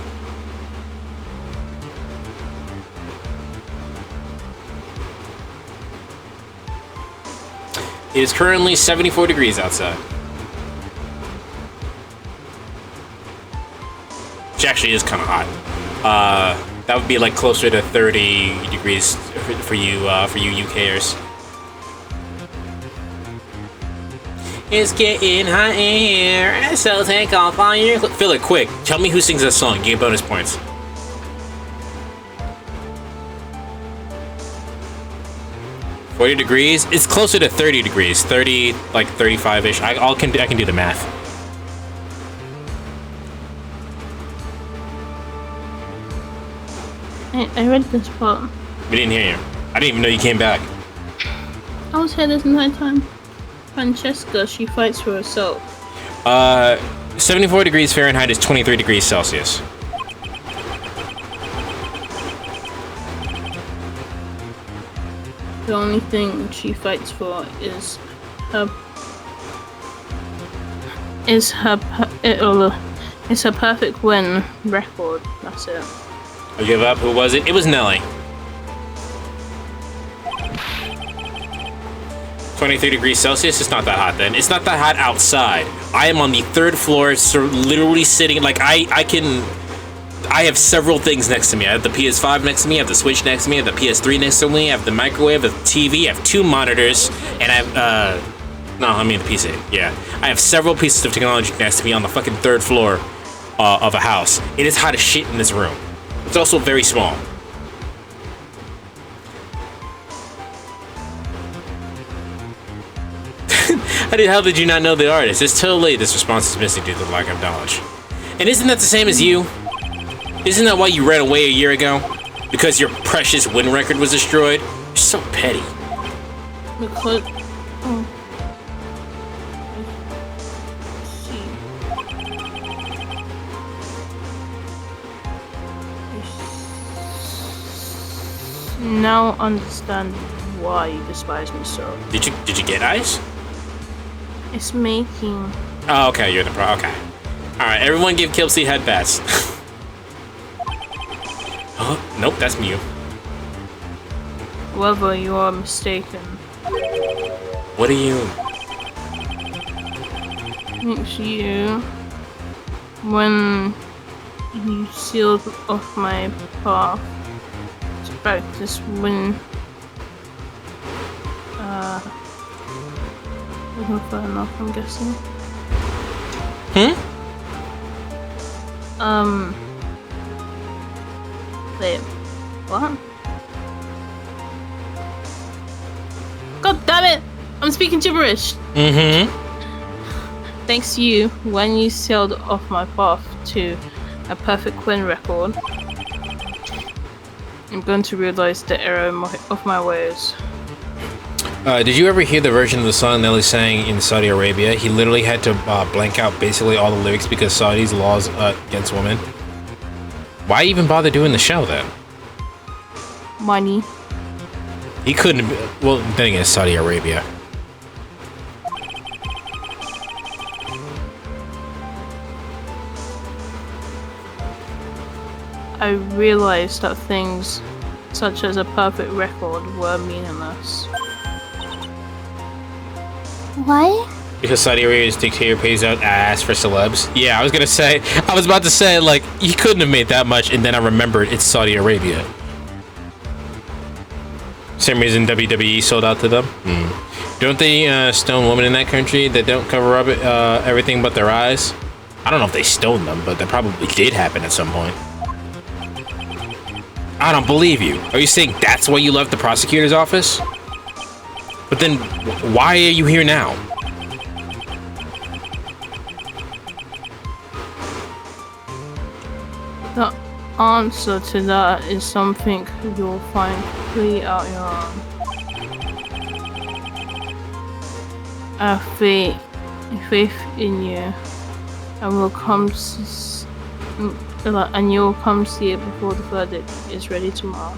It is currently 74 degrees outside. Which actually is kind of hot. That would be like closer to 30 degrees for you UKers. It's getting hot in here, so take off all your clothes. Feel it quick. Tell me who sings that song. You get bonus points. $40 degrees. It's closer to 30 degrees. 30, like 35-ish. I can do the math. I read this part. We didn't hear you. I didn't even know you came back. I was here this entire time. Francesca, she fights for herself. 74 degrees Fahrenheit is 23 degrees Celsius. The only thing she fights for is her perfect win record. That's it. I give up. Who was it? It was Nelly. 23 degrees Celsius. It's not that hot then. It's not that hot outside. I am on the 3rd floor, so literally sitting like I have several things next to me. I have the PS5 next to me, I have the Switch next to me, I have the PS3 next to me, I have the microwave, the TV, I have 2 monitors, and I have no, I mean the PC. Yeah, I have several pieces of technology next to me on the fucking 3rd floor of a house. It is hot as shit in this room. It's also very small. How the hell did you not know the artist? It's too late. This response is missing due to the lack of knowledge. And isn't that the same as you? Isn't that why you ran away a year ago? Because your precious win record was destroyed? You're so petty. Because now understand why you despise me so. Did you get ice? It's making. Oh, okay, you're the pro. Okay. Alright, everyone give Kilpsy head bats. Oh, nope, that's Mew. However, you are mistaken. What are you? It's you. When you sealed off my path to practice when wasn't fair enough, I'm guessing. Wait, what? God damn it! I'm speaking gibberish! Thanks to you, when you sailed off my path to a perfect win record, I'm going to realize the error of my ways. Did you ever hear the version of the song Nelly sang in Saudi Arabia? He literally had to blank out basically all the lyrics because Saudi's laws against women. Why even bother doing the show then? Money. He couldn't. Well, then again, Saudi Arabia. I realized that things such as a perfect record were meaningless. Why? Because Saudi Arabia's dictator pays out ass for celebs. Yeah, I was about to say, like, he couldn't have made that much, and then I remembered it's Saudi Arabia. Same reason WWE sold out to them. Don't they stone women in that country that don't cover up everything but their eyes? I don't know if they stoned them, but that probably did happen at some point. I don't believe you. Are you saying that's why you left the prosecutor's office? But then, why are you here now? The answer to that is something you'll find completely out your own. I have faith in you, and you'll come see it before the verdict is ready tomorrow.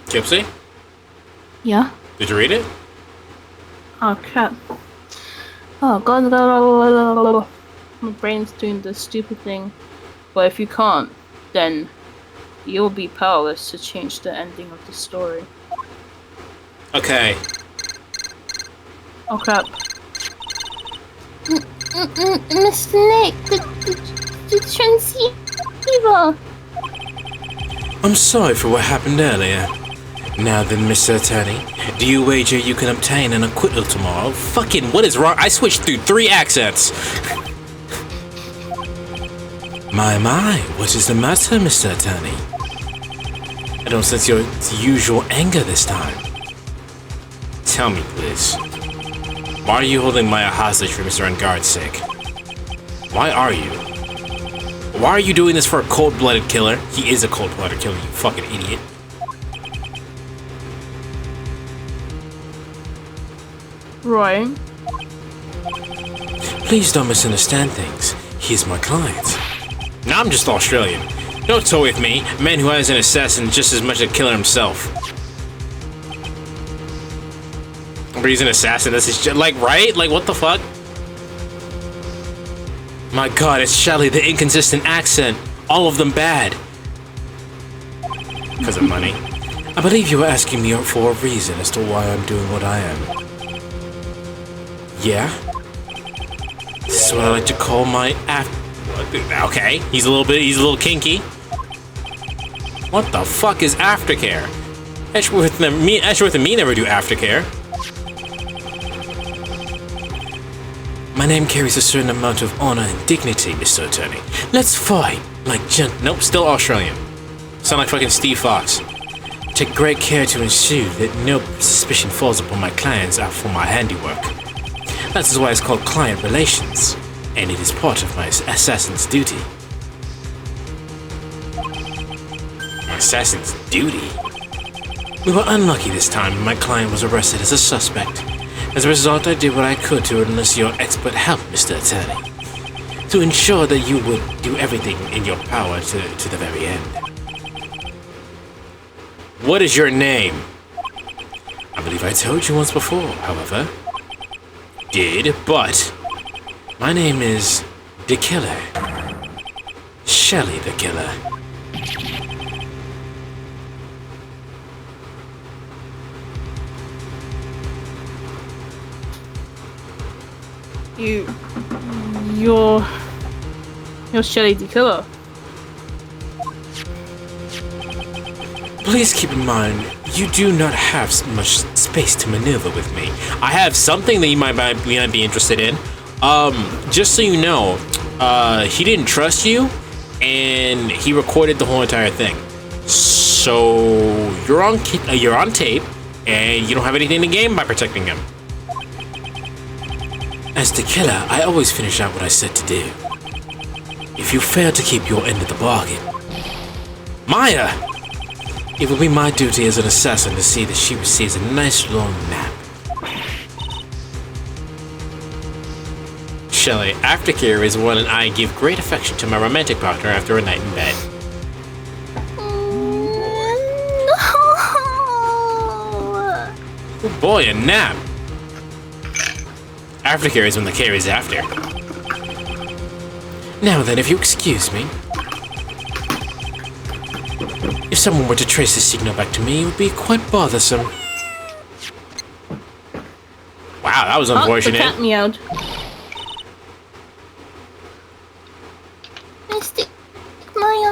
Gypsy? Yeah? Did you read it? Oh crap. Oh god, my brain's doing the stupid thing. But if you can't, then you'll be powerless to change the ending of the story. Okay. Oh crap. Mr. Nick, the transceiver. I'm sorry for what happened earlier. Now then, Mr. Attorney, do you wager you can obtain an acquittal tomorrow? Fucking, what is wrong? I switched through 3 accents. My, what is the matter, Mr. Attorney? I don't sense your usual anger this time. Tell me, please. Why are you holding Maya hostage for Mr. Engarde's sake? Why are you? Why are you doing this for a cold-blooded killer? He is a cold-blooded killer, you fucking idiot. Right. Please don't misunderstand things. He's my client. Now I'm just Australian. Don't toy with me. A man who has an assassin just as much as a killer himself. But he's an assassin. That's his like, right? Like, what the fuck? My God, it's Shelly. The inconsistent accent. All of them bad. Because of money. I believe you were asking me for a reason as to why I'm doing what I am. Yeah? This is what I like to call my okay, he's a little kinky. What the fuck is aftercare? Edgeworth and me never do aftercare. My name carries a certain amount of honor and dignity, Mr. Attorney. Let's fight like nope, still Australian. Sound like fucking Steve Fox. Take great care to ensure that no suspicion falls upon my clients for my handiwork. That is why it's called client relations, and it is part of my assassin's duty. My assassin's duty? We were unlucky this time, and my client was arrested as a suspect. As a result, I did what I could to enlist your expert help, Mr. Attorney, to ensure that you would do everything in your power to the very end. What is your name? I believe I told you once before, however. But my name is the Killer. Shelly the Killer. You're Shelly the Killer. Please keep in mind, you do not have much space to maneuver with me. I have something that you might be interested in. Just so you know, he didn't trust you, and he recorded the whole entire thing. So you're on tape, and you don't have anything to gain by protecting him. As the killer, I always finish out what I said to do. If you fail to keep your end of the bargain, Maya, it will be my duty as an assassin to see that she receives a nice long nap. Shelly, aftercare is one I give great affection to my romantic partner after a night in bed. No. Oh boy, a nap. Aftercare is when the care is after. Now then, if you excuse me. If someone were to trace the signal back to me, it would be quite bothersome. Wow, that was unfortunate. The cat meowed. Mr. Maya.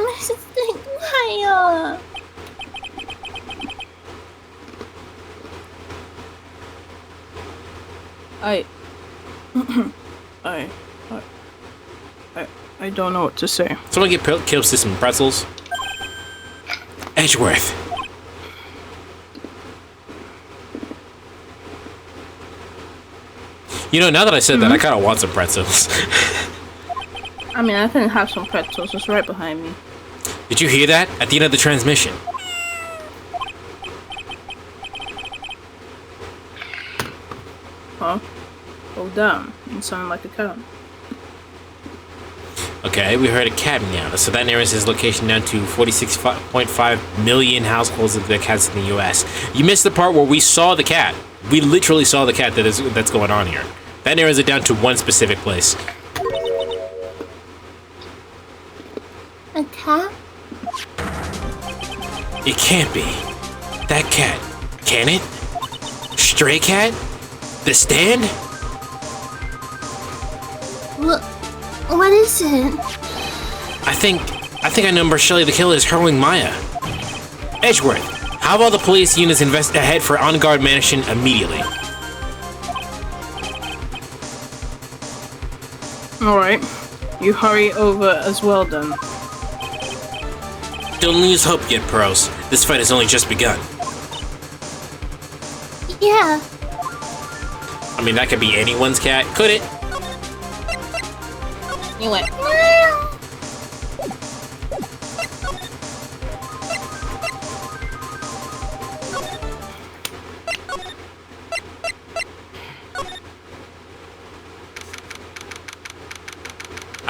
I don't know what to say. Someone get Kilps to some pretzels. Edgeworth. You know, now that I said that, I kind of want some pretzels. I mean, I can have some pretzels. It's right behind me. Did you hear that? At the end of the transmission. Huh? Oh, damn. You sound like a cat. Okay, we heard a cat meow. So that narrows his location down to 46.5 million households of the cats in the U.S. You missed the part where we saw the cat. We literally saw the cat that's going on here. That narrows it down to one specific place. A cat? It can't be. That cat. Can it? Stray cat? The Stand? What is it? I think I know where Shelly the Killer is hurling Maya. Edgeworth, how about the police units invest ahead for on-guard mansion immediately? Alright. You hurry over as well then. Don't lose hope yet, pros. This fight has only just begun. Yeah. I mean, that could be anyone's cat, could it? You went.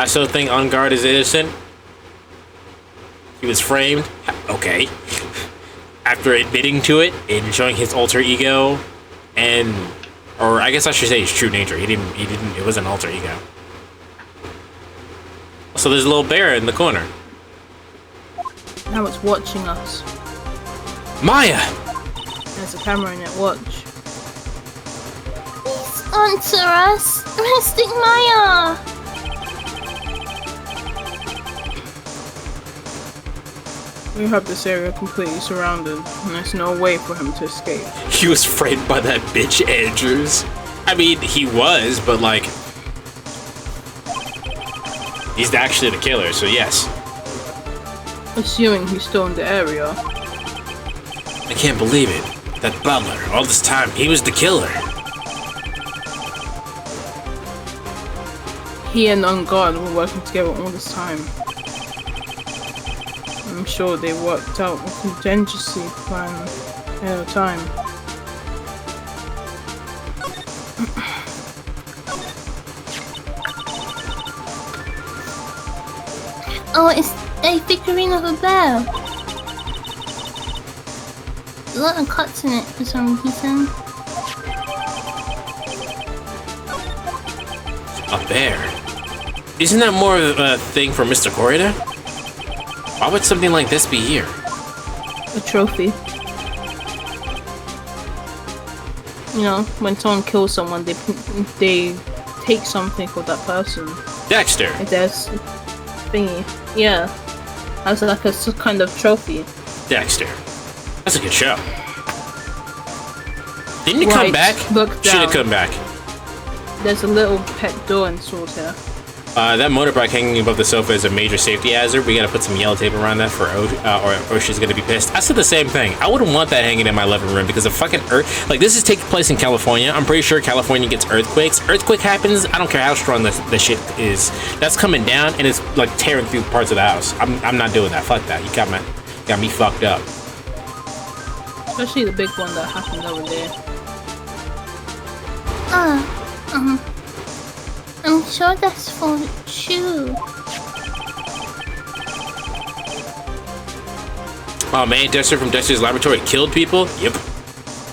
I still think On Guard is innocent. He was framed. Okay. After admitting to it and showing his alter ego, or I guess I should say his true nature. He didn't. It was an alter ego. So there's a little bear in the corner. Now it's watching us. Maya. There's a camera in it. Watch. Please answer us, Mystic Maya. We have this area completely surrounded, and there's no way for him to escape. He was framed by that bitch Andrews. I mean, he was, but like, he's actually the killer, so yes. Assuming he's still in the area. I can't believe it. That butler, all this time, he was the killer. He and On Guard were working together all this time. I'm sure they worked out a contingency plan ahead of time. Oh, it's a figurine of a bear. A lot of cuts in it for some reason. A bear? Isn't that more of a thing for Mr. Corrida? Why would something like this be here? A trophy. You know, when someone kills someone, they take something for that person. Dexter! If there's thingy. Yeah. As like a kind of trophy. Dexter. That's a good show. Didn't you come back? Should have come back. There's a little pet door installed here. That motorbike hanging above the sofa is a major safety hazard. We gotta put some yellow tape around that for or she's gonna be pissed. I said the same thing. I wouldn't want that hanging in my living room because of fucking earth. Like, this is taking place in California. I'm pretty sure California gets earthquakes. Earthquake happens. I don't care how strong the shit is. That's coming down and it's like tearing through parts of the house. I'm not doing that. Fuck that. You got me fucked up. Especially the big one that happened over there. I'm sure that's for Chu. Oh man, Dexter from Dexter's Laboratory killed people? Yep.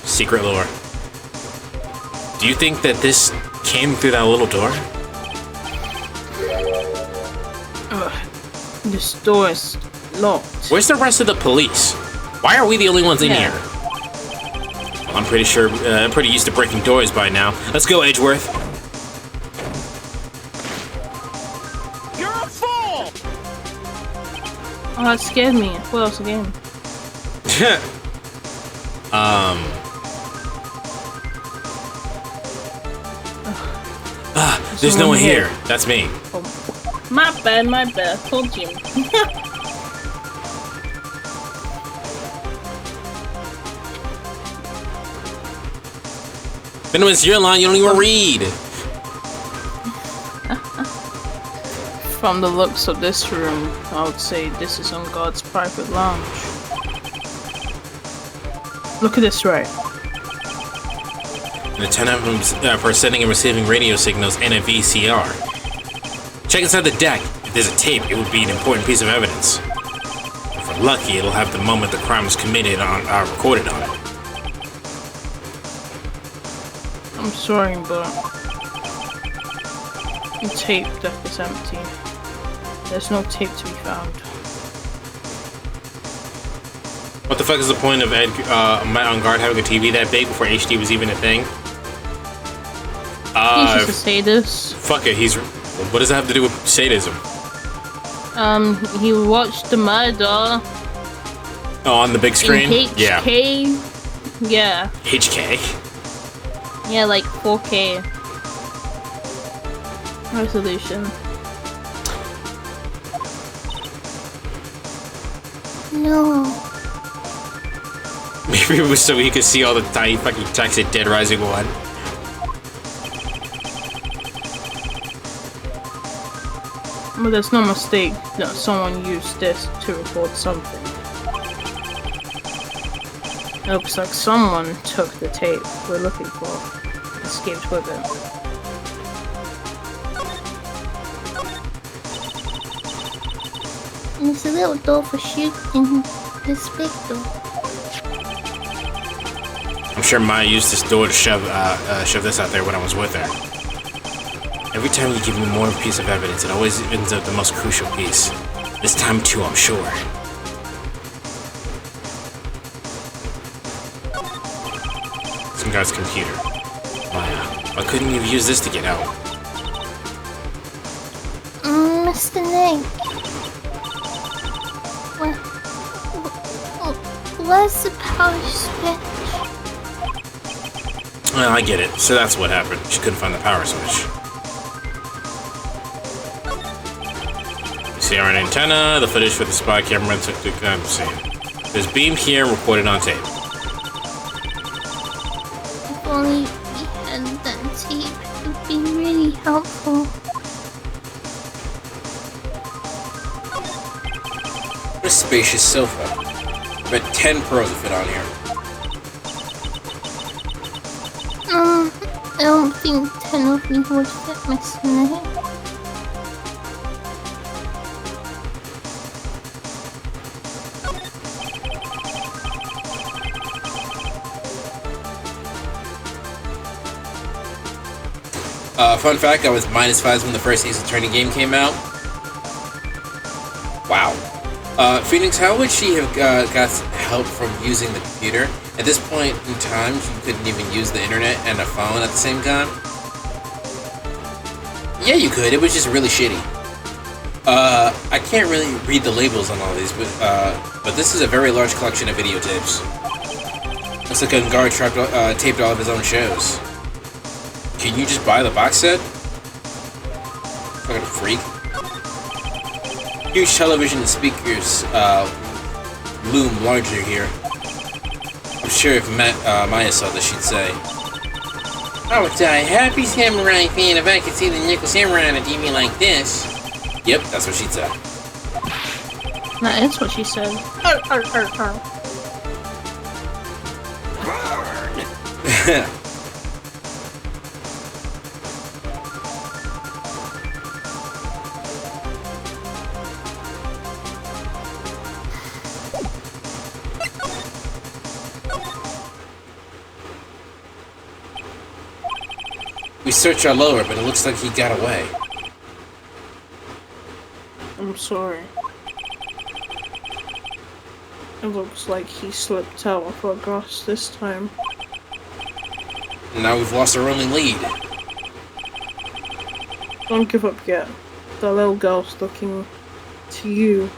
Secret lore. Do you think that this came through that little door? This door is locked. Where's the rest of the police? Why are we the only ones in here? Well, I'm pretty sure, I'm pretty used to breaking doors by now. Let's go, Edgeworth. Oh, that scared me. What else again? There's no one here. That's me. Oh, my bad. Told you. Then when it's your line, you don't even read. From the looks of this room, I would say this is On Guard's private lounge. Look at this, right? An antenna for sending and receiving radio signals and a VCR. Check inside the deck. If there's a tape, it would be an important piece of evidence. If we're lucky, it'll have the moment the crime was committed on, recorded on it. I'm sorry, but the tape deck is empty. There's no tape to be found. What the fuck is the point of Matt On Guard having a TV that big before HD was even a thing? He's just a sadist. Fuck it, what does that have to do with sadism? He watched the murder. Oh, on the big screen? In HK? Yeah. Yeah. HK? Yeah, like 4K resolution. No. Maybe it was so he could see all the tiny fucking text at Dead Rising 1. But there's no mistake that someone used this to record something. It looks like someone took the tape we're looking for, escaped with it. There's a little door for shooting. This big door. I'm sure Maya used this door to shove this out there when I was with her. Every time you give me more piece of evidence, it always ends up the most crucial piece. This time too, I'm sure. Some guy's computer. Maya, why couldn't you use this to get out? Mr. Nick. Where's the power switch? Well, I get it. So that's what happened. She couldn't find the power switch. See our antenna, the footage for the spy camera took the crime scene. There's beamed here and recorded on tape. If only we had that tape, it would be really helpful. What a spacious sofa. I bet 10 pros would fit on here. I don't think 10 of me would fit, Mr. Nick. Fun fact, I was -5 when the first Ace Attorney game came out. Wow. Phoenix, how would she have got help from using the computer? At this point in time, you couldn't even use the internet and a phone at the same time? Yeah, you could. It was just really shitty. I can't really read the labels on all these, but this is a very large collection of videotapes. Looks like Ungar taped all of his own shows. Can you just buy the box set? Fucking freak. Huge television speakers loom larger here. I'm sure if Maya saw this, she'd say, "I would die happy samurai fan if I could see the Nickel Samurai on a TV like this." Yep, that's what she'd say. That is what she said. Burn! We searched our lower, but it looks like he got away. I'm sorry. It looks like he slipped out of our grasp this time. Now we've lost our only lead. Don't give up yet. The little girl's looking to you.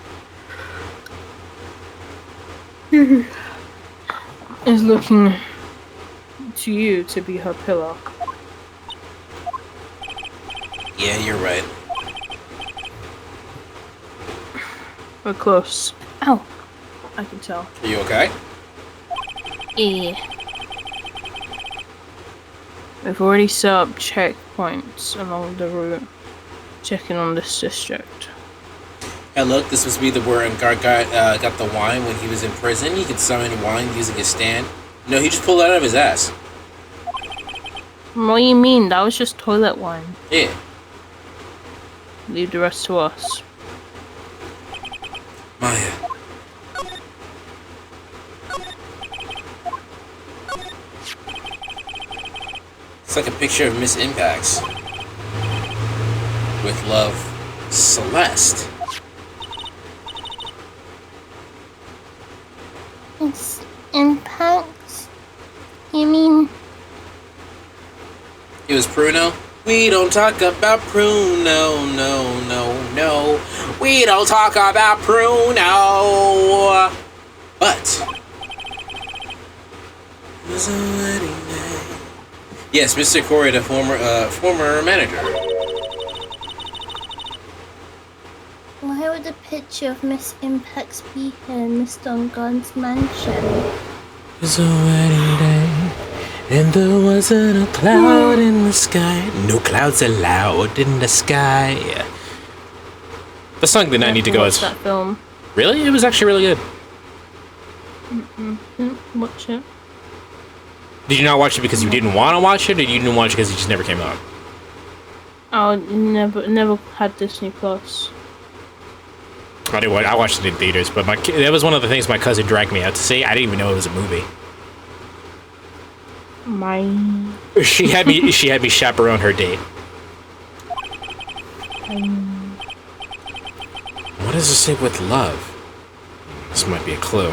Is looking to you to be her pillar. Yeah, you're right. We're close. Ow! I can tell. Are you okay? Yeah. We've already set up checkpoints along the route, checking on this district. Hey, look, this must be the where Ungar got the wine when he was in prison. He could summon wine using his stand. No, he just pulled it out of his ass. What do you mean? That was just toilet wine. Yeah. Leave the rest to us. Maya. It's like a picture of Miss Impacts. With love, Celeste. It's Impacts? You mean... It was Pruno? We don't talk about Pruno, no. We don't talk about Pruno. But it was a wedding night. Yes, Mr. Corey, the former manager. Why would a picture of Miss Impacts be here in Mr. Ungun's mansion? It was a wedding day, and there wasn't a cloud in the sky. No clouds allowed in the sky. The song did not need to go as... that film. Really? It was actually really good. Watch it. Did you not watch it because you didn't want to watch it, or you didn't watch it because it just never came out? Oh, never had Disney Plus. I watched it in theaters, but that was one of the things my cousin dragged me out to see. I didn't even know it was a movie. She had me chaperone her date. What does it say with love? This might be a clue.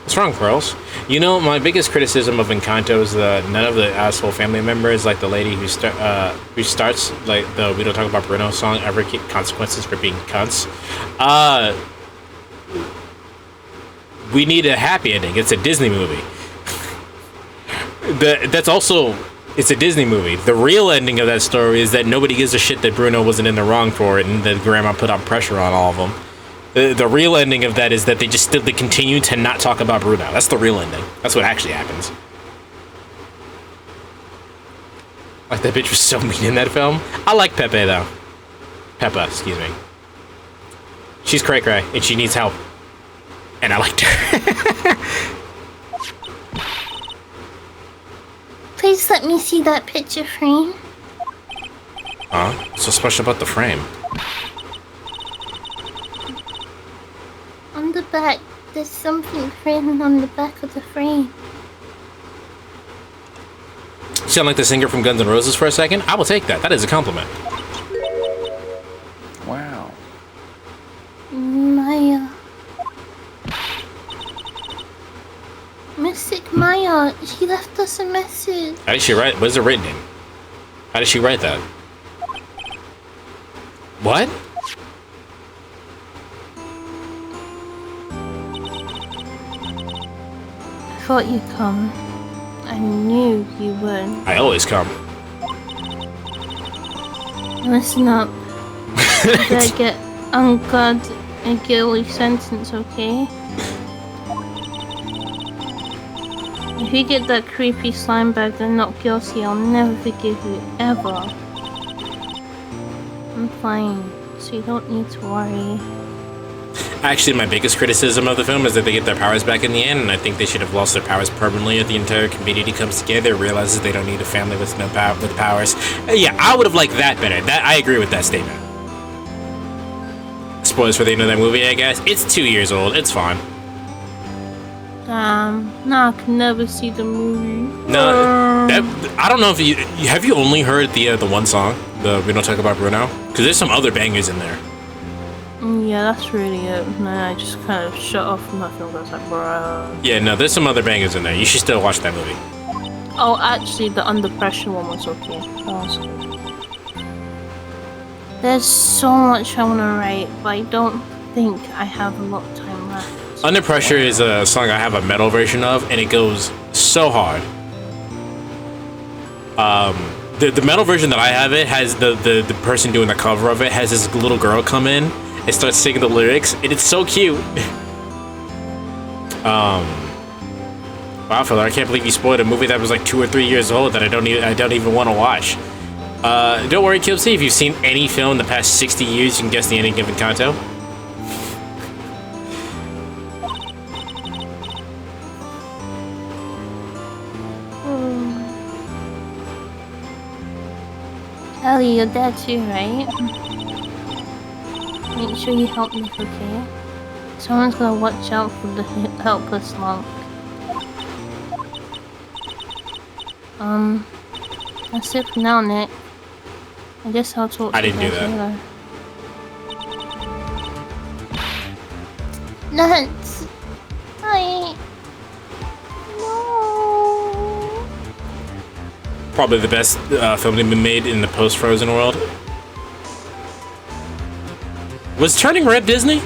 What's wrong, Pearls? You know, my biggest criticism of Encanto is none of the asshole family members, like the lady who starts like the "We Don't Talk About Bruno" song, ever get consequences for being cunts. We need a happy ending. It's a Disney movie. It's a Disney movie. The real ending of that story is that nobody gives a shit that Bruno wasn't in the wrong for it, and that grandma put on pressure on all of them. The real ending of that is that they continue to not talk about Bruno. That's the real ending. That's what actually happens. Like, that bitch was so mean in that film. I like Pepe, though. Peppa, excuse me. She's cray-cray, and she needs help. And I liked her. Please let me see that picture frame. Huh? What's so special about the frame? On the back, there's something written on the back of the frame. Sound like the singer from Guns N' Roses for a second? I will take that. That is a compliment. Wow. Maya. Mystic Maya, she left us a message. How did she write? What is it written in? How did she write that? What? I thought you'd come. I knew you would. I always come. Listen up. You gotta get unguard a guilty sentence, okay? If you get that creepy slime bag and not guilty, I'll never forgive you, ever. I'm fine, so you don't need to worry. Actually, my biggest criticism of the film is that they get their powers back in the end, and I think they should have lost their powers permanently if the entire community comes together, realizes they don't need a family with no with powers. Yeah, I would have liked that better. I agree with that statement. Spoilers for the end of that movie, I guess. It's 2 years old. It's fine. No, I can never see the movie. No, I don't know if you have you only heard the one song, the "We Don't Talk About Bruno," because there's some other bangers in there. Yeah, that's really it. And then I just kind of shut off from that film. I was like, bruh. Yeah, no, there's some other bangers in there. You should still watch that movie. Oh, actually, the Under Pressure one was okay. That was good. There's so much I want to write, but I don't think I have a lot of time left. Under Pressure is a song I have a metal version of, and it goes so hard. The metal version that I have, it has the person doing the cover of it has this little girl come in and start singing the lyrics, and it's so cute. Wow, fella, I can't believe you spoiled a movie that was like 2 or 3 years old that I don't even want to watch. Don't worry, Kipsy, if you've seen any film in the past 60 years, you can guess the ending of Encanto. Ellie, you're dead too, right? Make sure you help me, okay? Someone's gonna watch out for the helpless monk. That's it for now, Nick. I guess I'll talk to you guys later. Nuts. No. Probably the best film to be made in the post-Frozen world. Was Turning Red Disney?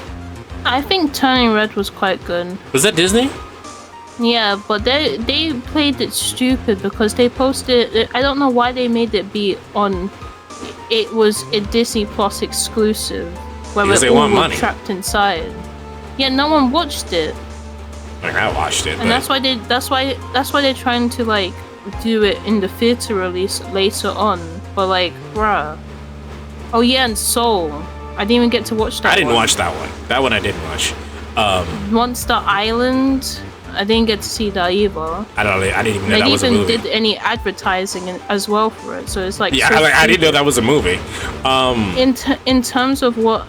I think Turning Red was quite good. Was that Disney? Yeah, but they played it stupid because they posted it. I don't know why they made it be on. It was a Disney Plus exclusive where because they want money. Trapped inside. Yeah, no one watched it. Like, I watched it, and that's why they're trying to like do it in the theater release later on. But like, bruh. Oh yeah, and Soul. I didn't even get to watch that. I didn't watch that one. That one I didn't watch. Monster Island. I didn't get to see that either. I didn't even know that was a movie. They even did any advertising as well for it, so it's like yeah, so I didn't know that was a movie. In terms of what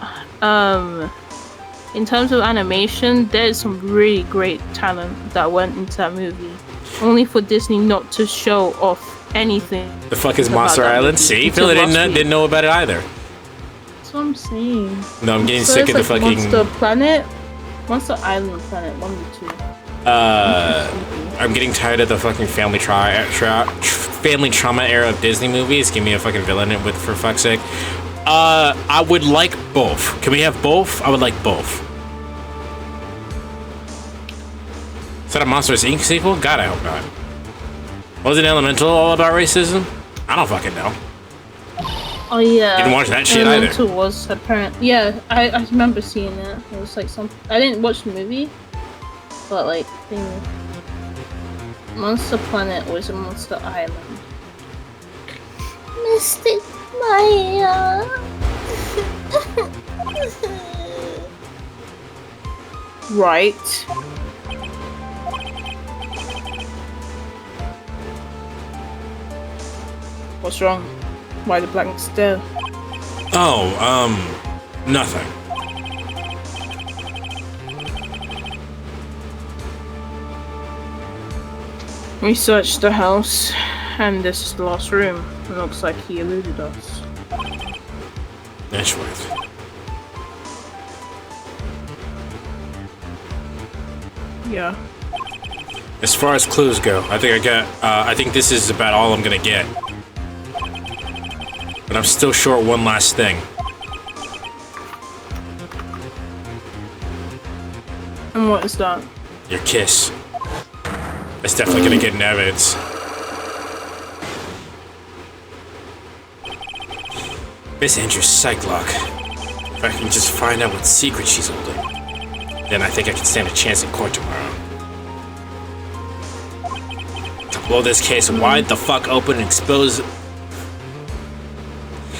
in terms of animation, there's some really great talent that went into that movie, only for Disney not to show off anything. The fuck is Monster Island? See, Phil didn't know about it either. That's what I'm saying. No, I'm getting sick of the fucking Monster Island Planet 1 and 2. I'm getting tired of the fucking family trauma era of Disney movies. Give me a fucking villain with, for fuck's sake. I would like both. Can we have both? I would like both. Is that a Monsters Inc. sequel? God, I hope not. Wasn't Elemental all about racism? I don't fucking know. Oh yeah. Didn't watch that shit Elemental either. Was apparent. Yeah, I remember seeing it. It was like some. I didn't watch the movie, but like Monster Planet was a Monster Island. Mystic Maya. Right. What's wrong? Why the blank stare? Oh, nothing. We searched the house, and this is the last room. It looks like he eluded us. That's right. Yeah. As far as clues go, I think this is about all I'm gonna get. But I'm still short one last thing. And what is that? Your kiss. That's definitely gonna get in evidence. Miss Andrews' psych lock. If I can just find out what secret she's holding, then I think I can stand a chance in court tomorrow. To blow this case wide the fuck open and expose...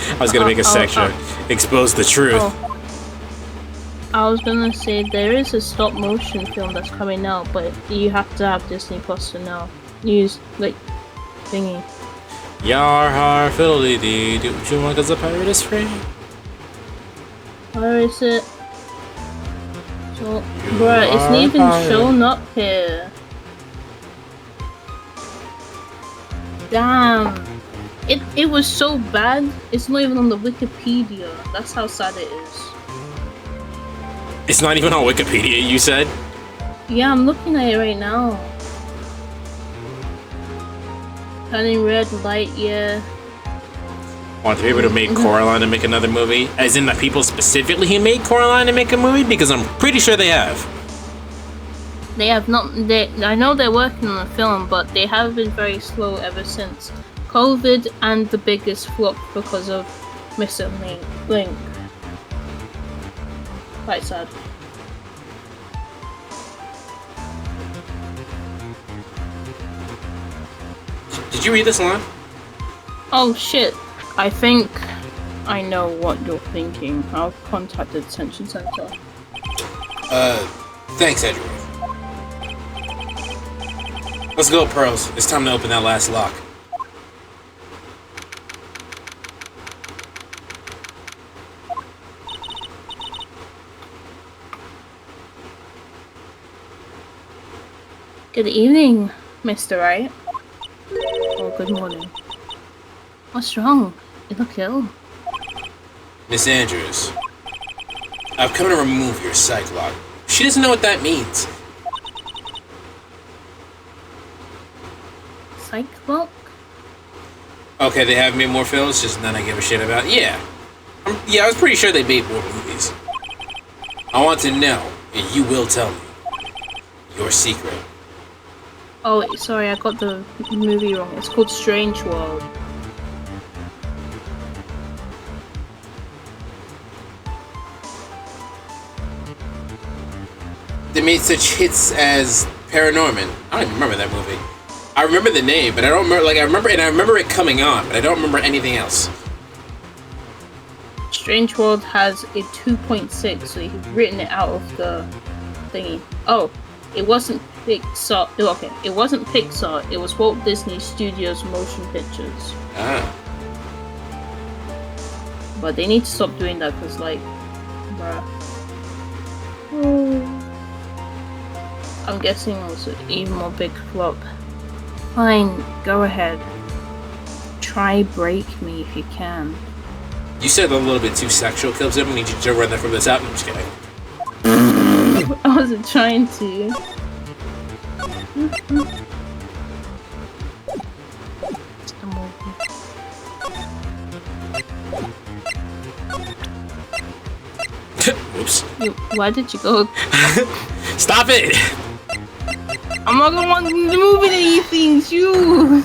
I was gonna make a section. Expose the truth. I was gonna say there is a stop motion film that's coming out, but you have to have Disney Plus to now use like thingy. Yar har fiddly dee, do you want us a pirate is free? Where is it? So, bruh, it's not even shown up here. Damn. It was so bad, it's not even on the Wikipedia. That's how sad it is. It's not even on Wikipedia, you said? Yeah, I'm looking at it right now. Turning red light, yeah. Want the people to make Coraline to make another movie? As in the people specifically who made Coraline to make a movie? Because I'm pretty sure they have. They have not. I know they're working on a film, but they have been very slow ever since COVID and the biggest flop because of Missing Link. Quite sad. Did you read this line? Oh shit. I think I know what you're thinking. I'll contact the detention center. Thanks, Edgeworth. Let's go, Pearls. It's time to open that last lock. Good evening, Mr. Wright. Oh, good morning. What's wrong? You look ill. Miss Andrews, I've come to remove your psych lock. She doesn't know what that means. Psych lock? Okay, they have made more films, just none I give a shit about. Yeah. I was pretty sure they made more movies. I want to know, and you will tell me, your secret. Oh, sorry, I got the movie wrong. It's called Strange World. They made such hits as Paranorman. I don't even remember that movie. I remember the name, but I don't remember. I remember it coming on, but I don't remember anything else. Strange World has a 2.6, so you've written it out of the thingy. Oh, it wasn't Pixar. Okay, it wasn't Pixar. It was Walt Disney Studios Motion Pictures. Ah. But they need to stop doing that because, like, bruh. I'm guessing it was an even more big flop. Fine, go ahead. Try break me if you can. You said a little bit too sexual, Kills. I need you to run that from this out. I'm just kidding. I wasn't trying to. Oops. Why did you go? Stop it! I'm not gonna want to move anything, you!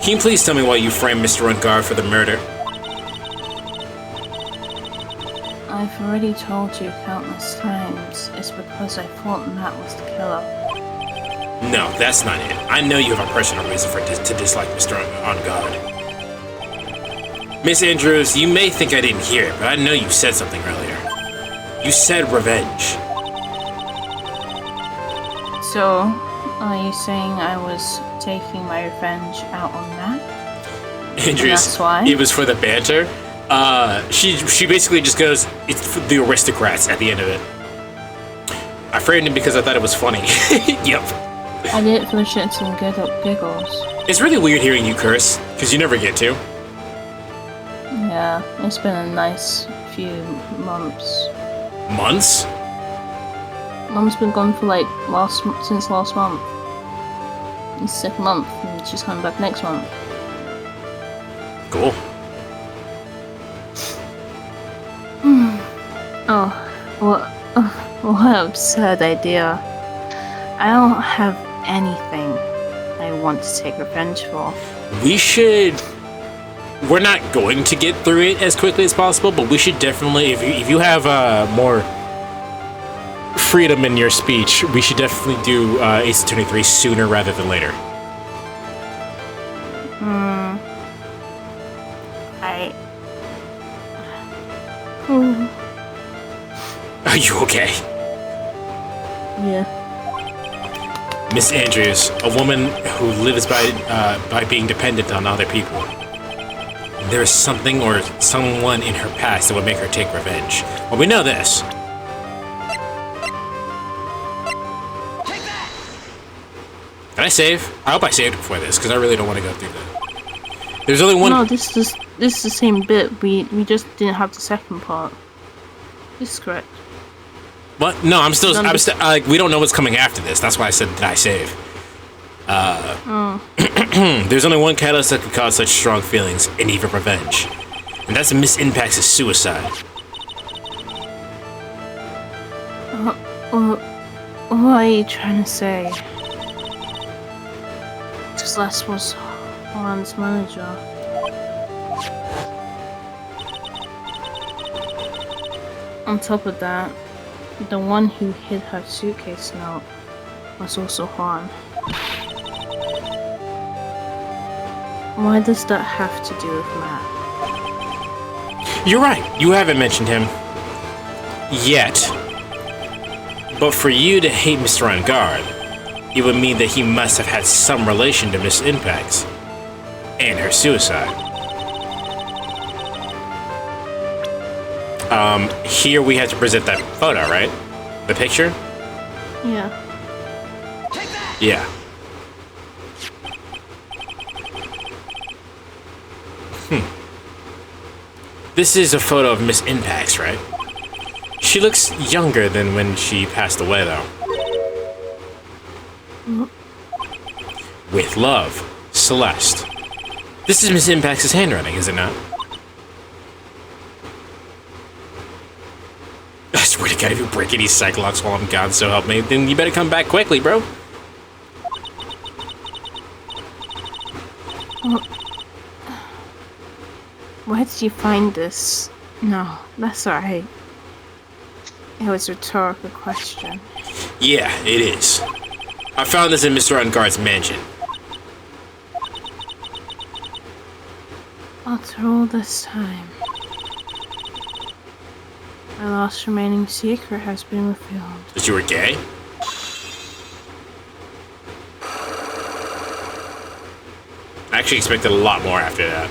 Can you please tell me why you framed Mr. On Guard for the murder? I've already told you countless times. It's because I thought Matt was the killer. No, that's not it. I know you have a personal reason to dislike Mr. On Guard. Miss Andrews, you may think I didn't hear it, but I know you said something earlier. You said revenge. So, are you saying I was taking my revenge out on Matt? Andrews, that's why? It was for the banter. She basically just goes, it's for the aristocrats at the end of it. I framed it because I thought it was funny. Yep. I did it for shits and giggles. It's really weird hearing you curse, because you never get to. Yeah, it's been a nice few months. Months? Mom's been gone for like since last month. It's the second month, and she's coming back next month. Cool. Oh, what an absurd idea. I don't have anything I want to take revenge for. We're not going to get through it as quickly as possible, but we should definitely, if you have more freedom in your speech, we should definitely do Ace Attorney 3 sooner rather than later. Are you okay? Yeah. Miss Andrews, a woman who lives by being dependent on other people. There is something or someone in her past that would make her take revenge. Well, we know this. Can I save? I hope I saved before this, because I really don't want to go through that. There's only one. No, this is the same bit. We just didn't have the second part. This is correct. What? No, I'm still like, we don't know what's coming after this. That's why I said, did I save? There's only one catalyst that can cause such strong feelings, and even revenge. And that's Miss Impact's suicide. What are you trying to say? Celeste was Juan's manager. On top of that, the one who hid her suitcase note was also Juan. Why does that have to do with Matt? You're right. You haven't mentioned him yet. But for you to hate Mr. On Guard, it would mean that he must have had some relation to Miss Impacts and her suicide. Here we have to present that photo, right? The picture? Yeah. Yeah. This is a photo of Miss Impacts, right? She looks younger than when she passed away, though. With love, Celeste. This is Miss Impacts' handwriting, is it not? I swear to God, if you break any Cyclops while I'm gone, so help me, then you better come back quickly, bro. Where did you find this? No, that's alright. It was a rhetorical question. Yeah, it is. I found this in Mr. On Guard's mansion. After all this time, my last remaining secret has been revealed. That you were gay? I actually expected a lot more after that.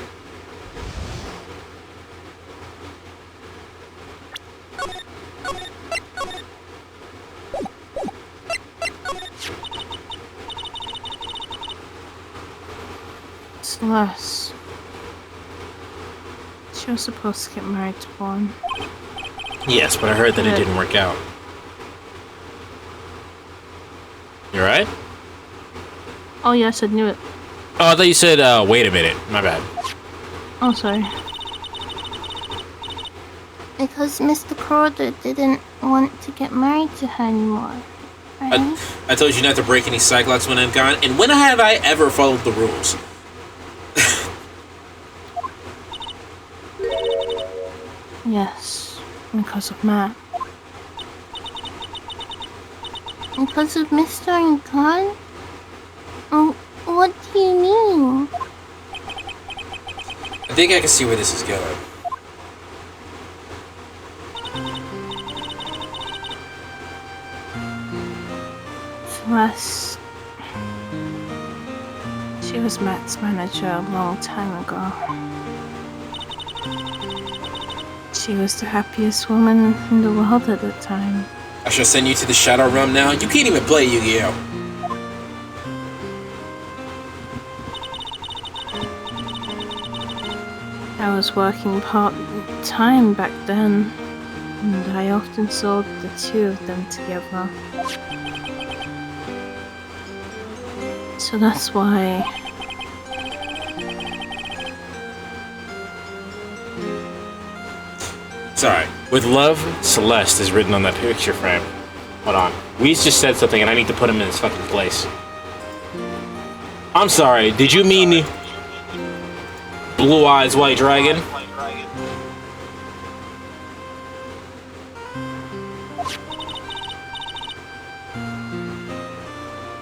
Celeste. She was supposed to get married to Vaughn. Yes, but I heard that it didn't work out. You alright? Oh yes, I knew it. Oh, I thought you said, wait a minute. My bad. Oh, sorry. Because Mr. Crowder didn't want to get married to her anymore. Right? I told you not to break any Cyclops when I'm gone, and when have I ever followed the rules? Yes, because of Matt. Because of Mr. and God? What do you mean? I think I can see where this is going. Celeste. She was Matt's manager a long time ago. She was the happiest woman in the world at the time. I shall send you to the Shadow Realm now. You can't even play Yu-Gi-Oh! I was working part-time back then, and I often saw the two of them together. So that's why... It's alright. With love, Celeste is written on that picture frame. Hold on. Weez just said something and I need to put him in his fucking place. I'm sorry, did you mean... Blue Eyes White Dragon?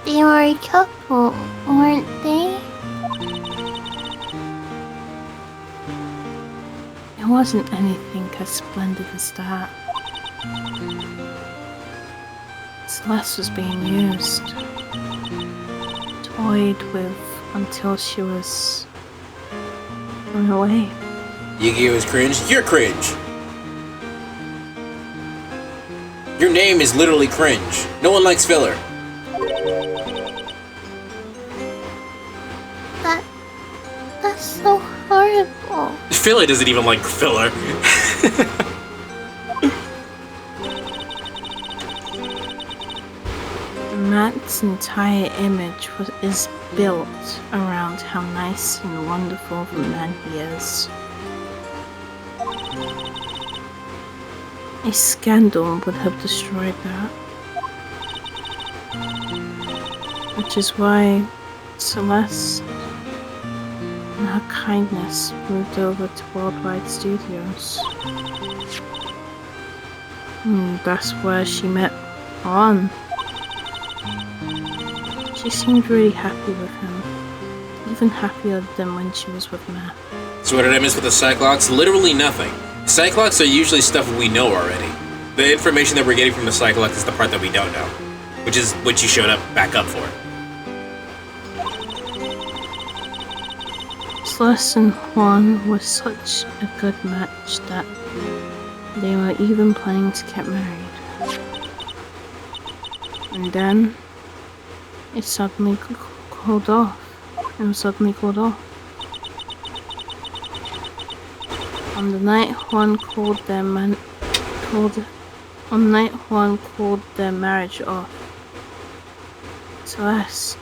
They were a couple, weren't they? It wasn't anything as splendid as that. Celeste was being used, toyed with until she was thrown away. Yu-Gi-Oh! Is cringe? You're cringe! Your name is literally cringe. No one likes filler. That's so horrible. Filler doesn't even like filler. Matt's entire image is built around how nice and wonderful of a man he is. A scandal would have destroyed that. Which is why Celeste and her kindness moved over to Worldwide Studios. And that's where she met Ron. She seemed really happy with him, even happier than when she was with Matt. So what did I miss with the Cyclops? Literally nothing. Cyclops are usually stuff we know already. The information that we're getting from the Cyclops is the part that we don't know, which is what you showed up back up for. Celeste and Juan was such a good match that they were even planning to get married. And then it suddenly called off. It was suddenly called off. On the night Juan called their marriage off, Celeste,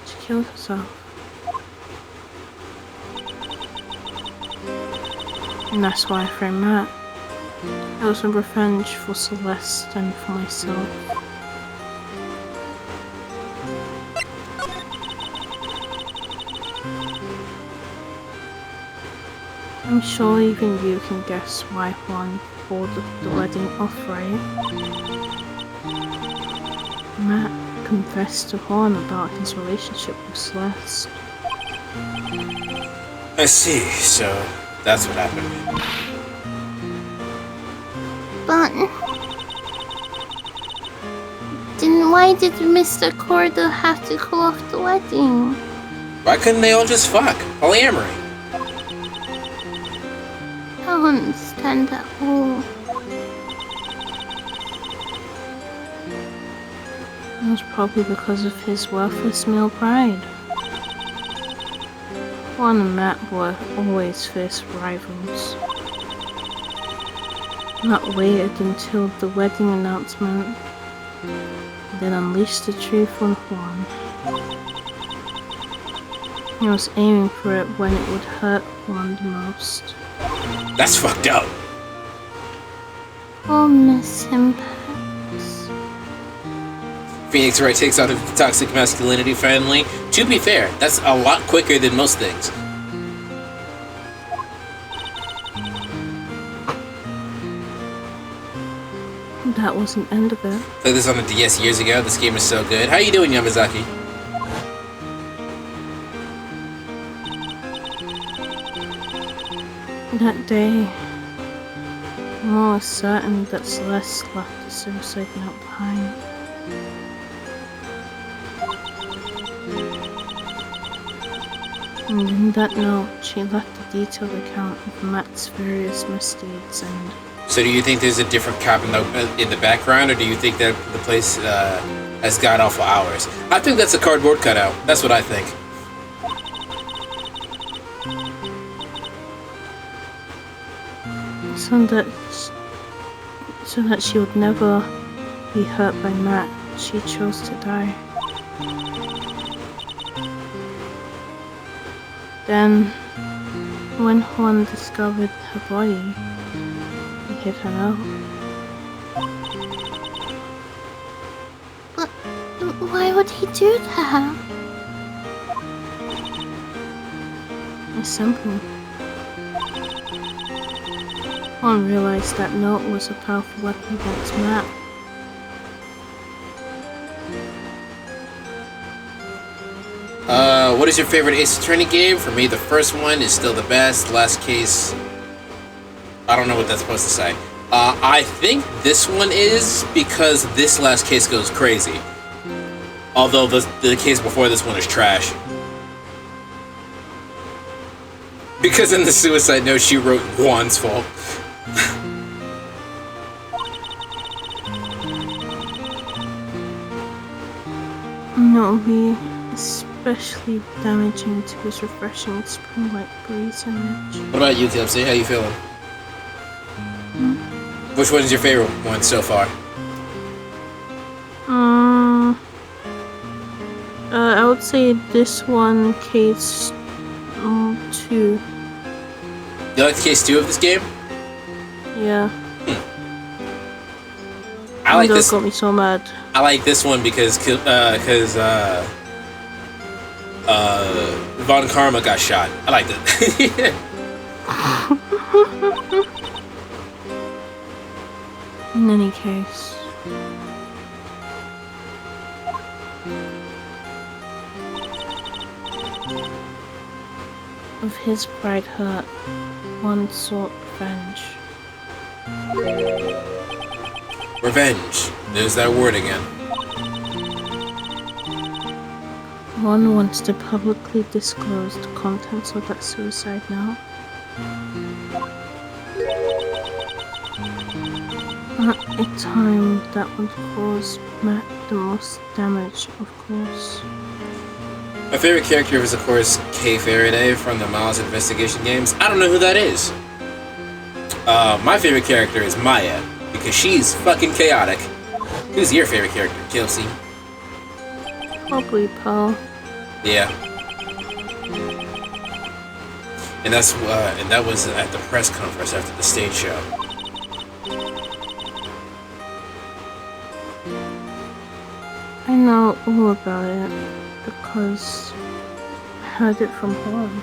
she killed herself. And that's why I framed Matt. It was a revenge for Celeste and for myself. I'm sure even you can guess why Juan called the wedding off, right? Matt confessed to Juan about his relationship with Celeste. I see, so that's what happened. But then why did Mr. Cordo have to call off the wedding? Why couldn't they all just fuck? Polyamory. I don't understand that whole. It was probably because of his worthless male pride. Juan and Matt were always fierce rivals. Matt waited until the wedding announcement, then unleashed the truth on Juan. He was aiming for it when it would hurt Juan the most. That's fucked up. I'll miss him, Pax. Phoenix Wright takes out the toxic masculinity finally. To be fair, that's a lot quicker than most things. That was the end of it. Played this on the DS years ago. This game is so good. How you doing, Yamazaki? That day, I'm almost certain that Celeste left the suicide note behind. And in that note, she left a detailed account of Matt's various misdeeds and... So do you think there's a different cop in the background, or do you think that the place has got awful hours? I think that's a cardboard cutout. That's what I think. So that she would never be hurt by Matt, she chose to die. Then, when Juan discovered her body, he hit her out. But why would he do that? It's simple. Juan realized that note was a powerful weapon against Matt. What is your favorite Ace Attorney game? For me, the first one is still the best. Last Case, I don't know what that's supposed to say. I think this one is because this Last Case goes crazy. Although the case before this one is trash. Because in the suicide note, she wrote Juan's fault. And it will be especially damaging to his refreshing spring-like breeze image. What about you, Tipsy? How you feeling? Which one is your favorite one so far? I would say this one, case 2. You like the case 2 of this game? Yeah. I like this. That got me so mad. I like this one because Von Karma got shot. I liked it. In any case. With his pride hurt, one sought revenge. Revenge. There's that word again. One wants to publicly disclose the contents of that suicide note. At a time that would cause Matt the most damage, of course. My favorite character is, of course, Kay Faraday from the Miles Investigation games. I don't know who that is. My favorite character is Maya, because she's fucking chaotic. Who's your favorite character, Kelsey? Probably Paul. Yeah. And that was at the press conference after the stage show. I know all about it because I heard it from Juan.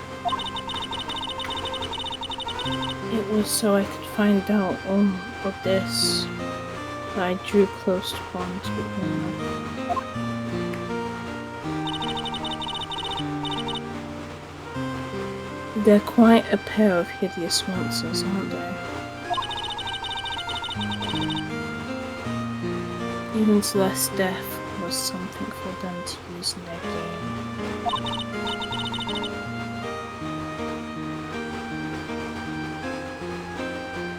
It was so I could find out all of this that I drew close to Juan to begin with. They're quite a pair of hideous monsters, aren't they? Even Celeste's death was something for them to use in their game.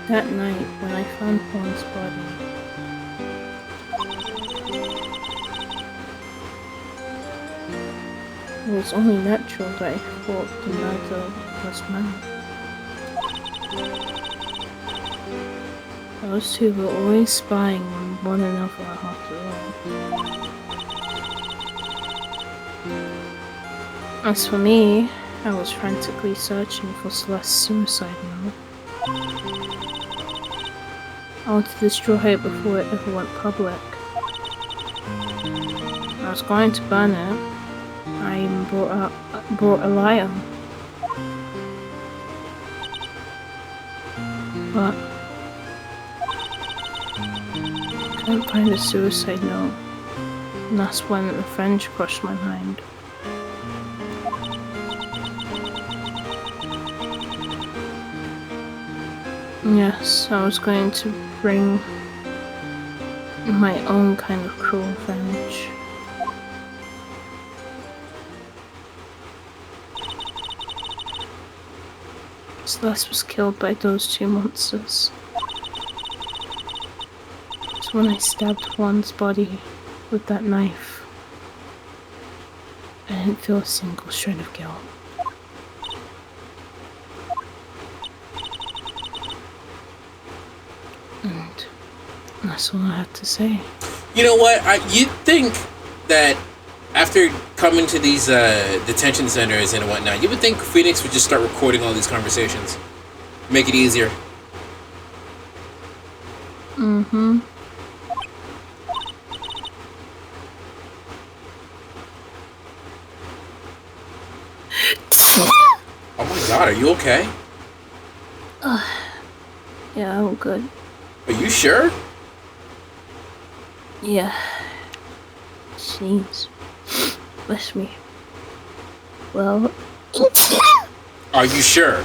That night, when I found Juan's body, it was only natural that I thought the murder was mine. Those two were always spying on one another after all. As for me, I was frantically searching for Celeste's suicide note. I wanted to destroy it before it ever went public. I was going to burn it. I even brought a lighter. But I couldn't find a suicide note. And that's when revenge crossed my mind. Yes, I was going to bring my own kind of cruel revenge. Celeste was killed by those two monsters. It's when I stabbed Juan's body with that knife. I didn't feel a single shred of guilt. And that's all I have to say. You know what? You'd think that after coming to these detention centers and whatnot, you would think Phoenix would just start recording all these conversations. Make it easier. Mm-hmm. Oh my god, are you okay? Yeah, I'm good. Are you sure? Yeah. Jeez. Bless me. Well... Are you sure?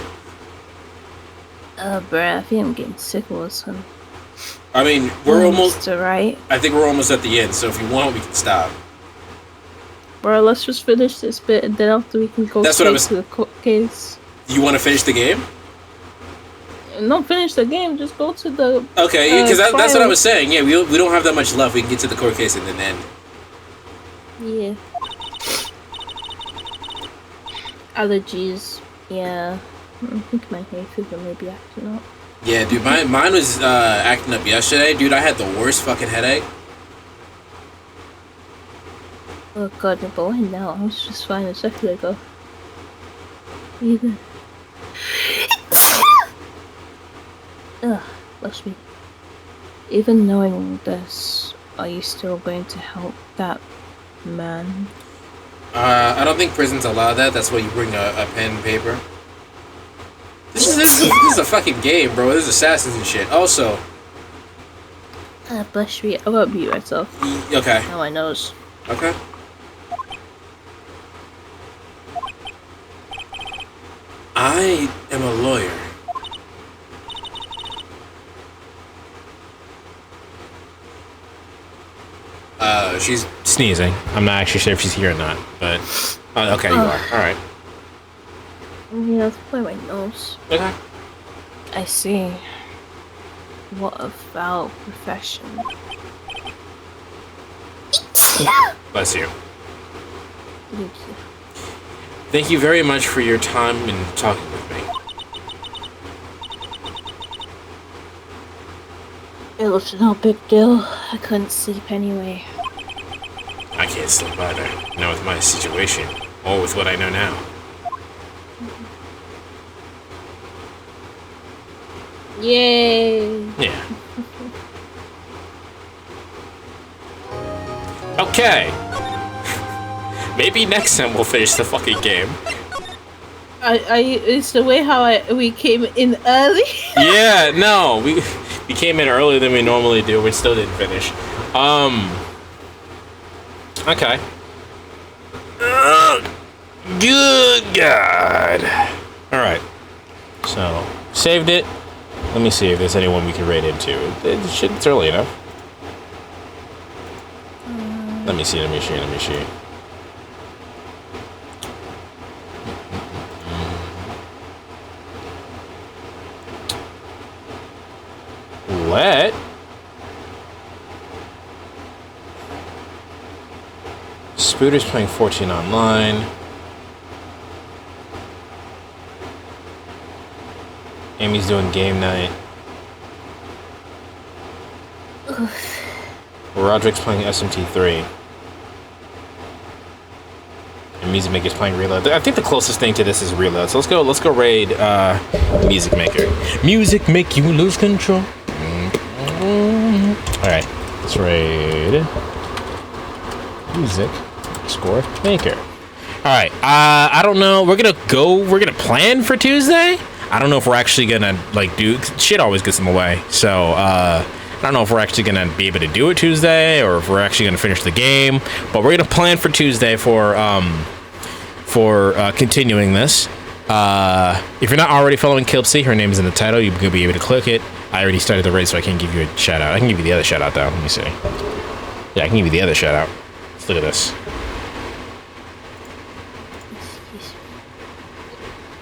Bruh, I think I'm getting sick all of a sudden. I mean, we're almost... Right? I think we're almost at the end, so if you want, we can stop. Bro, let's just finish this bit and then after we can go to the court case. You want to finish the game? Not finish the game, just go to the... Okay, because that's what I was saying. Yeah, we don't have that much left. We can get to the court case and then end. Yeah. Allergies. Yeah. I think my hay fever may be acting up. Yeah, dude, mine was acting up yesterday. Dude, I had the worst fucking headache. Oh god, no, but why now? I was just fine a second ago. Even... Ugh, bless me. Even knowing this, are you still going to help that man? I don't think prisons allow that. That's why you bring a pen and paper. This is a fucking game, bro. This is assassins and shit. Also... bless me. I won't mute myself. Okay. Now my nose. Okay. I am a lawyer. She's sneezing. I'm not actually sure if she's here or not, but... okay, you are. Alright. Yeah, let's play my nose. Okay. I see. What a foul profession. Bless you. Thank you. Thank you very much for your time and talking with me. It was no big deal. I couldn't sleep anyway. I can't sleep either. Not with my situation, or with what I know now. Yay! Yeah. Okay. Maybe next time we'll finish the fucking game. It's the way how we came in early. Yeah, no, we came in earlier than we normally do. We still didn't finish. Okay. Good God. Alright. So, saved it. Let me see if there's anyone we can raid into. It's early enough. Let me see. Let Spooter's playing 14 online. Amy's doing game night. Roderick's playing SMT3. And Music Maker's playing Reload. I think the closest thing to this is Reload. So let's go raid Music Maker. Music make you lose control. Alright, let's raid Music Maker. Alright, I don't know. We're gonna plan for Tuesday. I don't know if we're actually gonna do shit always gets in the way. So I don't know if we're actually gonna be able to do it Tuesday or if we're actually gonna finish the game. But we're gonna plan for Tuesday for continuing this. If you're not already following Kilpsy, her name is in the title. You're gonna be able to click it. I already started the race, so I can't give you a shout out. I can give you the other shout out though. Let me see. Yeah, I can give you the other shout out. Let's look at this.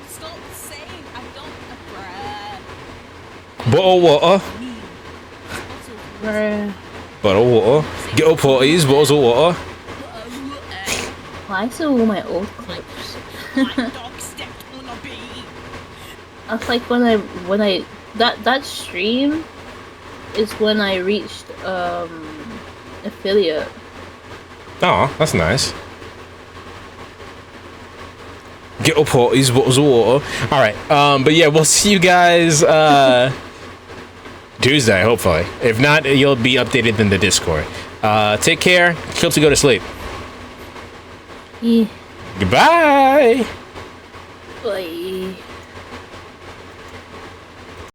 Stop saying I don't. Bottle water. Bottle water. Get up, parties. Bottles of water. Why so all my old clips? That's like when I that stream is when I reached affiliate. Oh, that's nice. Get up, parties. Bottles of water. All right. But yeah, we'll see you guys Tuesday, hopefully. If not, you'll be updated in the Discord. Take care. Hope to go to sleep. Yeah. Goodbye. Bye.